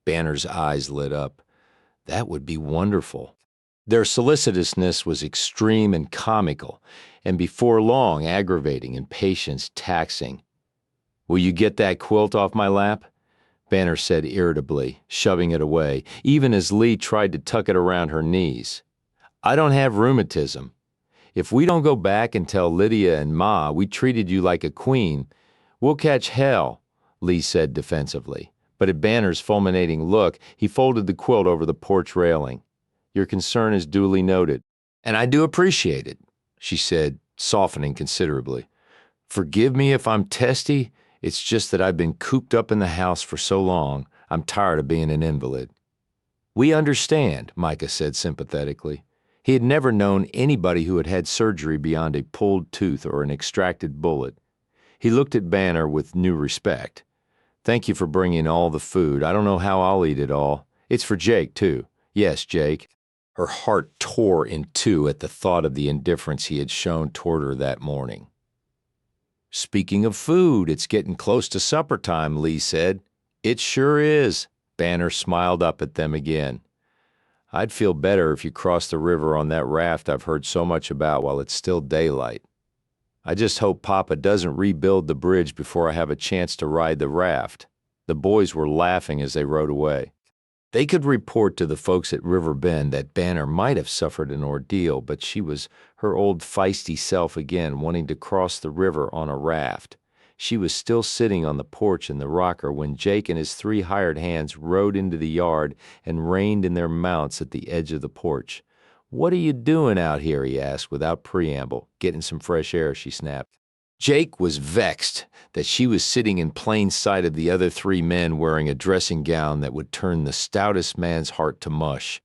Banner's eyes lit up. That would be wonderful. Their solicitousness was extreme and comical, and before long aggravating and patience taxing. "Will you get that quilt off my lap?" Banner said irritably, shoving it away, even as Lee tried to tuck it around her knees. "I don't have rheumatism. If we don't go back and tell Lydia and Ma we treated you like a queen, we'll catch hell," Lee said defensively. But at Banner's fulminating look, he folded the quilt over the porch railing. "Your concern is duly noted, and I do appreciate it," she said, softening considerably. "Forgive me if I'm testy. It's just that I've been cooped up in the house for so long, I'm tired of being an invalid." "We understand," Micah said sympathetically. He had never known anybody who had had surgery beyond a pulled tooth or an extracted bullet. He looked at Banner with new respect. "Thank you for bringing all the food. I don't know how I'll eat it all. It's for Jake, too. Yes, Jake." Her heart tore in two at the thought of the indifference he had shown toward her that morning. "Speaking of food, it's getting close to supper time," Lee said. "It sure is." Banner smiled up at them again. "I'd feel better if you crossed the river on that raft I've heard so much about while it's still daylight. I just hope Papa doesn't rebuild the bridge before I have a chance to ride the raft." The boys were laughing as they rode away. They could report to the folks at Riverbend that Banner might have suffered an ordeal, but she was her old feisty self again, wanting to cross the river on a raft. She was still sitting on the porch in the rocker when Jake and his 3 hired hands rode into the yard and reined in their mounts at the edge of the porch. "What are you doing out here?" he asked without preamble. "Getting some fresh air," she snapped. Jake was vexed that she was sitting in plain sight of the other 3 men wearing a dressing gown that would turn the stoutest man's heart to mush.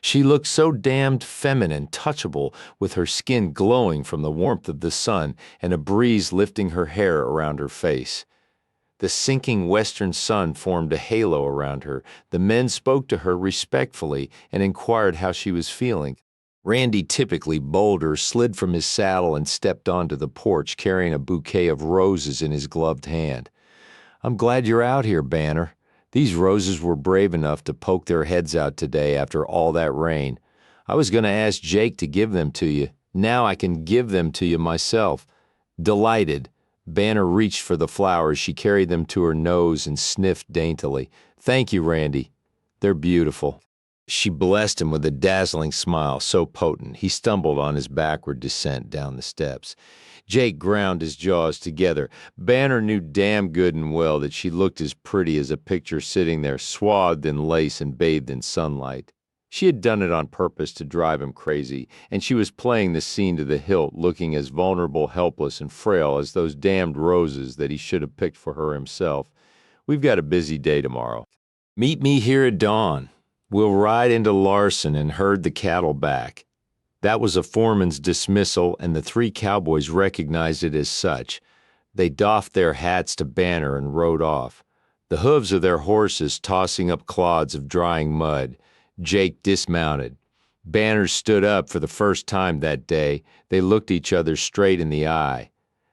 She looked so damned feminine, touchable, with her skin glowing from the warmth of the sun and a breeze lifting her hair around her face. The sinking western sun formed a halo around her. The men spoke to her respectfully and inquired how she was feeling. Randy, typically bolder, slid from his saddle and stepped onto the porch carrying a bouquet of roses in his gloved hand. "I'm glad you're out here, Banner. These roses were brave enough to poke their heads out today after all that rain. I was going to ask Jake to give them to you. Now I can give them to you myself." Delighted, Banner reached for the flowers. She carried them to her nose and sniffed daintily. "Thank you, Randy. They're beautiful." She blessed him with a dazzling smile so potent he stumbled on his backward descent down the steps. Jake ground his jaws together. Banner knew damn good and well that she looked as pretty as a picture sitting there, swathed in lace and bathed in sunlight. She had done it on purpose to drive him crazy, and she was playing the scene to the hilt, looking as vulnerable, helpless, and frail as those damned roses that he should have picked for her himself. "We've got a busy day tomorrow. Meet me here at dawn. We'll ride into Larson and herd the cattle back." That was a foreman's dismissal, and the three cowboys recognized it as such. They doffed their hats to Banner and rode off, the hooves of their horses tossing up clods of drying mud. Jake dismounted. Banner stood up for the first time that day. They looked each other straight in the eye.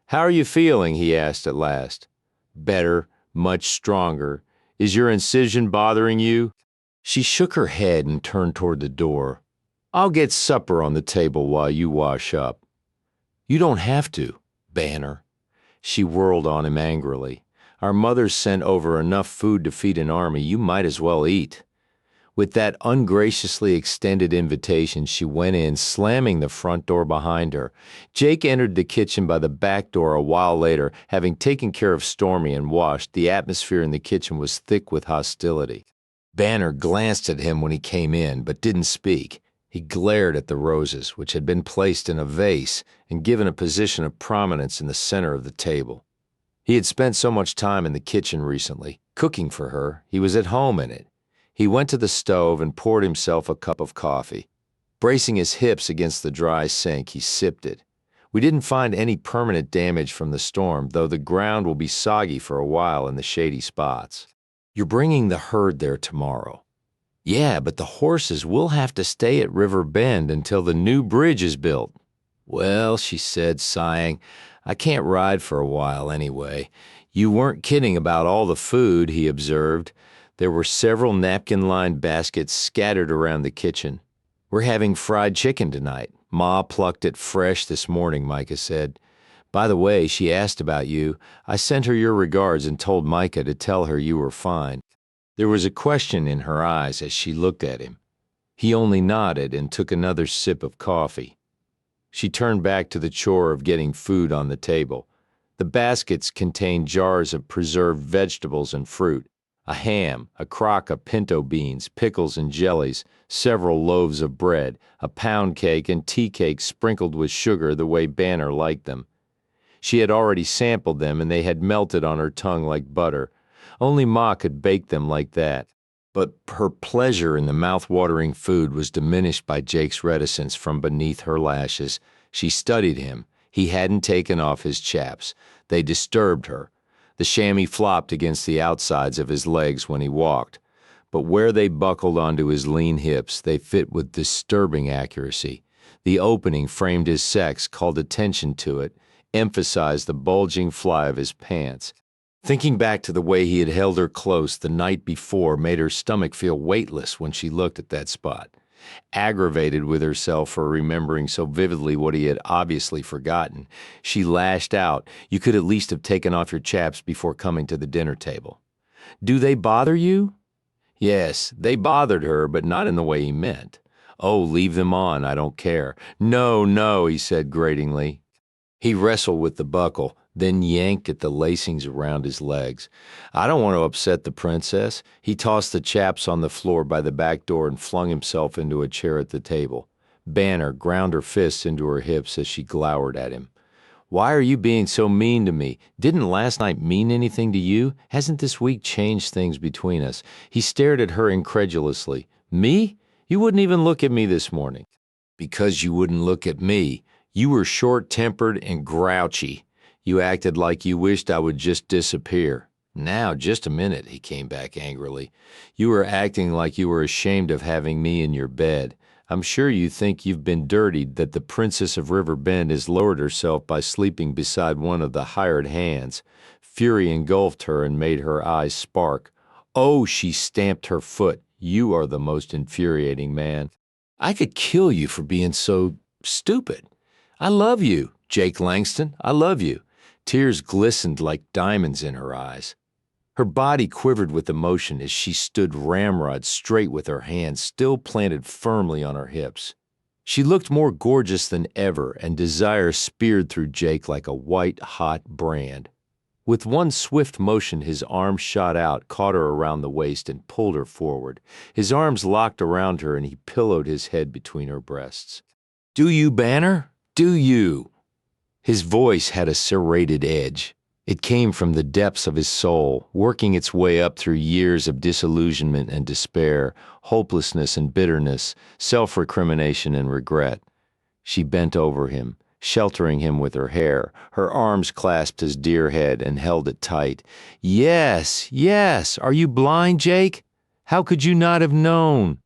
"How are you feeling?" he asked at last. "Better, much stronger. Is your incision bothering you?" She shook her head and turned toward the door. "I'll get supper on the table while you wash up." "You don't have to, Banner." She whirled on him angrily. "Our mothers sent over enough food to feed an army. You might as well eat." With that ungraciously extended invitation, she went in, slamming the front door behind her. Jake entered the kitchen by the back door a while later. Having taken care of Stormy and washed, the atmosphere in the kitchen was thick with hostility. Banner glanced at him when he came in, but didn't speak. He glared at the roses, which had been placed in a vase and given a position of prominence in the center of the table. He had spent so much time in the kitchen recently, cooking for her, he was at home in it. He went to the stove and poured himself a cup of coffee. Bracing his hips against the dry sink, he sipped it. "We didn't find any permanent damage from the storm, though the ground will be soggy for a while in the shady spots." "You're bringing the herd there tomorrow." "Yeah, but the horses will have to stay at River Bend until the new bridge is built." "Well," she said, sighing, "I can't ride for a while anyway." "You weren't kidding about all the food," he observed. There were several napkin-lined baskets scattered around the kitchen. "We're having fried chicken tonight. Ma plucked it fresh this morning," Micah said. "By the way, she asked about you. I sent her your regards and told Micah to tell her you were fine." There was a question in her eyes as she looked at him. He only nodded and took another sip of coffee. She turned back to the chore of getting food on the table. The baskets contained jars of preserved vegetables and fruit, a ham, a crock of pinto beans, pickles and jellies, several loaves of bread, a pound cake and tea cake sprinkled with sugar the way Banner liked them. She had already sampled them and they had melted on her tongue like butter. Only Ma could bake them like that. But her pleasure in the mouth-watering food was diminished by Jake's reticence from beneath her lashes. She studied him. He hadn't taken off his chaps. They disturbed her. The chamois flopped against the outsides of his legs when he walked. But where they buckled onto his lean hips, they fit with disturbing accuracy. The opening framed his sex, called attention to it, emphasized the bulging fly of his pants. Thinking back to the way he had held her close the night before made her stomach feel weightless when she looked at that spot. Aggravated with herself for remembering so vividly what he had obviously forgotten, she lashed out. "You could at least have taken off your chaps before coming to the dinner table." "Do they bother you?" Yes, they bothered her, but not in the way he meant. "Oh, leave them on, I don't care." "No, no," he said gratingly. He wrestled with the buckle, then yanked at the lacings around his legs. "I don't want to upset the princess." He tossed the chaps on the floor by the back door and flung himself into a chair at the table. Banner ground her fists into her hips as she glowered at him. "Why are you being so mean to me? Didn't last night mean anything to you? Hasn't this week changed things between us?" He stared at her incredulously. "Me? You wouldn't even look at me this morning. Because you wouldn't look at me. You were short-tempered and grouchy. You acted like you wished I would just disappear. Now, just a minute, he came back angrily. You were acting like you were ashamed of having me in your bed. I'm sure you think you've been dirtied, that the Princess of River Bend has lowered herself by sleeping beside one of the hired hands. Fury engulfed her and made her eyes spark. Oh, she stamped her foot. You are the most infuriating man. I could kill you for being so stupid. I love you, Jake Langston. I love you. Tears glistened like diamonds in her eyes. Her body quivered with emotion as she stood ramrod straight with her hands still planted firmly on her hips. She looked more gorgeous than ever, and desire speared through Jake like a white-hot brand. With one swift motion, his arm shot out, caught her around the waist, and pulled her forward. His arms locked around her, and he pillowed his head between her breasts. Do you, Banner? Do you? His voice had a serrated edge. It came from the depths of his soul, working its way up through years of disillusionment and despair, hopelessness and bitterness, self-recrimination and regret. She bent over him, sheltering him with her hair. Her arms clasped his dear head and held it tight. Yes, yes. Are you blind, Jake? How could you not have known?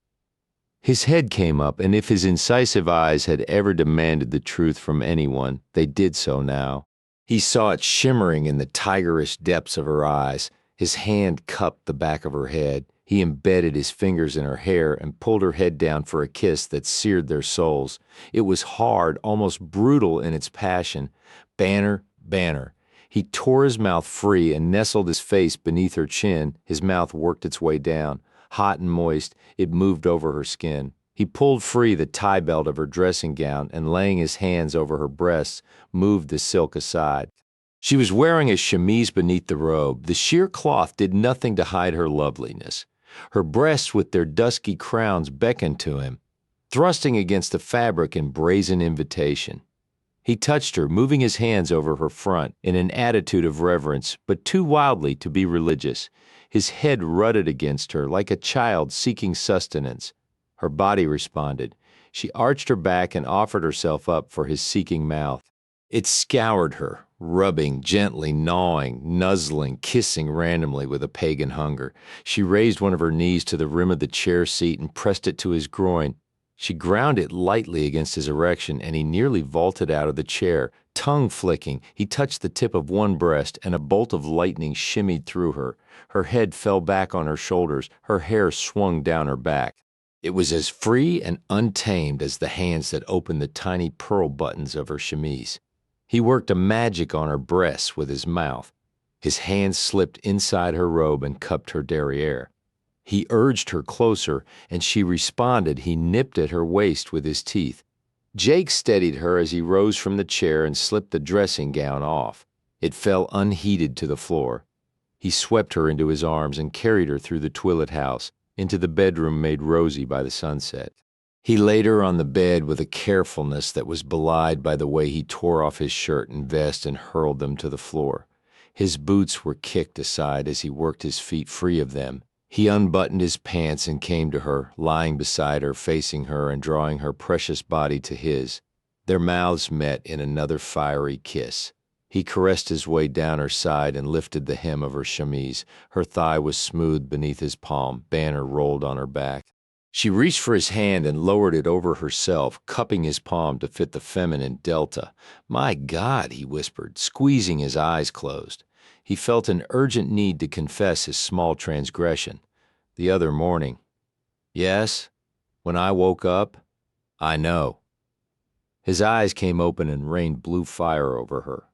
His head came up, and if his incisive eyes had ever demanded the truth from anyone, they did so now. He saw it shimmering in the tigerish depths of her eyes. His hand cupped the back of her head. He embedded his fingers in her hair and pulled her head down for a kiss that seared their souls. It was hard, almost brutal in its passion. Banner, Banner. He tore his mouth free and nestled his face beneath her chin. His mouth worked its way down. Hot and moist, it moved over her skin. He pulled free the tie belt of her dressing gown and, laying his hands over her breasts, moved the silk aside. She was wearing a chemise beneath the robe. The sheer cloth did nothing to hide her loveliness. Her breasts with their dusky crowns beckoned to him, thrusting against the fabric in brazen invitation. He touched her, moving his hands over her front in an attitude of reverence, but too wildly to be religious. His head rutted against her like a child seeking sustenance. Her body responded. She arched her back and offered herself up for his seeking mouth. It scoured her, rubbing, gently gnawing, nuzzling, kissing randomly with a pagan hunger. She raised one of her knees to the rim of the chair seat and pressed it to his groin. She ground it lightly against his erection, and he nearly vaulted out of the chair. Tongue flicking, he touched the tip of one breast, and a bolt of lightning shimmied through her. Her head fell back on her shoulders. Her hair swung down her back. It was as free and untamed as the hands that opened the tiny pearl buttons of her chemise. He worked a magic on her breasts with his mouth. His hands slipped inside her robe and cupped her derriere. He urged her closer, and she responded. He nipped at her waist with his teeth. Jake steadied her as he rose from the chair and slipped the dressing gown off. It fell unheeded to the floor. He swept her into his arms and carried her through the twilit house, into the bedroom made rosy by the sunset. He laid her on the bed with a carefulness that was belied by the way he tore off his shirt and vest and hurled them to the floor. His boots were kicked aside as he worked his feet free of them. He unbuttoned his pants and came to her, lying beside her, facing her and drawing her precious body to his. Their mouths met in another fiery kiss. He caressed his way down her side and lifted the hem of her chemise. Her thigh was smooth beneath his palm. Banner rolled on her back. She reached for his hand and lowered it over herself, cupping his palm to fit the feminine delta. My God, he whispered, squeezing his eyes closed. He felt an urgent need to confess his small transgression. The other morning. Yes, when I woke up, I know. His eyes came open and rained blue fire over her.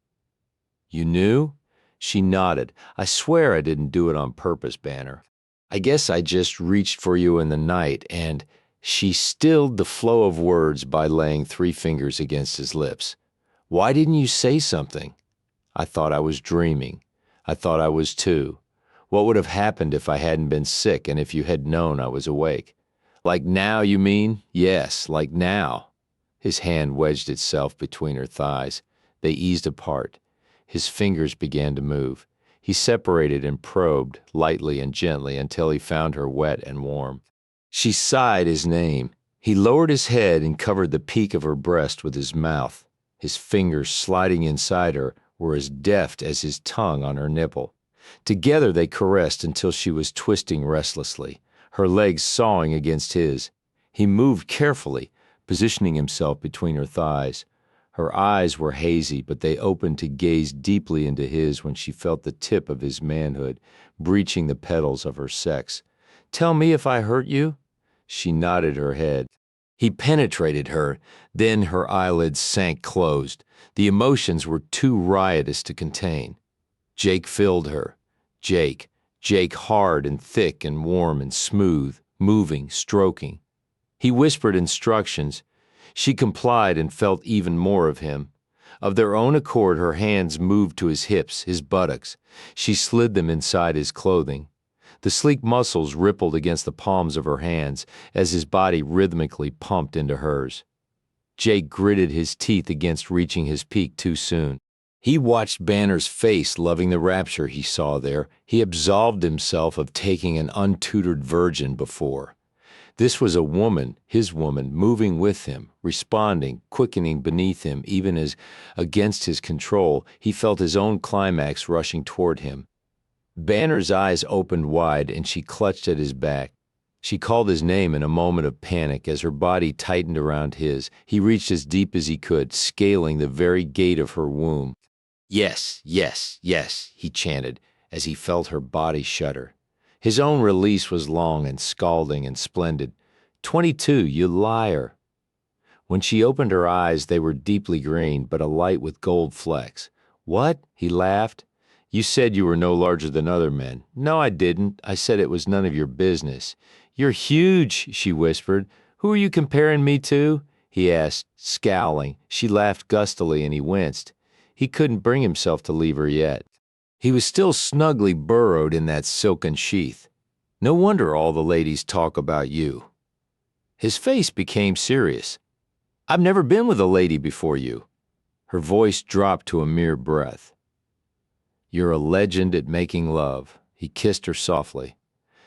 You knew? She nodded. I swear I didn't do it on purpose, Banner. I guess I just reached for you in the night, and she stilled the flow of words by laying 3 fingers against his lips. Why didn't you say something? I thought I was dreaming. I thought I was too. What would have happened if I hadn't been sick and if you had known I was awake? Like now, you mean? Yes, like now. His hand wedged itself between her thighs. They eased apart. His fingers began to move. He separated and probed, lightly and gently, until he found her wet and warm. She sighed his name. He lowered his head and covered the peak of her breast with his mouth. His fingers sliding inside her were as deft as his tongue on her nipple. Together they caressed until she was twisting restlessly, her legs sawing against his. He moved carefully, positioning himself between her thighs. Her eyes were hazy, but they opened to gaze deeply into his when she felt the tip of his manhood breaching the petals of her sex. "Tell me if I hurt you?" She nodded her head. He penetrated her, then her eyelids sank closed. The emotions were too riotous to contain. Jake filled her. Jake hard and thick and warm and smooth, moving, stroking. He whispered instructions. She complied and felt even more of him. Of their own accord, her hands moved to his hips, his buttocks. She slid them inside his clothing. The sleek muscles rippled against the palms of her hands as his body rhythmically pumped into hers. Jake gritted his teeth against reaching his peak too soon. He watched Banner's face, loving the rapture he saw there. He absolved himself of taking an untutored virgin before. This was a woman, his woman, moving with him, responding, quickening beneath him, even as, against his control, he felt his own climax rushing toward him. Banner's eyes opened wide, and she clutched at his back. She called his name in a moment of panic as her body tightened around his. He reached as deep as he could, scaling the very gate of her womb. "Yes, yes, yes," he chanted as he felt her body shudder. His own release was long and scalding and splendid. 22, you liar. When she opened her eyes, they were deeply green, but alight with gold flecks. "What?" he laughed. "You said you were no larger than other men." "No, I didn't. I said it was none of your business." "You're huge," she whispered. "Who are you comparing me to?" he asked, scowling. She laughed gustily and he winced. He couldn't bring himself to leave her yet. He was still snugly burrowed in that silken sheath. "No wonder all the ladies talk about you." His face became serious. "I've never been with a lady before you." Her voice dropped to a mere breath. "You're a legend at making love." He kissed her softly.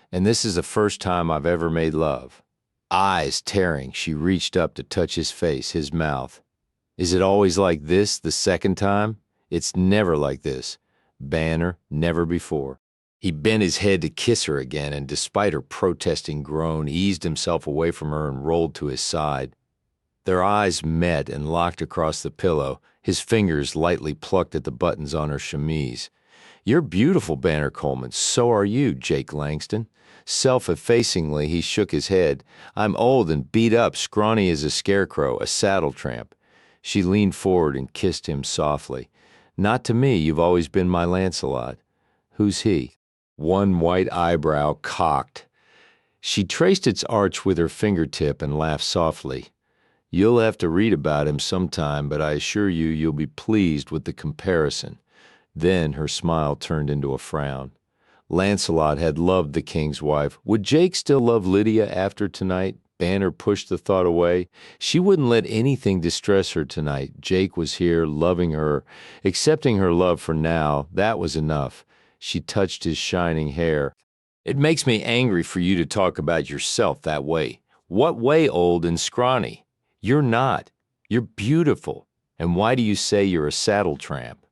"And this is the first time I've ever made love." Eyes tearing, she reached up to touch his face, his mouth. "Is it always like this the second time?" "It's never like this. Banner, never before." He bent his head to kiss her again, and despite her protesting groan, eased himself away from her and rolled to his side. Their eyes met and locked across the pillow. His fingers lightly plucked at the buttons on her chemise. "You're beautiful, Banner Coleman. So are you, Jake Langston." Self-effacingly, he shook his head. "I'm old and beat up, scrawny as a scarecrow, a saddle tramp." She leaned forward and kissed him softly. "Not to me, you've always been my Lancelot." "Who's he?" One white eyebrow cocked. She traced its arch with her fingertip and laughed softly. "You'll have to read about him sometime, but I assure you you'll be pleased with the comparison." Then her smile turned into a frown. Lancelot had loved the king's wife. Would Jake still love Lydia after tonight? Banner pushed the thought away. She wouldn't let anything distress her tonight. Jake was here, loving her, accepting her love for now. That was enough. She touched his shining hair. "It makes me angry for you to talk about yourself that way." "What way, old and scrawny?" "You're not. You're beautiful. And why do you say you're a saddle tramp?"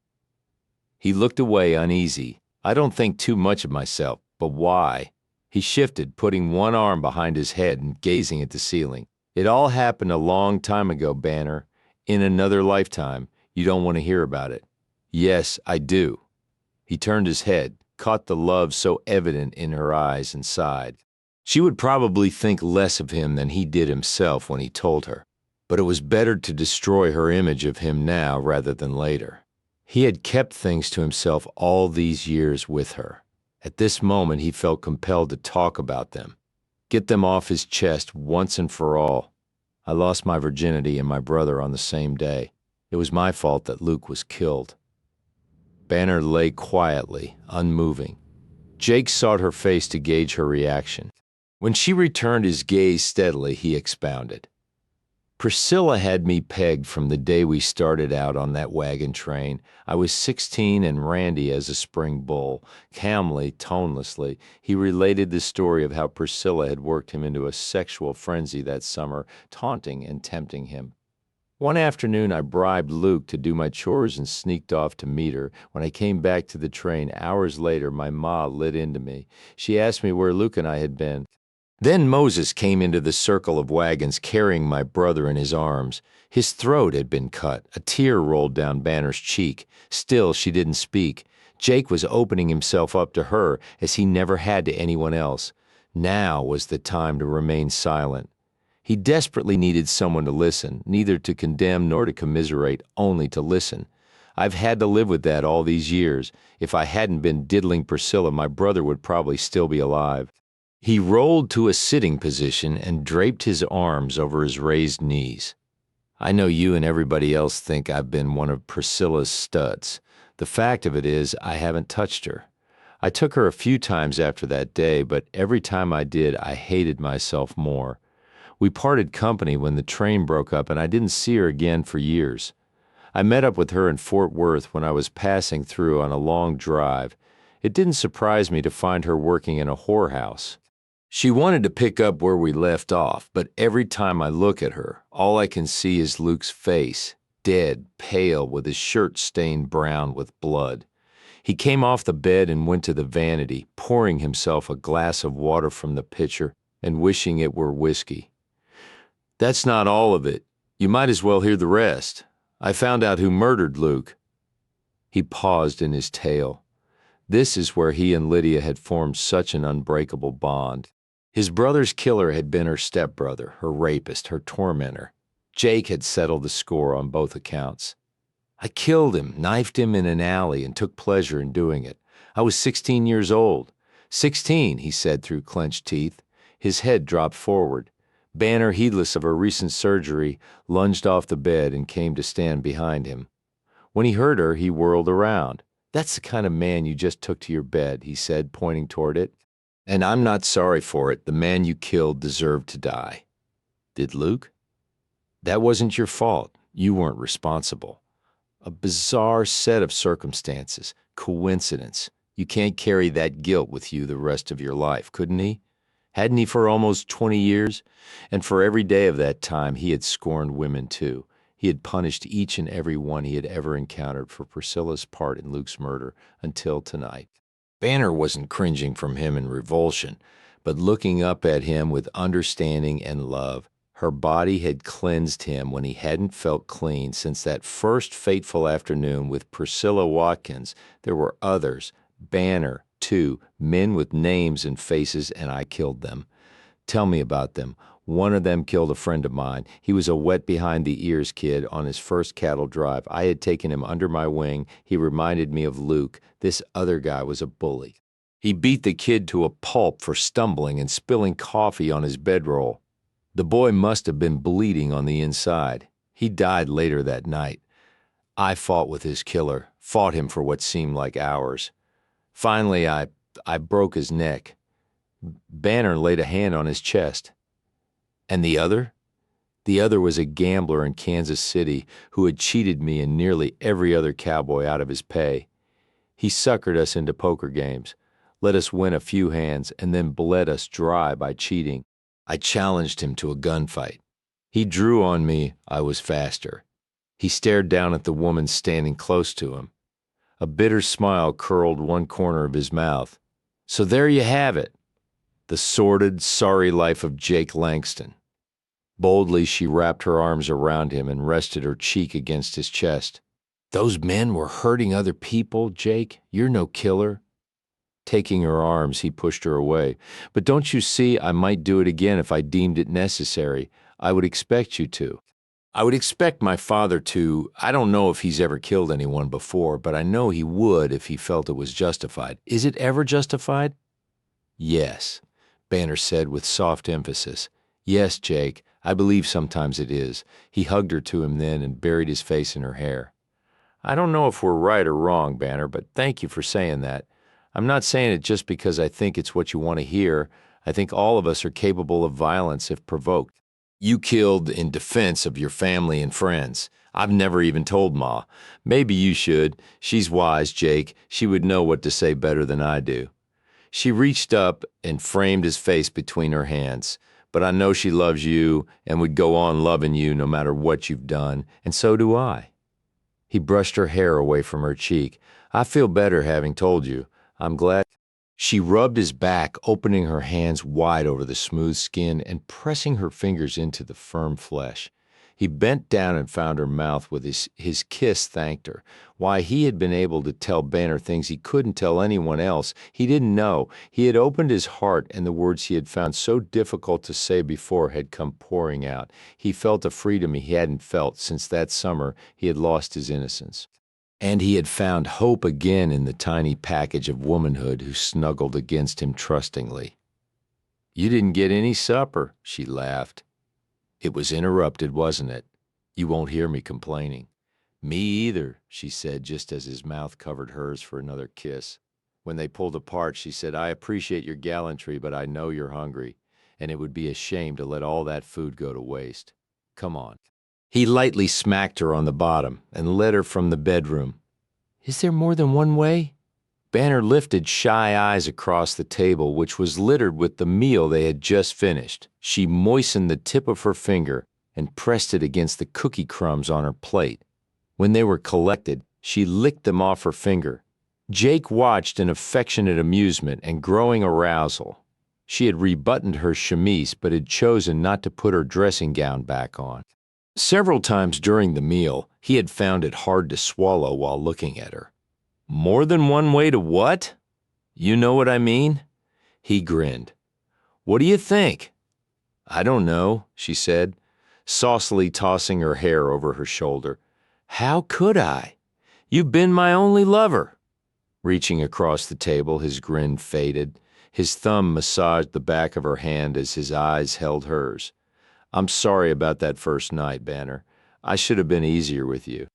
He looked away, uneasy. "I don't think too much of myself, but why?" He shifted, putting one arm behind his head and gazing at the ceiling. "It all happened a long time ago, Banner. In another lifetime. You don't want to hear about it." "Yes, I do." He turned his head, caught the love so evident in her eyes, and sighed. She would probably think less of him than he did himself when he told her. But it was better to destroy her image of him now rather than later. He had kept things to himself all these years with her. At this moment, he felt compelled to talk about them, get them off his chest once and for all. "I lost my virginity and my brother on the same day. It was my fault that Luke was killed." Banner lay quietly, unmoving. Jake sought her face to gauge her reaction. When she returned his gaze steadily, he expounded. Priscilla had me pegged from the day we started out on that wagon train. I was 16 and randy as a spring bull. Calmly, tonelessly, he related the story of how Priscilla had worked him into a sexual frenzy that summer, taunting and tempting him. One afternoon, I bribed Luke to do my chores and sneaked off to meet her. When I came back to the train hours later, my ma lit into me. She asked me where Luke and I had been. Then Moses came into the circle of wagons carrying my brother in his arms. His throat had been cut. A tear rolled down Banner's cheek. Still, she didn't speak. Jake was opening himself up to her as he never had to anyone else. Now was the time to remain silent. He desperately needed someone to listen, neither to condemn nor to commiserate, only to listen. I've had to live with that all these years. If I hadn't been diddling Priscilla, my brother would probably still be alive. He rolled to a sitting position and draped his arms over his raised knees. I know you and everybody else think I've been one of Priscilla's studs. The fact of it is, I haven't touched her. I took her a few times after that day, but every time I did, I hated myself more. We parted company when the train broke up, and I didn't see her again for years. I met up with her in Fort Worth when I was passing through on a long drive. It didn't surprise me to find her working in a whorehouse. She wanted to pick up where we left off, but every time I look at her, all I can see is Luke's face, dead, pale, with his shirt stained brown with blood. He came off the bed and went to the vanity, pouring himself a glass of water from the pitcher and wishing it were whiskey. "That's not all of it. You might as well hear the rest. I found out who murdered Luke." He paused in his tale. This is where he and Lydia had formed such an unbreakable bond. His brother's killer had been her stepbrother, her rapist, her tormentor. Jake had settled the score on both accounts. "I killed him, knifed him in an alley, and took pleasure in doing it. I was 16 years old. 16, he said through clenched teeth. His head dropped forward. Banner, heedless of her recent surgery, lunged off the bed and came to stand behind him. When he heard her, he whirled around. "That's the kind of man you just took to your bed," he said, pointing toward it. "And I'm not sorry for it. The man you killed deserved to die." "Did Luke?" "That wasn't your fault. You weren't responsible. A bizarre set of circumstances. Coincidence. You can't carry that guilt with you the rest of your life, couldn't he? Hadn't he for almost 20 years? And for every day of that time, he had scorned women too. He had punished each and every one he had ever encountered for Priscilla's part in Luke's murder until tonight. Banner wasn't cringing from him in revulsion, but looking up at him with understanding and love. Her body had cleansed him when he hadn't felt clean since that first fateful afternoon with Priscilla Watkins. There were others, Banner, too, men with names and faces, and I killed them. Tell me about them. One of them killed a friend of mine. He was a wet-behind-the-ears kid on his first cattle drive. I had taken him under my wing. He reminded me of Luke. This other guy was a bully. He beat the kid to a pulp for stumbling and spilling coffee on his bedroll. The boy must have been bleeding on the inside. He died later that night. I fought with his killer, fought him for what seemed like hours. Finally, I broke his neck. Banner laid a hand on his chest. And the other? The other was a gambler in Kansas City who had cheated me and nearly every other cowboy out of his pay. He suckered us into poker games, let us win a few hands, and then bled us dry by cheating. I challenged him to a gunfight. He drew on me. I was faster. He stared down at the woman standing close to him. A bitter smile curled one corner of his mouth. "So there you have it. The sordid, sorry life of Jake Langston." Boldly, she wrapped her arms around him and rested her cheek against his chest. "Those men were hurting other people, Jake. You're no killer." Taking her arms, he pushed her away. "But don't you see, I might do it again if I deemed it necessary. I would expect you to. I would expect my father to. I don't know if he's ever killed anyone before, but I know he would if he felt it was justified. Is it ever justified?" "Yes," Banner said with soft emphasis. "Yes, Jake, I believe sometimes it is." He hugged her to him then and buried his face in her hair. "I don't know if we're right or wrong, Banner, but thank you for saying that. I'm not saying it just because I think it's what you want to hear. I think all of us are capable of violence if provoked. You killed in defense of your family and friends. I've never even told Ma. Maybe you should. She's wise, Jake. She would know what to say better than I do. She reached up and framed his face between her hands. But I know she loves you and would go on loving you no matter what you've done, and so do I. He brushed her hair away from her cheek. I feel better having told you. I'm glad. She rubbed his back, opening her hands wide over the smooth skin and pressing her fingers into the firm flesh. He bent down and found her mouth with his kiss thanked her. Why he had been able to tell Banner things he couldn't tell anyone else, he didn't know. He had opened his heart, and the words he had found so difficult to say before had come pouring out. He felt a freedom he hadn't felt since that summer he had lost his innocence. And he had found hope again in the tiny package of womanhood who snuggled against him trustingly. You didn't get any supper, she laughed. It was interrupted, wasn't it? You won't hear me complaining. Me either, she said just as his mouth covered hers for another kiss. When they pulled apart, she said, I appreciate your gallantry, but I know you're hungry, and it would be a shame to let all that food go to waste. Come on. He lightly smacked her on the bottom and led her from the bedroom. Is there more than one way? Banner lifted shy eyes across the table, which was littered with the meal they had just finished. She moistened the tip of her finger and pressed it against the cookie crumbs on her plate. When they were collected, she licked them off her finger. Jake watched in affectionate amusement and growing arousal. She had rebuttoned her chemise but had chosen not to put her dressing gown back on. Several times during the meal, he had found it hard to swallow while looking at her. More than one way to what? You know what I mean? He grinned. What do you think? I don't know, she said, saucily tossing her hair over her shoulder. How could I? You've been my only lover. Reaching across the table, his grin faded. His thumb massaged the back of her hand as his eyes held hers. I'm sorry about that first night, Banner. I should have been easier with you.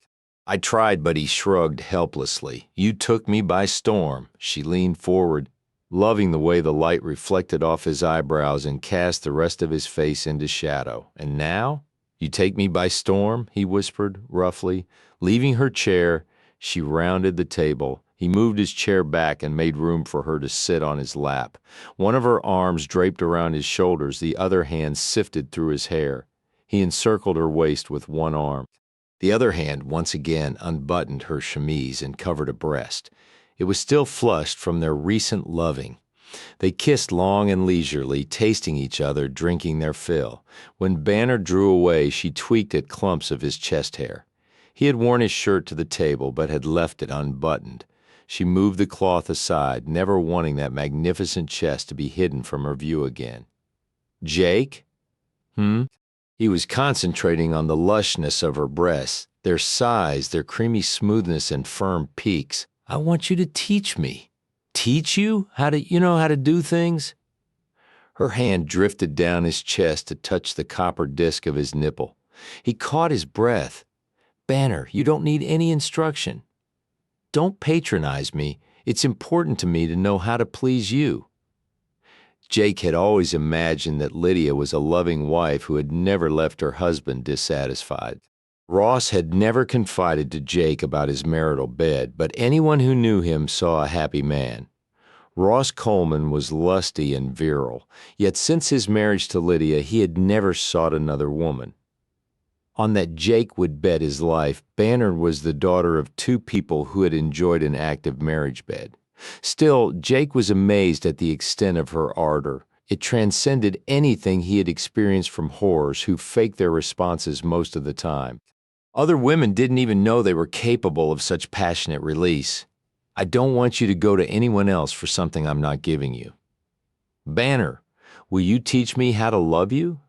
I tried, but he shrugged helplessly. You took me by storm. She leaned forward, loving the way the light reflected off his eyebrows and cast the rest of his face into shadow. And now? You take me by storm, he whispered, roughly. Leaving her chair, she rounded the table. He moved his chair back and made room for her to sit on his lap. One of her arms draped around his shoulders, the other hand sifted through his hair. He encircled her waist with one arm. The other hand once again unbuttoned her chemise and covered a breast. It was still flushed from their recent loving. They kissed long and leisurely, tasting each other, drinking their fill. When Banner drew away, she tweaked at clumps of his chest hair. He had worn his shirt to the table, but had left it unbuttoned. She moved the cloth aside, never wanting that magnificent chest to be hidden from her view again. Jake? He was concentrating on the lushness of her breasts, their size, their creamy smoothness and firm peaks. I want you to teach me. Teach you? How to do things? Her hand drifted down his chest to touch the copper disc of his nipple. He caught his breath. Banner, you don't need any instruction. Don't patronize me. It's important to me to know how to please you. Jake had always imagined that Lydia was a loving wife who had never left her husband dissatisfied. Ross had never confided to Jake about his marital bed, but anyone who knew him saw a happy man. Ross Coleman was lusty and virile, yet since his marriage to Lydia, he had never sought another woman. On that Jake would bet his life, Banner was the daughter of two people who had enjoyed an active marriage bed. Still, Jake was amazed at the extent of her ardor. It transcended anything he had experienced from whores who faked their responses most of the time. Other women didn't even know they were capable of such passionate release. I don't want you to go to anyone else for something I'm not giving you. Banner, will you teach me how to love you?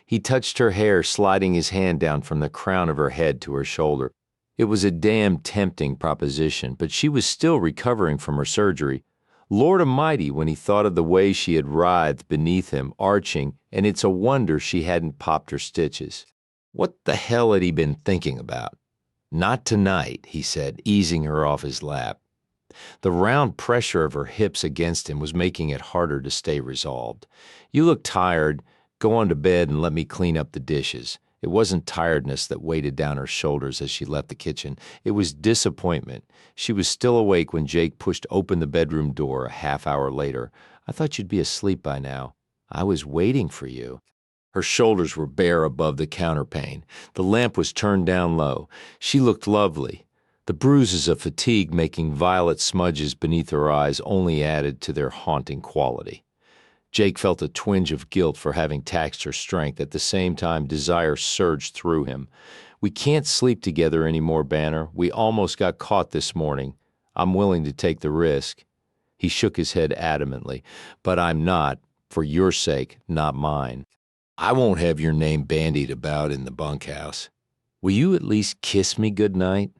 He touched her hair, sliding his hand down from the crown of her head to her shoulder. It was a damn tempting proposition, but she was still recovering from her surgery. Lord Almighty, when he thought of the way she had writhed beneath him, arching, and it's a wonder she hadn't popped her stitches. What the hell had he been thinking about? Not tonight, he said, easing her off his lap. The round pressure of her hips against him was making it harder to stay resolved. You look tired. Go on to bed and let me clean up the dishes. It wasn't tiredness that weighted down her shoulders as she left the kitchen. It was disappointment. She was still awake when Jake pushed open the bedroom door a half hour later. I thought you'd be asleep by now. I was waiting for you. Her shoulders were bare above the counterpane. The lamp was turned down low. She looked lovely. The bruises of fatigue making violet smudges beneath her eyes only added to their haunting quality. Jake felt a twinge of guilt for having taxed her strength. At the same time, desire surged through him. We can't sleep together anymore, Banner. We almost got caught this morning. I'm willing to take the risk. He shook his head adamantly. But I'm not, for your sake, not mine. I won't have your name bandied about in the bunkhouse. Will you at least kiss me good night?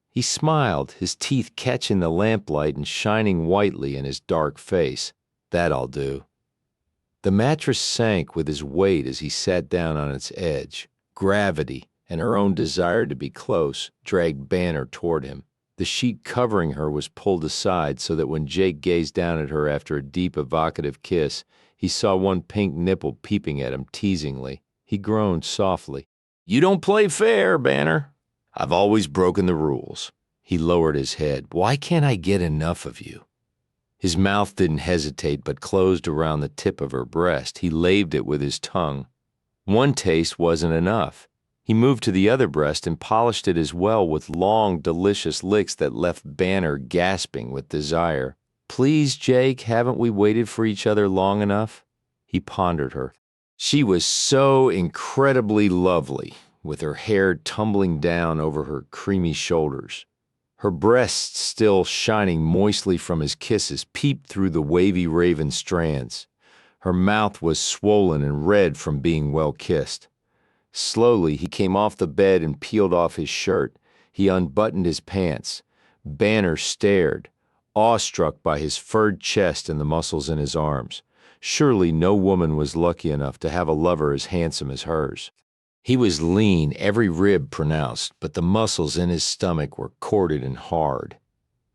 He smiled, his teeth catching the lamplight and shining whitely in his dark face. That I'll do. The mattress sank with his weight as he sat down on its edge. Gravity and her own desire to be close dragged Banner toward him. The sheet covering her was pulled aside so that when Jake gazed down at her after a deep, evocative kiss, he saw one pink nipple peeping at him teasingly. He groaned softly. You don't play fair, Banner. I've always broken the rules. He lowered his head. Why can't I get enough of you? His mouth didn't hesitate but closed around the tip of her breast. He laved it with his tongue. One taste wasn't enough. He moved to the other breast and polished it as well with long, delicious licks that left Banner gasping with desire. Please, Jake, haven't we waited for each other long enough? He pondered her. She was so incredibly lovely, with her hair tumbling down over her creamy shoulders. Her breasts, still shining moistly from his kisses, peeped through the wavy raven strands. Her mouth was swollen and red from being well kissed. Slowly, he came off the bed and peeled off his shirt. He unbuttoned his pants. Banner stared, awestruck by his furred chest and the muscles in his arms. Surely no woman was lucky enough to have a lover as handsome as hers. He was lean, every rib pronounced, but the muscles in his stomach were corded and hard.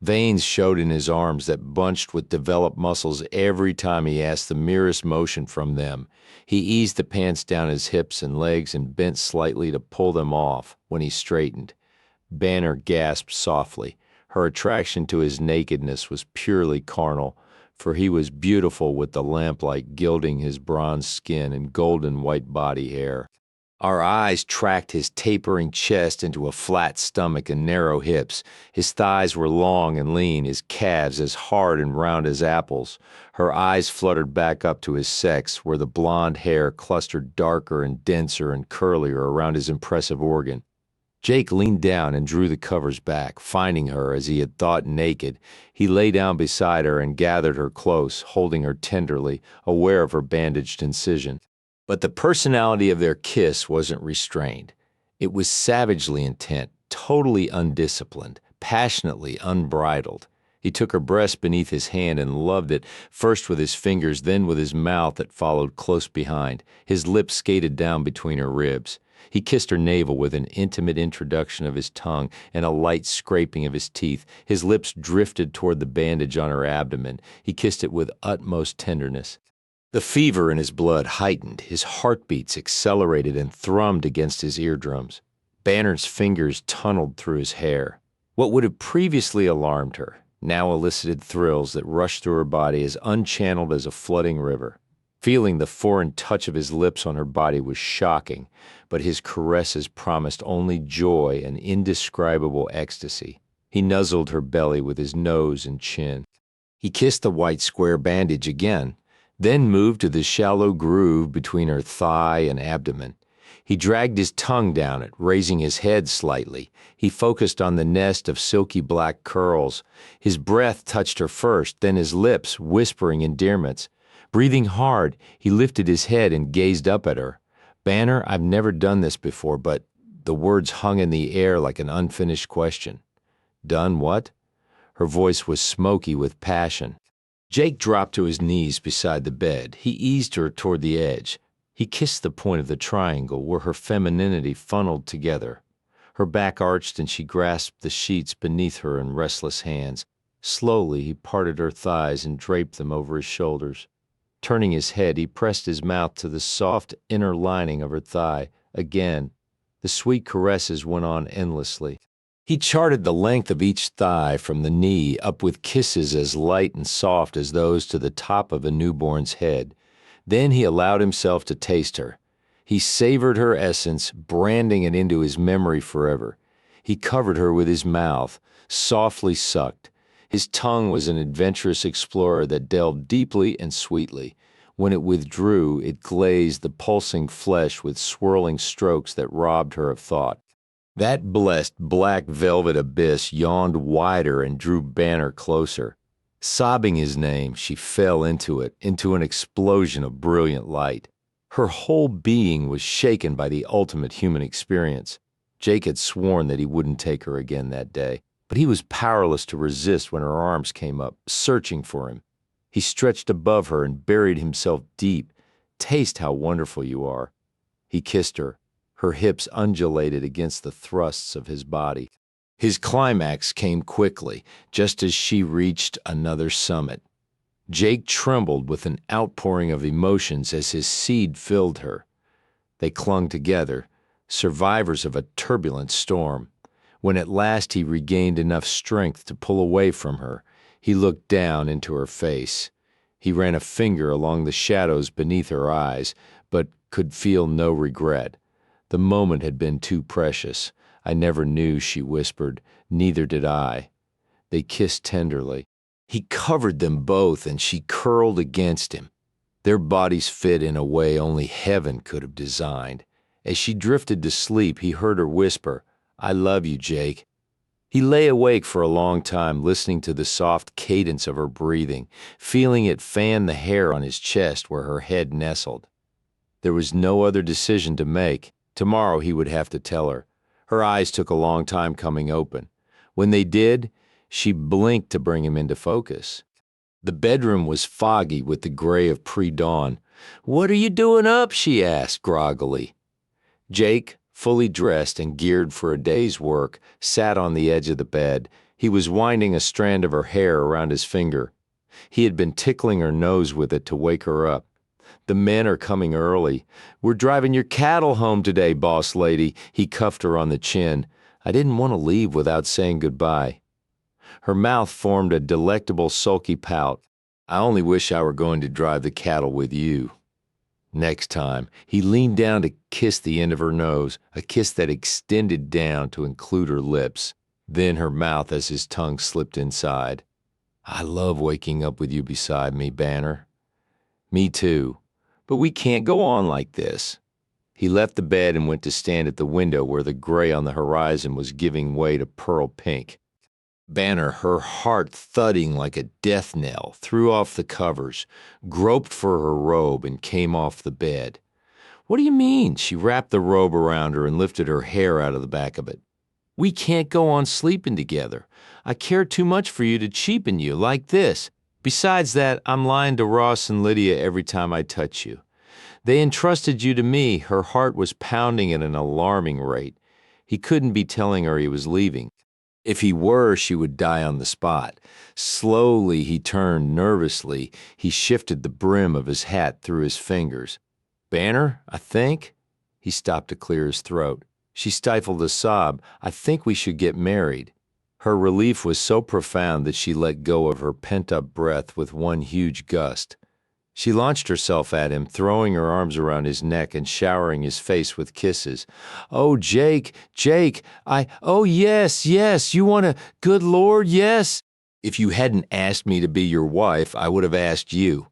Veins showed in his arms that bunched with developed muscles every time he asked the merest motion from them. He eased the pants down his hips and legs and bent slightly to pull them off when he straightened. Banner gasped softly. Her attraction to his nakedness was purely carnal, for he was beautiful with the lamplight gilding his bronze skin and golden white body hair. Our eyes tracked his tapering chest into a flat stomach and narrow hips. His thighs were long and lean, his calves as hard and round as apples. Her eyes fluttered back up to his sex, where the blonde hair clustered darker and denser and curlier around his impressive organ. Jake leaned down and drew the covers back, finding her, as he had thought, naked. He lay down beside her and gathered her close, holding her tenderly, aware of her bandaged incision. But the personality of their kiss wasn't restrained. It was savagely intent, totally undisciplined, passionately unbridled. He took her breast beneath his hand and loved it, first with his fingers, then with his mouth that followed close behind. His lips skated down between her ribs. He kissed her navel with an intimate introduction of his tongue and a light scraping of his teeth. His lips drifted toward the bandage on her abdomen. He kissed it with utmost tenderness. The fever in his blood heightened, his heartbeats accelerated and thrummed against his eardrums. Banner's fingers tunneled through his hair. What would have previously alarmed her now elicited thrills that rushed through her body as unchanneled as a flooding river. Feeling the foreign touch of his lips on her body was shocking, but his caresses promised only joy and indescribable ecstasy. He nuzzled her belly with his nose and chin. He kissed the white square bandage again, then moved to the shallow groove between her thigh and abdomen. He dragged his tongue down it, raising his head slightly. He focused on the nest of silky black curls. His breath touched her first, then his lips, whispering endearments. Breathing hard, he lifted his head and gazed up at her. Banner, I've never done this before, but the words hung in the air like an unfinished question. Done what? Her voice was smoky with passion. Jake dropped to his knees beside the bed. He eased her toward the edge. He kissed the point of the triangle where her femininity funneled together. Her back arched and she grasped the sheets beneath her in restless hands. Slowly he parted her thighs and draped them over his shoulders. Turning his head, he pressed his mouth to the soft inner lining of her thigh. Again, the sweet caresses went on endlessly. He charted the length of each thigh from the knee up with kisses as light and soft as those to the top of a newborn's head. Then he allowed himself to taste her. He savored her essence, branding it into his memory forever. He covered her with his mouth, softly sucked. His tongue was an adventurous explorer that delved deeply and sweetly. When it withdrew, it glazed the pulsing flesh with swirling strokes that robbed her of thought. That blessed black velvet abyss yawned wider and drew Banner closer. Sobbing his name, she fell into it, into an explosion of brilliant light. Her whole being was shaken by the ultimate human experience. Jake had sworn that he wouldn't take her again that day, but he was powerless to resist when her arms came up, searching for him. He stretched above her and buried himself deep. Taste how wonderful you are. He kissed her. Her hips undulated against the thrusts of his body. His climax came quickly, just as she reached another summit. Jake trembled with an outpouring of emotions as his seed filled her. They clung together, survivors of a turbulent storm. When at last he regained enough strength to pull away from her, he looked down into her face. He ran a finger along the shadows beneath her eyes, but could feel no regret. The moment had been too precious. I never knew, she whispered. Neither did I. They kissed tenderly. He covered them both, and she curled against him. Their bodies fit in a way only heaven could have designed. As she drifted to sleep, he heard her whisper, "I love you, Jake." He lay awake for a long time, listening to the soft cadence of her breathing, feeling it fan the hair on his chest where her head nestled. There was no other decision to make. Tomorrow he would have to tell her. Her eyes took a long time coming open. When they did, she blinked to bring him into focus. The bedroom was foggy with the gray of pre-dawn. "What are you doing up?" she asked groggily. Jake, fully dressed and geared for a day's work, sat on the edge of the bed. He was winding a strand of her hair around his finger. He had been tickling her nose with it to wake her up. "The men are coming early. We're driving your cattle home today, boss lady." He cuffed her on the chin. "I didn't want to leave without saying goodbye." Her mouth formed a delectable sulky pout. "I only wish I were going to drive the cattle with you." Next time, he leaned down to kiss the end of her nose, a kiss that extended down to include her lips, then her mouth as his tongue slipped inside. "I love waking up with you beside me, Banner." "Me too. But we can't go on like this." He left the bed and went to stand at the window where the gray on the horizon was giving way to pearl pink. Banner, her heart thudding like a death knell, threw off the covers, groped for her robe, and came off the bed. "What do you mean?" She wrapped the robe around her and lifted her hair out of the back of it. "We can't go on sleeping together. I care too much for you to cheapen you like this. Besides that, I'm lying to Ross and Lydia every time I touch you. They entrusted you to me." Her heart was pounding at an alarming rate. He couldn't be telling her he was leaving. If he were, she would die on the spot. Slowly he turned nervously. He shifted the brim of his hat through his fingers. "Banner, I think." He stopped to clear his throat. She stifled a sob. "I think we should get married." Her relief was so profound that she let go of her pent-up breath with one huge gust. She launched herself at him, throwing her arms around his neck and showering his face with kisses. "Oh, Jake, Jake, oh, yes, yes, you want to, good Lord, yes." "If you hadn't asked me to be your wife, I would have asked you.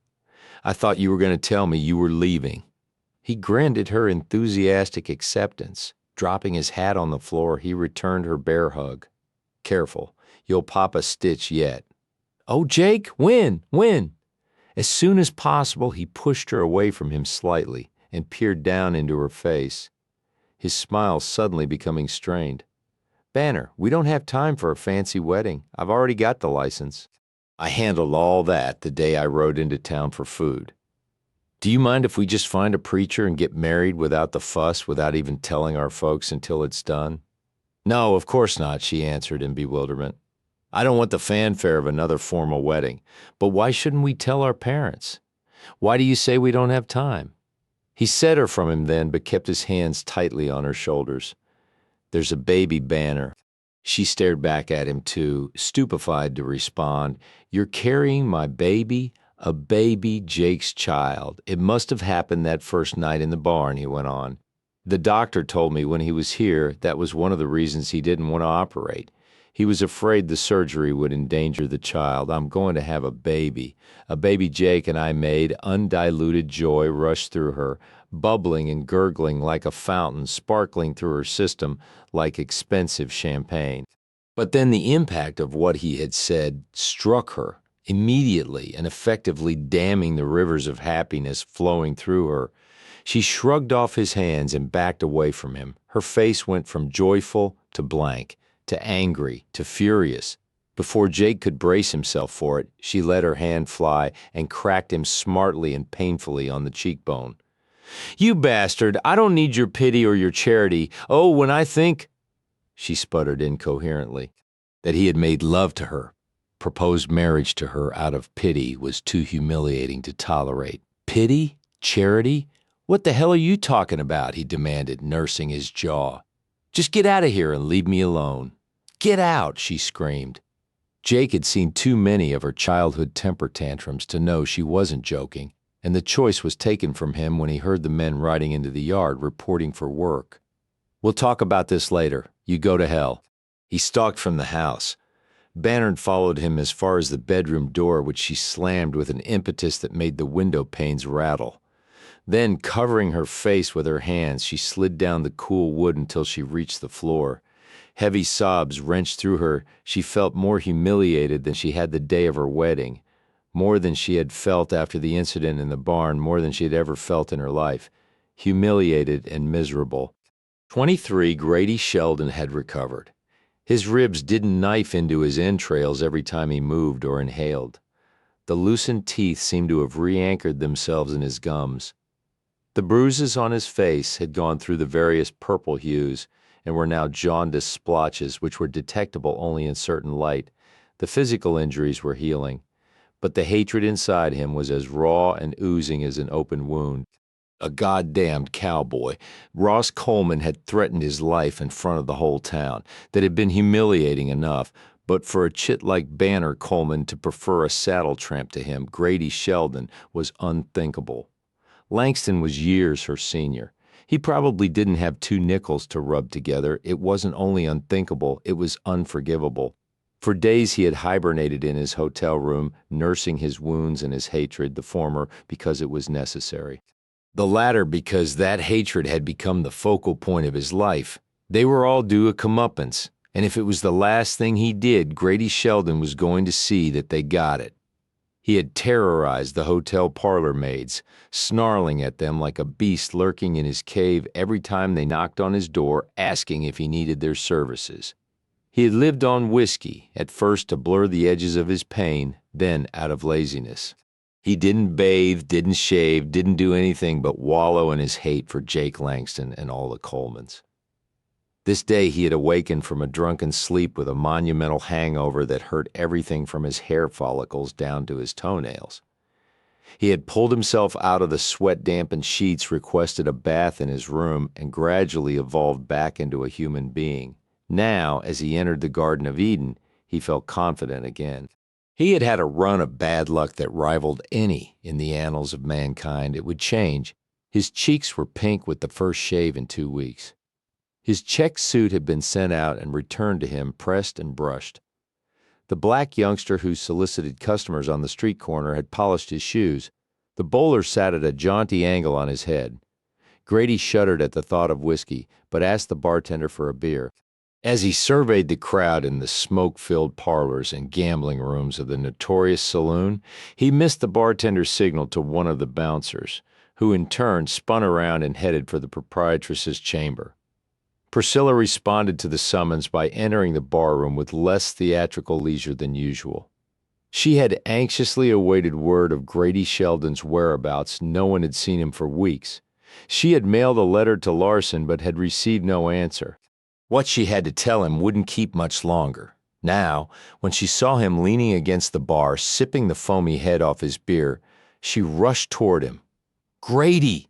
I thought you were going to tell me you were leaving." He grinned at her enthusiastic acceptance. Dropping his hat on the floor, he returned her bear hug. "Careful, you'll pop a stitch yet." "Oh, Jake, when? When?" As soon as possible, he pushed her away from him slightly and peered down into her face, his smile suddenly becoming strained. "Banner, we don't have time for a fancy wedding. I've already got the license. I handled all that the day I rode into town for food. Do you mind if we just find a preacher and get married without the fuss, without even telling our folks until it's done?" "No, of course not," she answered in bewilderment. "I don't want the fanfare of another formal wedding. But why shouldn't we tell our parents? Why do you say we don't have time? He set her from him then, but kept his hands tightly on her shoulders. There's a baby banner. She stared back at him too, stupefied to respond. You're carrying my baby? A baby, Jake's child. It must have happened that first night in the barn, he went on. The doctor told me when he was here that was one of the reasons he didn't want to operate. He was afraid the surgery would endanger the child. I'm going to have a baby. A baby Jake and I made. Undiluted joy rushed through her, bubbling and gurgling like a fountain, sparkling through her system like expensive champagne. But then the impact of what he had said struck her immediately and effectively damming the rivers of happiness flowing through her. She shrugged off his hands and backed away from him. Her face went from joyful to blank, to angry, to furious. Before Jake could brace himself for it, she let her hand fly and cracked him smartly and painfully on the cheekbone. You bastard, I don't need your pity or your charity. Oh, when I think, she sputtered incoherently, that he had made love to her, proposed marriage to her out of pity was too humiliating to tolerate. Pity? Charity? What the hell are you talking about? He demanded, nursing his jaw. Just get out of here and leave me alone. Get out, she screamed. Jake had seen too many of her childhood temper tantrums to know she wasn't joking, and the choice was taken from him when he heard the men riding into the yard reporting for work. We'll talk about this later. You go to hell. He stalked from the house. Bannard followed him as far as the bedroom door, which she slammed with an impetus that made the window panes rattle. Then, covering her face with her hands, she slid down the cool wood until she reached the floor. Heavy sobs wrenched through her. She felt more humiliated than she had the day of her wedding, more than she had felt after the incident in the barn, more than she had ever felt in her life. Humiliated and miserable. 23, Grady Sheldon had recovered. His ribs didn't knife into his entrails every time he moved or inhaled. The loosened teeth seemed to have re-anchored themselves in his gums. The bruises on his face had gone through the various purple hues and were now jaundiced splotches which were detectable only in certain light. The physical injuries were healing, but the hatred inside him was as raw and oozing as an open wound. A goddamned cowboy. Ross Coleman had threatened his life in front of the whole town. That had been humiliating enough, but for a chit like Banner Coleman to prefer a saddle tramp to him, Grady Sheldon, was unthinkable. Langston was years her senior. He probably didn't have two nickels to rub together. It wasn't only unthinkable, it was unforgivable. For days he had hibernated in his hotel room, nursing his wounds and his hatred, the former because it was necessary. The latter because that hatred had become the focal point of his life. They were all due a comeuppance, and if it was the last thing he did, Grady Sheldon was going to see that they got it. He had terrorized the hotel parlor maids, snarling at them like a beast lurking in his cave every time they knocked on his door asking if he needed their services. He had lived on whiskey, at first to blur the edges of his pain, then out of laziness. He didn't bathe, didn't shave, didn't do anything but wallow in his hate for Jake Langston and all the Colemans. This day he had awakened from a drunken sleep with a monumental hangover that hurt everything from his hair follicles down to his toenails. He had pulled himself out of the sweat-dampened sheets, requested a bath in his room, and gradually evolved back into a human being. Now, as he entered the Garden of Eden, he felt confident again. He had had a run of bad luck that rivaled any in the annals of mankind. It would change. His cheeks were pink with the first shave in 2 weeks. His check suit had been sent out and returned to him pressed and brushed. The black youngster who solicited customers on the street corner had polished his shoes. The bowler sat at a jaunty angle on his head. Grady shuddered at the thought of whiskey, but asked the bartender for a beer. As he surveyed the crowd in the smoke-filled parlors and gambling rooms of the notorious saloon, he missed the bartender's signal to one of the bouncers, who in turn spun around and headed for the proprietress's chamber. Priscilla responded to the summons by entering the barroom with less theatrical leisure than usual. She had anxiously awaited word of Grady Sheldon's whereabouts. No one had seen him for weeks. She had mailed a letter to Larson but had received no answer. What she had to tell him wouldn't keep much longer. Now, when she saw him leaning against the bar, sipping the foamy head off his beer, She rushed toward him. "Grady!"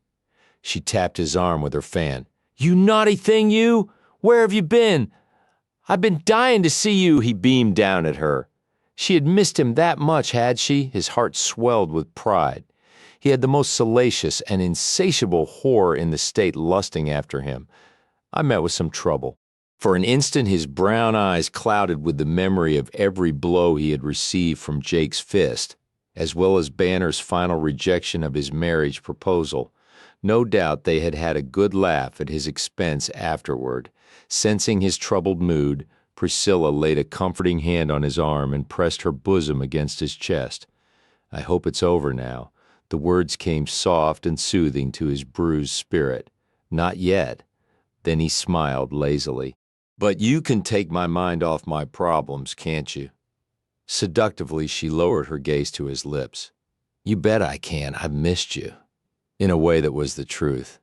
She tapped his arm with her fan. "You naughty thing, you! Where have you been? I've been dying to see you," he beamed down at her. She had missed him that much, had she? His heart swelled with pride. He had the most salacious and insatiable whore in the state lusting after him. I met with some trouble. For an instant his brown eyes clouded with the memory of every blow he had received from Jake's fist, as well as Banner's final rejection of his marriage proposal. No doubt they had had a good laugh at his expense afterward. Sensing his troubled mood, Priscilla laid a comforting hand on his arm and pressed her bosom against his chest. "I hope it's over now." The words came soft and soothing to his bruised spirit. "Not yet." Then he smiled lazily. "But you can take my mind off my problems, can't you?" Seductively, she lowered her gaze to his lips. "You bet I can. I've missed you." In a way that was the truth.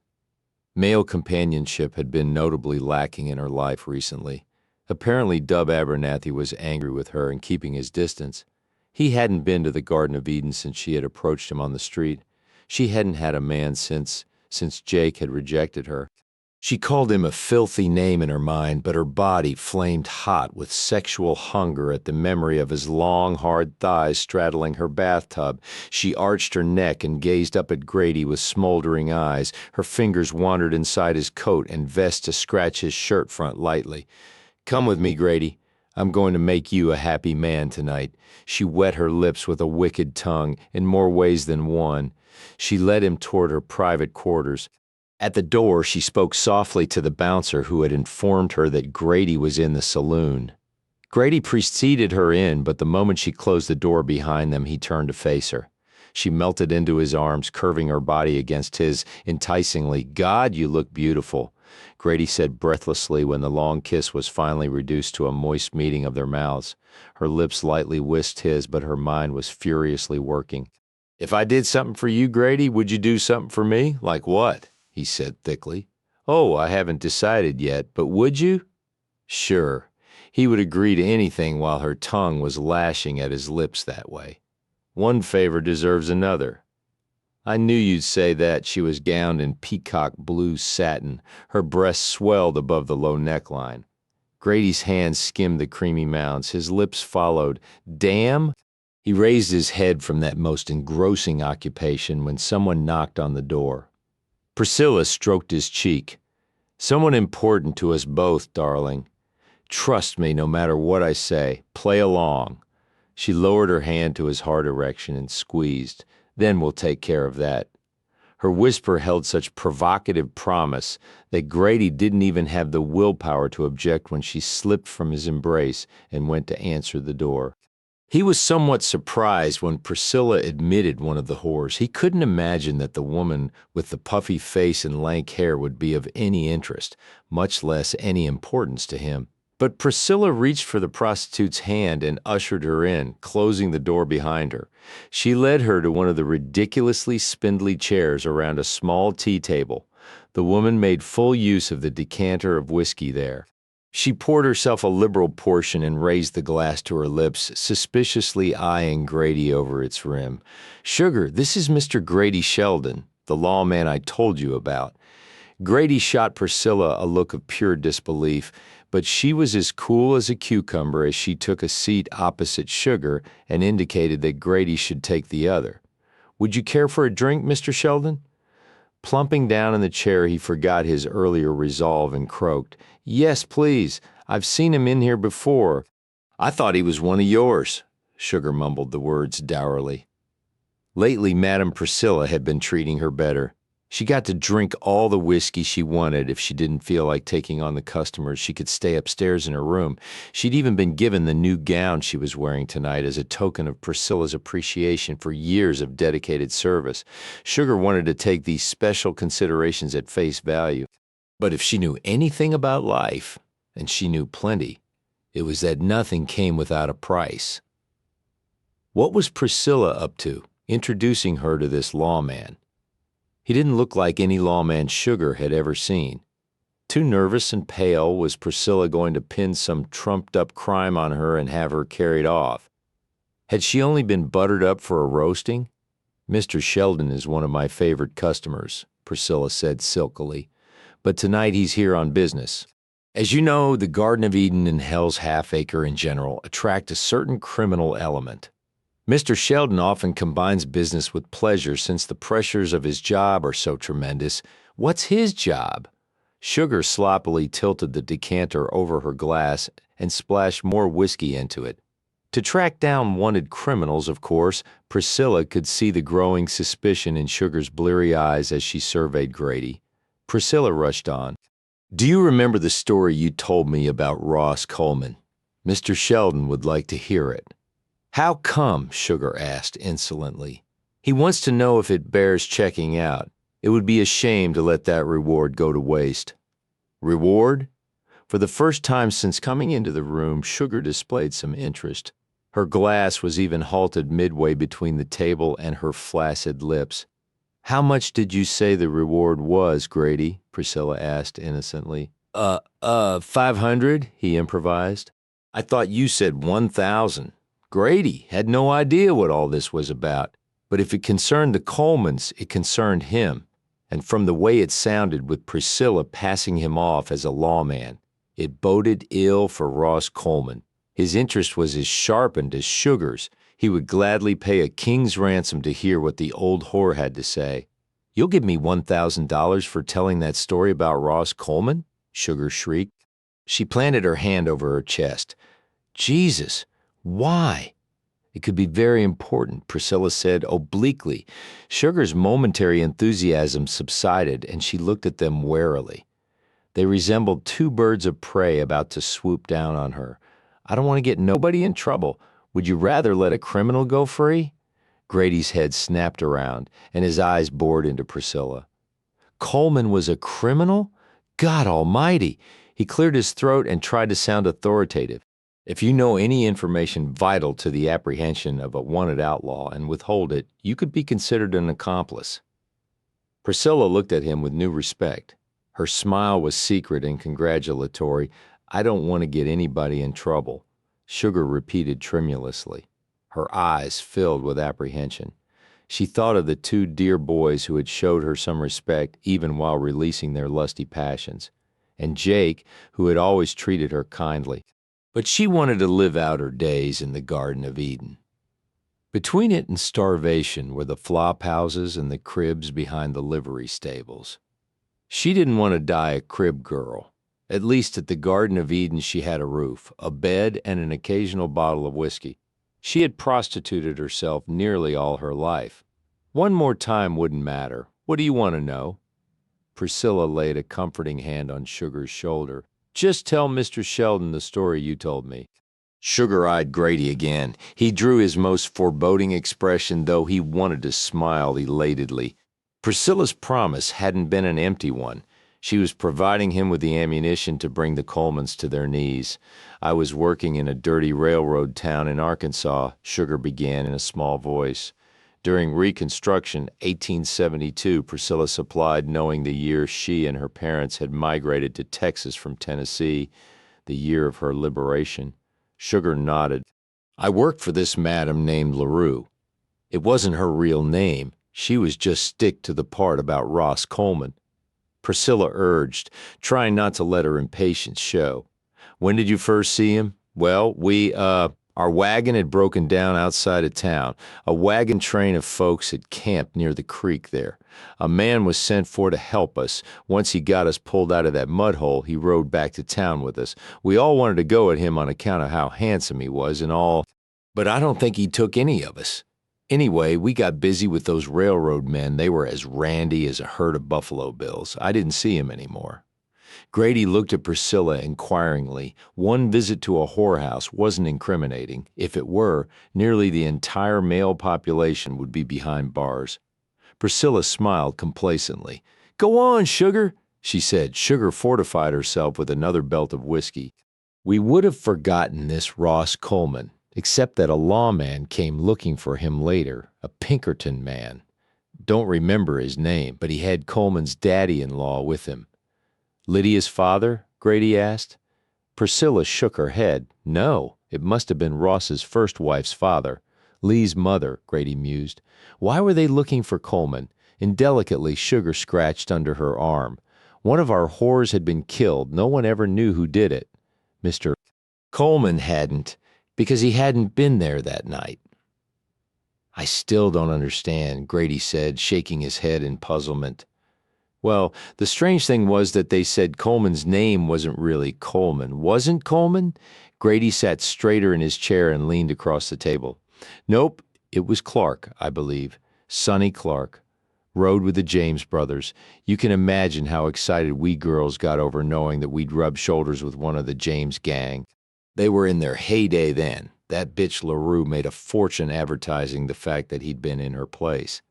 Male companionship had been notably lacking in her life recently. Apparently Dub Abernathy was angry with her and keeping his distance. He hadn't been to the Garden of Eden since she had approached him on the street. She hadn't had a man since Jake had rejected her. She called him a filthy name in her mind, but her body flamed hot with sexual hunger at the memory of his long, hard thighs straddling her bathtub. She arched her neck and gazed up at Grady with smoldering eyes. Her fingers wandered inside his coat and vest to scratch his shirt front lightly. "Come with me, Grady. I'm going to make you a happy man tonight." She wet her lips with a wicked tongue, in more ways than one. She led him toward her private quarters. At the door, she spoke softly to the bouncer who had informed her that Grady was in the saloon. Grady preceded her in, but the moment she closed the door behind them, he turned to face her. She melted into his arms, curving her body against his enticingly. "God, you look beautiful," Grady said breathlessly when the long kiss was finally reduced to a moist meeting of their mouths. Her lips lightly whisked his, but her mind was furiously working. "If I did something for you, Grady, would you do something for me? Like what?" he said thickly. "Oh, I haven't decided yet, but would you?" Sure. He would agree to anything while her tongue was lashing at his lips that way. One favor deserves another. "I knew you'd say that." She was gowned in peacock blue satin. Her breasts swelled above the low neckline. Grady's hands skimmed the creamy mounds. His lips followed. "Damn!" He raised his head from that most engrossing occupation when someone knocked on the door. Priscilla stroked his cheek. "Someone important to us both, darling. Trust me no matter what I say. Play along." She lowered her hand to his hard erection and squeezed. "Then we'll take care of that." Her whisper held such provocative promise that Grady didn't even have the willpower to object when she slipped from his embrace and went to answer the door. He was somewhat surprised when Priscilla admitted one of the whores. He couldn't imagine that the woman with the puffy face and lank hair would be of any interest, much less any importance to him. But Priscilla reached for the prostitute's hand and ushered her in, closing the door behind her. She led her to one of the ridiculously spindly chairs around a small tea table. The woman made full use of the decanter of whiskey there. She poured herself a liberal portion and raised the glass to her lips, suspiciously eyeing Grady over its rim. "Sugar, this is Mr. Grady Sheldon, the lawman I told you about." Grady shot Priscilla a look of pure disbelief, but she was as cool as a cucumber as she took a seat opposite Sugar and indicated that Grady should take the other. "Would you care for a drink, Mr. Sheldon?" Plumping down in the chair, he forgot his earlier resolve and croaked, "Yes, please. I've seen him in here before." "I thought he was one of yours." Sugar mumbled the words dourly. Lately, Madame Priscilla had been treating her better. She got to drink all the whiskey she wanted. If she didn't feel like taking on the customers, she could stay upstairs in her room. She'd even been given the new gown she was wearing tonight as a token of Priscilla's appreciation for years of dedicated service. Sugar wanted to take these special considerations at face value. But if she knew anything about life, and she knew plenty, it was that nothing came without a price. What was Priscilla up to, introducing her to this lawman? He didn't look like any lawman Sugar had ever seen. Too nervous and pale, was Priscilla going to pin some trumped-up crime on her and have her carried off? Had she only been buttered up for a roasting? Mr. Sheldon is one of my favorite customers, Priscilla said silkily, but tonight he's here on business. As you know, the Garden of Eden and Hell's Half-Acre in general attract a certain criminal element. Mr. Sheldon often combines business with pleasure since the pressures of his job are so tremendous. What's his job? Sugar sloppily tilted the decanter over her glass and splashed more whiskey into it. To track down wanted criminals, of course. Priscilla could see the growing suspicion in Sugar's bleary eyes as she surveyed Grady. Priscilla rushed on. Do you remember the story you told me about Ross Coleman? Mr. Sheldon would like to hear it. How come? Sugar asked insolently. He wants to know if it bears checking out. It would be a shame to let that reward go to waste. Reward? For the first time since coming into the room, Sugar displayed some interest. Her glass was even halted midway between the table and her flaccid lips. How much did you say the reward was, Grady? Priscilla asked innocently. 500, he improvised. I thought you said 1,000. Grady had no idea what all this was about. But if it concerned the Colemans, it concerned him. And from the way it sounded with Priscilla passing him off as a lawman, it boded ill for Ross Coleman. His interest was as sharpened as Sugar's. He would gladly pay a king's ransom to hear what the old whore had to say. You'll give me $1,000 for telling that story about Ross Coleman? Sugar shrieked. She planted her hand over her chest. Jesus, why? It could be very important, Priscilla said obliquely. Sugar's momentary enthusiasm subsided, and she looked at them warily. They resembled two birds of prey about to swoop down on her. I don't want to get nobody in trouble. Would you rather let a criminal go free? Grady's head snapped around, and his eyes bored into Priscilla. Coleman was a criminal? God almighty! He cleared his throat and tried to sound authoritative. If you know any information vital to the apprehension of a wanted outlaw and withhold it, you could be considered an accomplice. Priscilla looked at him with new respect. Her smile was secret and congratulatory. I don't want to get anybody in trouble, Sugar repeated tremulously. Her eyes filled with apprehension. She thought of the two dear boys who had showed her some respect even while releasing their lusty passions, and Jake, who had always treated her kindly. But she wanted to live out her days in the Garden of Eden. Between it and starvation were the flop houses and the cribs behind the livery stables. She didn't want to die a crib girl. At least at the Garden of Eden she had a roof, a bed, and an occasional bottle of whiskey. She had prostituted herself nearly all her life. One more time wouldn't matter. What do you want to know? Priscilla laid a comforting hand on Sugar's shoulder. Just tell Mr. Sheldon the story you told me. Sugar eyed Grady again. He drew his most foreboding expression, though he wanted to smile elatedly. Priscilla's promise hadn't been an empty one. She was providing him with the ammunition to bring the Colemans to their knees. I was working in a dirty railroad town in Arkansas, Sugar began in a small voice. During Reconstruction, 1872, Priscilla supplied, knowing the year she and her parents had migrated to Texas from Tennessee, the year of her liberation. Sugar nodded. I worked for this madam named LaRue. It wasn't her real name. She was just stick to the part about Ross Coleman. Priscilla urged, trying not to let her impatience show. When did you first see him? Well, our wagon had broken down outside of town. A wagon train of folks had camped near the creek there. A man was sent for to help us. Once he got us pulled out of that mud hole, he rode back to town with us. We all wanted to go at him on account of how handsome he was and all, but I don't think he took any of us. Anyway, we got busy with those railroad men. They were as randy as a herd of Buffalo Bills. I didn't see him anymore. Grady looked at Priscilla inquiringly. One visit to a whorehouse wasn't incriminating. If it were, nearly the entire male population would be behind bars. Priscilla smiled complacently. Go on, Sugar, she said. Sugar fortified herself with another belt of whiskey. We would have forgotten this Ross Coleman, except that a lawman came looking for him later, a Pinkerton man. Don't remember his name, but he had Coleman's daddy-in-law with him. Lydia's father? Grady asked. Priscilla shook her head. No, it must have been Ross's first wife's father. Lee's mother, Grady mused. Why were they looking for Coleman? Indelicately, Sugar scratched under her arm. One of our whores had been killed. No one ever knew who did it. Mr. Coleman hadn't, because he hadn't been there that night. I still don't understand, Grady said, shaking his head in puzzlement. Well, the strange thing was that they said Coleman's name wasn't really Coleman. Wasn't Coleman? Grady sat straighter in his chair and leaned across the table. Nope, it was Clark, I believe. Sonny Clark. Rode with the James brothers. You can imagine how excited we girls got over knowing that we'd rub shoulders with one of the James gang. They were in their heyday then. That bitch LaRue made a fortune advertising the fact that he'd been in her place.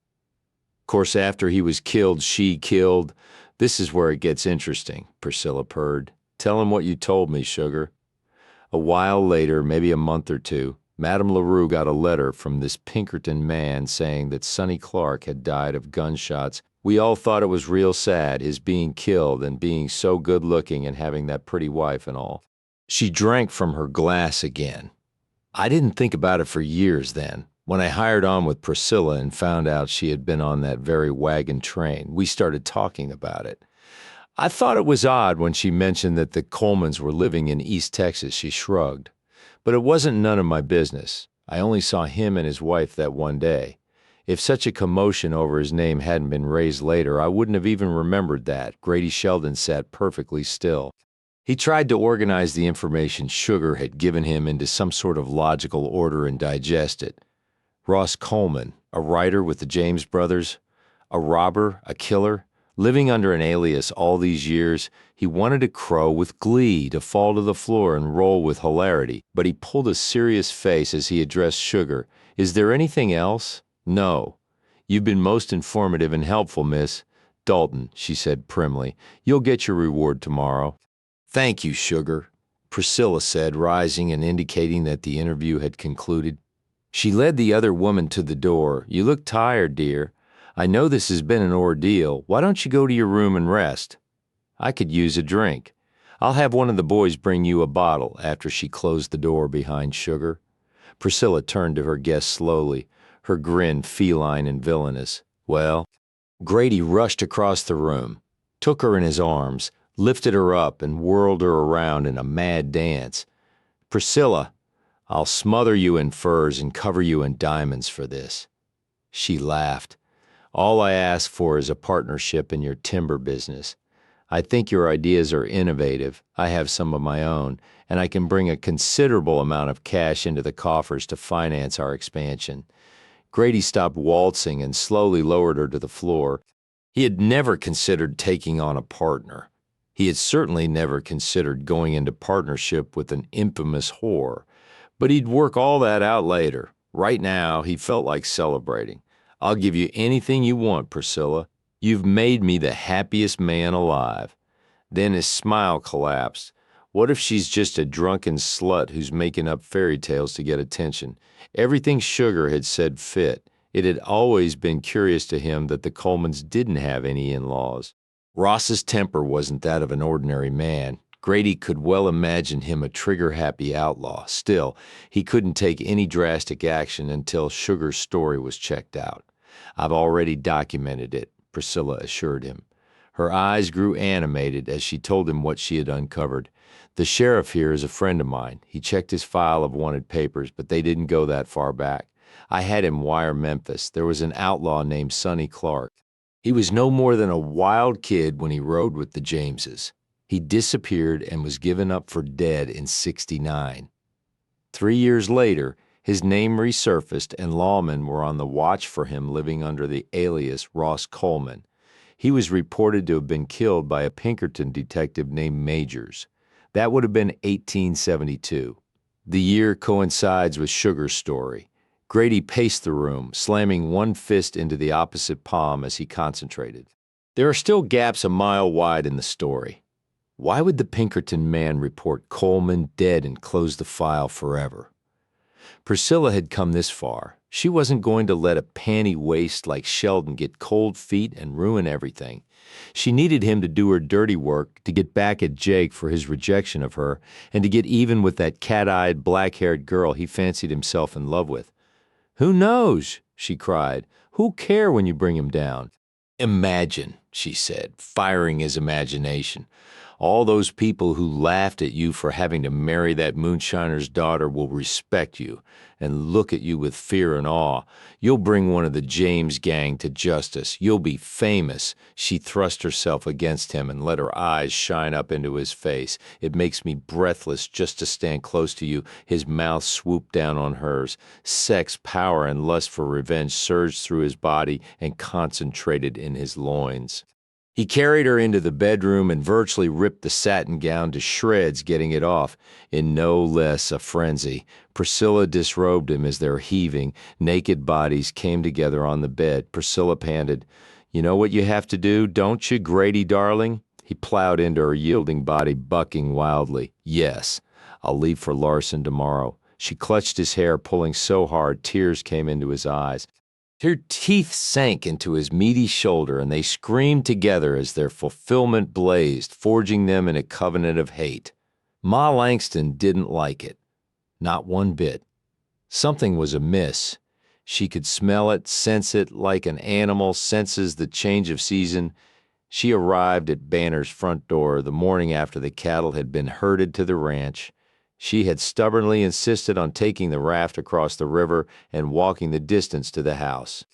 Of course, after he was killed, she killed. This is where it gets interesting, Priscilla purred. Tell him what you told me, Sugar. A while later, maybe a month or two, Madame LaRue got a letter from this Pinkerton man saying that Sonny Clark had died of gunshots. We all thought it was real sad, his being killed and being so good-looking and having that pretty wife and all. She drank from her glass again. I didn't think about it for years then. When I hired on with Priscilla and found out she had been on that very wagon train, we started talking about it. I thought it was odd when she mentioned that the Colemans were living in East Texas. She shrugged. But it wasn't none of my business. I only saw him and his wife that one day. If such a commotion over his name hadn't been raised later, I wouldn't have even remembered that. Grady Sheldon sat perfectly still. He tried to organize the information Sugar had given him into some sort of logical order and digest it. Ross Coleman, a writer with the James brothers, a robber, a killer, living under an alias all these years. He wanted to crow with glee, to fall to the floor and roll with hilarity, but he pulled a serious face as he addressed Sugar. Is there anything else? No. You've been most informative and helpful, Miss Dalton, she said primly. You'll get your reward tomorrow. Thank you, Sugar, Priscilla said, rising and indicating that the interview had concluded. She led the other woman to the door. You look tired, dear. I know this has been an ordeal. Why don't you go to your room and rest? I could use a drink. I'll have one of the boys bring you a bottle after she closed the door behind Sugar. Priscilla turned to her guest slowly, her grin feline and villainous. Well, Grady rushed across the room, took her in his arms, lifted her up and whirled her around in a mad dance. Priscilla, I'll smother you in furs and cover you in diamonds for this. She laughed. All I ask for is a partnership in your timber business. I think your ideas are innovative. I have some of my own, and I can bring a considerable amount of cash into the coffers to finance our expansion. Grady stopped waltzing and slowly lowered her to the floor. He had never considered taking on a partner. He had certainly never considered going into partnership with an infamous whore. But he'd work all that out later. Right now, he felt like celebrating. I'll give you anything you want, Priscilla. You've made me the happiest man alive. Then his smile collapsed. What if she's just a drunken slut who's making up fairy tales to get attention? Everything Sugar had said fit. It had always been curious to him that the Colemans didn't have any in-laws. Ross's temper wasn't that of an ordinary man. Grady could well imagine him a trigger-happy outlaw. Still, he couldn't take any drastic action until Sugar's story was checked out. I've already documented it, Priscilla assured him. Her eyes grew animated as she told him what she had uncovered. The sheriff here is a friend of mine. He checked his file of wanted papers, but they didn't go that far back. I had him wire Memphis. There was an outlaw named Sonny Clark. He was no more than a wild kid when he rode with the Jameses. He disappeared and was given up for dead in '69. 3 years later, his name resurfaced and lawmen were on the watch for him living under the alias Ross Coleman. He was reported to have been killed by a Pinkerton detective named Majors. That would have been 1872. The year coincides with Sugar's story. Grady paced the room, slamming one fist into the opposite palm as he concentrated. There are still gaps a mile wide in the story. Why would the Pinkerton man report Coleman dead and close the file forever? Priscilla had come this far. She wasn't going to let a panty waste like Sheldon get cold feet and ruin everything. She needed him to do her dirty work, to get back at Jake for his rejection of her, and to get even with that cat-eyed, black-haired girl he fancied himself in love with. Who knows? She cried. Who'll care when you bring him down? Imagine, she said, firing his imagination. All those people who laughed at you for having to marry that moonshiner's daughter will respect you and look at you with fear and awe. You'll bring one of the James gang to justice. You'll be famous. She thrust herself against him and let her eyes shine up into his face. It makes me breathless just to stand close to you. His mouth swooped down on hers. Sex, power, and lust for revenge surged through his body and concentrated in his loins. He carried her into the bedroom and virtually ripped the satin gown to shreds, getting it off, in no less a frenzy. Priscilla disrobed him as their heaving, naked bodies came together on the bed. Priscilla panted, "You know what you have to do, don't you, Grady, darling?" He plowed into her yielding body, bucking wildly. "Yes, I'll leave for Larson tomorrow." She clutched his hair, pulling so hard tears came into his eyes. Her teeth sank into his meaty shoulder, and they screamed together as their fulfillment blazed, forging them in a covenant of hate. Ma Langston didn't like it. Not one bit. Something was amiss. She could smell it, sense it, like an animal senses the change of season. She arrived at Banner's front door the morning after the cattle had been herded to the ranch. She had stubbornly insisted on taking the raft across the river and walking the distance to the house.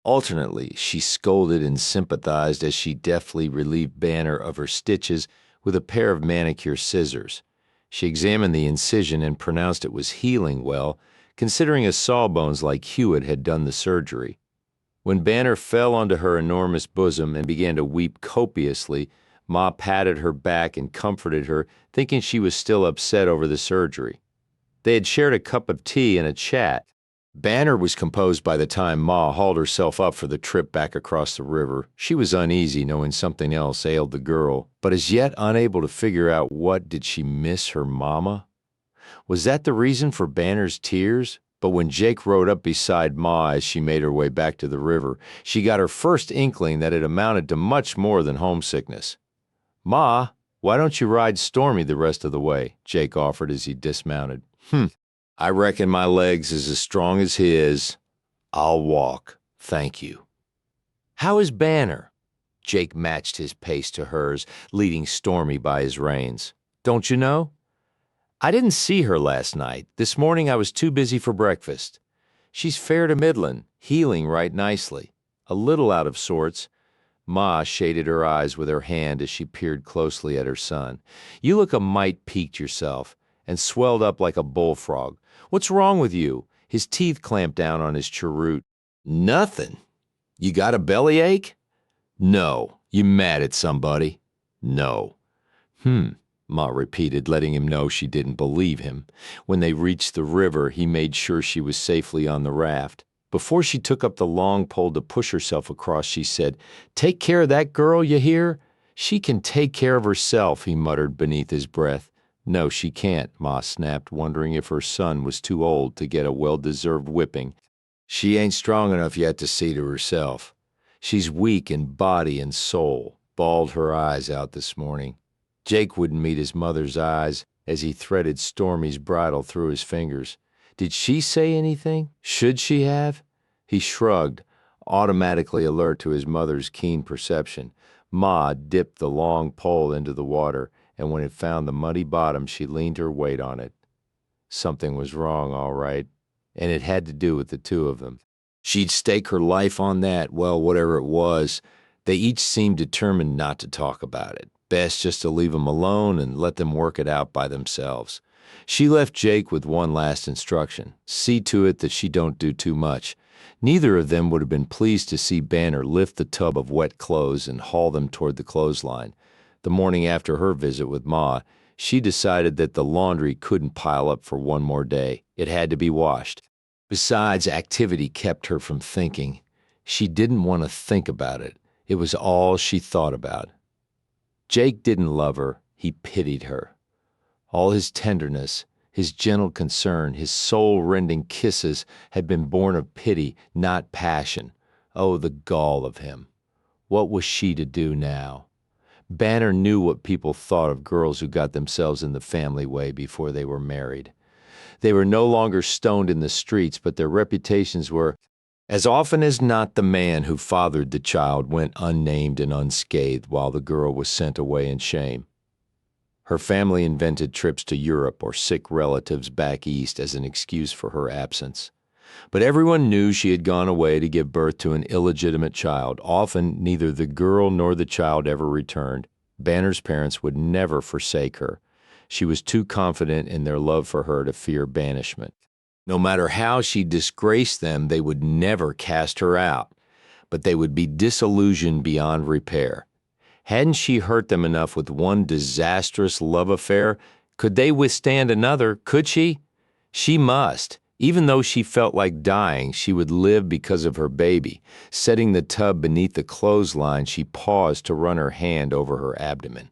Alternately, she scolded and sympathized as she deftly relieved Banner of her stitches with a pair of manicure scissors. She examined the incision and pronounced it was healing well, considering a sawbones like Hewitt had done the surgery. When Banner fell onto her enormous bosom and began to weep copiously, Ma patted her back and comforted her, thinking she was still upset over the surgery. They had shared a cup of tea and a chat. Banner was composed by the time Ma hauled herself up for the trip back across the river. She was uneasy, knowing something else ailed the girl, but as yet unable to figure out what. Did she miss her mama? Was that the reason for Banner's tears? But when Jake rode up beside Ma as she made her way back to the river, she got her first inkling that it amounted to much more than homesickness. "Ma, why don't you ride Stormy the rest of the way?" Jake offered as he dismounted. I reckon my legs is as strong as his. I'll walk, thank you." "How is Banner?" Jake matched his pace to hers, leading Stormy by his reins. "Don't you know?" "I didn't see her last night. This morning I was too busy for breakfast. She's fair to middlin', healing right nicely. A little out of sorts." Ma shaded her eyes with her hand as she peered closely at her son. "You look a mite peaked yourself, and swelled up like a bullfrog. What's wrong with you?" His teeth clamped down on his cheroot. "Nothing. You got a bellyache?" "No. You mad at somebody?" "No." Ma repeated, letting him know she didn't believe him. When they reached the river, he made sure she was safely on the raft. Before she took up the long pole to push herself across, she said, "Take care of that girl, you hear? She can take care of herself," he muttered beneath his breath. "No, she can't," Ma snapped, wondering if her son was too old to get a well-deserved whipping. "She ain't strong enough yet to see to herself. She's weak in body and soul. Bawled her eyes out this morning." Jake wouldn't meet his mother's eyes as he threaded Stormy's bridle through his fingers. Did she say anything? Should she have? He shrugged, automatically alert to his mother's keen perception. Ma dipped the long pole into the water, and when it found the muddy bottom, she leaned her weight on it. Something was wrong, all right, and it had to do with the two of them. She'd stake her life on that, well, whatever it was. They each seemed determined not to talk about it. Best just to leave them alone and let them work it out by themselves. She left Jake with one last instruction. See to it that she don't do too much. Neither of them would have been pleased to see Banner lift the tub of wet clothes and haul them toward the clothesline. The morning after her visit with Ma, she decided that the laundry couldn't pile up for one more day. It had to be washed. Besides, activity kept her from thinking. She didn't want to think about it. It was all she thought about. Jake didn't love her. He pitied her. All his tenderness, his gentle concern, his soul-rending kisses had been born of pity, not passion. Oh, the gall of him. What was she to do now? Banner knew what people thought of girls who got themselves in the family way before they were married. They were no longer stoned in the streets, but their reputations were. As often as not, the man who fathered the child went unnamed and unscathed while the girl was sent away in shame. Her family invented trips to Europe or sick relatives back east as an excuse for her absence. But everyone knew she had gone away to give birth to an illegitimate child. Often, neither the girl nor the child ever returned. Banner's parents would never forsake her. She was too confident in their love for her to fear banishment. No matter how she disgraced them, they would never cast her out. But they would be disillusioned beyond repair. Hadn't she hurt them enough with one disastrous love affair? Could they withstand another? Could she? She must. Even though she felt like dying, she would live because of her baby. Setting the tub beneath the clothesline, she paused to run her hand over her abdomen.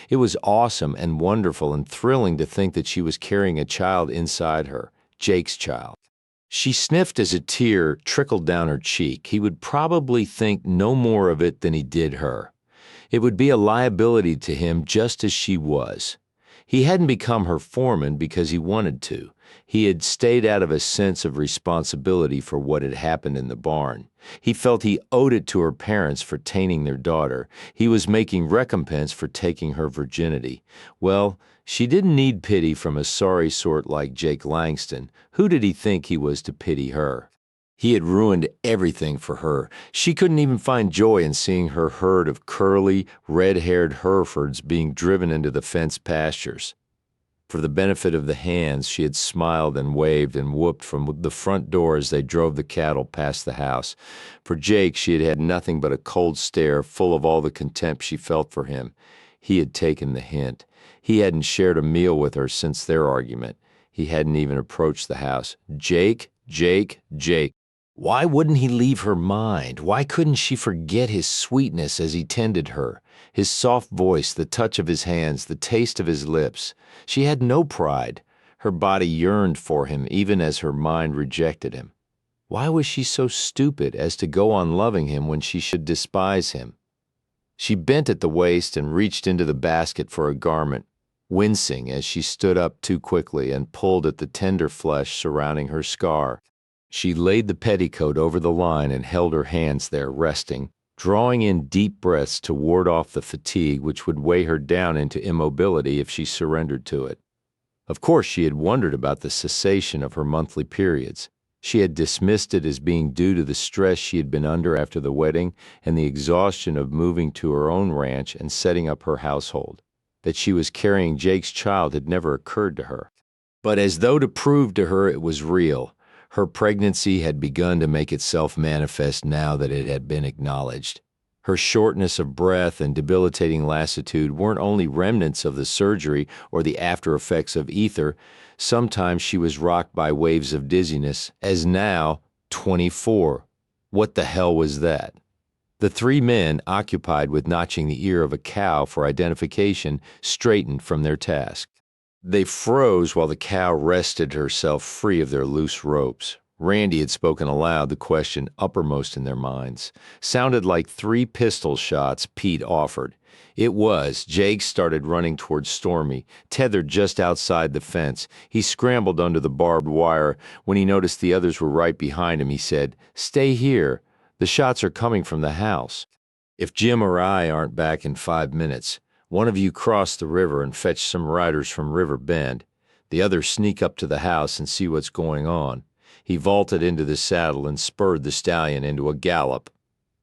It was awesome and wonderful and thrilling to think that she was carrying a child inside her, Jake's child. She sniffed as a tear trickled down her cheek. He would probably think no more of it than he did her. It would be a liability to him just as she was. He hadn't become her foreman because he wanted to. He had stayed out of a sense of responsibility for what had happened in the barn. He felt he owed it to her parents for tainting their daughter. He was making recompense for taking her virginity. Well, she didn't need pity from a sorry sort like Jake Langston. Who did he think he was to pity her? He had ruined everything for her. She couldn't even find joy in seeing her herd of curly, red-haired Herefords being driven into the fenced pastures. For the benefit of the hands, she had smiled and waved and whooped from the front door as they drove the cattle past the house. For Jake, she had had nothing but a cold stare full of all the contempt she felt for him. He had taken the hint. He hadn't shared a meal with her since their argument. He hadn't even approached the house. Jake, Jake, Jake. Why wouldn't he leave her mind? Why couldn't she forget his sweetness as he tended her? His soft voice, the touch of his hands, the taste of his lips. She had no pride. Her body yearned for him even as her mind rejected him. Why was she so stupid as to go on loving him when she should despise him? She bent at the waist and reached into the basket for a garment, wincing as she stood up too quickly and pulled at the tender flesh surrounding her scar. She laid the petticoat over the line and held her hands there, resting, drawing in deep breaths to ward off the fatigue which would weigh her down into immobility if she surrendered to it. Of course, she had wondered about the cessation of her monthly periods. She had dismissed it as being due to the stress she had been under after the wedding and the exhaustion of moving to her own ranch and setting up her household. That she was carrying Jake's child had never occurred to her. But as though to prove to her it was real, her pregnancy had begun to make itself manifest now that it had been acknowledged. Her shortness of breath and debilitating lassitude weren't only remnants of the surgery or the after effects of ether. Sometimes she was rocked by waves of dizziness, as now, 24. What the hell was that? The three men, occupied with notching the ear of a cow for identification, straightened from their task. They froze while the cow wrested herself free of their loose ropes. Randy had spoken aloud the question uppermost in their minds. Sounded like 3 pistol shots Pete offered. It was. Jake started running towards Stormy, tethered just outside the fence. He scrambled under the barbed wire. When he noticed the others were right behind him, he said, "Stay here. The shots are coming from the house. If Jim or I aren't back in 5 minutes, one of you cross the river and fetch some riders from River Bend. The others sneak up to the house and see what's going on." He vaulted into the saddle and spurred the stallion into a gallop.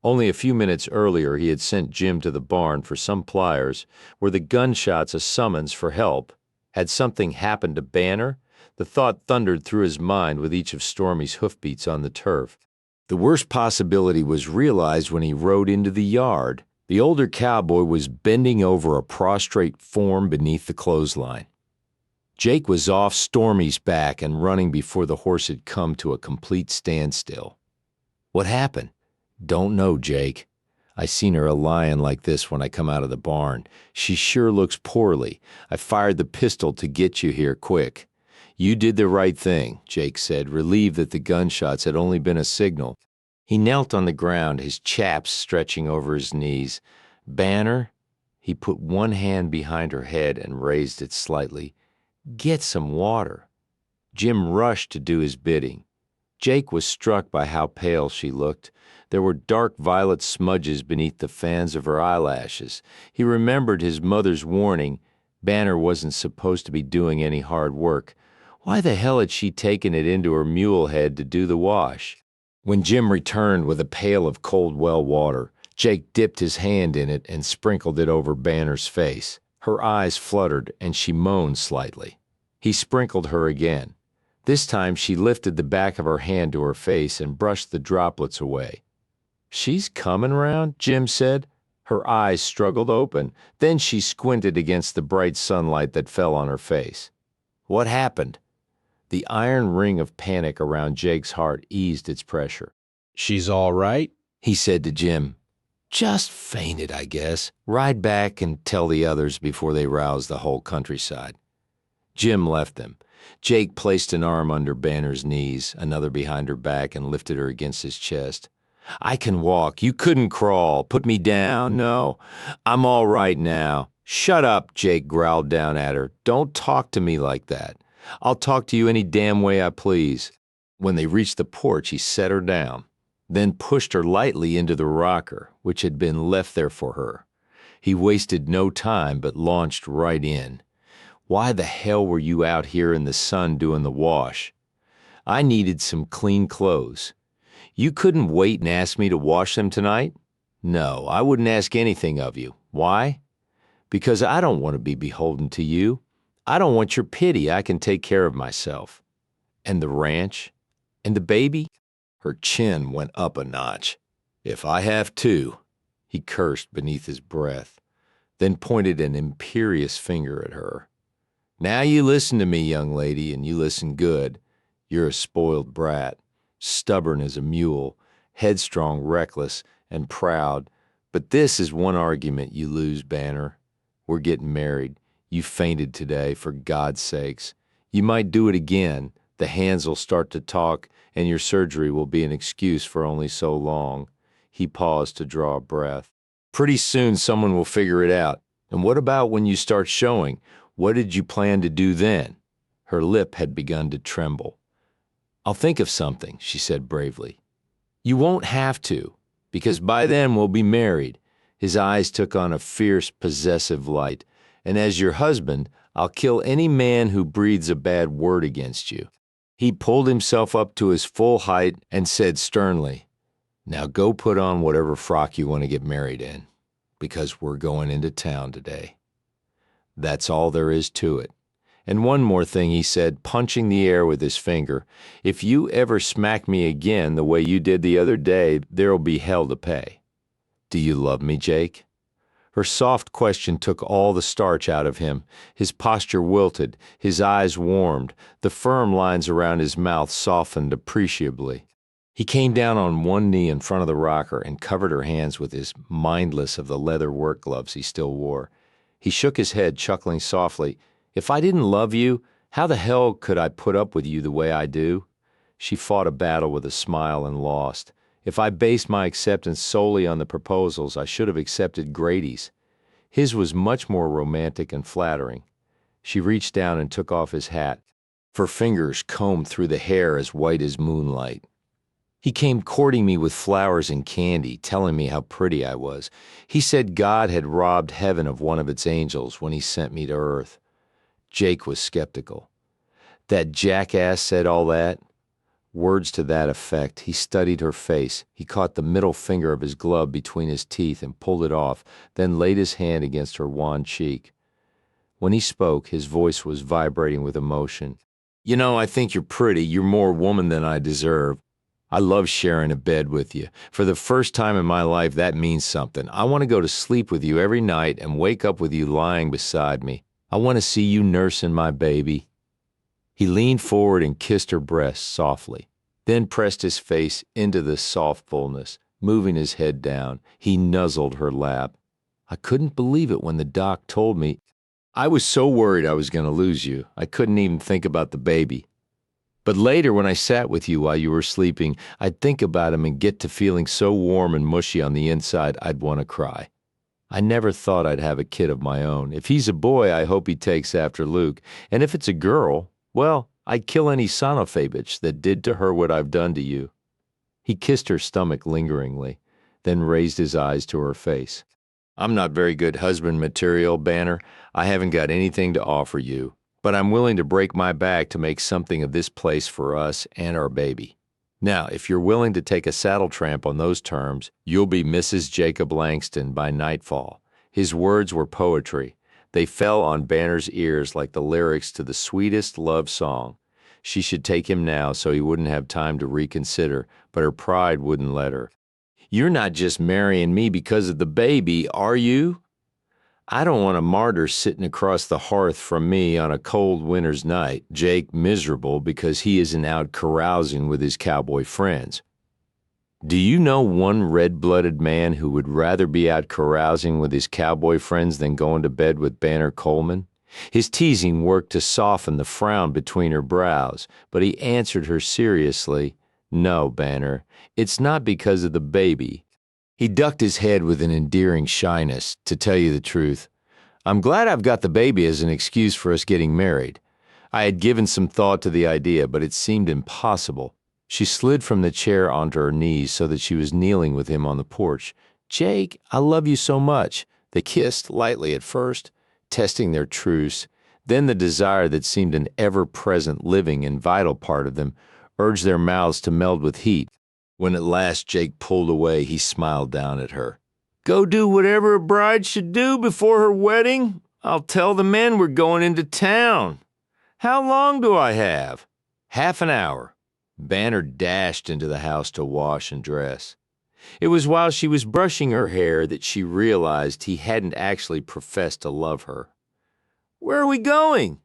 Only a few minutes earlier he had sent Jim to the barn for some pliers. Were the gunshots a summons for help? Had something happened to Banner? The thought thundered through his mind with each of Stormy's hoofbeats on the turf. The worst possibility was realized when he rode into the yard. The older cowboy was bending over a prostrate form beneath the clothesline. Jake was off Stormy's back and running before the horse had come to a complete standstill. What happened? Don't know, Jake. I seen her a lying like this when I come out of the barn. She sure looks poorly. I fired the pistol to get you here quick. You did the right thing, Jake said, relieved that the gunshots had only been a signal. He knelt on the ground, his chaps stretching over his knees. Banner? He put one hand behind her head and raised it slightly. Get some water. Jim rushed to do his bidding. Jake was struck by how pale she looked. There were dark violet smudges beneath the fans of her eyelashes. He remembered his mother's warning. Banner wasn't supposed to be doing any hard work. Why the hell had she taken it into her mule head to do the wash? When Jim returned with a pail of cold well water, Jake dipped his hand in it and sprinkled it over Banner's face. Her eyes fluttered and she moaned slightly. He sprinkled her again. This time she lifted the back of her hand to her face and brushed the droplets away. "She's coming round," Jim said. Her eyes struggled open. Then she squinted against the bright sunlight that fell on her face. "What happened?" The iron ring of panic around Jake's heart eased its pressure. "She's all right?" He said to Jim, "Just fainted, I guess. Ride back and tell the others before they rouse the whole countryside." Jim left them. Jake placed an arm under Banner's knees, another behind her back, and lifted her against his chest. "I can walk. You couldn't crawl. Put me down. No, I'm all right now." "Shut up," Jake growled down at her. "Don't talk to me like that. I'll talk to you any damn way I please." When they reached the porch, he set her down, then pushed her lightly into the rocker, which had been left there for her. He wasted no time, but launched right in. "Why the hell were you out here in the sun doing the wash?" "I needed some clean clothes." "You couldn't wait and ask me to wash them tonight?" "No, I wouldn't ask anything of you. Why?" "Because I don't want to be beholden to you. I don't want your pity. I can take care of myself." "And the ranch? And the baby?" Her chin went up a notch. "If I have to," he cursed beneath his breath, then pointed an imperious finger at her. "Now you listen to me, young lady, and you listen good. You're a spoiled brat, stubborn as a mule, headstrong, reckless, and proud. But this is one argument you lose, Banner. We're getting married. You fainted today, for God's sakes. You might do it again. The hands will start to talk, and your surgery will be an excuse for only so long." He paused to draw a breath. "Pretty soon someone will figure it out. And what about when you start showing? What did you plan to do then?" Her lip had begun to tremble. "I'll think of something," she said bravely. "You won't have to, because by then we'll be married." His eyes took on a fierce, possessive light. "And as your husband, I'll kill any man who breathes a bad word against you." He pulled himself up to his full height and said sternly, "Now go put on whatever frock you want to get married in, because we're going into town today. That's all there is to it. And one more thing," he said, punching the air with his finger. "If you ever smack me again the way you did the other day, there'll be hell to pay. Do you love me, Jake?" Her soft question took all the starch out of him. His posture wilted, his eyes warmed, the firm lines around his mouth softened appreciably. He came down on one knee in front of the rocker and covered her hands with his, mindless of the leather work gloves he still wore. He shook his head, chuckling softly. "If I didn't love you, how the hell could I put up with you the way I do?" She fought a battle with a smile and lost. "If I based my acceptance solely on the proposals, I should have accepted Grady's." His was much more romantic and flattering. She reached down and took off his hat. Her fingers combed through the hair as white as moonlight. "He came courting me with flowers and candy, telling me how pretty I was. He said God had robbed heaven of one of its angels when he sent me to earth." Jake was skeptical. "That jackass said all that?" Words to that effect. He studied her face. He caught the middle finger of his glove between his teeth and pulled it off, then laid his hand against her wan cheek. When he spoke, his voice was vibrating with emotion. "You know, I think you're pretty. You're more woman than I deserve. I love sharing a bed with you. For the first time in my life, that means something. I want to go to sleep with you every night and wake up with you lying beside me. I want to see you nursing my baby." He leaned forward and kissed her breast softly, then pressed his face into the soft fullness. Moving his head down, he nuzzled her lap. "I couldn't believe it when the doc told me. I was so worried I was going to lose you. I couldn't even think about the baby. But later, when I sat with you while you were sleeping, I'd think about him and get to feeling so warm and mushy on the inside I'd want to cry. I never thought I'd have a kid of my own. If he's a boy, I hope he takes after Luke. And if it's a girl, well, I'd kill any Sonophabich that did to her what I've done to you." He kissed her stomach lingeringly, then raised his eyes to her face. "I'm not very good husband material, Banner. I haven't got anything to offer you, but I'm willing to break my back to make something of this place for us and our baby. Now, if you're willing to take a saddle tramp on those terms, you'll be Mrs. Jacob Langston by nightfall." His words were poetry. They fell on Banner's ears like the lyrics to the sweetest love song. She should take him now so he wouldn't have time to reconsider, but her pride wouldn't let her. "You're not just marrying me because of the baby, are you? I don't want a martyr sitting across the hearth from me on a cold winter's night, Jake miserable because he isn't out carousing with his cowboy friends. Do you know one red-blooded man who would rather be out carousing with his cowboy friends than going to bed with Banner Coleman?" His teasing worked to soften the frown between her brows, but he answered her seriously, "No, Banner, it's not because of the baby." He ducked his head with an endearing shyness, to tell you the truth. "I'm glad I've got the baby as an excuse for us getting married. I had given some thought to the idea, but it seemed impossible." She slid from the chair onto her knees so that she was kneeling with him on the porch. "Jake, I love you so much." They kissed lightly at first, testing their truce. Then the desire that seemed an ever-present living and vital part of them urged their mouths to meld with heat. When at last Jake pulled away, he smiled down at her. "Go do whatever a bride should do before her wedding? I'll tell the men we're going into town. How long do I have?" "Half an hour." Banner dashed into the house to wash and dress. It was while she was brushing her hair that she realized he hadn't actually professed to love her. "Where are we going?"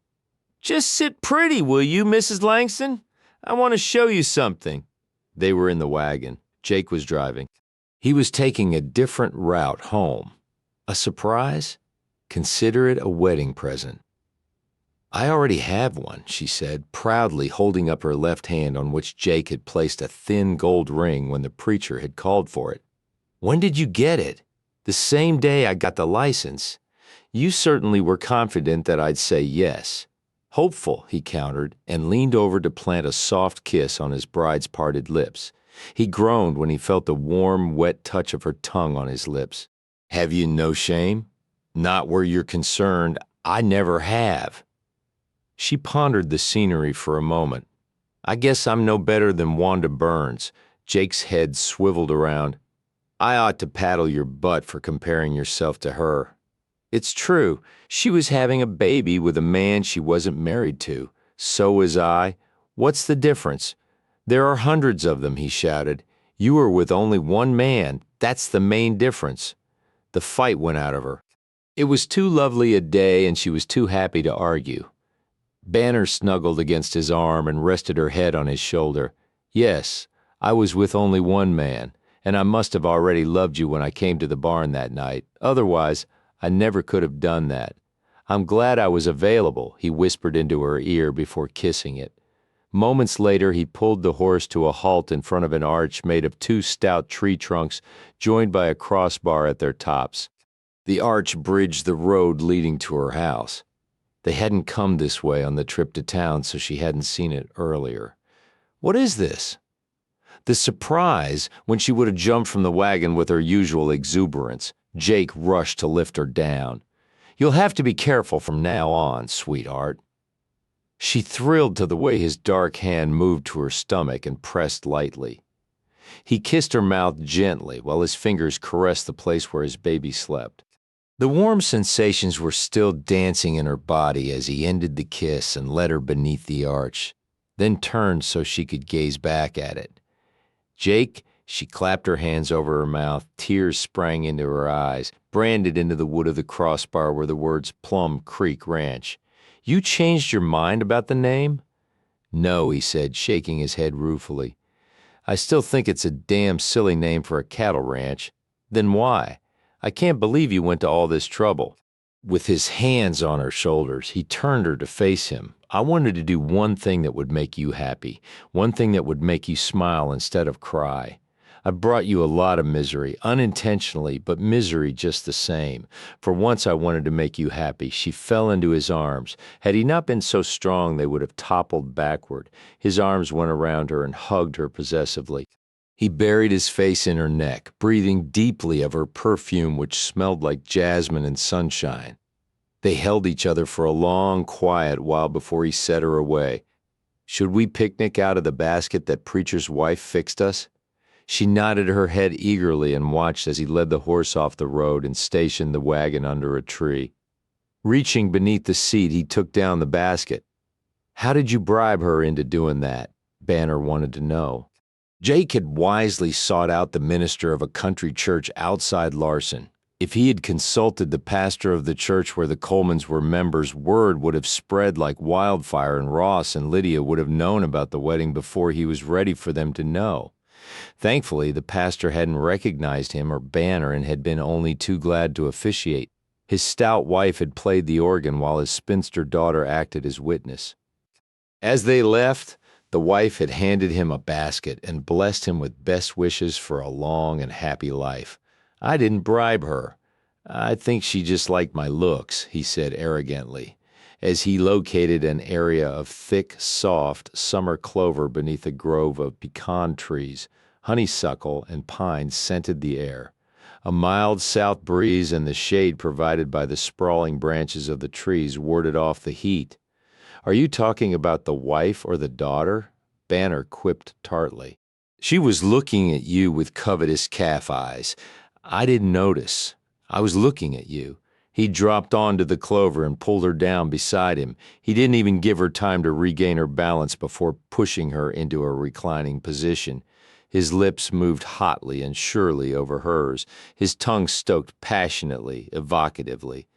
"Just sit pretty, will you, Mrs. Langston? I want to show you something." They were in the wagon. Jake was driving. He was taking a different route home. A surprise? Consider it a wedding present. "I already have one," she said, proudly holding up her left hand on which Jake had placed a thin gold ring when the preacher had called for it. "When did you get it?" "The same day I got the license. You certainly were confident that I'd say yes." "Hopeful," he countered, and leaned over to plant a soft kiss on his bride's parted lips. He groaned when he felt the warm, wet touch of her tongue on his lips. "Have you no shame?" "Not where you're concerned. I never have." She pondered the scenery for a moment. "I guess I'm no better than Wanda Burns." Jake's head swiveled around. "I ought to paddle your butt for comparing yourself to her. It's true, she was having a baby with a man she wasn't married to. So was I. What's the difference? There are hundreds of them," he shouted. "You were with only one man. That's the main difference." The fight went out of her. It was too lovely a day, and she was too happy to argue. Banner snuggled against his arm and rested her head on his shoulder. "Yes, I was with only one man, and I must have already loved you when I came to the barn that night. Otherwise, I never could have done that. I'm glad I was available," he whispered into her ear before kissing it. Moments later, he pulled the horse to a halt in front of an arch made of two stout tree trunks joined by a crossbar at their tops. The arch bridged the road leading to her house. They hadn't come this way on the trip to town, so she hadn't seen it earlier. "What is this?" The surprise, when she would have jumped from the wagon with her usual exuberance. Jake rushed to lift her down. "You'll have to be careful from now on, sweetheart." She thrilled to the way his dark hand moved to her stomach and pressed lightly. He kissed her mouth gently while his fingers caressed the place where his baby slept. The warm sensations were still dancing in her body as he ended the kiss and led her beneath the arch, then turned so she could gaze back at it. "Jake," she clapped her hands over her mouth, tears sprang into her eyes, branded into the wood of the crossbar were the words Plum Creek Ranch. "You changed your mind about the name?" "No," he said, shaking his head ruefully. "I still think it's a damn silly name for a cattle ranch." "Then why? I can't believe you went to all this trouble." With his hands on her shoulders, he turned her to face him. "I wanted to do one thing that would make you happy, one thing that would make you smile instead of cry. I brought you a lot of misery, unintentionally, but misery just the same. For once I wanted to make you happy." She fell into his arms. Had he not been so strong, they would have toppled backward. His arms went around her and hugged her possessively. He buried his face in her neck, breathing deeply of her perfume which smelled like jasmine and sunshine. They held each other for a long, quiet while before he set her away. "Should we picnic out of the basket that preacher's wife fixed us?" She nodded her head eagerly and watched as he led the horse off the road and stationed the wagon under a tree. Reaching beneath the seat, he took down the basket. "How did you bribe her into doing that?" Banner wanted to know. Jake had wisely sought out the minister of a country church outside Larson. If he had consulted the pastor of the church where the Colemans were members, word would have spread like wildfire, and Ross and Lydia would have known about the wedding before he was ready for them to know. Thankfully, the pastor hadn't recognized him or Banner and had been only too glad to officiate. His stout wife had played the organ while his spinster daughter acted as witness. As they left, the wife had handed him a basket and blessed him with best wishes for a long and happy life. "I didn't bribe her. I think she just liked my looks," he said arrogantly, as he located an area of thick, soft summer clover beneath a grove of pecan trees. Honeysuckle and pine scented the air. A mild south breeze and the shade provided by the sprawling branches of the trees warded off the heat. "Are you talking about the wife or the daughter?" Banner quipped tartly. "She was looking at you with covetous calf eyes. I didn't notice. I was looking at you." He dropped onto the clover and pulled her down beside him. He didn't even give her time to regain her balance before pushing her into a reclining position. His lips moved hotly and surely over hers. His tongue stoked passionately, evocatively.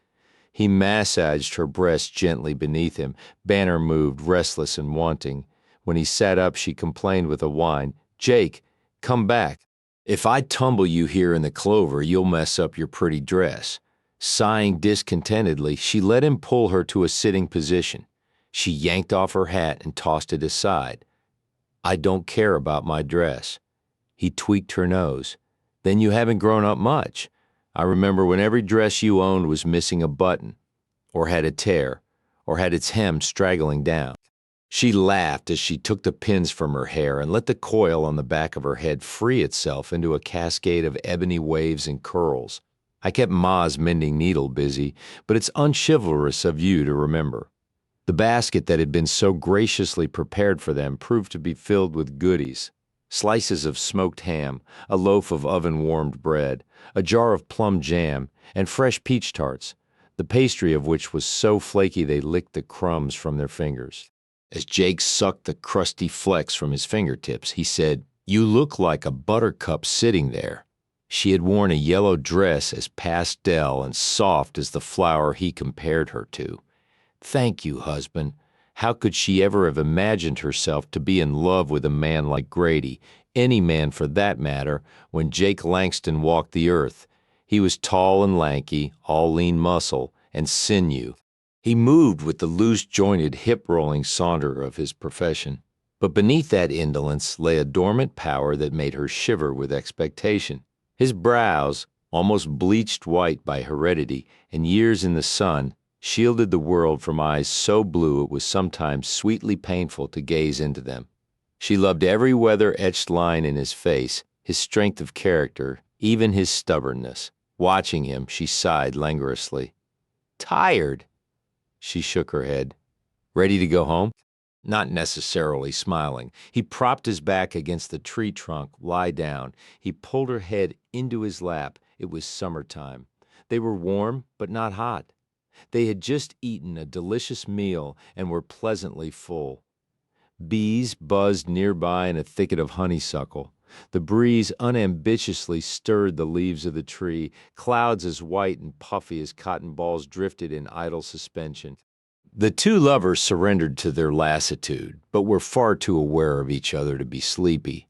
He massaged her breast gently beneath him. Banner moved, restless and wanting. When he sat up, she complained with a whine, "Jake, come back. If I tumble you here in the clover, you'll mess up your pretty dress." Sighing discontentedly, she let him pull her to a sitting position. She yanked off her hat and tossed it aside. "I don't care about my dress." He tweaked her nose. "Then you haven't grown up much. I remember when every dress you owned was missing a button, or had a tear, or had its hem straggling down." She laughed as she took the pins from her hair and let the coil on the back of her head free itself into a cascade of ebony waves and curls. "I kept Ma's mending needle busy, but it's unchivalrous of you to remember." The basket that had been so graciously prepared for them proved to be filled with goodies. Slices of smoked ham, a loaf of oven-warmed bread, a jar of plum jam, and fresh peach tarts, the pastry of which was so flaky they licked the crumbs from their fingers. As Jake sucked the crusty flecks from his fingertips, he said, "You look like a buttercup sitting there." She had worn a yellow dress as pastel and soft as the flower he compared her to. "Thank you, husband." How could she ever have imagined herself to be in love with a man like Grady, any man for that matter, when Jake Langston walked the earth? He was tall and lanky, all lean muscle and sinew. He moved with the loose-jointed, hip-rolling saunter of his profession. But beneath that indolence lay a dormant power that made her shiver with expectation. His brows, almost bleached white by heredity and years in the sun, shielded the world from eyes so blue it was sometimes sweetly painful to gaze into them. She loved every weather-etched line in his face, his strength of character, even his stubbornness. Watching him, she sighed languorously. "Tired?" She shook her head. "Ready to go home?" Not necessarily smiling. He propped his back against the tree trunk. "Lie down." He pulled her head into his lap. It was summertime. They were warm, but not hot. They had just eaten a delicious meal and were pleasantly full. Bees buzzed nearby in a thicket of honeysuckle. The breeze unambitiously stirred the leaves of the tree. Clouds as white and puffy as cotton balls drifted in idle suspension. The two lovers surrendered to their lassitude, but were far too aware of each other to be sleepy.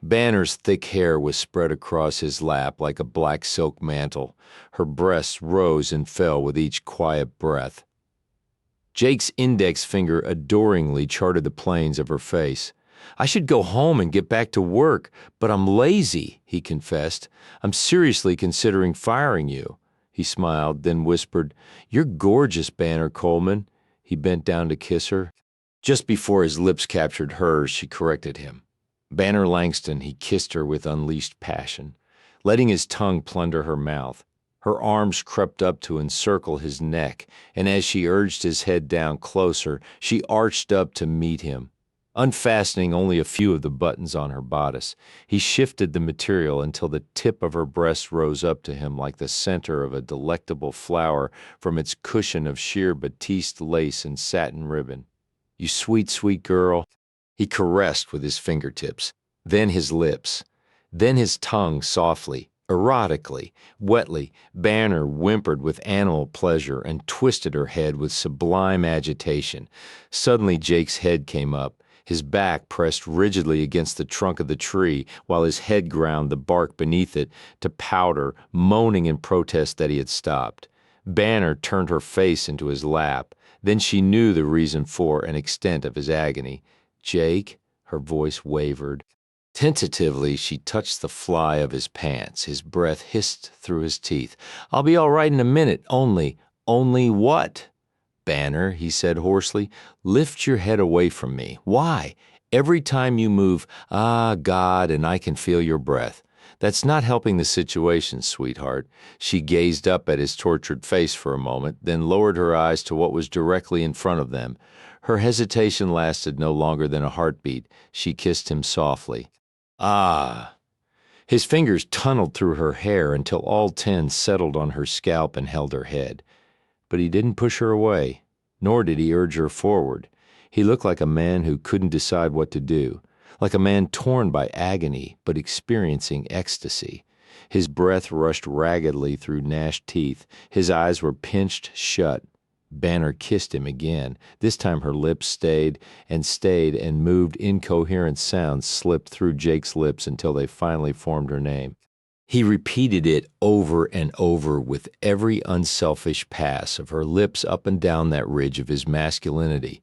Banner's thick hair was spread across his lap like a black silk mantle. Her breasts rose and fell with each quiet breath. Jake's index finger adoringly charted the planes of her face. I should go home and get back to work, but I'm lazy, he confessed. I'm seriously considering firing you. He smiled, then whispered, You're gorgeous, Banner Coleman. He bent down to kiss her. Just before his lips captured hers, she corrected him. Banner Langston, he kissed her with unleashed passion, letting his tongue plunder her mouth. Her arms crept up to encircle his neck, and as she urged his head down closer, she arched up to meet him. Unfastening only a few of the buttons on her bodice, he shifted the material until the tip of her breast rose up to him like the center of a delectable flower from its cushion of sheer batiste lace and satin ribbon. You sweet, sweet girl. He caressed with his fingertips, then his lips, then his tongue softly, erotically, wetly. Banner whimpered with animal pleasure and twisted her head with sublime agitation. Suddenly Jake's head came up, his back pressed rigidly against the trunk of the tree, while his head ground the bark beneath it to powder, moaning in protest that he had stopped. Banner turned her face into his lap. Then she knew the reason for and extent of his agony. Jake, her voice wavered. Tentatively, she touched the fly of his pants. His breath hissed through his teeth. I'll be all right in a minute, only what? Banner, he said hoarsely, lift your head away from me. Why? Every time you move, ah, God, and I can feel your breath. That's not helping the situation, sweetheart. She gazed up at his tortured face for a moment, then lowered her eyes to what was directly in front of them. Her hesitation lasted no longer than a heartbeat. She kissed him softly. Ah! His fingers tunneled through her hair until all 10 settled on her scalp and held her head. But he didn't push her away, nor did he urge her forward. He looked like a man who couldn't decide what to do, like a man torn by agony but experiencing ecstasy. His breath rushed raggedly through gnashed teeth. His eyes were pinched shut. Banner kissed him again. This time her lips stayed, and moved incoherent sounds slipped through Jake's lips until they finally formed her name. He repeated it over and over with every unselfish pass of her lips up and down that ridge of his masculinity.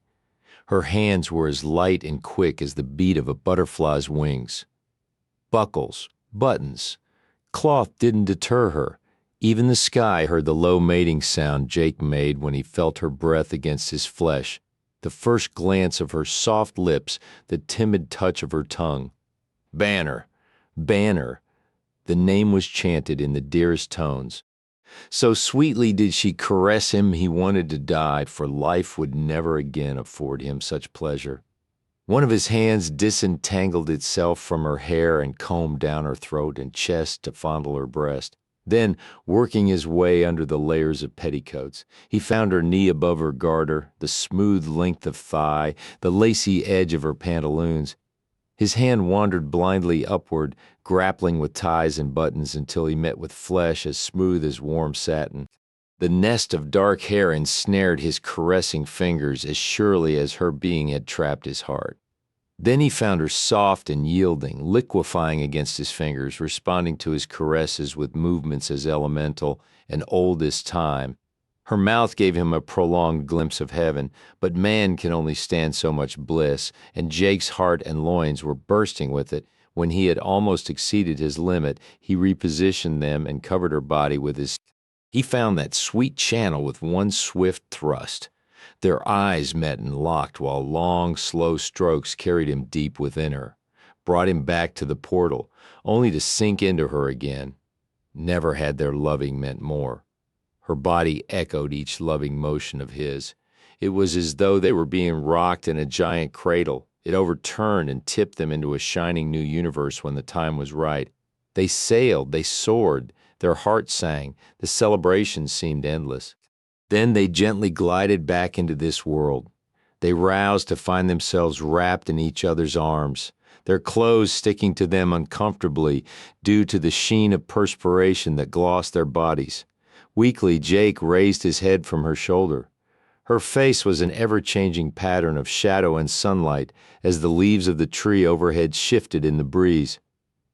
Her hands were as light and quick as the beat of a butterfly's wings. Buckles, buttons, cloth didn't deter her. Even the sky heard the low mating sound Jake made when he felt her breath against his flesh, the first glance of her soft lips, the timid touch of her tongue. Banner, Banner. The name was chanted in the dearest tones. So sweetly did she caress him he wanted to die, for life would never again afford him such pleasure. One of his hands disentangled itself from her hair and combed down her throat and chest to fondle her breast. Then, working his way under the layers of petticoats, he found her knee above her garter, the smooth length of thigh, the lacy edge of her pantaloons. His hand wandered blindly upward, grappling with ties and buttons until he met with flesh as smooth as warm satin. The nest of dark hair ensnared his caressing fingers as surely as her being had trapped his heart. Then he found her soft and yielding, liquefying against his fingers, responding to his caresses with movements as elemental and old as time. Her mouth gave him a prolonged glimpse of heaven, but man can only stand so much bliss, and Jake's heart and loins were bursting with it. When he had almost exceeded his limit, he repositioned them and covered her body with his. He found that sweet channel with one swift thrust. Their eyes met and locked while long, slow strokes carried him deep within her, brought him back to the portal, only to sink into her again. Never had their loving meant more. Her body echoed each loving motion of his. It was as though they were being rocked in a giant cradle. It overturned and tipped them into a shining new universe when the time was right. They sailed, they soared, their hearts sang, the celebration seemed endless. Then they gently glided back into this world. They roused to find themselves wrapped in each other's arms, their clothes sticking to them uncomfortably due to the sheen of perspiration that glossed their bodies. Weakly, Jake raised his head from her shoulder. Her face was an ever-changing pattern of shadow and sunlight as the leaves of the tree overhead shifted in the breeze.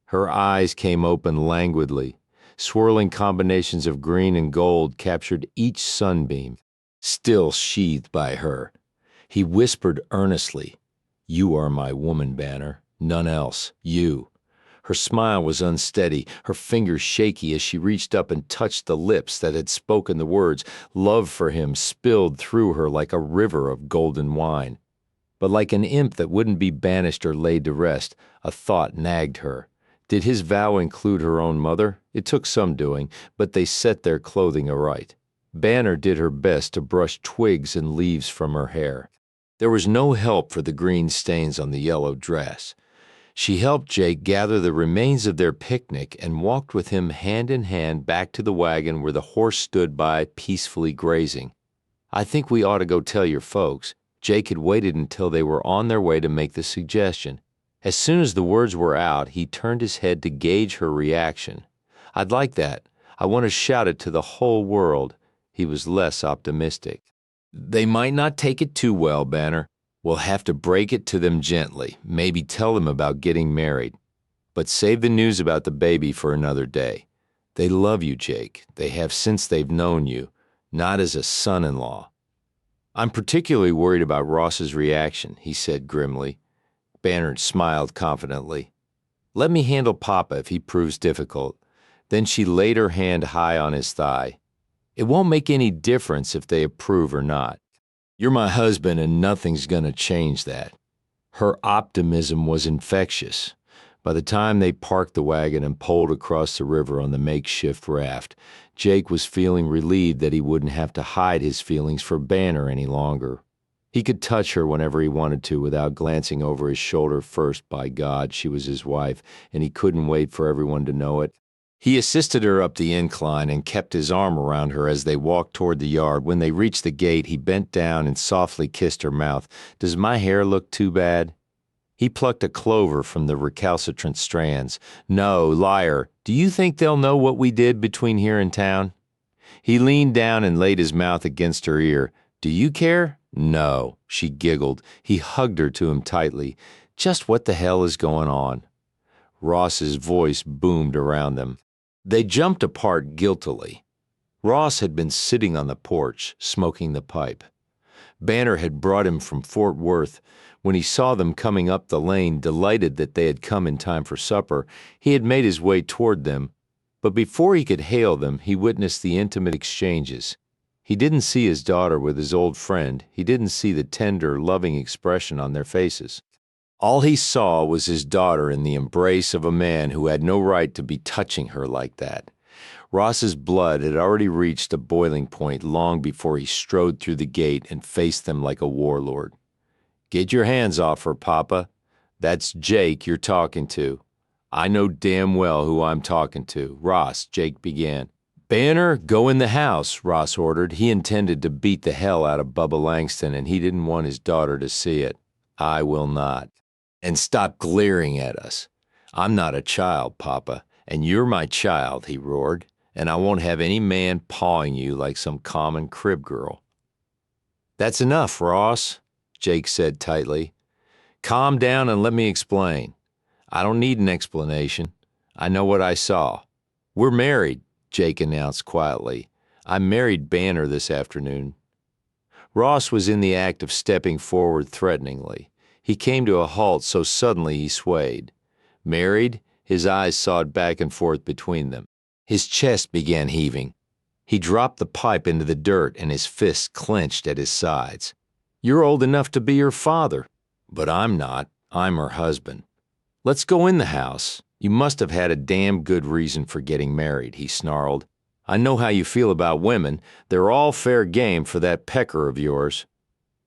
Her eyes came open languidly. Swirling combinations of green and gold captured each sunbeam, still sheathed by her. He whispered earnestly, You are my woman, Banner. None else. You. Her smile was unsteady, her fingers shaky as she reached up and touched the lips that had spoken the words. Love for him spilled through her like a river of golden wine. But like an imp that wouldn't be banished or laid to rest, a thought nagged her. Did his vow include her own mother? It took some doing, but they set their clothing aright. Banner did her best to brush twigs and leaves from her hair. There was no help for the green stains on the yellow dress. She helped Jake gather the remains of their picnic and walked with him hand in hand back to the wagon where the horse stood by peacefully grazing. I think we ought to go tell your folks. Jake had waited until they were on their way to make the suggestion. As soon as the words were out, he turned his head to gauge her reaction. I'd like that. I want to shout it to the whole world. He was less optimistic. They might not take it too well, Banner. We'll have to break it to them gently, maybe tell them about getting married. But save the news about the baby for another day. They love you, Jake. They have since they've known you, not as a son-in-law. I'm particularly worried about Ross's reaction, he said grimly. Banner smiled confidently. Let me handle Papa if he proves difficult. Then she laid her hand high on his thigh. It won't make any difference if they approve or not. You're my husband and nothing's gonna change that. Her optimism was infectious. By the time they parked the wagon and poled across the river on the makeshift raft, Jake was feeling relieved that he wouldn't have to hide his feelings for Banner any longer. He could touch her whenever he wanted to without glancing over his shoulder first. By God, she was his wife, and he couldn't wait for everyone to know it. He assisted her up the incline and kept his arm around her as they walked toward the yard. When they reached the gate, he bent down and softly kissed her mouth. Does my hair look too bad? He plucked a clover from the recalcitrant strands. No, liar. Do you think they'll know what we did between here and town? He leaned down and laid his mouth against her ear. Do you care? No, she giggled. He hugged her to him tightly. Just what the hell is going on? Ross's voice boomed around them. They jumped apart guiltily. Ross had been sitting on the porch, smoking the pipe. Banner had brought him from Fort Worth. When he saw them coming up the lane, delighted that they had come in time for supper, he had made his way toward them. But before he could hail them, he witnessed the intimate exchanges. He didn't see his daughter with his old friend. He didn't see the tender, loving expression on their faces. All he saw was his daughter in the embrace of a man who had no right to be touching her like that. Ross's blood had already reached a boiling point long before he strode through the gate and faced them like a warlord. Get your hands off her, Papa. That's Jake you're talking to. I know damn well who I'm talking to. Ross, Jake began. Banner, go in the house, Ross ordered. He intended to beat the hell out of Bubba Langston, and he didn't want his daughter to see it. I will not. And stop glaring at us. I'm not a child, Papa, and you're my child, he roared, and I won't have any man pawing you like some common crib girl. That's enough, Ross, Jake said tightly. Calm down and let me explain. I don't need an explanation. I know what I saw. We're married, Jake announced quietly. I married Banner this afternoon. Ross was in the act of stepping forward threateningly. He came to a halt so suddenly he swayed. Married, his eyes sawed back and forth between them. His chest began heaving. He dropped the pipe into the dirt and his fists clenched at his sides. You're old enough to be her father. But I'm not. I'm her husband. Let's go in the house. You must have had a damn good reason for getting married, he snarled. I know how you feel about women. They're all fair game for that pecker of yours.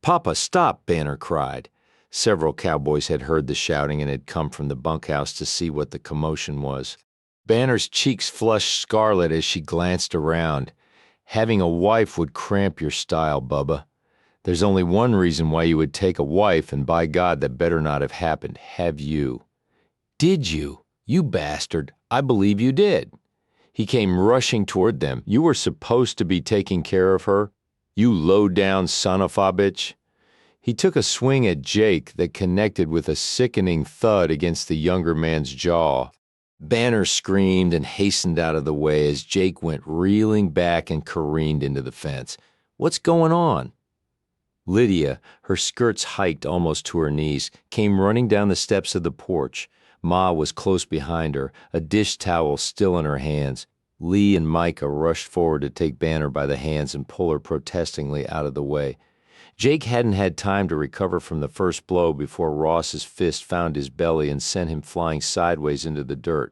Papa, stop, Banner cried. Several cowboys had heard the shouting and had come from the bunkhouse to see what the commotion was. Banner's cheeks flushed scarlet as she glanced around. Having a wife would cramp your style, Bubba. There's only one reason why you would take a wife, and by God, that better not have happened. Have you? Did you? You bastard. I believe you did. He came rushing toward them. You were supposed to be taking care of her? You low-down son of a bitch. He took a swing at Jake that connected with a sickening thud against the younger man's jaw. Banner screamed and hastened out of the way as Jake went reeling back and careened into the fence. What's going on? Lydia, her skirts hiked almost to her knees, came running down the steps of the porch. Ma was close behind her, a dish towel still in her hands. Lee and Micah rushed forward to take Banner by the hands and pull her protestingly out of the way. Jake hadn't had time to recover from the first blow before Ross's fist found his belly and sent him flying sideways into the dirt.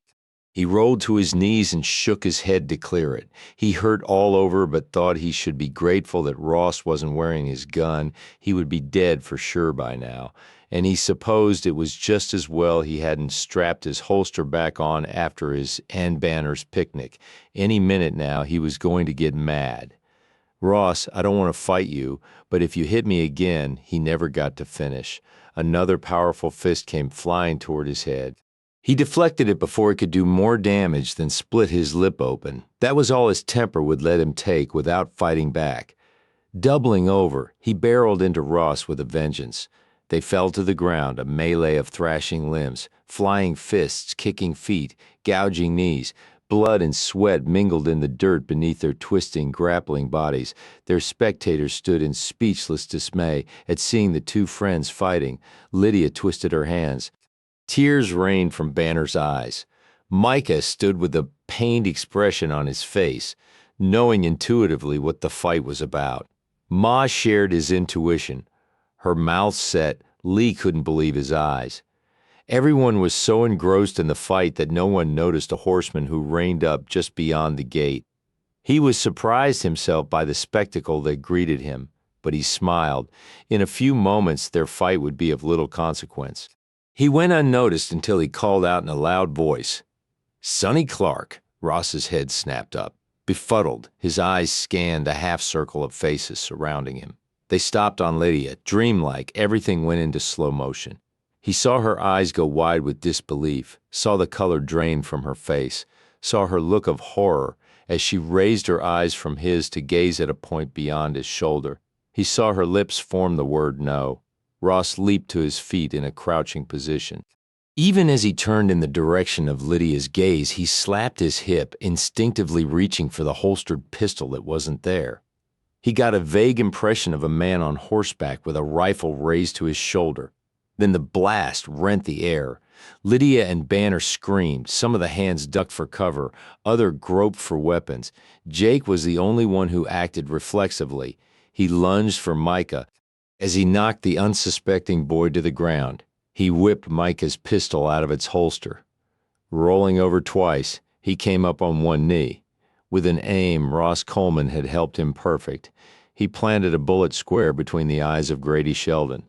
He rolled to his knees and shook his head to clear it. He hurt all over but thought he should be grateful that Ross wasn't wearing his gun. He would be dead for sure by now. And he supposed it was just as well he hadn't strapped his holster back on after his and Banner's picnic. Any minute now he was going to get mad. Ross, I don't want to fight you, but if you hit me again, he never got to finish. Another powerful fist came flying toward his head. He deflected it before it could do more damage than split his lip open. That was all his temper would let him take without fighting back. Doubling over, he barreled into Ross with a vengeance. They fell to the ground, a melee of thrashing limbs, flying fists, kicking feet, gouging knees. Blood and sweat mingled in the dirt beneath their twisting, grappling bodies. Their spectators stood in speechless dismay at seeing the two friends fighting. Lydia twisted her hands. Tears rained from Banner's eyes. Micah stood with a pained expression on his face, knowing intuitively what the fight was about. Ma shared his intuition. Her mouth set, Lee couldn't believe his eyes. Everyone was so engrossed in the fight that no one noticed a horseman who reined up just beyond the gate. He was surprised himself by the spectacle that greeted him, but he smiled. In a few moments their fight would be of little consequence. He went unnoticed until he called out in a loud voice, "Sonny Clark!" Ross's head snapped up. Befuddled, his eyes scanned a half-circle of faces surrounding him. They stopped on Lydia. Dreamlike, everything went into slow motion. He saw her eyes go wide with disbelief, saw the color drain from her face, saw her look of horror as she raised her eyes from his to gaze at a point beyond his shoulder. He saw her lips form the word no. Ross leaped to his feet in a crouching position. Even as he turned in the direction of Lydia's gaze, he slapped his hip, instinctively reaching for the holstered pistol that wasn't there. He got a vague impression of a man on horseback with a rifle raised to his shoulder. Then the blast rent the air. Lydia and Banner screamed. Some of the hands ducked for cover. Others groped for weapons. Jake was the only one who acted reflexively. He lunged for Micah. As he knocked the unsuspecting boy to the ground, he whipped Micah's pistol out of its holster. Rolling over twice, he came up on one knee. With an aim Ross Coleman had helped him perfect. He planted a bullet square between the eyes of Grady Sheldon.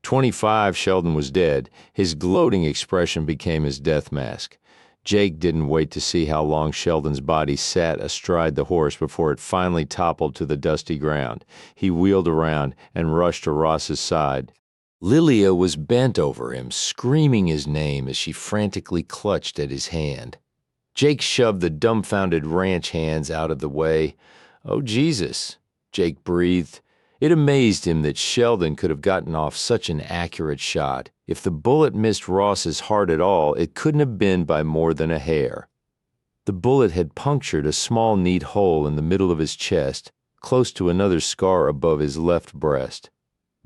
25, Sheldon was dead. His gloating expression became his death mask. Jake didn't wait to see how long Sheldon's body sat astride the horse before it finally toppled to the dusty ground. He wheeled around and rushed to Ross's side. Lilia was bent over him, screaming his name as she frantically clutched at his hand. Jake shoved the dumbfounded ranch hands out of the way. "Oh, Jesus," Jake breathed. It amazed him that Sheldon could have gotten off such an accurate shot. If the bullet missed Ross's heart at all, it couldn't have been by more than a hair. The bullet had punctured a small, neat hole in the middle of his chest, close to another scar above his left breast.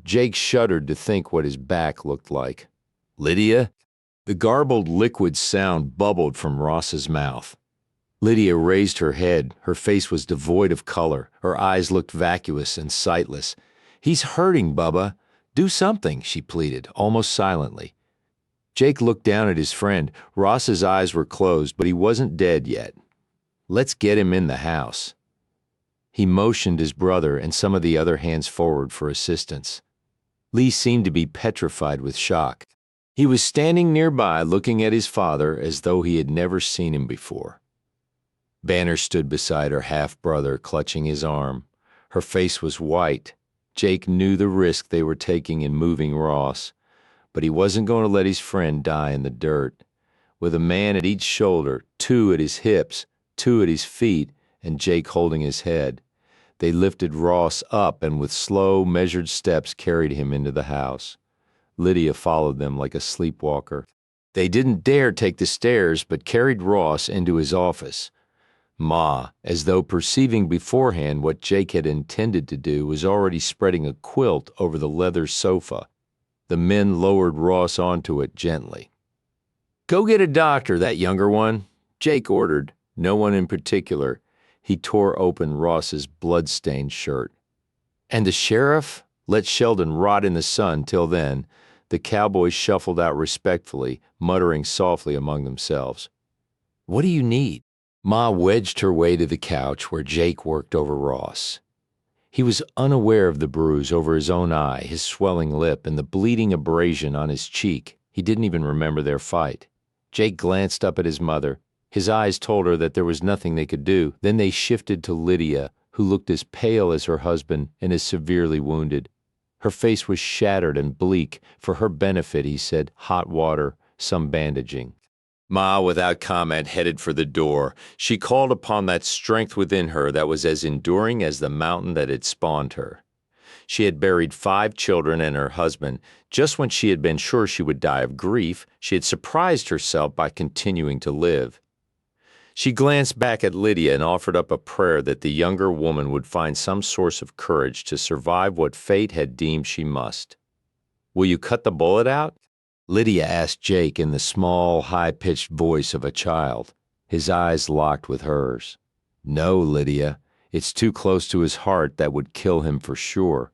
Jake shuddered to think what his back looked like. "Lydia?" The garbled liquid sound bubbled from Ross's mouth. Lydia raised her head. Her face was devoid of color. Her eyes looked vacuous and sightless. "He's hurting, Bubba. Do something," she pleaded, almost silently. Jake looked down at his friend. Ross's eyes were closed, but he wasn't dead yet. "Let's get him in the house." He motioned his brother and some of the other hands forward for assistance. Lee seemed to be petrified with shock. He was standing nearby looking at his father as though he had never seen him before. Banner stood beside her half-brother, clutching his arm. Her face was white. Jake knew the risk they were taking in moving Ross, but he wasn't going to let his friend die in the dirt. With a man at each shoulder, 2 at his hips, 2 at his feet, and Jake holding his head, they lifted Ross up and with slow, measured steps carried him into the house. Lydia followed them like a sleepwalker. They didn't dare take the stairs, but carried Ross into his office. Ma, as though perceiving beforehand what Jake had intended to do, was already spreading a quilt over the leather sofa. The men lowered Ross onto it gently. "Go get a doctor, that younger one," Jake ordered. No one in particular. He tore open Ross's blood-stained shirt. "And the sheriff? Let Sheldon rot in the sun till then." The cowboys shuffled out respectfully, muttering softly among themselves. "What do you need?" Ma wedged her way to the couch where Jake worked over Ross. He was unaware of the bruise over his own eye, his swelling lip, and the bleeding abrasion on his cheek. He didn't even remember their fight. Jake glanced up at his mother. His eyes told her that there was nothing they could do. Then they shifted to Lydia, who looked as pale as her husband and as severely wounded. Her face was shattered and bleak. For her benefit, he said, hot water, some bandaging. Ma, without comment, headed for the door. She called upon that strength within her that was as enduring as the mountain that had spawned her. She had buried 5 children and her husband. Just when she had been sure she would die of grief, she had surprised herself by continuing to live. She glanced back at Lydia and offered up a prayer that the younger woman would find some source of courage to survive what fate had deemed she must. "Will you cut the bullet out?" Lydia asked Jake in the small, high-pitched voice of a child. His eyes locked with hers. "No, Lydia. It's too close to his heart. That would kill him for sure."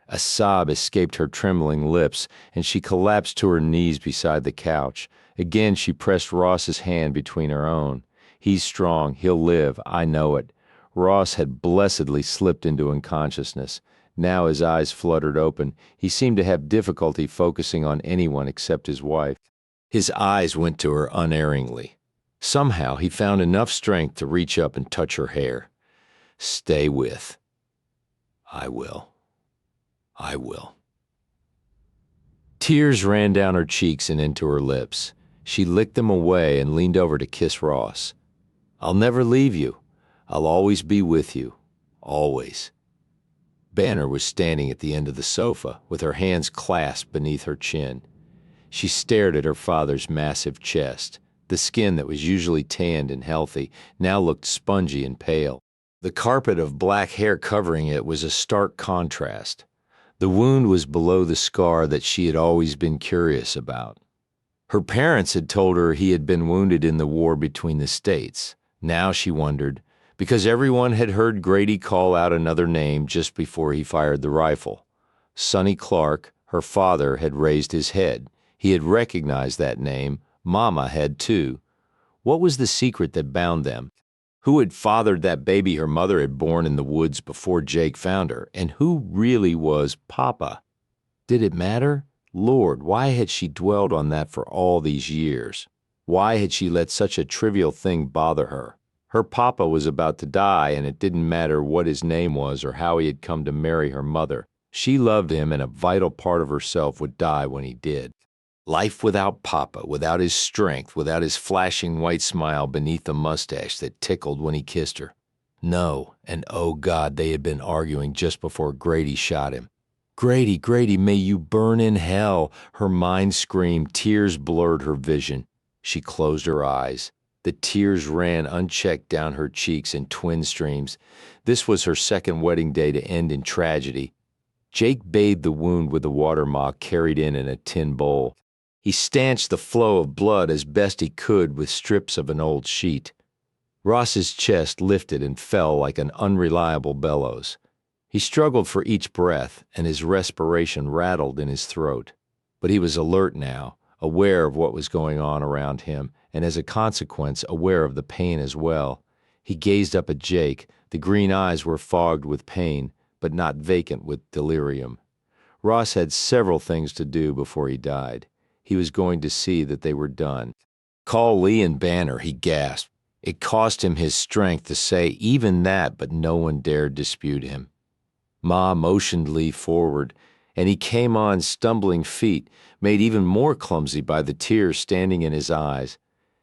A sob escaped her trembling lips, and she collapsed to her knees beside the couch. Again she pressed Ross's hand between her own. "He's strong. He'll live. I know it." Ross had blessedly slipped into unconsciousness. Now his eyes fluttered open. He seemed to have difficulty focusing on anyone except his wife. His eyes went to her unerringly. Somehow he found enough strength to reach up and touch her hair. "Stay with. I will. I will." Tears ran down her cheeks and into her lips. She licked them away and leaned over to kiss Ross. "I'll never leave you. I'll always be with you. Always." Banner was standing at the end of the sofa, with her hands clasped beneath her chin. She stared at her father's massive chest. The skin that was usually tanned and healthy now looked spongy and pale. The carpet of black hair covering it was a stark contrast. The wound was below the scar that she had always been curious about. Her parents had told her he had been wounded in the war between the states. Now she wondered, because everyone had heard Grady call out another name just before he fired the rifle. Sonny Clark, her father, had raised his head. He had recognized that name. Mama had too. What was the secret that bound them? Who had fathered that baby her mother had born in the woods before Jake found her? And who really was Papa? Did it matter? Lord, why had she dwelled on that for all these years? Why had she let such a trivial thing bother her? Her papa was about to die, and it didn't matter what his name was or how he had come to marry her mother. She loved him, and a vital part of herself would die when he did. Life without Papa, without his strength, without his flashing white smile beneath the mustache that tickled when he kissed her. No, and oh God, they had been arguing just before Grady shot him. "Grady, Grady, may you burn in hell," her mind screamed. Tears blurred her vision. She closed her eyes. The tears ran unchecked down her cheeks in twin streams. This was her second wedding day to end in tragedy. Jake bathed the wound with the water Ma carried in a tin bowl. He stanched the flow of blood as best he could with strips of an old sheet. Ross's chest lifted and fell like an unreliable bellows. He struggled for each breath, and his respiration rattled in his throat. But he was alert now, aware of what was going on around him, and as a consequence, aware of the pain as well. He gazed up at Jake. The green eyes were fogged with pain, but not vacant with delirium. Ross had several things to do before he died. He was going to see that they were done. "Call Lee and Banner," he gasped. It cost him his strength to say even that, but no one dared dispute him. Ma motioned Lee forward, and he came on stumbling feet, made even more clumsy by the tears standing in his eyes.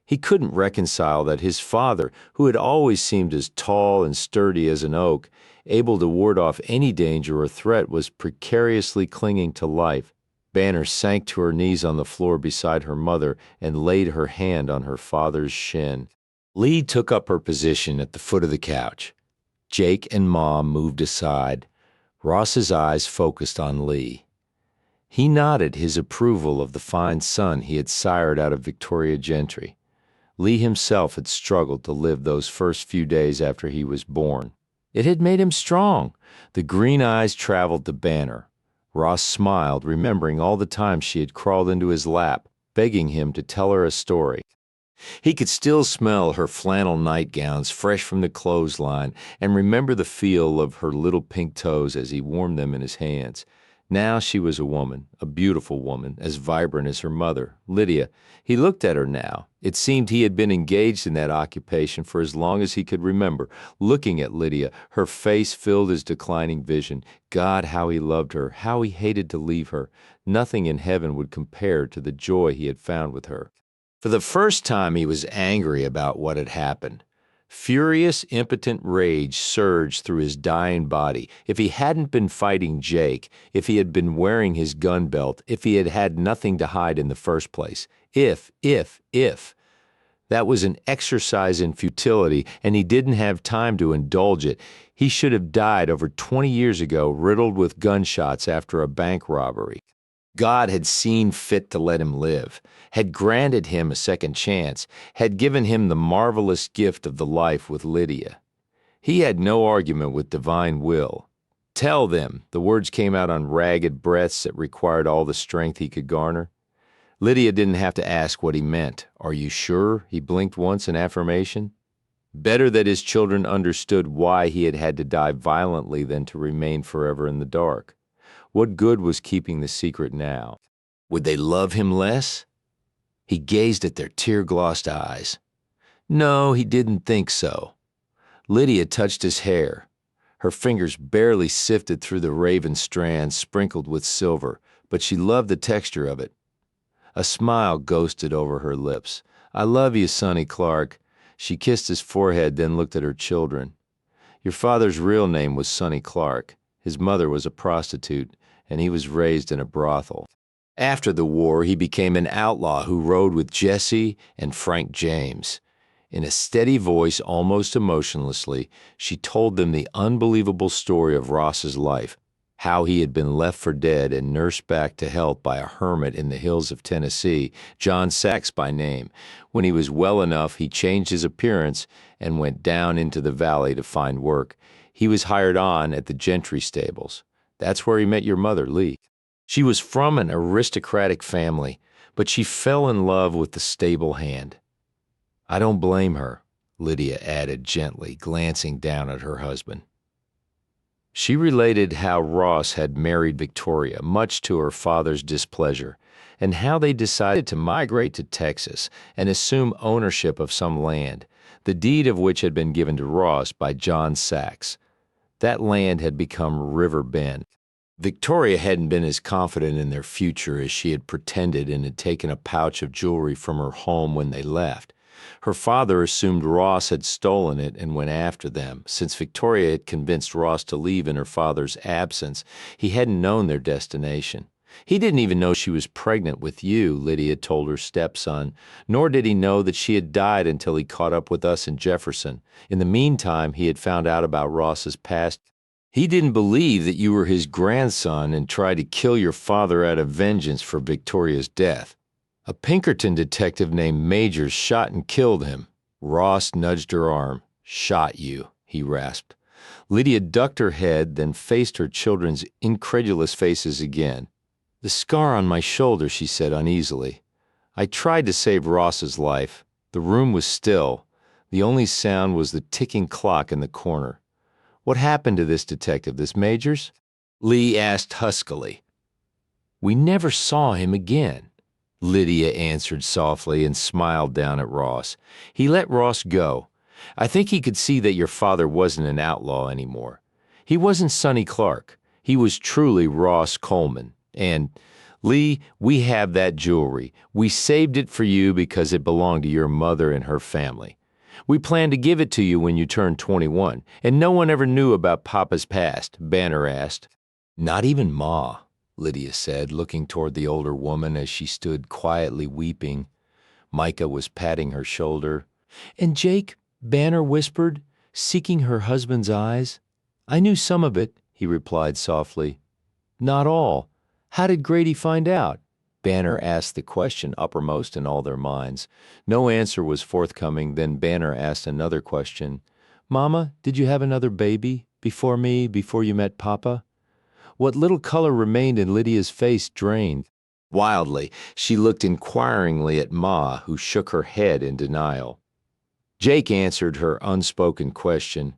He couldn't reconcile that his father, who had always seemed as tall and sturdy as an oak, able to ward off any danger or threat, was precariously clinging to life. Banner sank to her knees on the floor beside her mother and laid her hand on her father's shin. Lee took up her position at the foot of the couch. Jake and Mom moved aside. Ross's eyes focused on Lee. He nodded his approval of the fine son he had sired out of Victoria Gentry. Lee himself had struggled to live those first few days after he was born. It had made him strong. The green eyes traveled to Banner. Ross smiled, remembering all the times she had crawled into his lap, begging him to tell her a story. He could still smell her flannel nightgowns fresh from the clothesline and remember the feel of her little pink toes as he warmed them in his hands. Now she was a woman, a beautiful woman, as vibrant as her mother, Lydia. He looked at her now. It seemed he had been engaged in that occupation for as long as he could remember. Looking at Lydia, her face filled his declining vision. God, how he loved her, how he hated to leave her. Nothing in heaven would compare to the joy he had found with her. For the first time, he was angry about what had happened. Furious, impotent rage surged through his dying body. If he hadn't been fighting Jake, if he had been wearing his gun belt, if he had had nothing to hide in the first place. If. That was an exercise in futility, and he didn't have time to indulge it. He should have died over 20 years ago, riddled with gunshots after a bank robbery. God had seen fit to let him live, had granted him a second chance, had given him the marvelous gift of the life with Lydia. He had no argument with divine will. Tell them, the words came out on ragged breaths that required all the strength he could garner. Lydia didn't have to ask what he meant. Are you sure? He blinked once in affirmation. Better that his children understood why he had had to die violently than to remain forever in the dark. What good was keeping the secret now? Would they love him less? He gazed at their tear-glossed eyes. No, he didn't think so. Lydia touched his hair. Her fingers barely sifted through the raven strands sprinkled with silver, but she loved the texture of it. A smile ghosted over her lips. I love you, Sonny Clark. She kissed his forehead, then looked at her children. Your father's real name was Sonny Clark. His mother was a prostitute, and he was raised in a brothel. After the war, he became an outlaw who rode with Jesse and Frank James. In a steady voice, almost emotionlessly, she told them the unbelievable story of Ross's life, how he had been left for dead and nursed back to health by a hermit in the hills of Tennessee, John Sachs by name. When he was well enough, he changed his appearance and went down into the valley to find work. He was hired on at the Gentry stables. That's where he met your mother, Lee. She was from an aristocratic family, but she fell in love with the stable hand. I don't blame her, Lydia added gently, glancing down at her husband. She related how Ross had married Victoria, much to her father's displeasure, and how they decided to migrate to Texas and assume ownership of some land, the deed of which had been given to Ross by John Sachs. That land had become River Bend. Victoria hadn't been as confident in their future as she had pretended and had taken a pouch of jewelry from her home when they left. Her father assumed Ross had stolen it and went after them. Since Victoria had convinced Ross to leave in her father's absence, he hadn't known their destination. He didn't even know she was pregnant with you, Lydia told her stepson, nor did he know that she had died until he caught up with us in Jefferson. In the meantime, he had found out about Ross's past. He didn't believe that you were his grandson and tried to kill your father out of vengeance for Victoria's death. A Pinkerton detective named Majors shot and killed him. Ross nudged her arm. Shot you, he rasped. Lydia ducked her head, then faced her children's incredulous faces again. The scar on my shoulder, she said uneasily. I tried to save Ross's life. The room was still. The only sound was the ticking clock in the corner. What happened to this detective, this Majors? Lee asked huskily. We never saw him again, Lydia answered softly and smiled down at Ross. He let Ross go. I think he could see that your father wasn't an outlaw anymore. He wasn't Sonny Clark. He was truly Ross Coleman. And, Lee, we have that jewelry. We saved it for you because it belonged to your mother and her family. We planned to give it to you when you turned 21, and no one ever knew about Papa's past, Banner asked. Not even Ma, Lydia said, looking toward the older woman as she stood quietly weeping. Micah was patting her shoulder. And Jake, Banner whispered, seeking her husband's eyes. I knew some of it, he replied softly. Not all. How did Grady find out? Banner asked the question uppermost in all their minds. No answer was forthcoming, then Banner asked another question. Mama, did you have another baby? Before me, before you met Papa? What little color remained in Lydia's face drained. Wildly, she looked inquiringly at Ma, who shook her head in denial. Jake answered her unspoken question.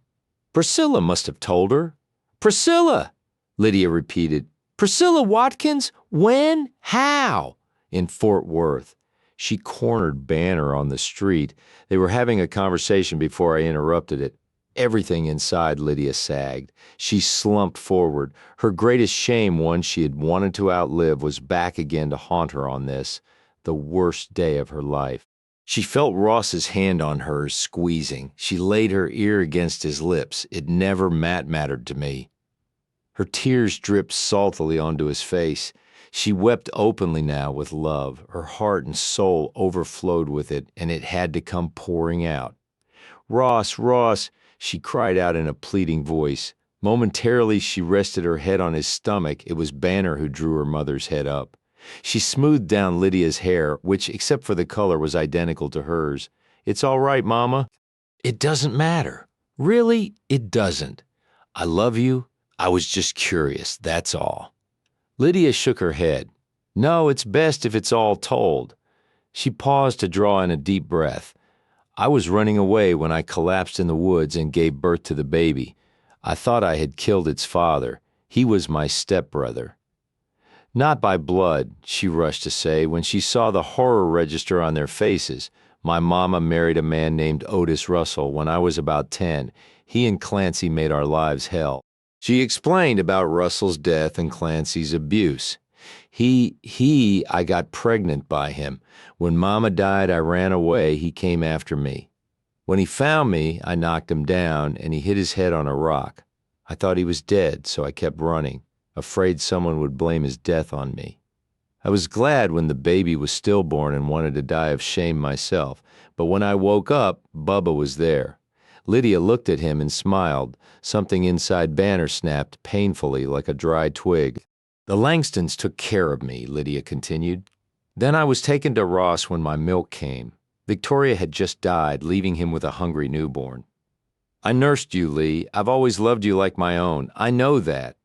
Priscilla must have told her. Priscilla, Lydia repeated. Priscilla Watkins? When? How? In Fort Worth. She cornered Banner on the street. They were having a conversation before I interrupted it. Everything inside Lydia sagged. She slumped forward. Her greatest shame, one she had wanted to outlive, was back again to haunt her on this, the worst day of her life. She felt Ross's hand on hers, squeezing. She laid her ear against his lips. It never mattered to me. Her tears dripped saltily onto his face. She wept openly now with love. Her heart and soul overflowed with it, and it had to come pouring out. Ross, Ross, she cried out in a pleading voice. Momentarily, she rested her head on his stomach. It was Banner who drew her mother's head up. She smoothed down Lydia's hair, which, except for the color, was identical to hers. It's all right, Mama. It doesn't matter. Really, it doesn't. I love you. I was just curious, that's all. Lydia shook her head. No, it's best if it's all told. She paused to draw in a deep breath. I was running away when I collapsed in the woods and gave birth to the baby. I thought I had killed its father. He was my stepbrother. Not by blood, she rushed to say when she saw the horror register on their faces. My mama married a man named Otis Russell when I was about 10. He and Clancy made our lives hell. She explained about Russell's death and Clancy's abuse. I got pregnant by him. When Mama died, I ran away. He came after me. When he found me, I knocked him down, and he hit his head on a rock. I thought he was dead, so I kept running, afraid someone would blame his death on me. I was glad when the baby was stillborn and wanted to die of shame myself, but when I woke up, Bubba was there. Lydia looked at him and smiled. Something inside Banner snapped painfully like a dry twig. The Langstons took care of me, Lydia continued. Then I was taken to Ross when my milk came. Victoria had just died, leaving him with a hungry newborn. I nursed you, Lee. I've always loved you like my own. I know that.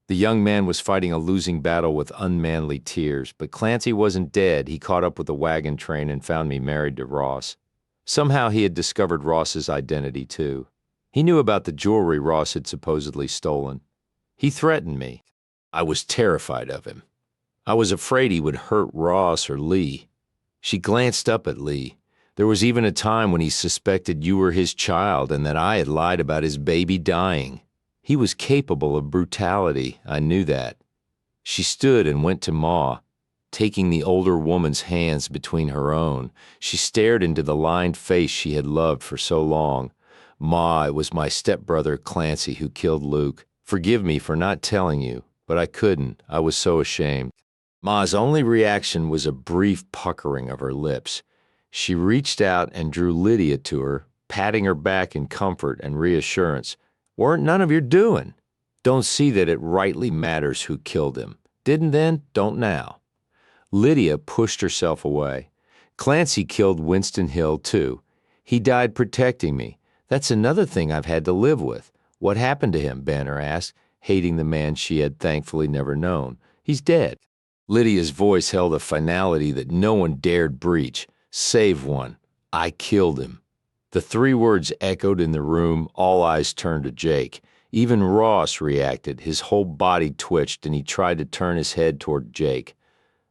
The young man was fighting a losing battle with unmanly tears, but Clancy wasn't dead. He caught up with the wagon train and found me married to Ross. Somehow he had discovered Ross's identity, too. He knew about the jewelry Ross had supposedly stolen. He threatened me. I was terrified of him. I was afraid he would hurt Ross or Lee. She glanced up at Lee. There was even a time when he suspected you were his child and that I had lied about his baby dying. He was capable of brutality, I knew that. She stood and went to Ma. Taking the older woman's hands between her own, she stared into the lined face she had loved for so long. Ma, it was my stepbrother Clancy who killed Luke. Forgive me for not telling you, but I couldn't. I was so ashamed. Ma's only reaction was a brief puckering of her lips. She reached out and drew Lydia to her, patting her back in comfort and reassurance. Weren't none of your doing. Don't see that it rightly matters who killed him. Didn't then, don't now. Lydia pushed herself away. Clancy killed Winston Hill, too. He died protecting me. That's another thing I've had to live with. What happened to him? Banner asked, hating the man she had thankfully never known. He's dead. Lydia's voice held a finality that no one dared breach, save one. I killed him. The three words echoed in the room. All eyes turned to Jake. Even Ross reacted. His whole body twitched, and he tried to turn his head toward Jake.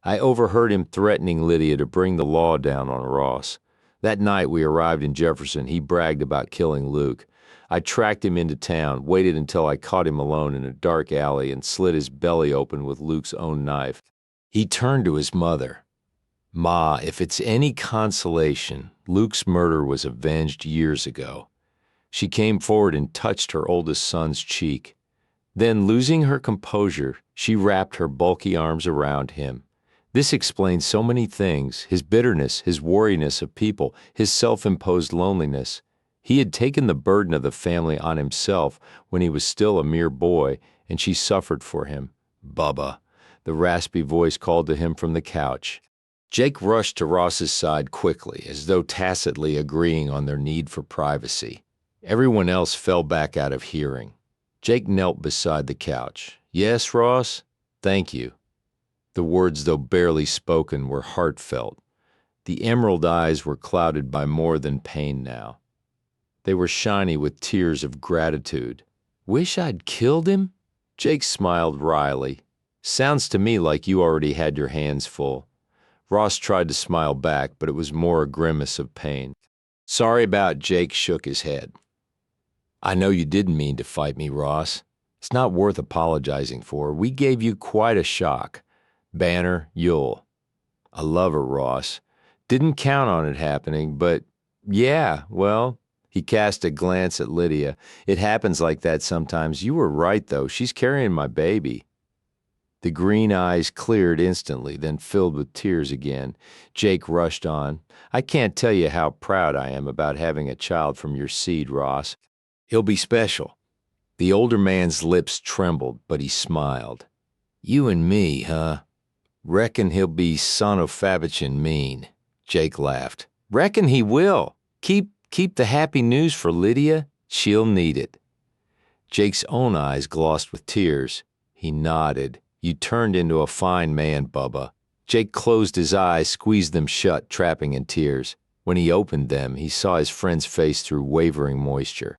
I overheard him threatening Lydia to bring the law down on Ross. That night we arrived in Jefferson, he bragged about killing Luke. I tracked him into town, waited until I caught him alone in a dark alley, and slit his belly open with Luke's own knife. He turned to his mother. Ma, if it's any consolation, Luke's murder was avenged years ago. She came forward and touched her oldest son's cheek. Then, losing her composure, she wrapped her bulky arms around him. This explains so many things: his bitterness, his wariness of people, his self-imposed loneliness. He had taken the burden of the family on himself when he was still a mere boy, and she suffered for him. Bubba, the raspy voice called to him from the couch. Jake rushed to Ross's side quickly, as though tacitly agreeing on their need for privacy. Everyone else fell back out of hearing. Jake knelt beside the couch. "Yes, Ross? Thank you." The words, though barely spoken, were heartfelt. The emerald eyes were clouded by more than pain now. They were shiny with tears of gratitude. "Wish I'd killed him?" Jake smiled wryly. "Sounds to me like you already had your hands full." Ross tried to smile back, but it was more a grimace of pain. "Sorry about," Jake shook his head. "I know you didn't mean to fight me, Ross. It's not worth apologizing for. We gave you quite a shock. Banner, you'll." "I love her, Ross. Didn't count on it happening, but yeah, well," he cast a glance at Lydia. "It happens like that sometimes. You were right, though. She's carrying my baby." The green eyes cleared instantly, then filled with tears again. Jake rushed on. "I can't tell you how proud I am about having a child from your seed, Ross. He'll be special." The older man's lips trembled, but he smiled. "You and me, huh? Reckon he'll be sonofabichin mean." Jake laughed. "Reckon he will. Keep the happy news for Lydia. She'll need it." Jake's own eyes glossed with tears. He nodded. "You turned into a fine man, Bubba." Jake closed his eyes, squeezed them shut, trapping in tears. When he opened them, he saw his friend's face through wavering moisture.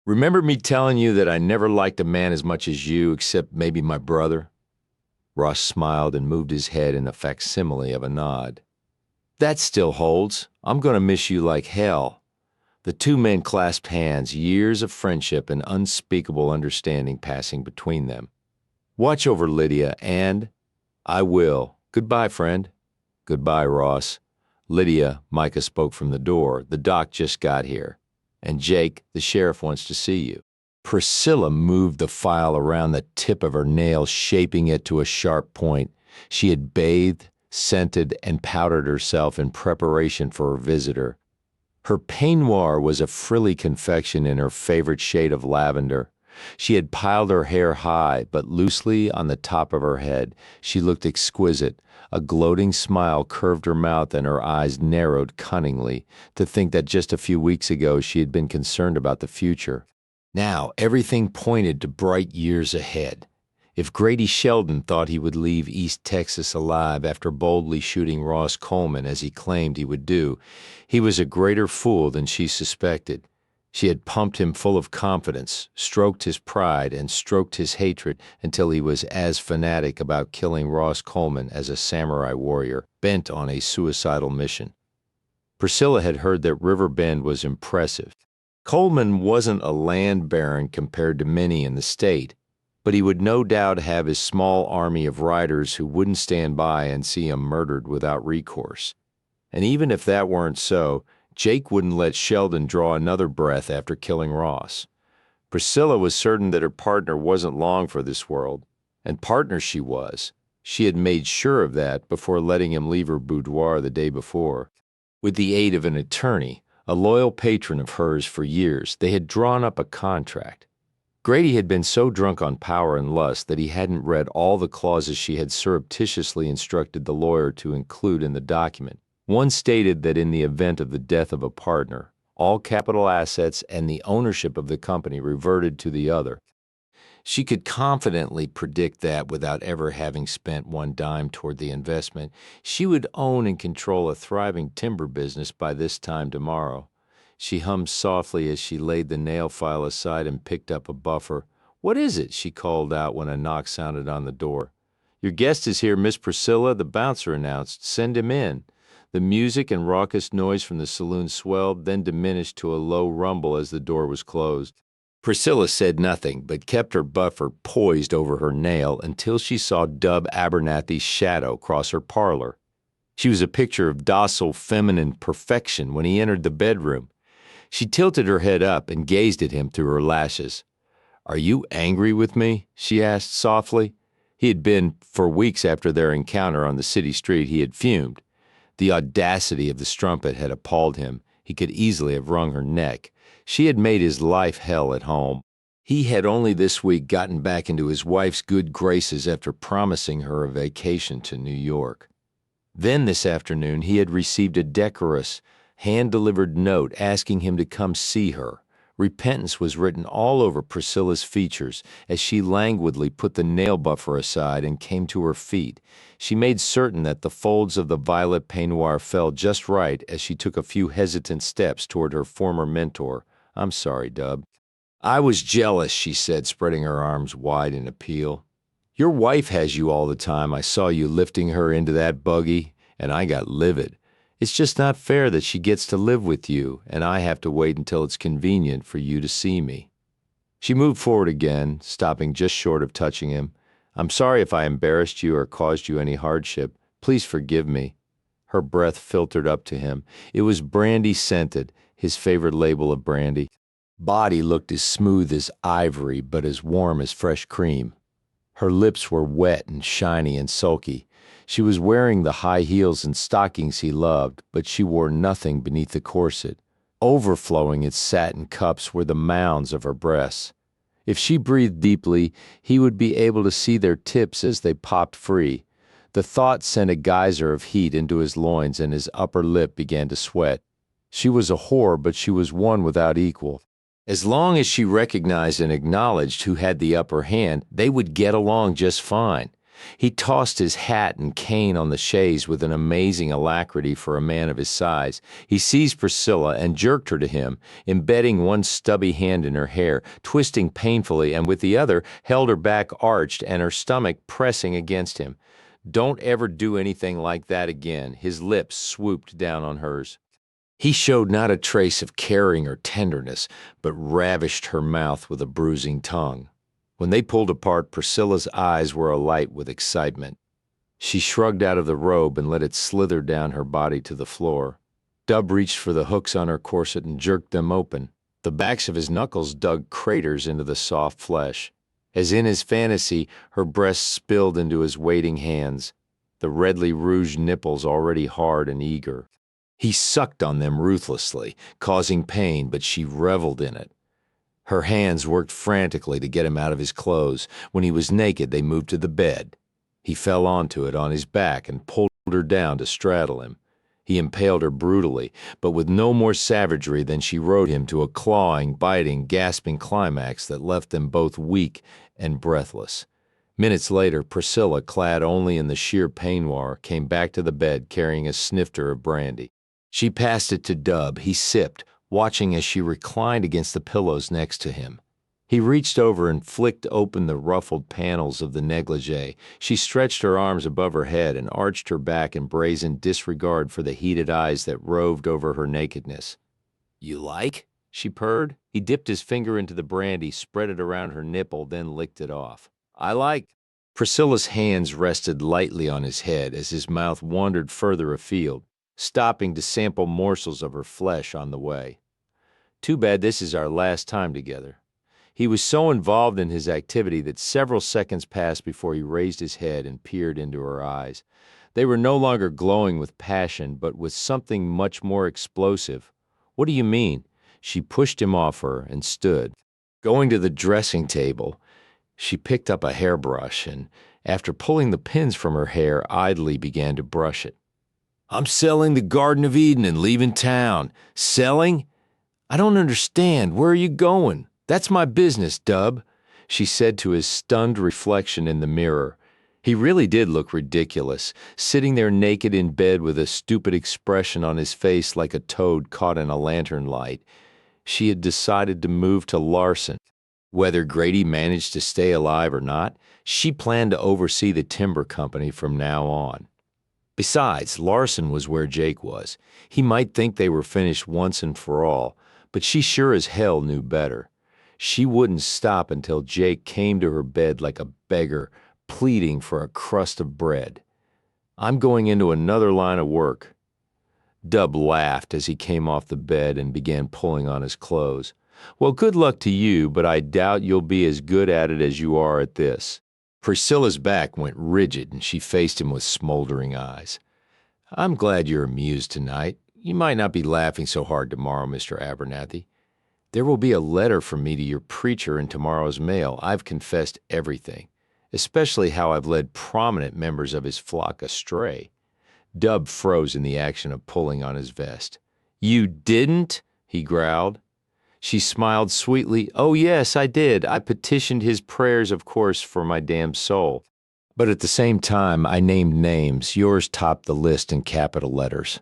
"Remember me telling you that I never liked a man as much as you, except maybe my brother?" Ross smiled and moved his head in a facsimile of a nod. "That still holds. I'm going to miss you like hell." The two men clasped hands, years of friendship and unspeakable understanding passing between them. "Watch over Lydia, and—" "I will. Goodbye, friend." "Goodbye, Ross." "Lydia," Micah spoke from the door, "the doc just got here. And Jake, the sheriff wants to see you." Priscilla moved the file around the tip of her nail, shaping it to a sharp point. She had bathed, scented, and powdered herself in preparation for her visitor. Her peignoir was a frilly confection in her favorite shade of lavender. She had piled her hair high, but loosely on the top of her head. She looked exquisite. A gloating smile curved her mouth and her eyes narrowed cunningly, to think that just a few weeks ago she had been concerned about the future. Now everything pointed to bright years ahead. If Grady Sheldon thought he would leave East Texas alive after boldly shooting Ross Coleman as he claimed he would do, he was a greater fool than she suspected. She had pumped him full of confidence, stroked his pride, and stroked his hatred until he was as fanatic about killing Ross Coleman as a samurai warrior bent on a suicidal mission. Priscilla had heard that River Bend was impressive. Coleman wasn't a land baron compared to many in the state, but he would no doubt have his small army of riders who wouldn't stand by and see him murdered without recourse. And even if that weren't so, Jake wouldn't let Sheldon draw another breath after killing Ross. Priscilla was certain that her partner wasn't long for this world, and partner she was. She had made sure of that before letting him leave her boudoir the day before. With the aid of an attorney, a loyal patron of hers for years, they had drawn up a contract. Grady had been so drunk on power and lust that he hadn't read all the clauses she had surreptitiously instructed the lawyer to include in the document. One stated that in the event of the death of a partner, all capital assets and the ownership of the company reverted to the other. She could confidently predict that without ever having spent one dime toward the investment, she would own and control a thriving timber business by this time tomorrow. She hummed softly as she laid the nail file aside and picked up a buffer. "What is it?" she called out when a knock sounded on the door. "Your guest is here, Miss Priscilla," the bouncer announced. "Send him in." The music and raucous noise from the saloon swelled, then diminished to a low rumble as the door was closed. Priscilla said nothing, but kept her buffer poised over her nail until she saw Dub Abernathy's shadow cross her parlor. She was a picture of docile feminine perfection when he entered the bedroom. She tilted her head up and gazed at him through her lashes. "Are you angry with me?" she asked softly. He had been, for weeks after their encounter on the city street, he had fumed. The audacity of the strumpet had appalled him. He could easily have wrung her neck. She had made his life hell at home. He had only this week gotten back into his wife's good graces after promising her a vacation to New York. Then this afternoon he had received a decorous, hand-delivered note asking him to come see her. Repentance was written all over Priscilla's features as she languidly put the nail buffer aside and came to her feet. She made certain that the folds of the violet peignoir fell just right as she took a few hesitant steps toward her former mentor. "I'm sorry, Dub." "I was jealous," she said, spreading her arms wide in appeal. "Your wife has you all the time. I saw you lifting her into that buggy, and I got livid. It's just not fair that she gets to live with you, and I have to wait until it's convenient for you to see me." She moved forward again, stopping just short of touching him. "I'm sorry if I embarrassed you or caused you any hardship. Please forgive me." Her breath filtered up to him. It was brandy-scented, his favorite label of brandy. Body looked as smooth as ivory, but as warm as fresh cream. Her lips were wet and shiny and sulky. She was wearing the high heels and stockings he loved, but she wore nothing beneath the corset. Overflowing its satin cups were the mounds of her breasts. If she breathed deeply, he would be able to see their tips as they popped free. The thought sent a geyser of heat into his loins, and his upper lip began to sweat. She was a whore, but she was one without equal. As long as she recognized and acknowledged who had the upper hand, they would get along just fine. He tossed his hat and cane on the chaise with an amazing alacrity for a man of his size. He seized Priscilla and jerked her to him, embedding one stubby hand in her hair, twisting painfully, and with the other held her back arched and her stomach pressing against him. "Don't ever do anything like that again." His lips swooped down on hers. He showed not a trace of caring or tenderness, but ravished her mouth with a bruising tongue. When they pulled apart, Priscilla's eyes were alight with excitement. She shrugged out of the robe and let it slither down her body to the floor. Dub reached for the hooks on her corset and jerked them open. The backs of his knuckles dug craters into the soft flesh. As in his fantasy, her breasts spilled into his waiting hands, the redly rouged nipples already hard and eager. He sucked on them ruthlessly, causing pain, but she reveled in it. Her hands worked frantically to get him out of his clothes. When he was naked, they moved to the bed. He fell onto it on his back and pulled her down to straddle him. He impaled her brutally, but with no more savagery than she rode him to a clawing, biting, gasping climax that left them both weak and breathless. Minutes later, Priscilla, clad only in the sheer peignoir, came back to the bed carrying a snifter of brandy. She passed it to Dub. He sipped, watching as she reclined against the pillows next to him. He reached over and flicked open the ruffled panels of the negligee. She stretched her arms above her head and arched her back in brazen disregard for the heated eyes that roved over her nakedness. "You like?" she purred. He dipped his finger into the brandy, spread it around her nipple, then licked it off. "I like." Priscilla's hands rested lightly on his head as his mouth wandered further afield, stopping to sample morsels of her flesh on the way. "Too bad this is our last time together." He was so involved in his activity that several seconds passed before he raised his head and peered into her eyes. They were no longer glowing with passion, but with something much more explosive. "What do you mean?" She pushed him off her and stood. Going to the dressing table, she picked up a hairbrush and, after pulling the pins from her hair, idly began to brush it. "I'm selling the Garden of Eden and leaving town." "Selling? I don't understand. Where are you going?" "That's my business, Dub," she said to his stunned reflection in the mirror. He really did look ridiculous, sitting there naked in bed with a stupid expression on his face like a toad caught in a lantern light. She had decided to move to Larson. Whether Grady managed to stay alive or not, she planned to oversee the timber company from now on. Besides, Larson was where Jake was. He might think they were finished once and for all, but she sure as hell knew better. She wouldn't stop until Jake came to her bed like a beggar, pleading for a crust of bread. "I'm going into another line of work." Dub laughed as he came off the bed and began pulling on his clothes. "Well, good luck to you, but I doubt you'll be as good at it as you are at this." Priscilla's back went rigid and she faced him with smoldering eyes. I'm glad you're amused tonight. You might not be laughing so hard tomorrow, Mr. Abernathy. There will be a letter from me to your preacher in tomorrow's mail. I've confessed everything, especially how I've led prominent members of his flock astray. Dub froze in the action of pulling on his vest. You didn't? He growled. She smiled sweetly. Oh, yes, I did. I petitioned his prayers, of course, for my damned soul. But at the same time, I named names. Yours topped the list in capital letters.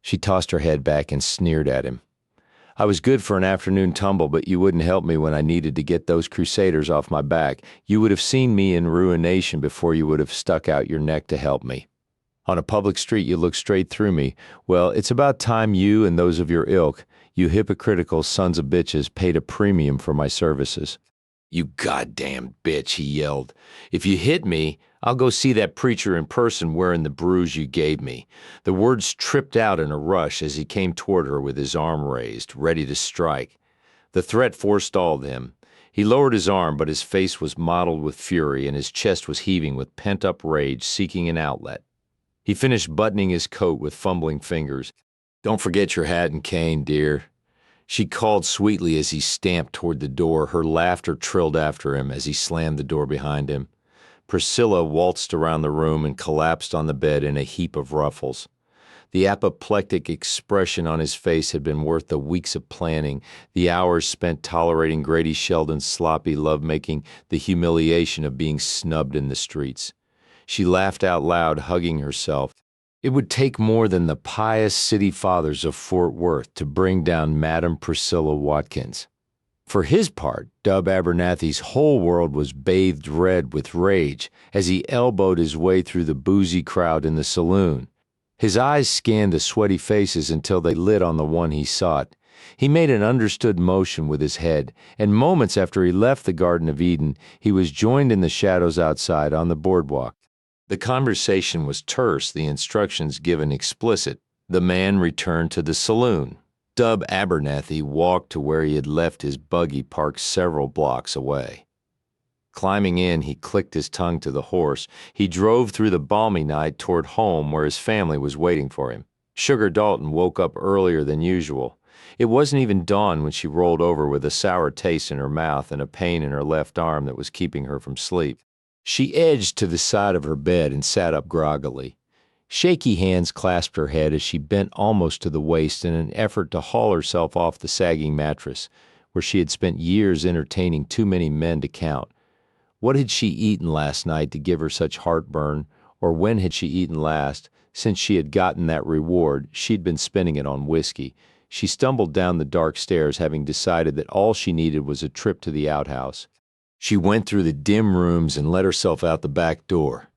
She tossed her head back and sneered at him. I was good for an afternoon tumble, but you wouldn't help me when I needed to get those crusaders off my back. You would have seen me in ruination before you would have stuck out your neck to help me. On a public street, you look straight through me. Well, it's about time you and those of your ilk, you hypocritical sons of bitches, paid a premium for my services. You goddamn bitch, he yelled. If you hit me, I'll go see that preacher in person wearing the bruise you gave me. The words tripped out in a rush as he came toward her with his arm raised, ready to strike. The threat forestalled him. He lowered his arm, but his face was mottled with fury and his chest was heaving with pent-up rage, seeking an outlet. He finished buttoning his coat with fumbling fingers. Don't forget your hat and cane, dear. She called sweetly as he stamped toward the door. Her laughter trilled after him as he slammed the door behind him. Priscilla waltzed around the room and collapsed on the bed in a heap of ruffles. The apoplectic expression on his face had been worth the weeks of planning, the hours spent tolerating Grady Sheldon's sloppy lovemaking, the humiliation of being snubbed in the streets. She laughed out loud, hugging herself. It would take more than the pious city fathers of Fort Worth to bring down Madam Priscilla Watkins. For his part, Dub Abernathy's whole world was bathed red with rage as he elbowed his way through the boozy crowd in the saloon. His eyes scanned the sweaty faces until they lit on the one he sought. He made an understood motion with his head, and moments after he left the Garden of Eden, he was joined in the shadows outside on the boardwalk. The conversation was terse, the instructions given explicit. The man returned to the saloon. Dub Abernathy walked to where he had left his buggy parked several blocks away. Climbing in, he clicked his tongue to the horse. He drove through the balmy night toward home where his family was waiting for him. Sugar Dalton woke up earlier than usual. It wasn't even dawn when she rolled over with a sour taste in her mouth and a pain in her left arm that was keeping her from sleep. She edged to the side of her bed and sat up groggily. Shaky hands clasped her head as she bent almost to the waist in an effort to haul herself off the sagging mattress, where she had spent years entertaining too many men to count. What had she eaten last night to give her such heartburn, or when had she eaten last? Since she had gotten that reward, she'd been spending it on whiskey. She stumbled down the dark stairs, having decided that all she needed was a trip to the outhouse. She went through the dim rooms and let herself out the back door.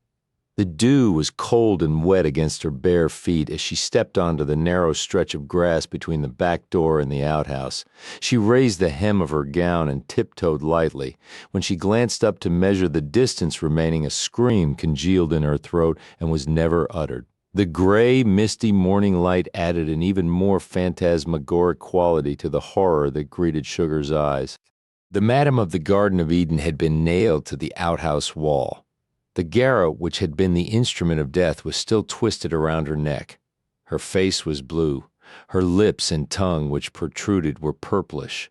The dew was cold and wet against her bare feet as she stepped onto the narrow stretch of grass between the back door and the outhouse. She raised the hem of her gown and tiptoed lightly. When she glanced up to measure the distance remaining, a scream congealed in her throat and was never uttered. The gray, misty morning light added an even more phantasmagoric quality to the horror that greeted Sugar's eyes. The Madam of the Garden of Eden had been nailed to the outhouse wall. The garrote which had been the instrument of death was still twisted around her neck. Her face was blue. Her lips and tongue, which protruded, were purplish.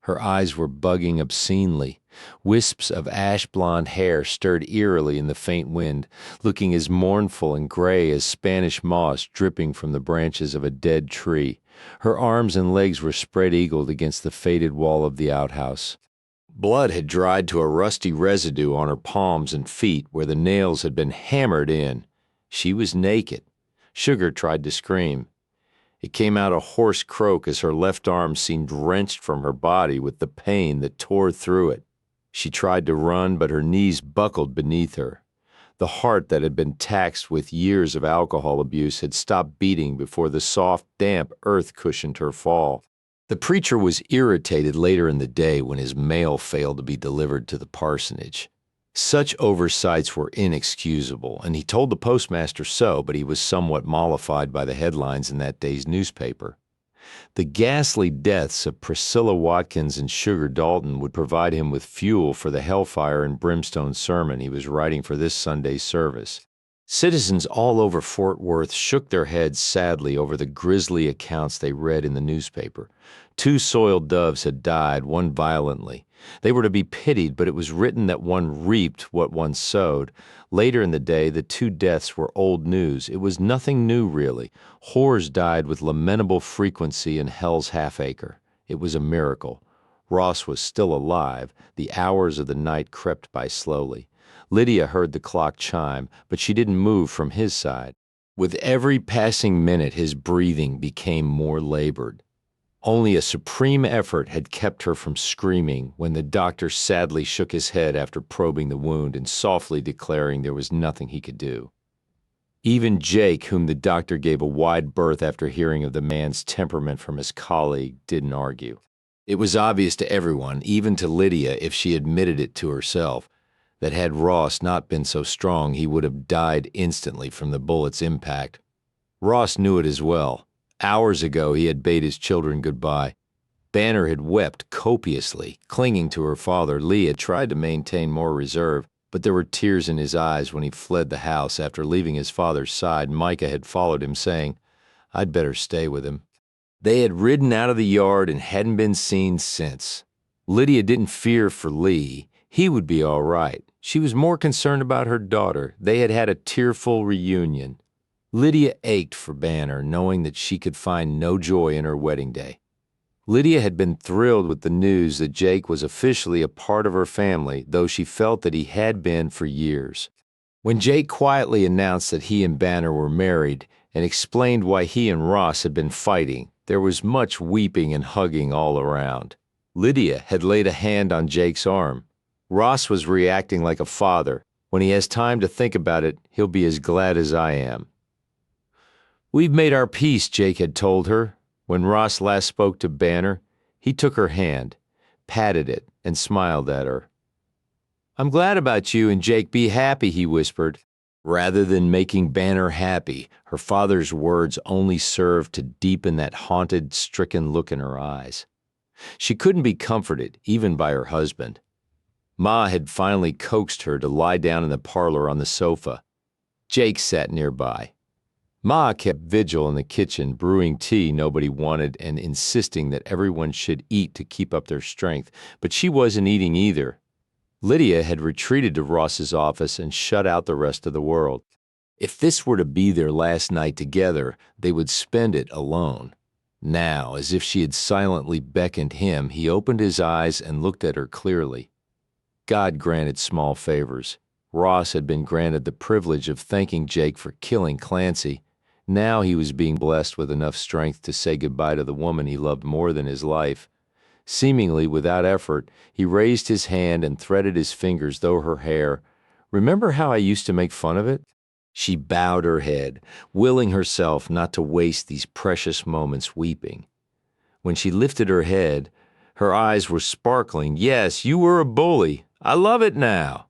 Her eyes were bugging obscenely. Wisps of ash-blonde hair stirred eerily in the faint wind, looking as mournful and gray as Spanish moss dripping from the branches of a dead tree. Her arms and legs were spread-eagled against the faded wall of the outhouse. Blood had dried to a rusty residue on her palms and feet where the nails had been hammered in. She was naked. Sugar tried to scream. It came out a hoarse croak as her left arm seemed wrenched from her body with the pain that tore through it. She tried to run, but her knees buckled beneath her. The heart that had been taxed with years of alcohol abuse had stopped beating before the soft, damp earth cushioned her fall. The preacher was irritated later in the day when his mail failed to be delivered to the parsonage. Such oversights were inexcusable, and he told the postmaster so, but he was somewhat mollified by the headlines in that day's newspaper. The ghastly deaths of Priscilla Watkins and Sugar Dalton would provide him with fuel for the hellfire and brimstone sermon he was writing for this Sunday's service. Citizens all over Fort Worth shook their heads sadly over the grisly accounts they read in the newspaper. 2 soiled doves had died, one violently. They were to be pitied, but it was written that one reaped what one sowed. Later in the day, the 2 deaths were old news. It was nothing new, really. Whores died with lamentable frequency in Hell's Half-Acre. It was a miracle. Ross was still alive. The hours of the night crept by slowly. Lydia heard the clock chime, but she didn't move from his side. With every passing minute, his breathing became more labored. Only a supreme effort had kept her from screaming when the doctor sadly shook his head after probing the wound and softly declaring there was nothing he could do. Even Jake, whom the doctor gave a wide berth after hearing of the man's temperament from his colleague, didn't argue. It was obvious to everyone, even to Lydia if she admitted it to herself, that had Ross not been so strong, he would have died instantly from the bullet's impact. Ross knew it as well. Hours ago, he had bade his children goodbye. Banner had wept copiously, clinging to her father. Lee had tried to maintain more reserve, but there were tears in his eyes when he fled the house after leaving his father's side. Micah had followed him, saying, "I'd better stay with him." They had ridden out of the yard and hadn't been seen since. Lydia didn't fear for Lee. He would be all right. She was more concerned about her daughter. They had had a tearful reunion. Lydia ached for Banner, knowing that she could find no joy in her wedding day. Lydia had been thrilled with the news that Jake was officially a part of her family, though she felt that he had been for years. When Jake quietly announced that he and Banner were married and explained why he and Ross had been fighting, there was much weeping and hugging all around. Lydia had laid a hand on Jake's arm. Ross was reacting like a father. When he has time to think about it, he'll be as glad as I am. "We've made our peace," Jake had told her. When Ross last spoke to Banner, he took her hand, patted it, and smiled at her. "I'm glad about you and Jake. Be happy," he whispered. Rather than making Banner happy, her father's words only served to deepen that haunted, stricken look in her eyes. She couldn't be comforted, even by her husband. Ma had finally coaxed her to lie down in the parlor on the sofa. Jake sat nearby. Ma kept vigil in the kitchen, brewing tea nobody wanted and insisting that everyone should eat to keep up their strength, but she wasn't eating either. Lydia had retreated to Ross's office and shut out the rest of the world. If this were to be their last night together, they would spend it alone. Now, as if she had silently beckoned him, he opened his eyes and looked at her clearly. God granted small favors. Ross had been granted the privilege of thanking Jake for killing Clancy. Now he was being blessed with enough strength to say goodbye to the woman he loved more than his life. Seemingly without effort, he raised his hand and threaded his fingers through her hair. "Remember how I used to make fun of it?" She bowed her head, willing herself not to waste these precious moments weeping. When she lifted her head, her eyes were sparkling. "Yes, you were a bully. I love it now."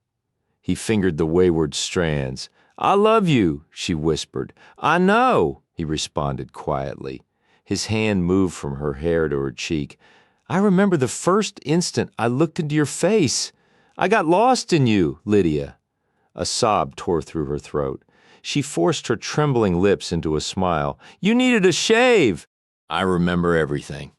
He fingered the wayward strands. "I love you," she whispered. "I know," he responded quietly. His hand moved from her hair to her cheek. "I remember the first instant I looked into your face. I got lost in you, Lydia." A sob tore through her throat. She forced her trembling lips into a smile. "You needed a shave." "I remember everything."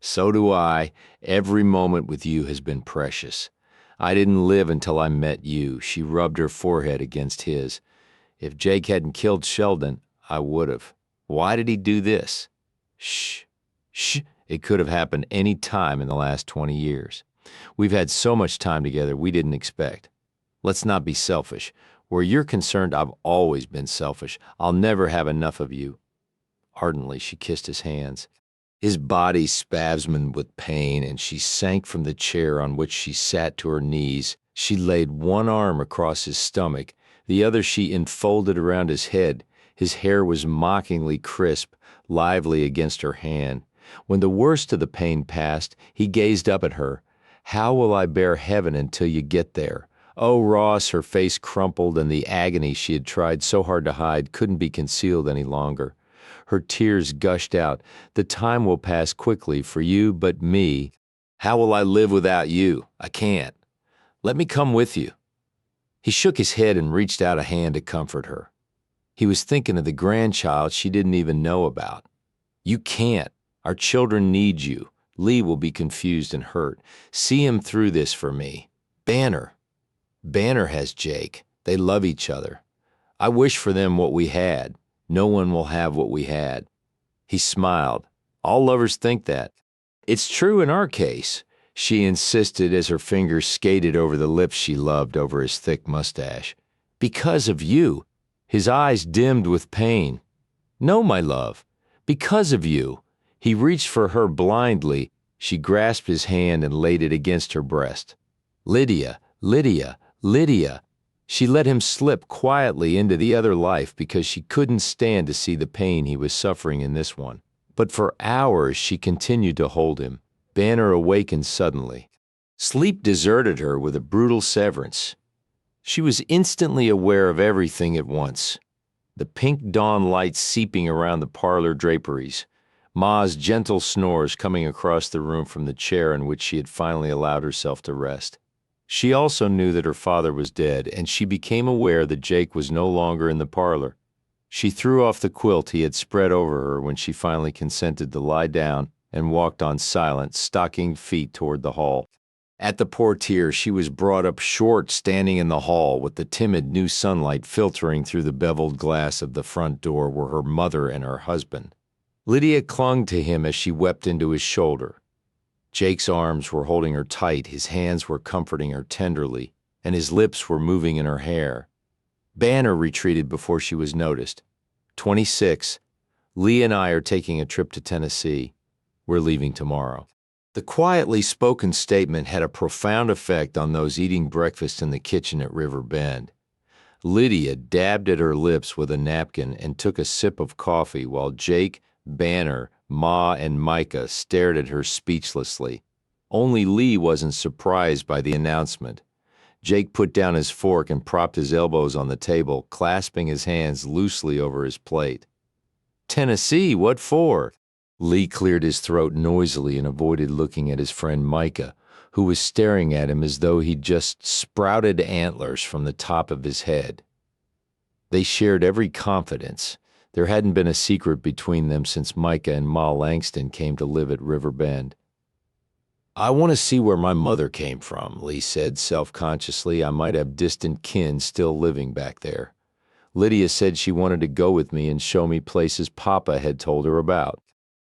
"So do I. Every moment with you has been precious. I didn't live until I met you." She rubbed her forehead against his. "If Jake hadn't killed Sheldon, I would have. Why did he do this?" "Shh, shh. It could have happened any time in the last 20 years. We've had so much time together we didn't expect. Let's not be selfish. Where you're concerned, I've always been selfish. I'll never have enough of you." Ardently, she kissed his hands. His body spasmed with pain, and she sank from the chair on which she sat to her knees. She laid one arm across his stomach, the other she enfolded around his head. His hair was mockingly crisp, lively against her hand. When the worst of the pain passed, he gazed up at her. "How will I bear heaven until you get there?" "Oh, Ross," her face crumpled, and the agony she had tried so hard to hide couldn't be concealed any longer. Her tears gushed out. The time will pass quickly for you, but me. How will I live without you? I can't. Let me come with you. He shook his head and reached out a hand to comfort her. He was thinking of the grandchild she didn't even know about. You can't. Our children need you. Lee will be confused and hurt. See him through this for me. Banner. Banner has Jake. They love each other. I wish for them what we had. No one will have what we had. He smiled. All lovers think that. It's true in our case, she insisted as her fingers skated over the lips she loved over his thick mustache. Because of you. His eyes dimmed with pain. No, my love. Because of you. He reached for her blindly. She grasped his hand and laid it against her breast. Lydia, Lydia, Lydia. She let him slip quietly into the other life because she couldn't stand to see the pain he was suffering in this one. But for hours she continued to hold him. Banner awakened suddenly. Sleep deserted her with a brutal severance. She was instantly aware of everything at once. The pink dawn light seeping around the parlor draperies. Ma's gentle snores coming across the room from the chair in which she had finally allowed herself to rest. She also knew that her father was dead, and she became aware that Jake was no longer in the parlor. She threw off the quilt he had spread over her when she finally consented to lie down and walked on silent, stocking feet toward the hall. At the portiere, she was brought up short standing in the hall with the timid new sunlight filtering through the beveled glass of the front door where her mother and her husband. Lydia clung to him as she wept into his shoulder. Jake's arms were holding her tight, his hands were comforting her tenderly, and his lips were moving in her hair. Banner retreated before she was noticed. 26. Lee and I are taking a trip to Tennessee. We're leaving tomorrow. The quietly spoken statement had a profound effect on those eating breakfast in the kitchen at River Bend. Lydia dabbed at her lips with a napkin and took a sip of coffee while Jake, Banner, Ma, and Micah stared at her speechlessly. Only Lee wasn't surprised by the announcement. Jake put down his fork and propped his elbows on the table, clasping his hands loosely over his plate. Tennessee, what for? Lee cleared his throat noisily and avoided looking at his friend Micah, who was staring at him as though he'd just sprouted antlers from the top of his head. They shared every confidence. There hadn't been a secret between them since Micah and Ma Langston came to live at River Bend. I want to see where my mother came from, Lee said self-consciously. I might have distant kin still living back there. Lydia said she wanted to go with me and show me places Papa had told her about.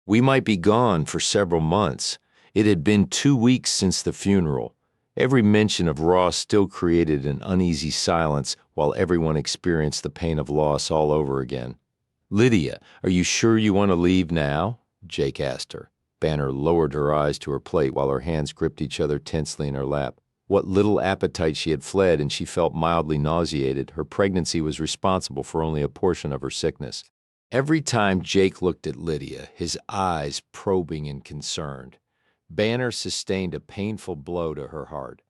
We might be gone for several months. It had been 2 weeks since the funeral. Every mention of Ross still created an uneasy silence while everyone experienced the pain of loss all over again. Lydia, are you sure you want to leave now? Jake asked her. Banner lowered her eyes to her plate while her hands gripped each other tensely in her lap. What little appetite she had fled and she felt mildly nauseated, her pregnancy was responsible for only a portion of her sickness. Every time Jake looked at Lydia, his eyes probing and concerned, Banner sustained a painful blow to her heart.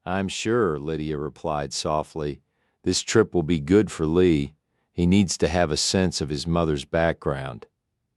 I'm sure, Lydia replied softly. This trip will be good for Lee. He needs to have a sense of his mother's background.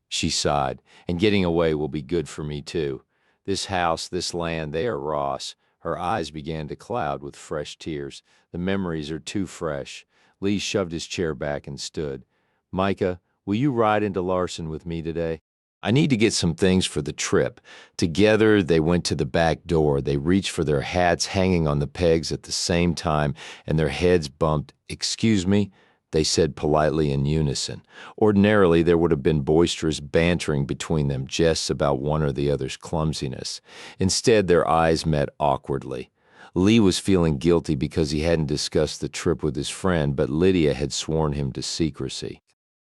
She sighed, and getting away will be good for me too. This house, this land, they are Ross. Her eyes began to cloud with fresh tears. The memories are too fresh. Lee shoved his chair back and stood. Micah, will you ride into Larson with me today? I need to get some things for the trip. Together, they went to the back door. They reached for their hats hanging on the pegs at the same time, and their heads bumped. Excuse me? They said politely in unison. Ordinarily, there would have been boisterous bantering between them, jests about one or the other's clumsiness. Instead, their eyes met awkwardly. Lee was feeling guilty because he hadn't discussed the trip with his friend, but Lydia had sworn him to secrecy.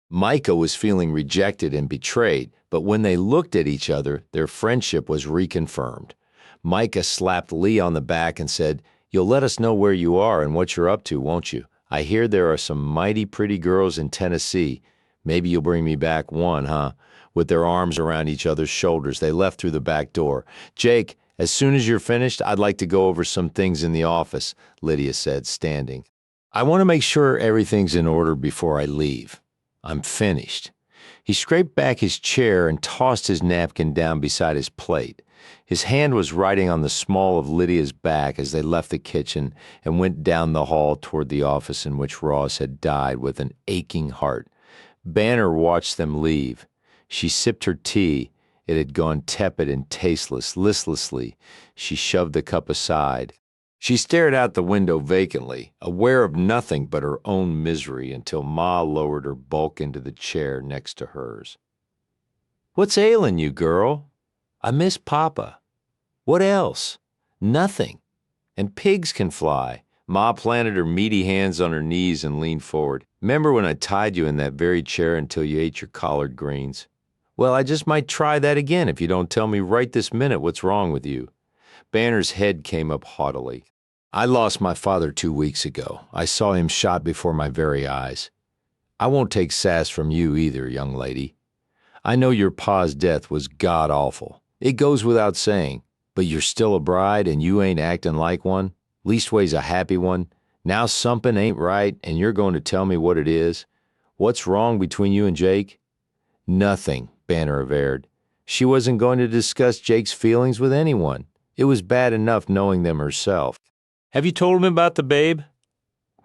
Micah was feeling rejected and betrayed, but when they looked at each other, their friendship was reconfirmed. Micah slapped Lee on the back and said, "You'll let us know where you are and what you're up to, won't you? I hear there are some mighty pretty girls in Tennessee. Maybe you'll bring me back one, huh?" With their arms around each other's shoulders, they left through the back door. Jake, as soon as you're finished, I'd like to go over some things in the office, Lydia said, standing. I want to make sure everything's in order before I leave. I'm finished. He scraped back his chair and tossed his napkin down beside his plate. His hand was writing on the small of Lydia's back as they left the kitchen and went down the hall toward the office in which Ross had died with an aching heart. Banner watched them leave. She sipped her tea. It had gone tepid and tasteless. Listlessly, she shoved the cup aside. She stared out the window vacantly, aware of nothing but her own misery until Ma lowered her bulk into the chair next to hers. "What's ailing you, girl?" "I miss Papa." "What else?" "Nothing. And pigs can fly." Ma planted her meaty hands on her knees and leaned forward. "Remember when I tied you in that very chair until you ate your collard greens? Well, I just might try that again if you don't tell me right this minute what's wrong with you." Banner's head came up haughtily. "I lost my father 2 weeks ago. I saw him shot before my very eyes. I won't take sass from you either, young lady. I know your pa's death was god-awful. It goes without saying. But you're still a bride and you ain't acting like one. Leastways a happy one. Now something ain't right and you're going to tell me what it is. What's wrong between you and Jake?" "Nothing," Banner averred. She wasn't going to discuss Jake's feelings with anyone. It was bad enough knowing them herself. "Have you told him about the babe?"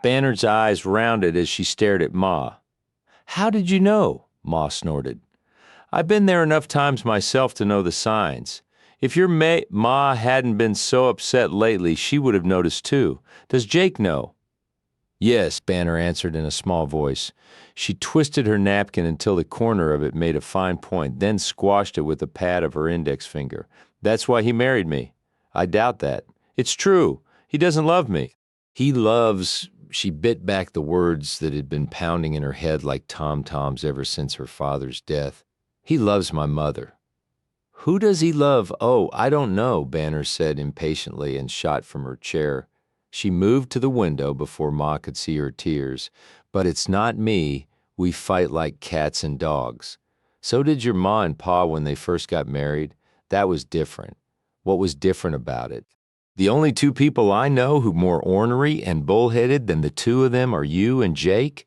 Banner's eyes rounded as she stared at Ma. "How did you know?" Ma snorted. "I've been there enough times myself to know the signs. If your Ma hadn't been so upset lately, she would have noticed too. Does Jake know?" "Yes," Banner answered in a small voice. She twisted her napkin until the corner of it made a fine point, then squashed it with the pad of her index finger. "That's why he married me." "I doubt that." "It's true. He doesn't love me." "He loves—" She bit back the words that had been pounding in her head like tom-toms ever since her father's death. "He loves my mother." "Who does he love?" "Oh, I don't know," Banner said impatiently and shot from her chair. She moved to the window before Ma could see her tears. "But it's not me. We fight like cats and dogs. So did your Ma and Pa when they first got married. That was different." "What was different about it?" "The only two people I know who more ornery and bullheaded than the two of them are you and Jake."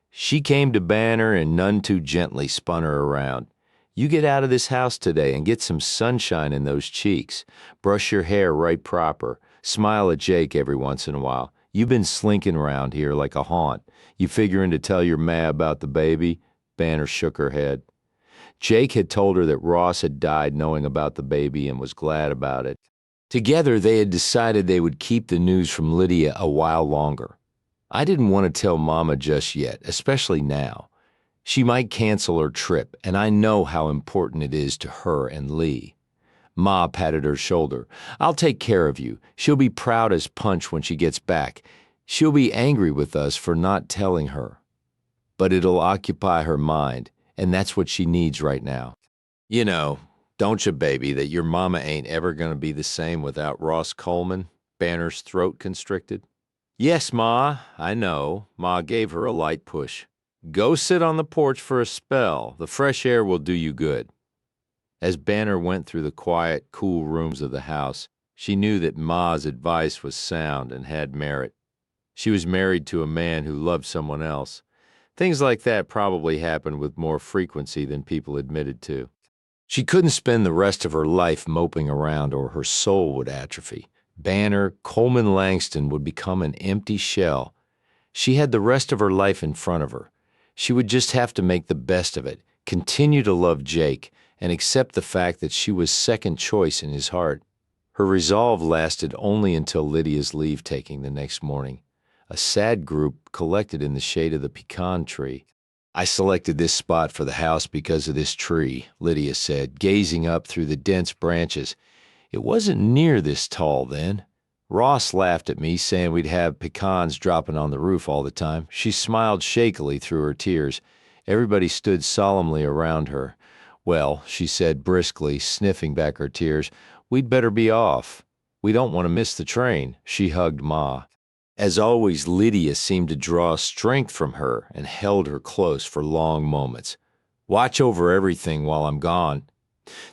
She came to Banner and none too gently spun her around. "You get out of this house today and get some sunshine in those cheeks. Brush your hair right proper. Smile at Jake every once in a while. You've been slinking around here like a haunt. You figuring to tell your ma about the baby?" Banner shook her head. Jake had told her that Ross had died knowing about the baby and was glad about it. Together, they had decided they would keep the news from Lydia a while longer. "I didn't want to tell Mama just yet, especially now. She might cancel her trip, and I know how important it is to her and Lee." Ma patted her shoulder. "I'll take care of you. She'll be proud as punch when she gets back. She'll be angry with us for not telling her. But it'll occupy her mind, and that's what she needs right now. You know, don't you, baby, that your mama ain't ever gonna be the same without Ross Coleman?" Banner's throat constricted. "Yes, Ma, I know." Ma gave her a light push. "Go sit on the porch for a spell. The fresh air will do you good." As Banner went through the quiet, cool rooms of the house, she knew that Ma's advice was sound and had merit. She was married to a man who loved someone else. Things like that probably happened with more frequency than people admitted to. She couldn't spend the rest of her life moping around or her soul would atrophy. Banner, Coleman Langston would become an empty shell. She had the rest of her life in front of her. She would just have to make the best of it, continue to love Jake, and accept the fact that she was second choice in his heart. Her resolve lasted only until Lydia's leave-taking the next morning. A sad group collected in the shade of the pecan tree. "I selected this spot for the house because of this tree," Lydia said, gazing up through the dense branches. "It wasn't near this tall then. Ross laughed at me, saying we'd have pecans dropping on the roof all the time." She smiled shakily through her tears. Everybody stood solemnly around her. "Well," she said briskly, sniffing back her tears, "we'd better be off. We don't want to miss the train." She hugged Ma. As always, Lydia seemed to draw strength from her and held her close for long moments. "Watch over everything while I'm gone.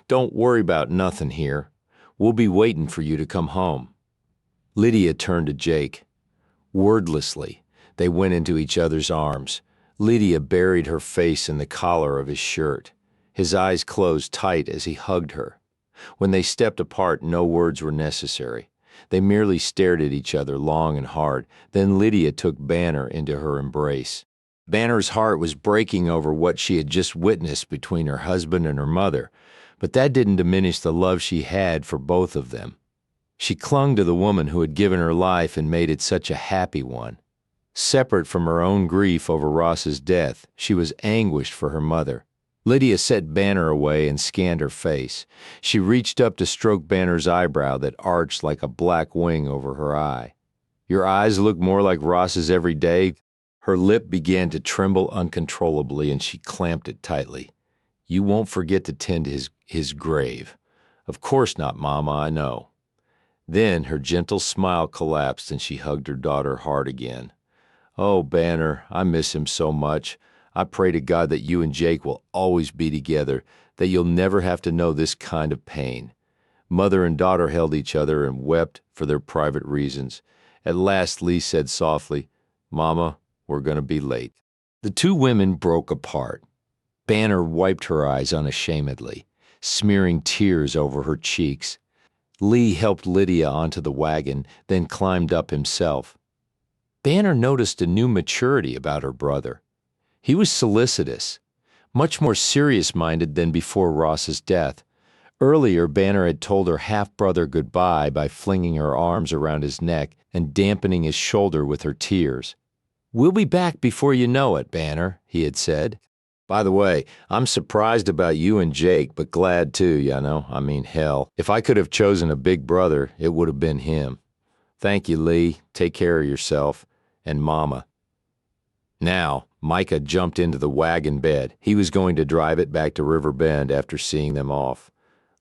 Don't worry about nothing here. We'll be waiting for you to come home." Lydia turned to Jake. Wordlessly, they went into each other's arms. Lydia buried her face in the collar of his shirt. His eyes closed tight as he hugged her. When they stepped apart, no words were necessary. They merely stared at each other long and hard. Then Lydia took Banner into her embrace. Banner's heart was breaking over what she had just witnessed between her husband and her mother, but that didn't diminish the love she had for both of them. She clung to the woman who had given her life and made it such a happy one. Separate from her own grief over Ross's death, she was anguished for her mother. Lydia set Banner away and scanned her face. She reached up to stroke Banner's eyebrow that arched like a black wing over her eye. "Your eyes look more like Ross's every day." Her lip began to tremble uncontrollably, and she clamped it tightly. "You won't forget to tend his grave." "Of course not, Mama, I know." Then her gentle smile collapsed and she hugged her daughter hard again. "Oh, Banner, I miss him so much. I pray to God that you and Jake will always be together, that you'll never have to know this kind of pain." Mother and daughter held each other and wept for their private reasons. At last Lee said softly, "Mama, we're going to be late." The two women broke apart. Banner wiped her eyes unashamedly, smearing tears over her cheeks. Lee helped Lydia onto the wagon, then climbed up himself. Banner noticed a new maturity about her brother. He was solicitous, much more serious-minded than before Ross's death. Earlier, Banner had told her half-brother goodbye by flinging her arms around his neck and dampening his shoulder with her tears. "We'll be back before you know it, Banner," he had said. "By the way, I'm surprised about you and Jake, but glad too, you know. I mean, hell, if I could have chosen a big brother, it would have been him. Thank you, Lee. Take care of yourself. And Mama." Now, Micah jumped into the wagon bed. He was going to drive it back to River Bend after seeing them off.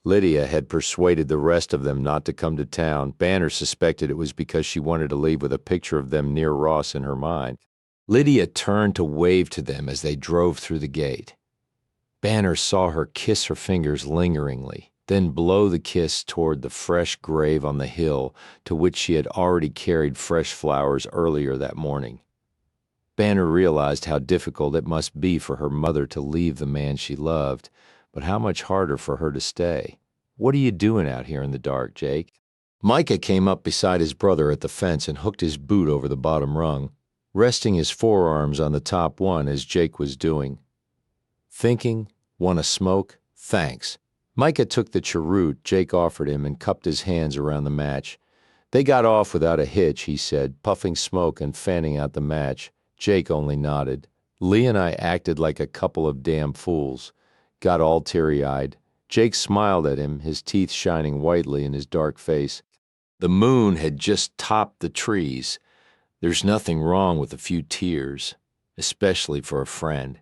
Lydia had persuaded the rest of them not to come to town. Banner suspected it was because she wanted to leave with a picture of them near Ross in her mind. Lydia turned to wave to them as they drove through the gate. Banner saw her kiss her fingers lingeringly, then blow the kiss toward the fresh grave on the hill to which she had already carried fresh flowers earlier that morning. Banner realized how difficult it must be for her mother to leave the man she loved, but how much harder for her to stay. "What are you doing out here in the dark, Jake?" Micah came up beside his brother at the fence and hooked his boot over the bottom rung, resting his forearms on the top one as Jake was doing. "Thinking? Want a smoke? Thanks." Micah took the cheroot Jake offered him and cupped his hands around the match. "They got off without a hitch," he said, puffing smoke and fanning out the match. Jake only nodded. Lee and I acted like a couple of damn fools. Got all teary-eyed. Jake smiled at him, his teeth shining whitely in his dark face. The moon had just topped the trees. There's nothing wrong with a few tears, especially for a friend.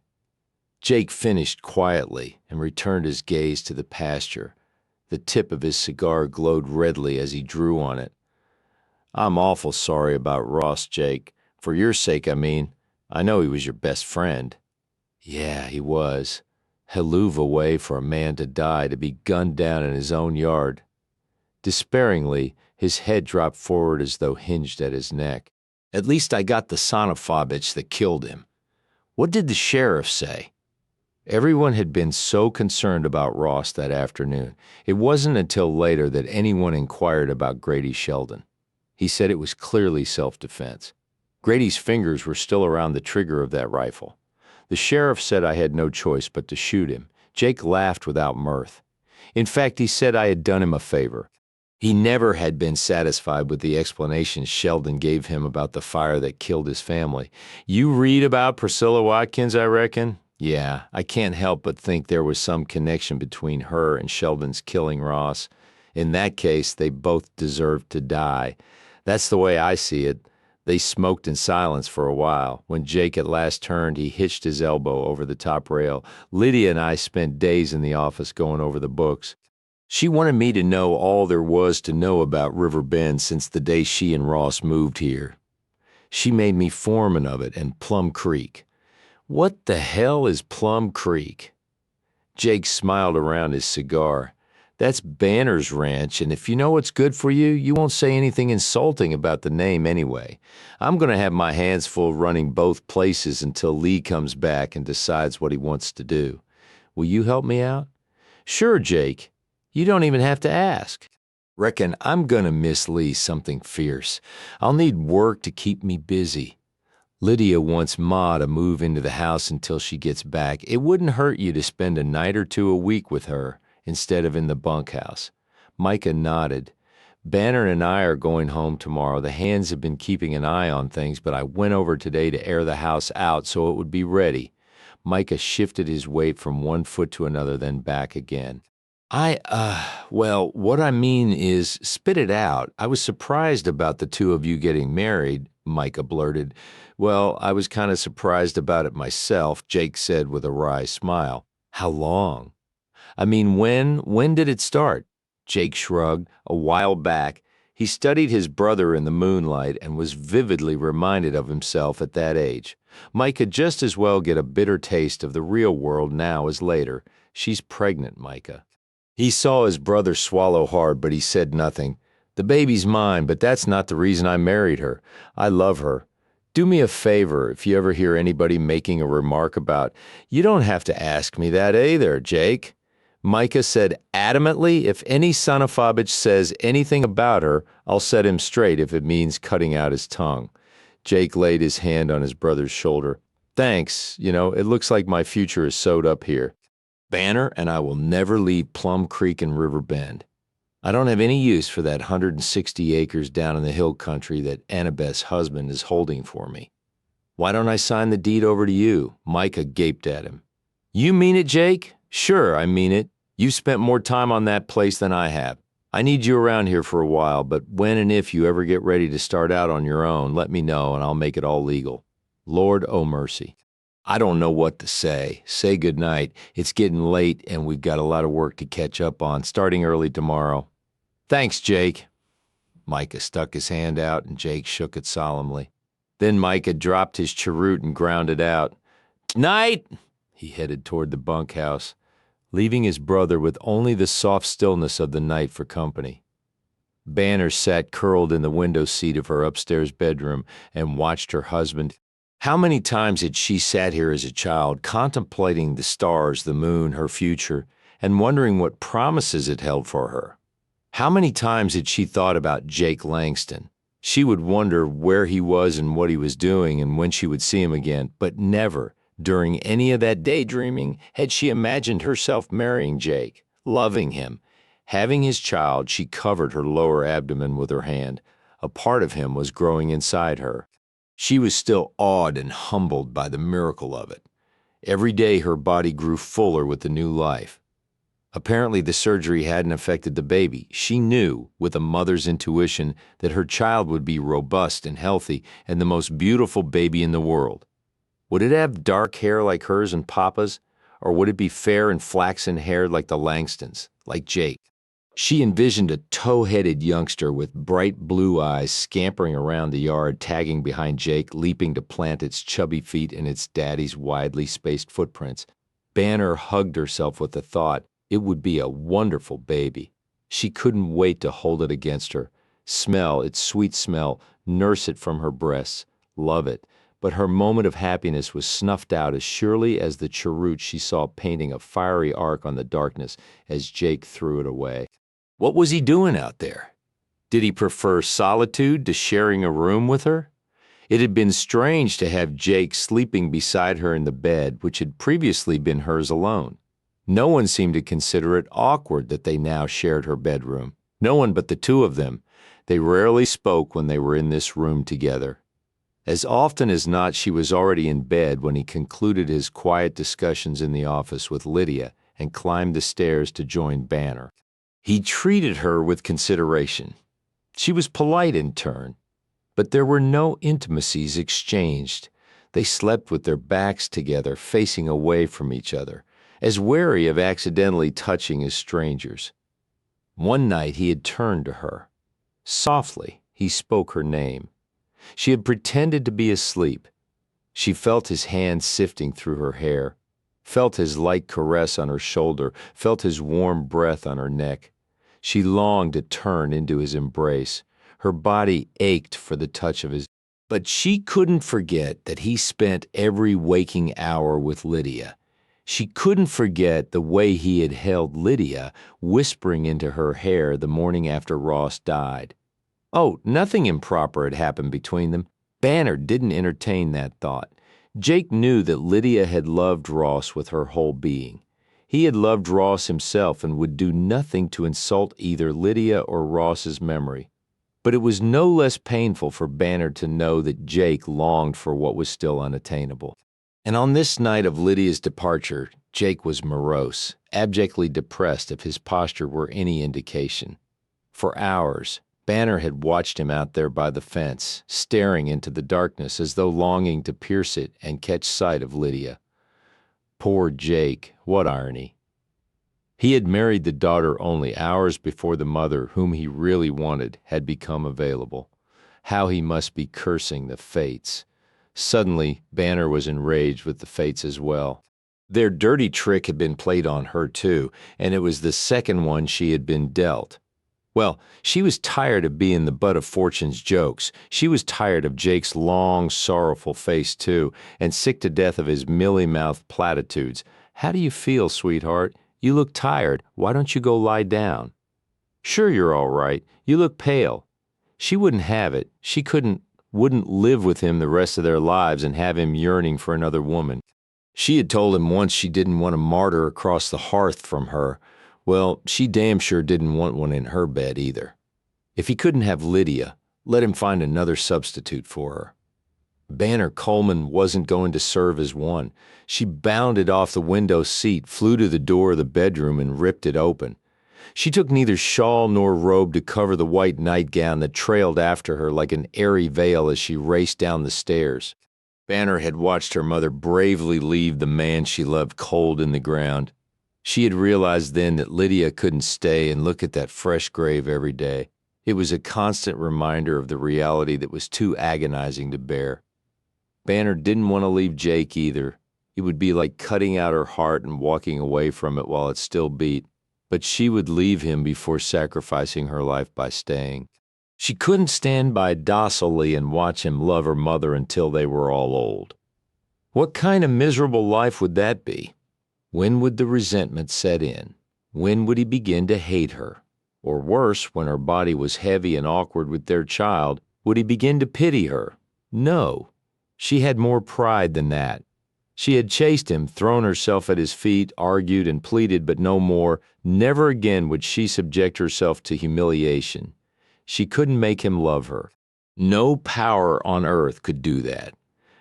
Jake finished quietly and returned his gaze to the pasture. The tip of his cigar glowed redly as he drew on it. "I'm awful sorry about Ross, Jake. For your sake, I mean. I know he was your best friend." "Yeah, he was. Helluva way for a man to die, to be gunned down in his own yard." Despairingly, his head dropped forward as though hinged at his neck. "At least I got the sonophobich that killed him. What did the sheriff say?" Everyone had been so concerned about Ross that afternoon. It wasn't until later that anyone inquired about Grady Sheldon. He said it was clearly self-defense. Grady's fingers were still around the trigger of that rifle. The sheriff said I had no choice but to shoot him. Jake laughed without mirth. In fact, he said I had done him a favor. He never had been satisfied with the explanations Sheldon gave him about the fire that killed his family. "You read about Priscilla Watkins, I reckon?" "Yeah, I can't help but think there was some connection between her and Sheldon's killing Ross. In that case, they both deserved to die. That's the way I see it." They smoked in silence for a while. When Jake at last turned, he hitched his elbow over the top rail. Lydia and I spent days in the office going over the books. She wanted me to know all there was to know about River Bend since the day she and Ross moved here. She made me foreman of it and Plum Creek. What the hell is Plum Creek? Jake smiled around his cigar. That's Banner's ranch, and if you know what's good for you, you won't say anything insulting about the name anyway. I'm going to have my hands full running both places until Lee comes back and decides what he wants to do. Will you help me out? Sure, Jake. You don't even have to ask. Reckon I'm gonna miss Lee something fierce. I'll need work to keep me busy. Lydia wants Ma to move into the house until she gets back. It wouldn't hurt you to spend a night or two a week with her instead of in the bunkhouse. Micah nodded. Banner and I are going home tomorrow. The hands have been keeping an eye on things, but I went over today to air the house out so it would be ready. Micah shifted his weight from one foot to another, then back again. Well, what I mean is, spit it out. I was surprised about the two of you getting married, Micah blurted. Well, I was kind of surprised about it myself, Jake said with a wry smile. How long? I mean, when did it start? Jake shrugged. A while back. He studied his brother in the moonlight and was vividly reminded of himself at that age. Mike could just as well get a bitter taste of the real world now as later. She's pregnant, Micah. He saw his brother swallow hard, but he said nothing. The baby's mine, but that's not the reason I married her. I love her. Do me a favor if you ever hear anybody making a remark about, you don't have to ask me that either, Jake. Micah said adamantly, if any sonophobich says anything about her, I'll set him straight if it means cutting out his tongue. Jake laid his hand on his brother's shoulder. Thanks, it looks like my future is sewed up here. Banner and I will never leave Plum Creek and River Bend. I don't have any use for that 160 acres down in the hill country that Annabeth's husband is holding for me. Why don't I sign the deed over to you? Micah gaped at him. You mean it, Jake? Sure, I mean it. You've spent more time on that place than I have. I need you around here for a while, but when and if you ever get ready to start out on your own, let me know and I'll make it all legal. Lord, oh mercy. I don't know what to say. Say goodnight. It's getting late and we've got a lot of work to catch up on, starting early tomorrow. Thanks, Jake. Micah stuck his hand out and Jake shook it solemnly. Then Micah dropped his cheroot and ground it out. Night! He headed toward the bunkhouse, leaving his brother with only the soft stillness of the night for company. Banner sat curled in the window seat of her upstairs bedroom and watched her husband. How many times had she sat here as a child, contemplating the stars, the moon, her future, and wondering what promises it held for her? How many times had she thought about Jake Langston? She would wonder where he was and what he was doing and when she would see him again, but never, during any of that daydreaming, had she imagined herself marrying Jake, loving him. Having his child, she covered her lower abdomen with her hand. A part of him was growing inside her. She was still awed and humbled by the miracle of it. Every day her body grew fuller with the new life. Apparently the surgery hadn't affected the baby. She knew, with a mother's intuition, that her child would be robust and healthy and the most beautiful baby in the world. Would it have dark hair like hers and Papa's, or would it be fair and flaxen-haired like the Langstons, like Jake? She envisioned a tow-headed youngster with bright blue eyes scampering around the yard, tagging behind Jake, leaping to plant its chubby feet in its daddy's widely spaced footprints. Banner hugged herself with the thought it would be a wonderful baby. She couldn't wait to hold it against her, smell its sweet smell, nurse it from her breasts, love it. But her moment of happiness was snuffed out as surely as the cheroot she saw painting a fiery arc on the darkness as Jake threw it away. What was he doing out there? Did he prefer solitude to sharing a room with her? It had been strange to have Jake sleeping beside her in the bed, which had previously been hers alone. No one seemed to consider it awkward that they now shared her bedroom. No one but the two of them. They rarely spoke when they were in this room together. As often as not, she was already in bed when he concluded his quiet discussions in the office with Lydia and climbed the stairs to join Banner. He treated her with consideration. She was polite in turn, but there were no intimacies exchanged. They slept with their backs together, facing away from each other, as wary of accidentally touching as strangers. One night he had turned to her. Softly, he spoke her name. She had pretended to be asleep. She felt his hand sifting through her hair. felt his light caress on her shoulder, felt his warm breath on her neck. She longed to turn into his embrace. Her body ached for the touch of his. But she couldn't forget that he spent every waking hour with Lydia. She couldn't forget the way he had held Lydia, whispering into her hair the morning after Ross died. Oh, nothing improper had happened between them. Banner didn't entertain that thought. Jake knew that Lydia had loved Ross with her whole being. He had loved Ross himself and would do nothing to insult either Lydia or Ross's memory. But it was no less painful for Banner to know that Jake longed for what was still unattainable. And on this night of Lydia's departure, Jake was morose, abjectly depressed if his posture were any indication. For hours, Banner had watched him out there by the fence, staring into the darkness as though longing to pierce it and catch sight of Lydia. Poor Jake, what irony. He had married the daughter only hours before the mother, whom he really wanted, had become available. How he must be cursing the fates. Suddenly, Banner was enraged with the fates as well. Their dirty trick had been played on her too, and it was the second one she had been dealt. Well, she was tired of being the butt of Fortune's jokes. She was tired of Jake's long, sorrowful face too, and sick to death of his mealy-mouthed platitudes. "How do you feel, sweetheart? You look tired. Why don't you go lie down?" "Sure, you're all right. You look pale." She wouldn't have it. She wouldn't live with him the rest of their lives and have him yearning for another woman. She had told him once she didn't want a martyr across the hearth from her. Well, she damn sure didn't want one in her bed either. If he couldn't have Lydia, let him find another substitute for her. Banner Coleman wasn't going to serve as one. She bounded off the window seat, flew to the door of the bedroom, and ripped it open. She took neither shawl nor robe to cover the white nightgown that trailed after her like an airy veil as she raced down the stairs. Banner had watched her mother bravely leave the man she loved cold in the ground. She had realized then that Lydia couldn't stay and look at that fresh grave every day. It was a constant reminder of the reality that was too agonizing to bear. Banner didn't want to leave Jake either. It would be like cutting out her heart and walking away from it while it still beat. But she would leave him before sacrificing her life by staying. She couldn't stand by docilely and watch him love her mother until they were all old. What kind of miserable life would that be? When would the resentment set in? When would he begin to hate her? Or worse, when her body was heavy and awkward with their child, would he begin to pity her? No. She had more pride than that. She had chased him, thrown herself at his feet, argued and pleaded, but no more. Never again would she subject herself to humiliation. She couldn't make him love her. No power on earth could do that.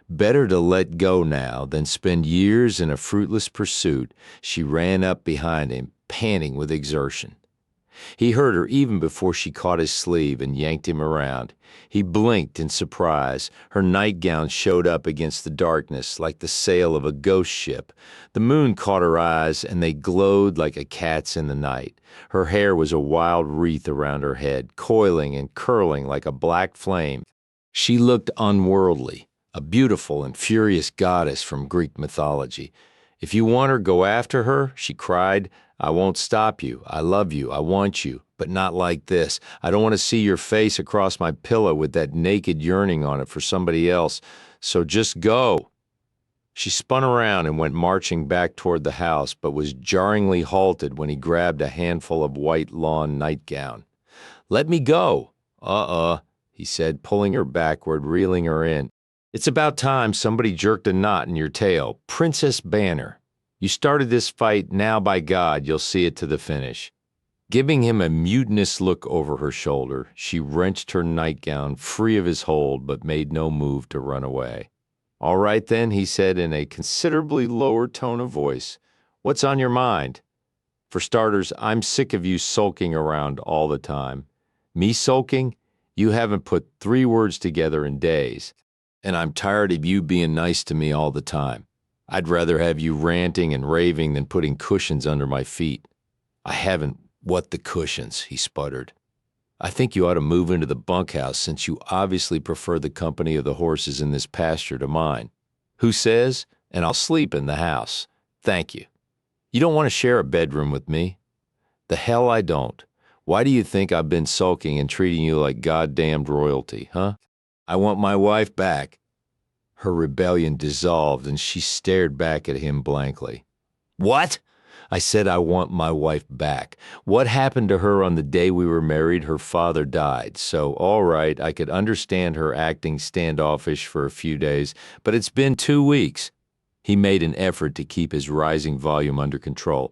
Better to let go now than spend years in a fruitless pursuit. She ran up behind him, panting with exertion. He heard her even before she caught his sleeve and yanked him around. He blinked in surprise. Her nightgown showed up against the darkness like the sail of a ghost ship. The moon caught her eyes, and they glowed like a cat's in the night. Her hair was a wild wreath around her head, coiling and curling like a black flame. She looked unworldly, a beautiful and furious goddess from Greek mythology. "If you want her, go after her," she cried. "I won't stop you. I love you. I want you. But not like this. I don't want to see your face across my pillow with that naked yearning on it for somebody else. So just go." She spun around and went marching back toward the house, but was jarringly halted when he grabbed a handful of white lawn nightgown. "Let me go." He said, pulling her backward, reeling her in. "It's about time somebody jerked a knot in your tail. Princess Banner. You started this fight, now by God, you'll see it to the finish." Giving him a mutinous look over her shoulder, she wrenched her nightgown free of his hold, but made no move to run away. "All right then," he said in a considerably lower tone of voice. "What's on your mind? For starters, I'm sick of you sulking around all the time." "Me sulking? You haven't put 3 words together in days. And I'm tired of you being nice to me all the time. I'd rather have you ranting and raving than putting cushions under my feet." "I haven't what the cushions," he sputtered. "I think you ought to move into the bunkhouse since you obviously prefer the company of the horses in this pasture to mine." "Who says? And I'll sleep in the house." Thank you. You don't want to share a bedroom with me? The hell I don't. Why do you think I've been sulking and treating you like goddamned royalty, huh? I want my wife back. Her rebellion dissolved and she stared back at him blankly. What? I said I want my wife back. What happened to her on the day we were married? Her father died. So, all right, I could understand her acting standoffish for a few days, but it's been 2 weeks. He made an effort to keep his rising volume under control.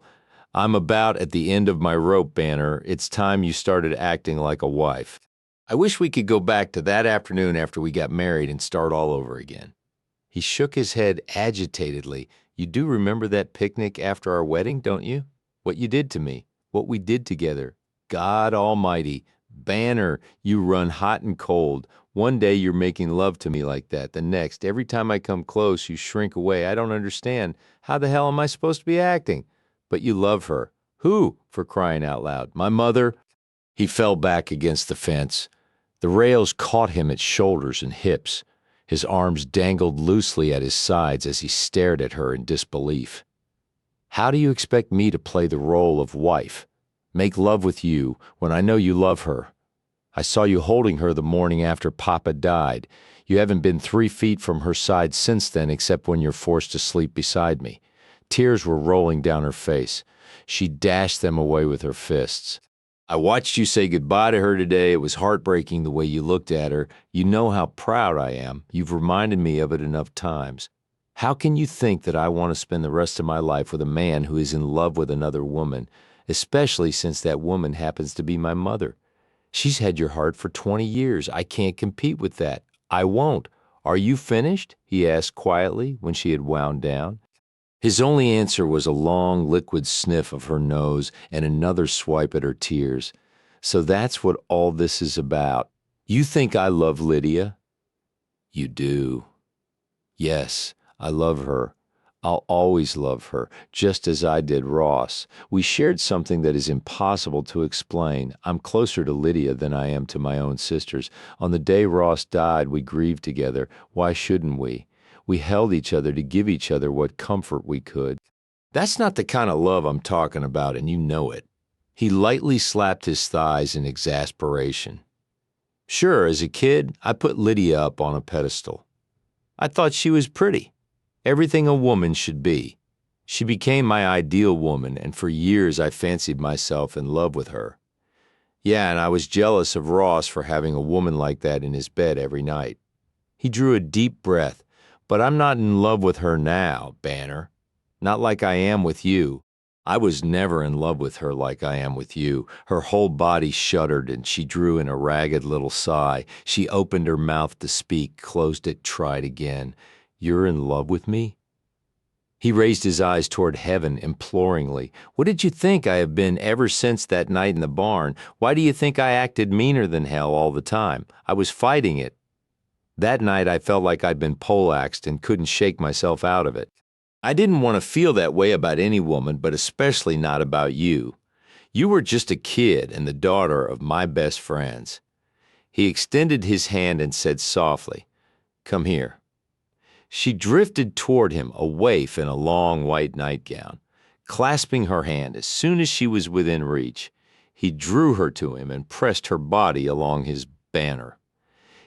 I'm about at the end of my rope, Banner. It's time you started acting like a wife. I wish we could go back to that afternoon after we got married and start all over again. He shook his head agitatedly. You do remember that picnic after our wedding, don't you? What you did to me, what we did together. God Almighty, Banner, you run hot and cold. One day you're making love to me like that. The next, every time I come close, you shrink away. I don't understand. How the hell am I supposed to be acting? But you love her. Who, for crying out loud? My mother? He fell back against the fence. The rails caught him at shoulders and hips. His arms dangled loosely at his sides as he stared at her in disbelief. How do you expect me to play the role of wife? Make love with you when I know you love her. I saw you holding her the morning after Papa died. You haven't been 3 feet from her side since then except when you're forced to sleep beside me. Tears were rolling down her face. She dashed them away with her fists. I watched you say goodbye to her today. It was heartbreaking the way you looked at her. You know how proud I am. You've reminded me of it enough times. How can you think that I want to spend the rest of my life with a man who is in love with another woman, especially since that woman happens to be my mother? She's had your heart for 20 years. I can't compete with that. I won't. Are you finished? He asked quietly when she had wound down. His only answer was a long, liquid sniff of her nose and another swipe at her tears. So that's what all this is about. You think I love Lydia? You do. Yes, I love her. I'll always love her, just as I did Ross. We shared something that is impossible to explain. I'm closer to Lydia than I am to my own sisters. On the day Ross died, we grieved together. Why shouldn't we? We held each other to give each other what comfort we could. That's not the kind of love I'm talking about, and you know it. He lightly slapped his thighs in exasperation. Sure, as a kid, I put Lydia up on a pedestal. I thought she was pretty. Everything a woman should be. She became my ideal woman, and for years I fancied myself in love with her. Yeah, and I was jealous of Ross for having a woman like that in his bed every night. He drew a deep breath. But I'm not in love with her now, Banner. Not like I am with you. I was never in love with her like I am with you. Her whole body shuddered and she drew in a ragged little sigh. She opened her mouth to speak, closed it, tried again. You're in love with me? He raised his eyes toward heaven imploringly. What did you think I have been ever since that night in the barn? Why do you think I acted meaner than hell all the time? I was fighting it. That night I felt like I'd been poleaxed and couldn't shake myself out of it. I didn't want to feel that way about any woman, but especially not about you. You were just a kid and the daughter of my best friends. He extended his hand and said softly, Come here. She drifted toward him, a waif in a long white nightgown. Clasping her hand as soon as she was within reach, he drew her to him and pressed her body along his banner.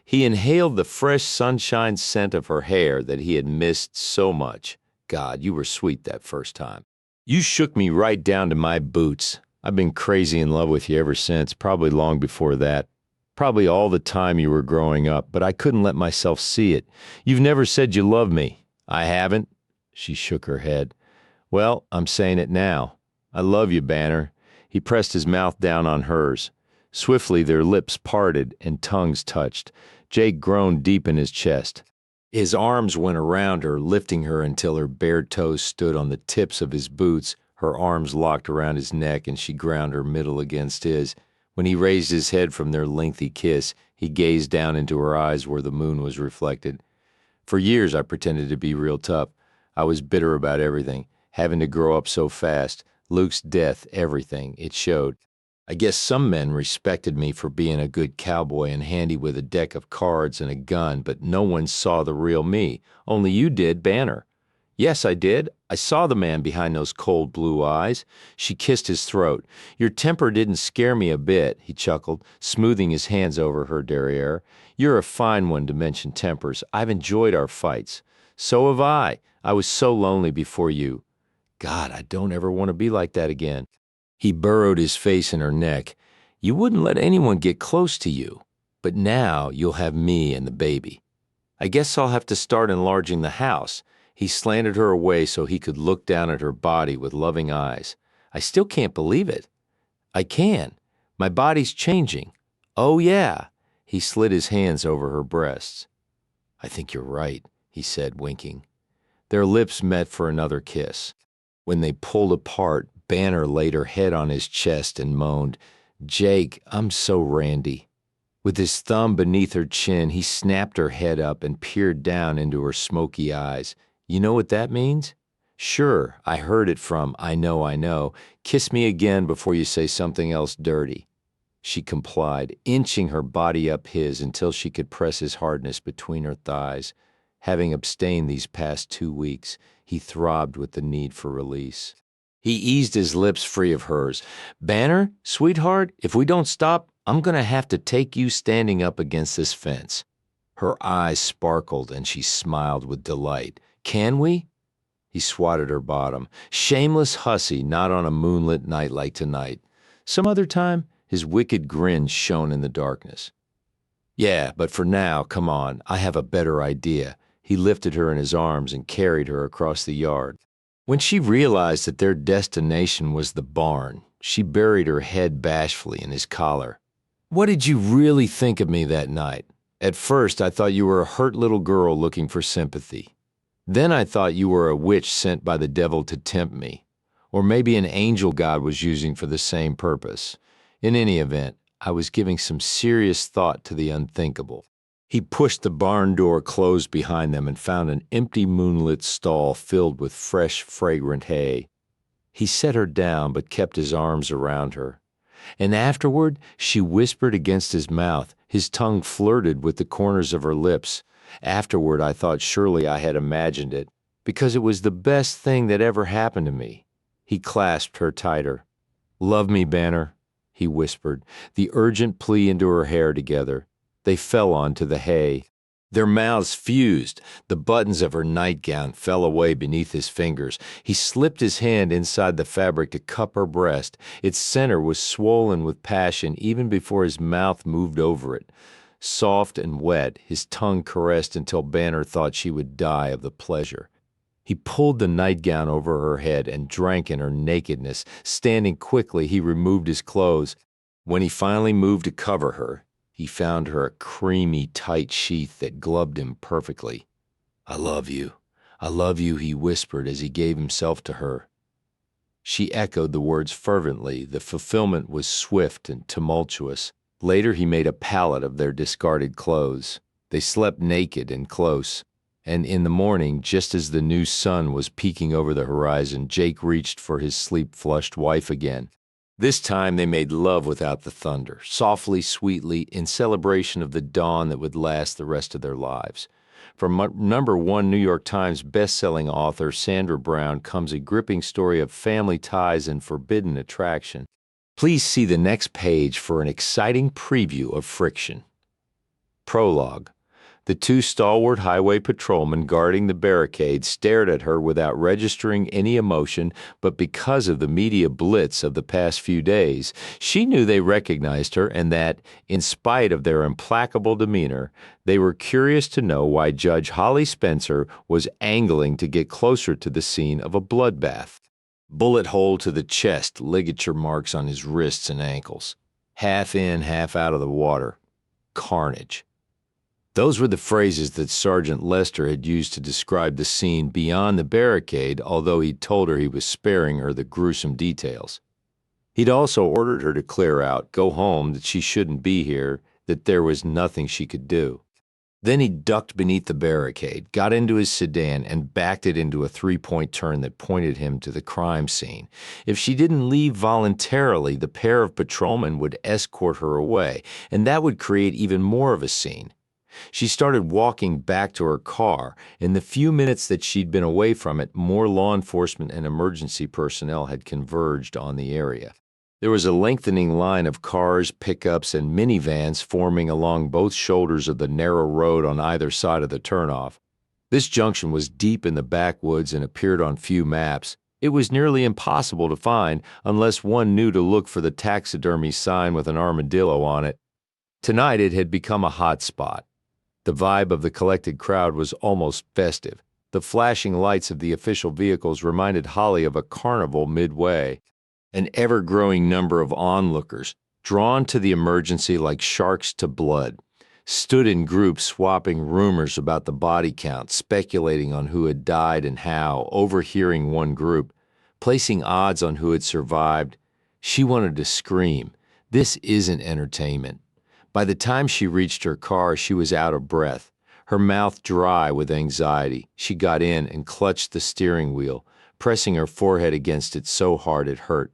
He inhaled the fresh sunshine scent of her hair that he had missed so much. God, you were sweet that first time. You shook me right down to my boots. I've been crazy in love with you ever since, probably long before that. Probably all the time you were growing up, but I couldn't let myself see it. You've never said you love me. I haven't. She shook her head. Well, I'm saying it now. I love you, Banner. He pressed his mouth down on hers. Swiftly their lips parted and tongues touched. Jake groaned deep in his chest. His arms went around her, lifting her until her bare toes stood on the tips of his boots. Her arms locked around his neck and she ground her middle against his. When he raised his head from their lengthy kiss, he gazed down into her eyes where the moon was reflected. For years I pretended to be real tough. I was bitter about everything, having to grow up so fast. Luke's death, everything. It showed. I guess some men respected me for being a good cowboy and handy with a deck of cards and a gun, but no one saw the real me. Only you did, Banner. Yes, I did. I saw the man behind those cold blue eyes. She kissed his throat. Your temper didn't scare me a bit, he chuckled, smoothing his hands over her derriere. You're a fine one to mention tempers. I've enjoyed our fights. So have I. I was so lonely before you. God, I don't ever want to be like that again. He burrowed his face in her neck. You wouldn't let anyone get close to you. But now you'll have me and the baby. I guess I'll have to start enlarging the house. He slanted her away so he could look down at her body with loving eyes. I still can't believe it. I can. My body's changing. Oh, yeah. He slid his hands over her breasts. I think you're right, he said, winking. Their lips met for another kiss. When they pulled apart, Banner laid her head on his chest and moaned, Jake, I'm so randy. With his thumb beneath her chin, he snapped her head up and peered down into her smoky eyes. You know what that means? Sure, I heard it from I know. Kiss me again before you say something else dirty. She complied, inching her body up his until she could press his hardness between her thighs. Having abstained these past 2 weeks, he throbbed with the need for release. He eased his lips free of hers. Banner, sweetheart, if we don't stop, I'm going to have to take you standing up against this fence. Her eyes sparkled and she smiled with delight. Can we? He swatted her bottom. Shameless hussy, not on a moonlit night like tonight. Some other time, his wicked grin shone in the darkness. Yeah, but for now, come on, I have a better idea. He lifted her in his arms and carried her across the yard. When she realized that their destination was the barn, she buried her head bashfully in his collar. What did you really think of me that night? At first, I thought you were a hurt little girl looking for sympathy. Then I thought you were a witch sent by the devil to tempt me. Or maybe an angel God was using for the same purpose. In any event, I was giving some serious thought to the unthinkable. He pushed the barn door closed behind them and found an empty moonlit stall filled with fresh, fragrant hay. He set her down but kept his arms around her. And afterward, she whispered against his mouth. His tongue flirted with the corners of her lips. Afterward, I thought surely I had imagined it, because it was the best thing that ever happened to me. He clasped her tighter. Love me, Banner, he whispered, the urgent plea into her hair together. They fell onto the hay. Their mouths fused. The buttons of her nightgown fell away beneath his fingers. He slipped his hand inside the fabric to cup her breast. Its center was swollen with passion even before his mouth moved over it. Soft and wet, his tongue caressed until Banner thought she would die of the pleasure. He pulled the nightgown over her head and drank in her nakedness. Standing quickly, he removed his clothes. When he finally moved to cover her, he found her a creamy, tight sheath that gloved him perfectly. I love you, he whispered as he gave himself to her. She echoed the words fervently. The fulfillment was swift and tumultuous. Later, he made a pallet of their discarded clothes. They slept naked and close. And in the morning, just as the new sun was peeking over the horizon, Jake reached for his sleep-flushed wife again. This time they made love without the thunder, softly, sweetly, in celebration of the dawn that would last the rest of their lives. From #1 New York Times best-selling author Sandra Brown comes a gripping story of family ties and forbidden attraction. Please see the next page for an exciting preview of Friction. Prologue. The two stalwart highway patrolmen guarding the barricade stared at her without registering any emotion, but because of the media blitz of the past few days, she knew they recognized her and that, in spite of their implacable demeanor, they were curious to know why Judge Holly Spencer was angling to get closer to the scene of a bloodbath. Bullet hole to the chest, ligature marks on his wrists and ankles. Half in, half out of the water. Carnage. Those were the phrases that Sergeant Lester had used to describe the scene beyond the barricade, although he'd told her he was sparing her the gruesome details. He'd also ordered her to clear out, go home, that she shouldn't be here, that there was nothing she could do. Then he ducked beneath the barricade, got into his sedan, and backed it into a three-point turn that pointed him to the crime scene. If she didn't leave voluntarily, the pair of patrolmen would escort her away, and that would create even more of a scene. She started walking back to her car. In the few minutes that she'd been away from it, more law enforcement and emergency personnel had converged on the area. There was a lengthening line of cars, pickups, and minivans forming along both shoulders of the narrow road on either side of the turnoff. This junction was deep in the backwoods and appeared on few maps. It was nearly impossible to find unless one knew to look for the taxidermy sign with an armadillo on it. Tonight it had become a hot spot. The vibe of the collected crowd was almost festive. The flashing lights of the official vehicles reminded Holly of a carnival midway. An ever-growing number of onlookers, drawn to the emergency like sharks to blood, stood in groups swapping rumors about the body count, speculating on who had died and how, overhearing one group, placing odds on who had survived. She wanted to scream. This isn't entertainment. By the time she reached her car, she was out of breath, her mouth dry with anxiety. She got in and clutched the steering wheel, pressing her forehead against it so hard it hurt.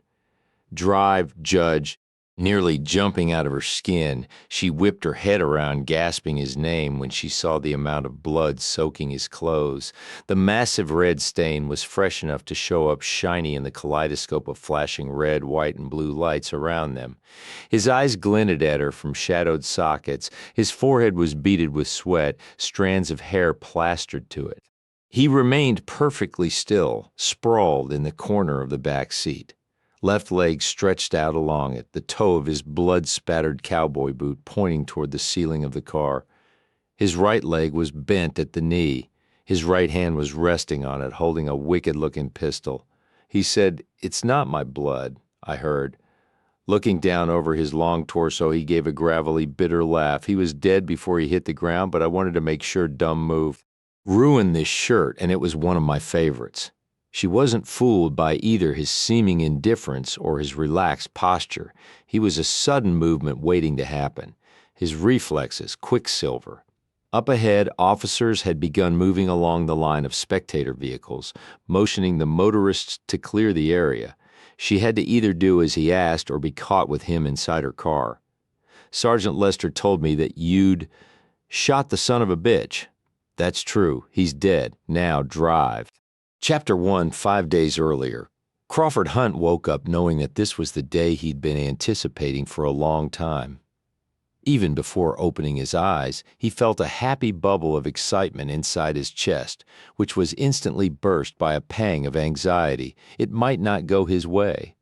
Drive, Judge. Nearly jumping out of her skin, she whipped her head around, gasping his name when she saw the amount of blood soaking his clothes. The massive red stain was fresh enough to show up shiny in the kaleidoscope of flashing red, white, and blue lights around them. His eyes glinted at her from shadowed sockets. His forehead was beaded with sweat, strands of hair plastered to it. He remained perfectly still, sprawled in the corner of the back seat. Left leg stretched out along it, the toe of his blood-spattered cowboy boot pointing toward the ceiling of the car. His right leg was bent at the knee. His right hand was resting on it, holding a wicked-looking pistol. He said, "It's not my blood," I heard. Looking down over his long torso, he gave a gravelly, bitter laugh. He was dead before he hit the ground, but I wanted to make sure Dumb moved. Ruined this shirt, and it was one of my favorites. She wasn't fooled by either his seeming indifference or his relaxed posture. He was a sudden movement waiting to happen. His reflexes, quicksilver. Up ahead, officers had begun moving along the line of spectator vehicles, motioning the motorists to clear the area. She had to either do as he asked or be caught with him inside her car. Sergeant Lester told me that you'd shot the son of a bitch. That's true. He's dead. Now drive. Chapter 1, 5 days earlier. Crawford Hunt woke up knowing that this was the day he'd been anticipating for a long time. Even before opening his eyes, he felt a happy bubble of excitement inside his chest, which was instantly burst by a pang of anxiety. It might not go his way.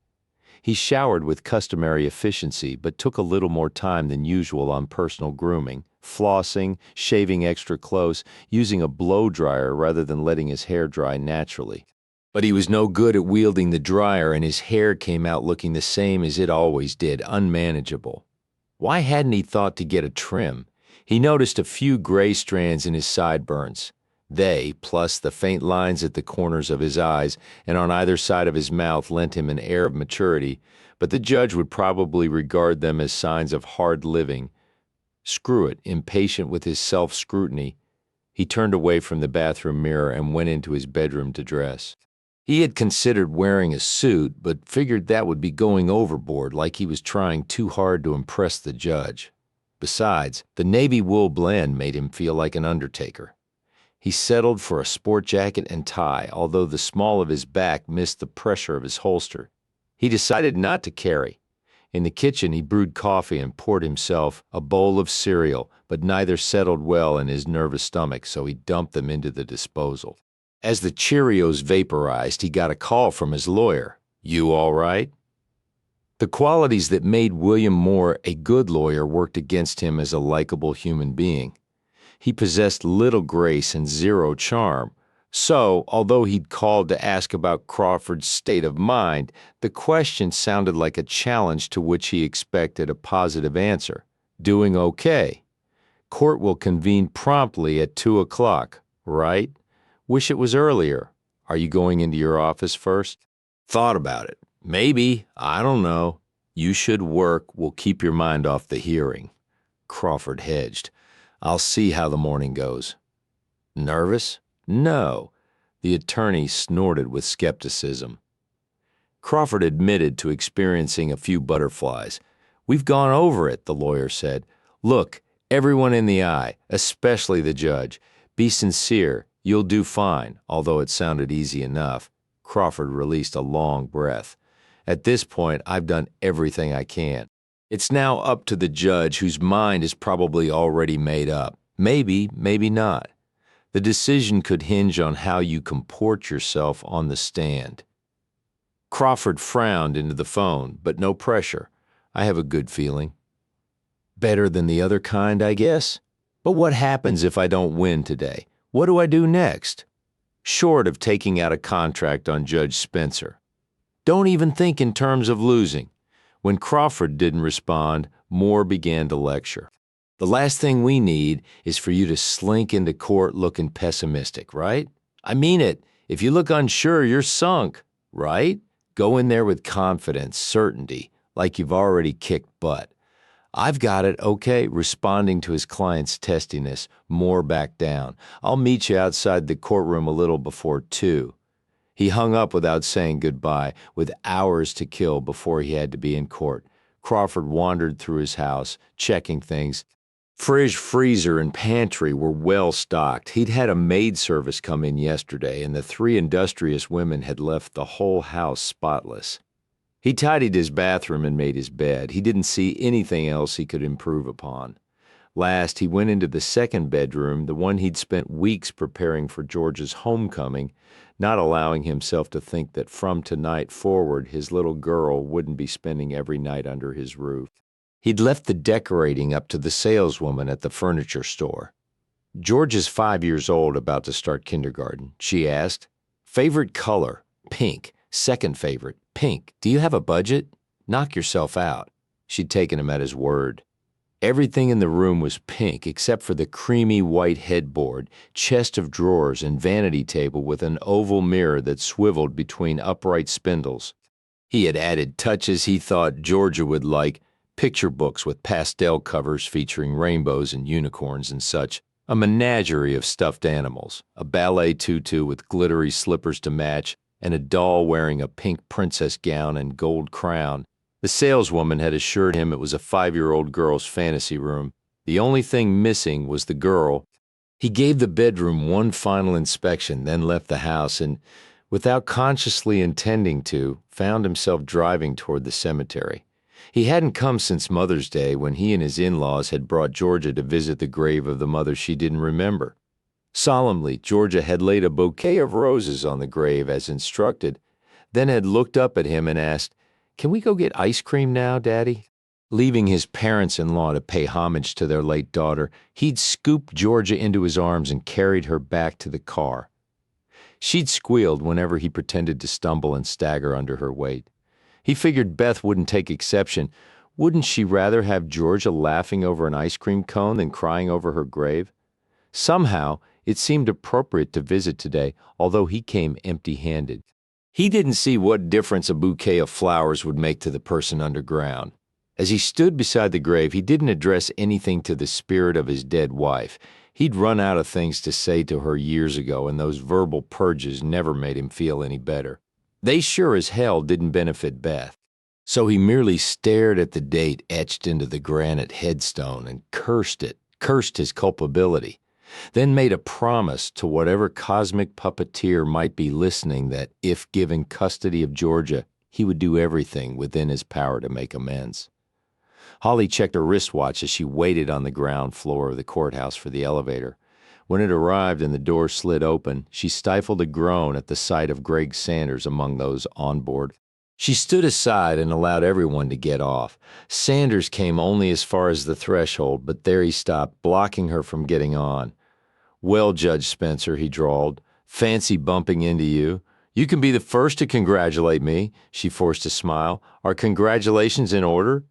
He showered with customary efficiency, but took a little more time than usual on personal grooming, flossing, shaving extra close, using a blow dryer rather than letting his hair dry naturally. But he was no good at wielding the dryer, and his hair came out looking the same as it always did, unmanageable. Why hadn't he thought to get a trim? He noticed a few gray strands in his sideburns. They, plus the faint lines at the corners of his eyes and on either side of his mouth, lent him an air of maturity, but the judge would probably regard them as signs of hard living. Screw it, impatient with his self-scrutiny, he turned away from the bathroom mirror and went into his bedroom to dress. He had considered wearing a suit, but figured that would be going overboard, like he was trying too hard to impress the judge. Besides, the navy wool blend made him feel like an undertaker. He settled for a sport jacket and tie, although the small of his back missed the pressure of his holster. He decided not to carry. In the kitchen, he brewed coffee and poured himself a bowl of cereal, but neither settled well in his nervous stomach, so he dumped them into the disposal. As the Cheerios vaporized, he got a call from his lawyer. "You all right?" The qualities that made William Moore a good lawyer worked against him as a likable human being. He possessed little grace and zero charm. So, although he'd called to ask about Crawford's state of mind, the question sounded like a challenge to which he expected a positive answer. "Doing okay. Court will convene promptly at 2 o'clock, right? Wish it was earlier. Are you going into your office first?" "Thought about it. Maybe. I don't know. You should work. We'll keep your mind off the hearing." Crawford hedged. "I'll see how the morning goes." "Nervous?" "No." The attorney snorted with skepticism. Crawford admitted to experiencing a few butterflies. "We've gone over it," the lawyer said. "Look, everyone in the eye, especially the judge. Be sincere. You'll do fine, although it sounded easy enough. Crawford released a long breath. At this point, I've done everything I can. It's now up to the judge, whose mind is probably already made up. Maybe, maybe not. The decision could hinge on how you comport yourself on the stand. Crawford frowned into the phone, but no pressure. I have a good feeling. Better than the other kind, I guess. But what happens if I don't win today? What do I do next? Short of taking out a contract on Judge Spencer. Don't even think in terms of losing. When Crawford didn't respond, Moore began to lecture. The last thing we need is for you to slink into court looking pessimistic, right? I mean it. If you look unsure, you're sunk, right? Go in there with confidence, certainty, like you've already kicked butt. I've got it, okay, responding to his client's testiness. Moore backed down. I'll meet you outside the courtroom a little before 2. He hung up without saying goodbye, with hours to kill before he had to be in court. Crawford wandered through his house, checking things. Fridge, freezer, and pantry were well stocked. He'd had a maid service come in yesterday, and the 3 industrious women had left the whole house spotless. He tidied his bathroom and made his bed. He didn't see anything else he could improve upon. Last, he went into the second bedroom, the one he'd spent weeks preparing for George's homecoming, not allowing himself to think that from tonight forward his little girl wouldn't be spending every night under his roof. He'd left the decorating up to the saleswoman at the furniture store. "George is 5 years old, about to start kindergarten," she asked. "Favorite color? Pink. Second favorite? Pink. Do you have a budget? Knock yourself out." She'd taken him at his word. Everything in the room was pink except for the creamy white headboard, chest of drawers, and vanity table with an oval mirror that swiveled between upright spindles. He had added touches he thought Georgia would like, picture books with pastel covers featuring rainbows and unicorns and such, a menagerie of stuffed animals, a ballet tutu with glittery slippers to match, and a doll wearing a pink princess gown and gold crown. The saleswoman had assured him it was a 5-year-old girl's fantasy room. The only thing missing was the girl. He gave the bedroom one final inspection, then left the house and, without consciously intending to, found himself driving toward the cemetery. He hadn't come since Mother's Day, when he and his in-laws had brought Georgia to visit the grave of the mother she didn't remember. Solemnly, Georgia had laid a bouquet of roses on the grave as instructed, then had looked up at him and asked, "Can we go get ice cream now, Daddy?" Leaving his parents-in-law to pay homage to their late daughter, he'd scooped Georgia into his arms and carried her back to the car. She'd squealed whenever he pretended to stumble and stagger under her weight. He figured Beth wouldn't take exception. Wouldn't she rather have Georgia laughing over an ice cream cone than crying over her grave? Somehow, it seemed appropriate to visit today, although he came empty-handed. He didn't see what difference a bouquet of flowers would make to the person underground. As he stood beside the grave, he didn't address anything to the spirit of his dead wife. He'd run out of things to say to her years ago, and those verbal purges never made him feel any better. They sure as hell didn't benefit Beth. So he merely stared at the date etched into the granite headstone and cursed it, cursed his culpability. Then made a promise to whatever cosmic puppeteer might be listening that, if given custody of Georgia, he would do everything within his power to make amends. Holly checked her wristwatch as she waited on the ground floor of the courthouse for the elevator. When it arrived and the door slid open, she stifled a groan at the sight of Greg Sanders among those on board. She stood aside and allowed everyone to get off. Sanders came only as far as the threshold, but there he stopped, blocking her from getting on. "Well, Judge Spencer," he drawled, "fancy bumping into you. You can be the first to congratulate me." She forced a smile. "Are congratulations in order?"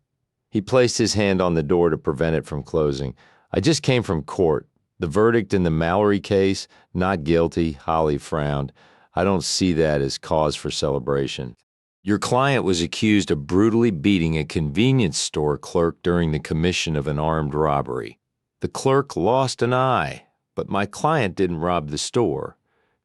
He placed his hand on the door to prevent it from closing. "I just came from court. The verdict in the Mallory case, not guilty." Holly frowned. "I don't see that as cause for celebration. Your client was accused of brutally beating a convenience store clerk during the commission of an armed robbery. The clerk lost an eye. But my client didn't rob the store,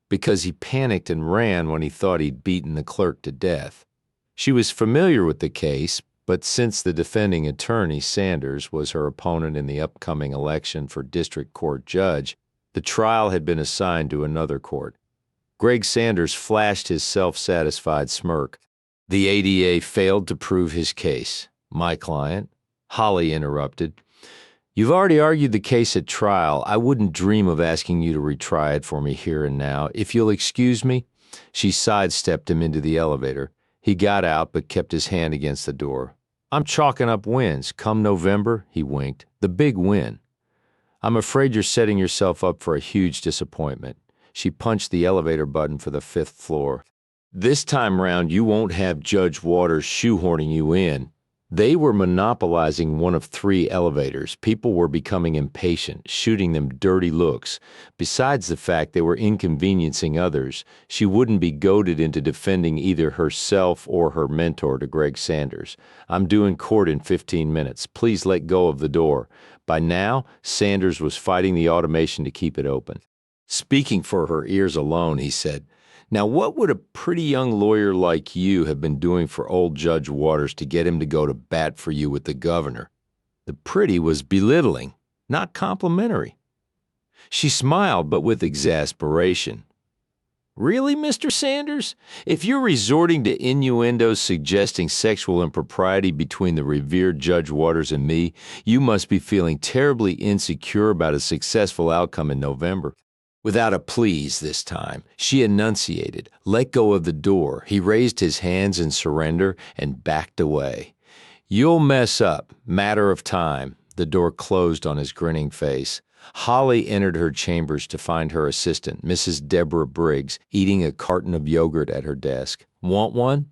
because he panicked and ran when he thought he'd beaten the clerk to death. She was familiar with the case, But since the defending attorney, Sanders, was her opponent in the upcoming election for district court judge, the trial had been assigned to another court. Greg Sanders flashed his self-satisfied smirk. The ADA failed to prove his case. My client, Holly, interrupted. You've already argued the case at trial. I wouldn't dream of asking you to retry it for me here and now. If you'll excuse me. She sidestepped him into the elevator. He got out but kept his hand against the door. I'm chalking up wins. Come November, he winked. The big win. I'm afraid you're setting yourself up for a huge disappointment. She punched the elevator button for the 5th floor. This time round, you won't have Judge Waters shoehorning you in. They were monopolizing one of 3 elevators. People were becoming impatient, shooting them dirty looks. Besides the fact they were inconveniencing others, she wouldn't be goaded into defending either herself or her mentor to Greg Sanders. I'm due in court in 15 minutes. Please let go of the door. By now, Sanders was fighting the automation to keep it open. Speaking for her ears alone, he said, Now what would a pretty young lawyer like you have been doing for old Judge Waters to get him to go to bat for you with the governor? The pretty was belittling, not complimentary. She smiled, but with exasperation. Really, Mr. Sanders? If you're resorting to innuendos suggesting sexual impropriety between the revered Judge Waters and me, you must be feeling terribly insecure about a successful outcome in November. Without a please this time, she enunciated, let go of the door. He raised his hands in surrender and backed away. You'll mess up. Matter of time. The door closed on his grinning face. Holly entered her chambers to find her assistant, Mrs. Deborah Briggs, eating a carton of yogurt at her desk. Want one?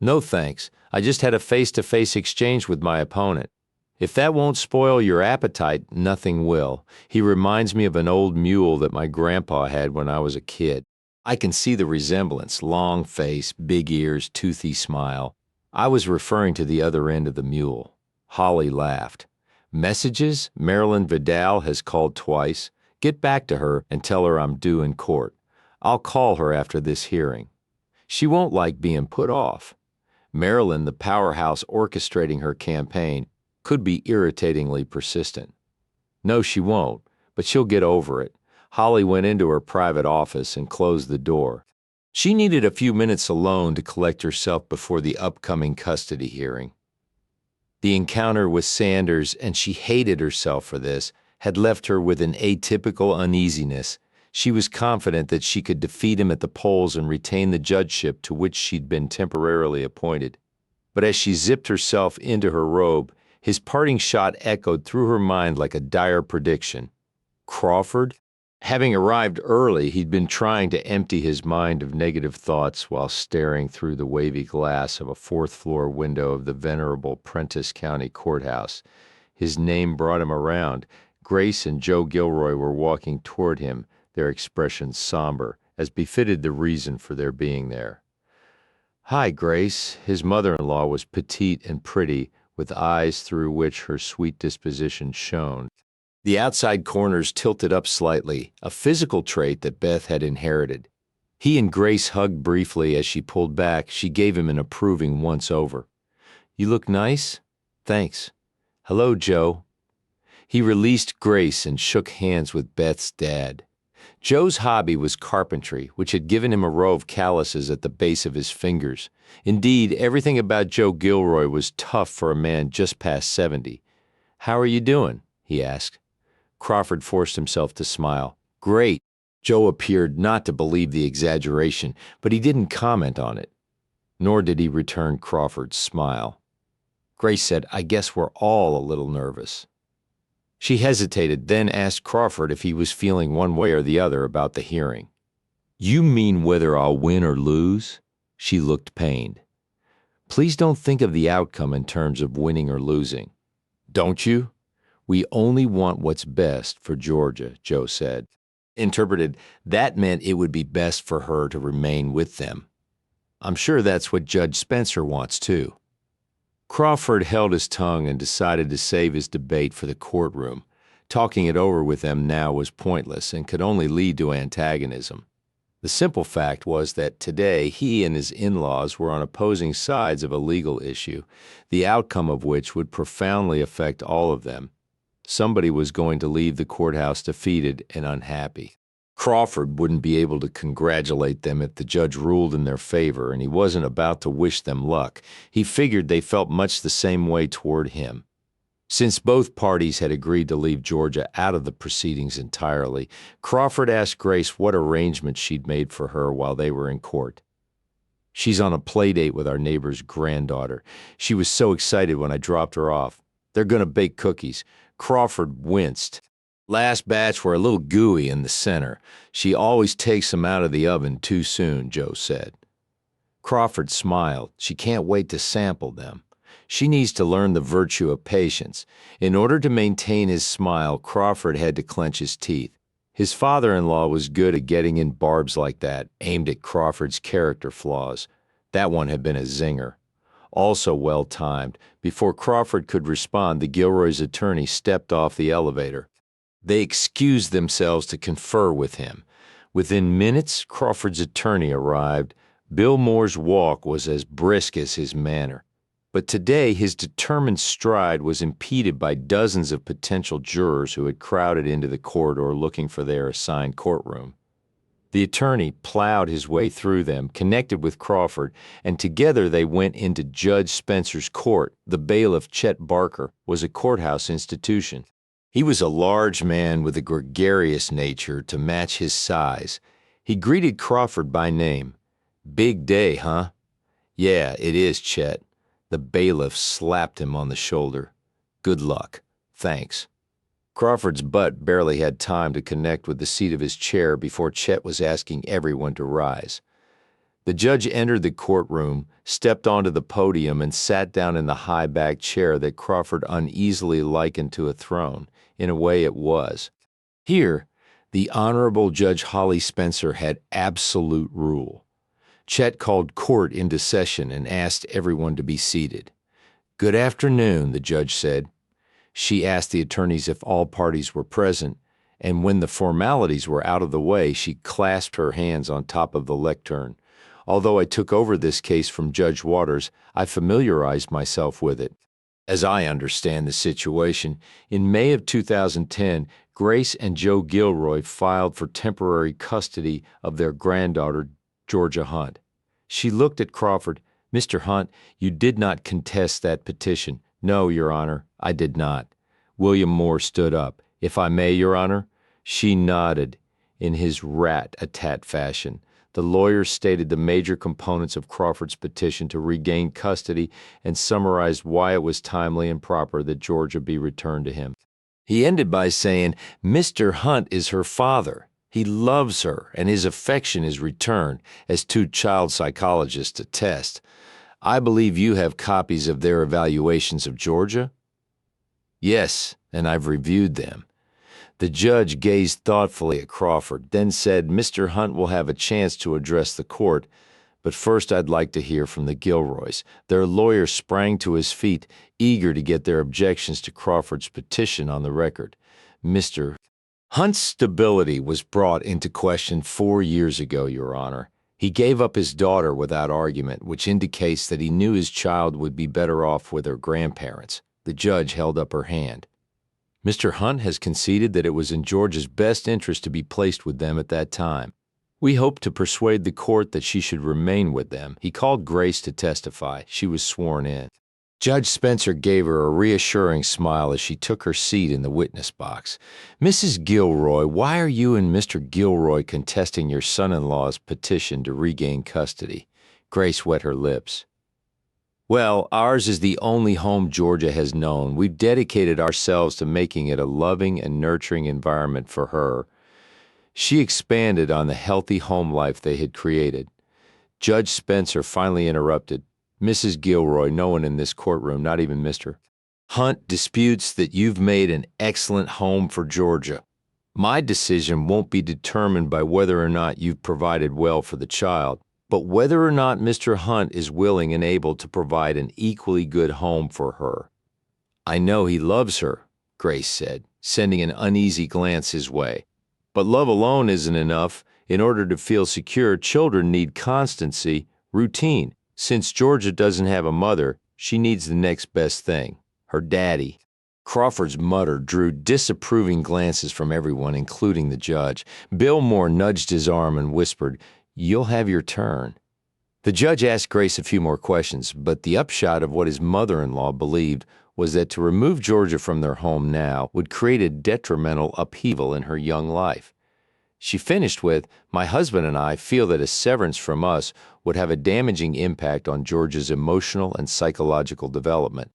No thanks. I just had a face-to-face exchange with my opponent. If that won't spoil your appetite, nothing will. He reminds me of an old mule that my grandpa had when I was a kid. I can see the resemblance, long face, big ears, toothy smile. I was referring to the other end of the mule. Holly laughed. Messages? Marilyn Vidal has called twice. Get back to her and tell her I'm due in court. I'll call her after this hearing. She won't like being put off. Marilyn, the powerhouse orchestrating her campaign, could be irritatingly persistent. No, she won't, but she'll get over it. Holly went into her private office and closed the door. She needed a few minutes alone to collect herself before the upcoming custody hearing. The encounter with Sanders, and she hated herself for this, had left her with an atypical uneasiness. She was confident that she could defeat him at the polls and retain the judgeship to which she'd been temporarily appointed. But as she zipped herself into her robe, his parting shot echoed through her mind like a dire prediction. Crawford? Having arrived early, he'd been trying to empty his mind of negative thoughts while staring through the wavy glass of a 4th-floor window of the venerable Prentiss County Courthouse. His name brought him around. Grace and Joe Gilroy were walking toward him, their expressions somber, as befitted the reason for their being there. Hi, Grace. His mother-in-law was petite and pretty, with eyes through which her sweet disposition shone. The outside corners tilted up slightly, a physical trait that Beth had inherited. He and Grace hugged briefly as she pulled back. She gave him an approving once-over. You look nice? Thanks. Hello, Joe. He released Grace and shook hands with Beth's dad. Joe's hobby was carpentry, which had given him a row of calluses at the base of his fingers. Indeed, everything about Joe Gilroy was tough for a man just past 70. How are you doing? He asked. Crawford forced himself to smile. Great. Joe appeared not to believe the exaggeration, but he didn't comment on it. Nor did he return Crawford's smile. Grace said, I guess we're all a little nervous. She hesitated, then asked Crawford if he was feeling one way or the other about the hearing. You mean whether I'll win or lose? She looked pained. Please don't think of the outcome in terms of winning or losing. Don't you? We only want what's best for Georgia, Joe said. Interpreted, that meant it would be best for her to remain with them. I'm sure that's what Judge Spencer wants, too. Crawford held his tongue and decided to save his debate for the courtroom. Talking it over with them now was pointless and could only lead to antagonism. The The simple fact was that today he and his in-laws were on opposing sides of a legal issue, the outcome of which would profoundly affect all of them. Somebody was going to leave the courthouse defeated and unhappy. Crawford wouldn't be able to congratulate them if the judge ruled in their favor, and he wasn't about to wish them luck. He figured they felt much the same way toward him. Since both parties had agreed to leave Georgia out of the proceedings entirely, Crawford asked Grace what arrangements she'd made for her while they were in court. "She's on a play date with our neighbor's granddaughter. She was so excited when I dropped her off. They're going to bake cookies." Crawford winced. "Last batch were a little gooey in the center. She always takes them out of the oven too soon," Joe said. Crawford smiled. "She can't wait to sample them. She needs to learn the virtue of patience." In order to maintain his smile, Crawford had to clench his teeth. His father-in-law was good at getting in barbs like that, aimed at Crawford's character flaws. That one had been a zinger. Also well-timed. Before Crawford could respond, the Gilroy's attorney stepped off the elevator. They excused themselves to confer with him. Within minutes, Crawford's attorney arrived. Bill Moore's walk was as brisk as his manner. But today, his determined stride was impeded by dozens of potential jurors who had crowded into the corridor looking for their assigned courtroom. The attorney plowed his way through them, connected with Crawford, and together they went into Judge Spencer's court. The bailiff, Chet Barker, was a courthouse institution. He was a large man with a gregarious nature to match his size. He greeted Crawford by name. "Big day, huh?" "Yeah, it is, Chet." The bailiff slapped him on the shoulder. "Good luck. Thanks." Crawford's butt barely had time to connect with the seat of his chair before Chet was asking everyone to rise. The judge entered the courtroom, stepped onto the podium, and sat down in the high-backed chair that Crawford uneasily likened to a throne. In a way, it was. Here, the Honorable Judge Holly Spencer had absolute rule. Chet called court into session and asked everyone to be seated. "Good afternoon," the judge said. She asked the attorneys if all parties were present, and when the formalities were out of the way, she clasped her hands on top of the lectern. "Although I took over this case from Judge Waters, I familiarized myself with it. As I understand the situation, in May of 2010, Grace and Joe Gilroy filed for temporary custody of their granddaughter, Georgia Hunt." She looked at Crawford. "Mr. Hunt, you did not contest that petition." "No, Your Honor, I did not." William Moore stood up. "If I may, Your Honor?" She nodded in his rat-a-tat fashion. The lawyer stated the major components of Crawford's petition to regain custody and summarized why it was timely and proper that Georgia be returned to him. He ended by saying, "Mr. Hunt is her father. He loves her, and his affection is returned, as two child psychologists attest. I believe you have copies of their evaluations of Georgia?" "Yes, and I've reviewed them." The judge gazed thoughtfully at Crawford, then said, "Mr. Hunt will have a chance to address the court, but first I'd like to hear from the Gilroys." Their lawyer sprang to his feet, eager to get their objections to Crawford's petition on the record. "Mr. Hunt's stability was brought into question 4 years ago, Your Honor. He gave up his daughter without argument, which indicates that he knew his child would be better off with her grandparents." The judge held up her hand. "Mr. Hunt has conceded that it was in Georgia's best interest to be placed with them at that time. We hope to persuade the court that she should remain with them." He called Grace to testify. She was sworn in. Judge Spencer gave her a reassuring smile as she took her seat in the witness box. "Mrs. Gilroy, why are you and Mr. Gilroy contesting your son-in-law's petition to regain custody?" Grace wet her lips. "Well, ours is the only home Georgia has known. We've dedicated ourselves to making it a loving and nurturing environment for her." She expanded on the healthy home life they had created. Judge Spencer finally interrupted. "Mrs. Gilroy, no one in this courtroom, not even Mr. Hunt, disputes that you've made an excellent home for Georgia. My decision won't be determined by whether or not you've provided well for the child, but whether or not Mr. Hunt is willing and able to provide an equally good home for her." "I know he loves her," Grace said, sending an uneasy glance his way. "But love alone isn't enough. In order to feel secure, children need constancy, routine. Since Georgia doesn't have a mother, she needs the next best thing, her daddy. Crawford's mutter drew disapproving glances from everyone, including the judge. Bill Moore nudged his arm and whispered, "You'll have your turn." The judge asked Grace a few more questions, but the upshot of what his mother-in-law believed was that to remove Georgia from their home now would create a detrimental upheaval in her young life. She finished with, "My husband and I feel that a severance from us would have a damaging impact on Georgia's emotional and psychological development."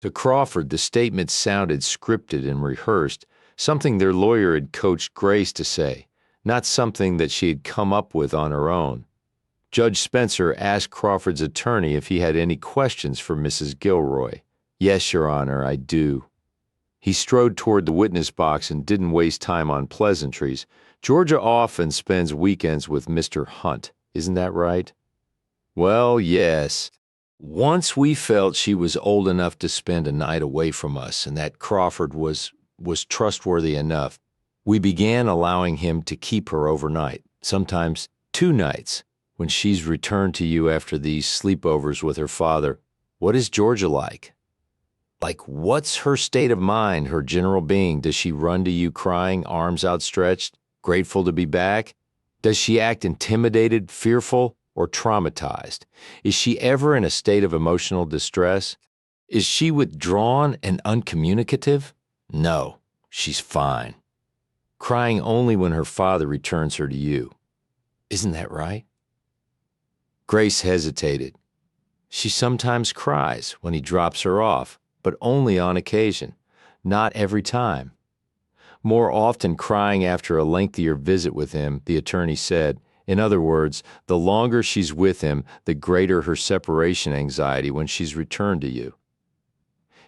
To Crawford, the statement sounded scripted and rehearsed, something their lawyer had coached Grace to say, not something that she had come up with on her own. Judge Spencer asked Crawford's attorney if he had any questions for Mrs. Gilroy. "Yes, Your Honor, I do." He strode toward the witness box and didn't waste time on pleasantries. "Georgia often spends weekends with Mr. Hunt, isn't that right?" "Well, yes. Once we felt she was old enough to spend a night away from us and that Crawford was trustworthy enough, we began allowing him to keep her overnight, sometimes 2 nights. When she's returned to you after these sleepovers with her father, what is Georgia like? Like, what's her state of mind, her general being? Does she run to you crying, arms outstretched, grateful to be back? Does she act intimidated, fearful, or traumatized? Is she ever in a state of emotional distress? Is she withdrawn and uncommunicative? No, she's fine. Crying only when her father returns her to you. Isn't that right?" Grace hesitated. "She sometimes cries when he drops her off, but only on occasion, not every time. More often crying after a lengthier visit with him," the attorney said. "In other words, the longer she's with him, the greater her separation anxiety when she's returned to you."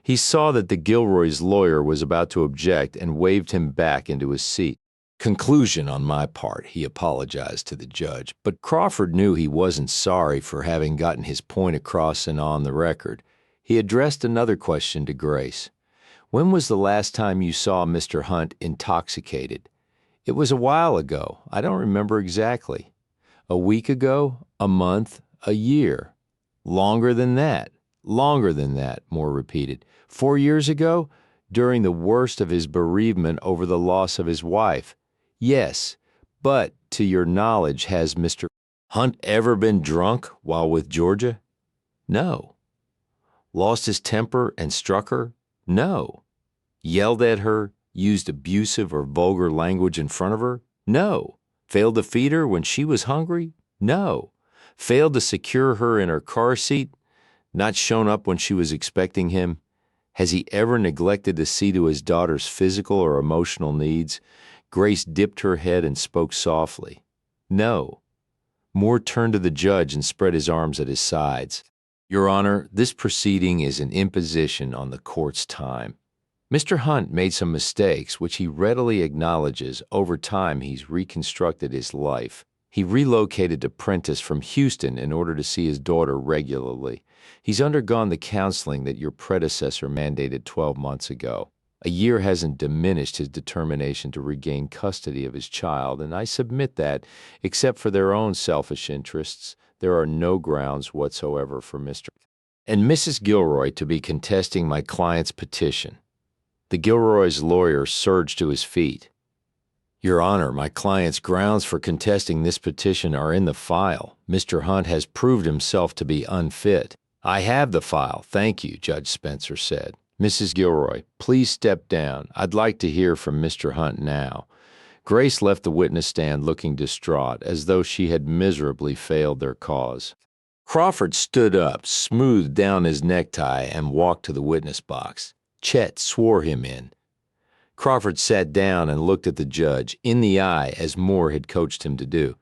He saw that the Gilroy's lawyer was about to object and waved him back into his seat. "Conclusion on my part," he apologized to the judge, but Crawford knew he wasn't sorry for having gotten his point across and on the record. He addressed another question to Grace. "When was the last time you saw Mr. Hunt intoxicated?" "It was a while ago. I don't remember exactly." "A week ago? A month? A year?" "Longer than that." "Longer than that," Moore repeated. "4 years ago? During the worst of his bereavement over the loss of his wife." "Yes, but to your knowledge, has Mr. Hunt ever been drunk while with Georgia?" "No." "Lost his temper and struck her?" "No." "Yelled at her, used abusive or vulgar language in front of her?" "No." "Failed to feed her when she was hungry?" "No." "Failed to secure her in her car seat? Not shown up when she was expecting him?" "Has he ever neglected to see to his daughter's physical or emotional needs?" Grace dipped her head and spoke softly. "No." Moore turned to the judge and spread his arms at his sides. "Your Honor, this proceeding is an imposition on the court's time. Mr. Hunt made some mistakes, which he readily acknowledges. Over time, he's reconstructed his life. He relocated to Prentice from Houston in order to see his daughter regularly. He's undergone the counseling that your predecessor mandated 12 months ago. A year hasn't diminished his determination to regain custody of his child, and I submit that, except for their own selfish interests, there are no grounds whatsoever for Mr. and Mrs. Gilroy to be contesting my client's petition." The Gilroy's lawyer surged to his feet. "Your Honor, my client's grounds for contesting this petition are in the file. Mr. Hunt has proved himself to be unfit." "I have the file, thank you," Judge Spencer said. "Mrs. Gilroy, please step down. I'd like to hear from Mr. Hunt now." Grace left the witness stand looking distraught, as though she had miserably failed their cause. Crawford stood up, smoothed down his necktie, and walked to the witness box. Chet swore him in. Crawford sat down and looked at the judge, in the eye, as Moore had coached him to do.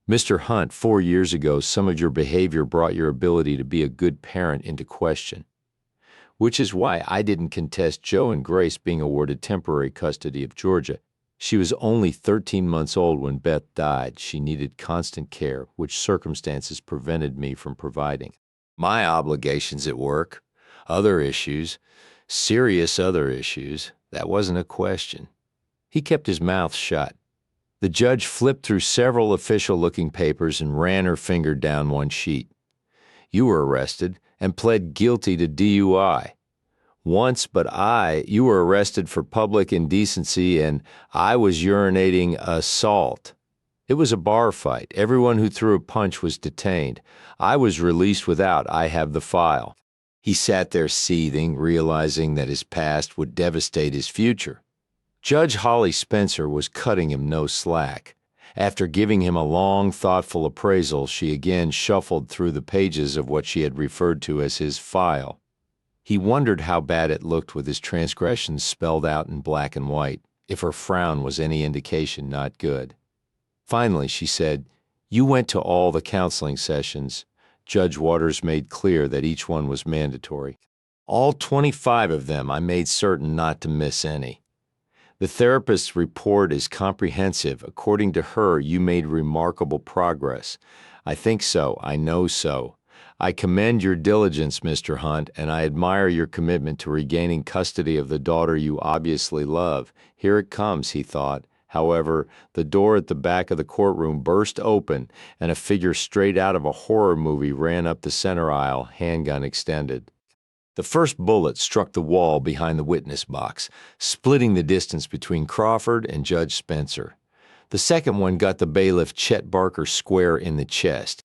"Mr. Hunt, 4 years ago, some of your behavior brought your ability to be a good parent into question. Which is why I didn't contest Joe and Grace being awarded temporary custody of Georgia. She was only 13 months old when Beth died. She needed constant care, which circumstances prevented me from providing. My obligations at work, other issues, serious other issues, that wasn't a question." He kept his mouth shut. The judge flipped through several official-looking papers and ran her finger down one sheet. You were arrested and pled guilty to DUI. Once, you were arrested for public indecency and I was urinating assault. It was a bar fight. Everyone who threw a punch was detained. I was released without. I have the file. He sat there seething, realizing that his past would devastate his future. Judge Holly Spencer was cutting him no slack. After giving him a long, thoughtful appraisal, she again shuffled through the pages of what she had referred to as his file. He wondered how bad it looked with his transgressions spelled out in black and white, if her frown was any indication not good. Finally, she said, "You went to all the counseling sessions." Judge Waters made clear that each one was mandatory. "All 25 of them. I made certain not to miss any. The therapist's report is comprehensive. According to her, you made remarkable progress. I think so. I know so. I commend your diligence, Mr. Hunt, and I admire your commitment to regaining custody of the daughter you obviously love. Here it comes," he thought. However, the door at the back of the courtroom burst open, and a figure straight out of a horror movie ran up the center aisle, handgun extended. The first bullet struck the wall behind the witness box, splitting the distance between Crawford and Judge Spencer. The second one got the bailiff Chet Barker square in the chest.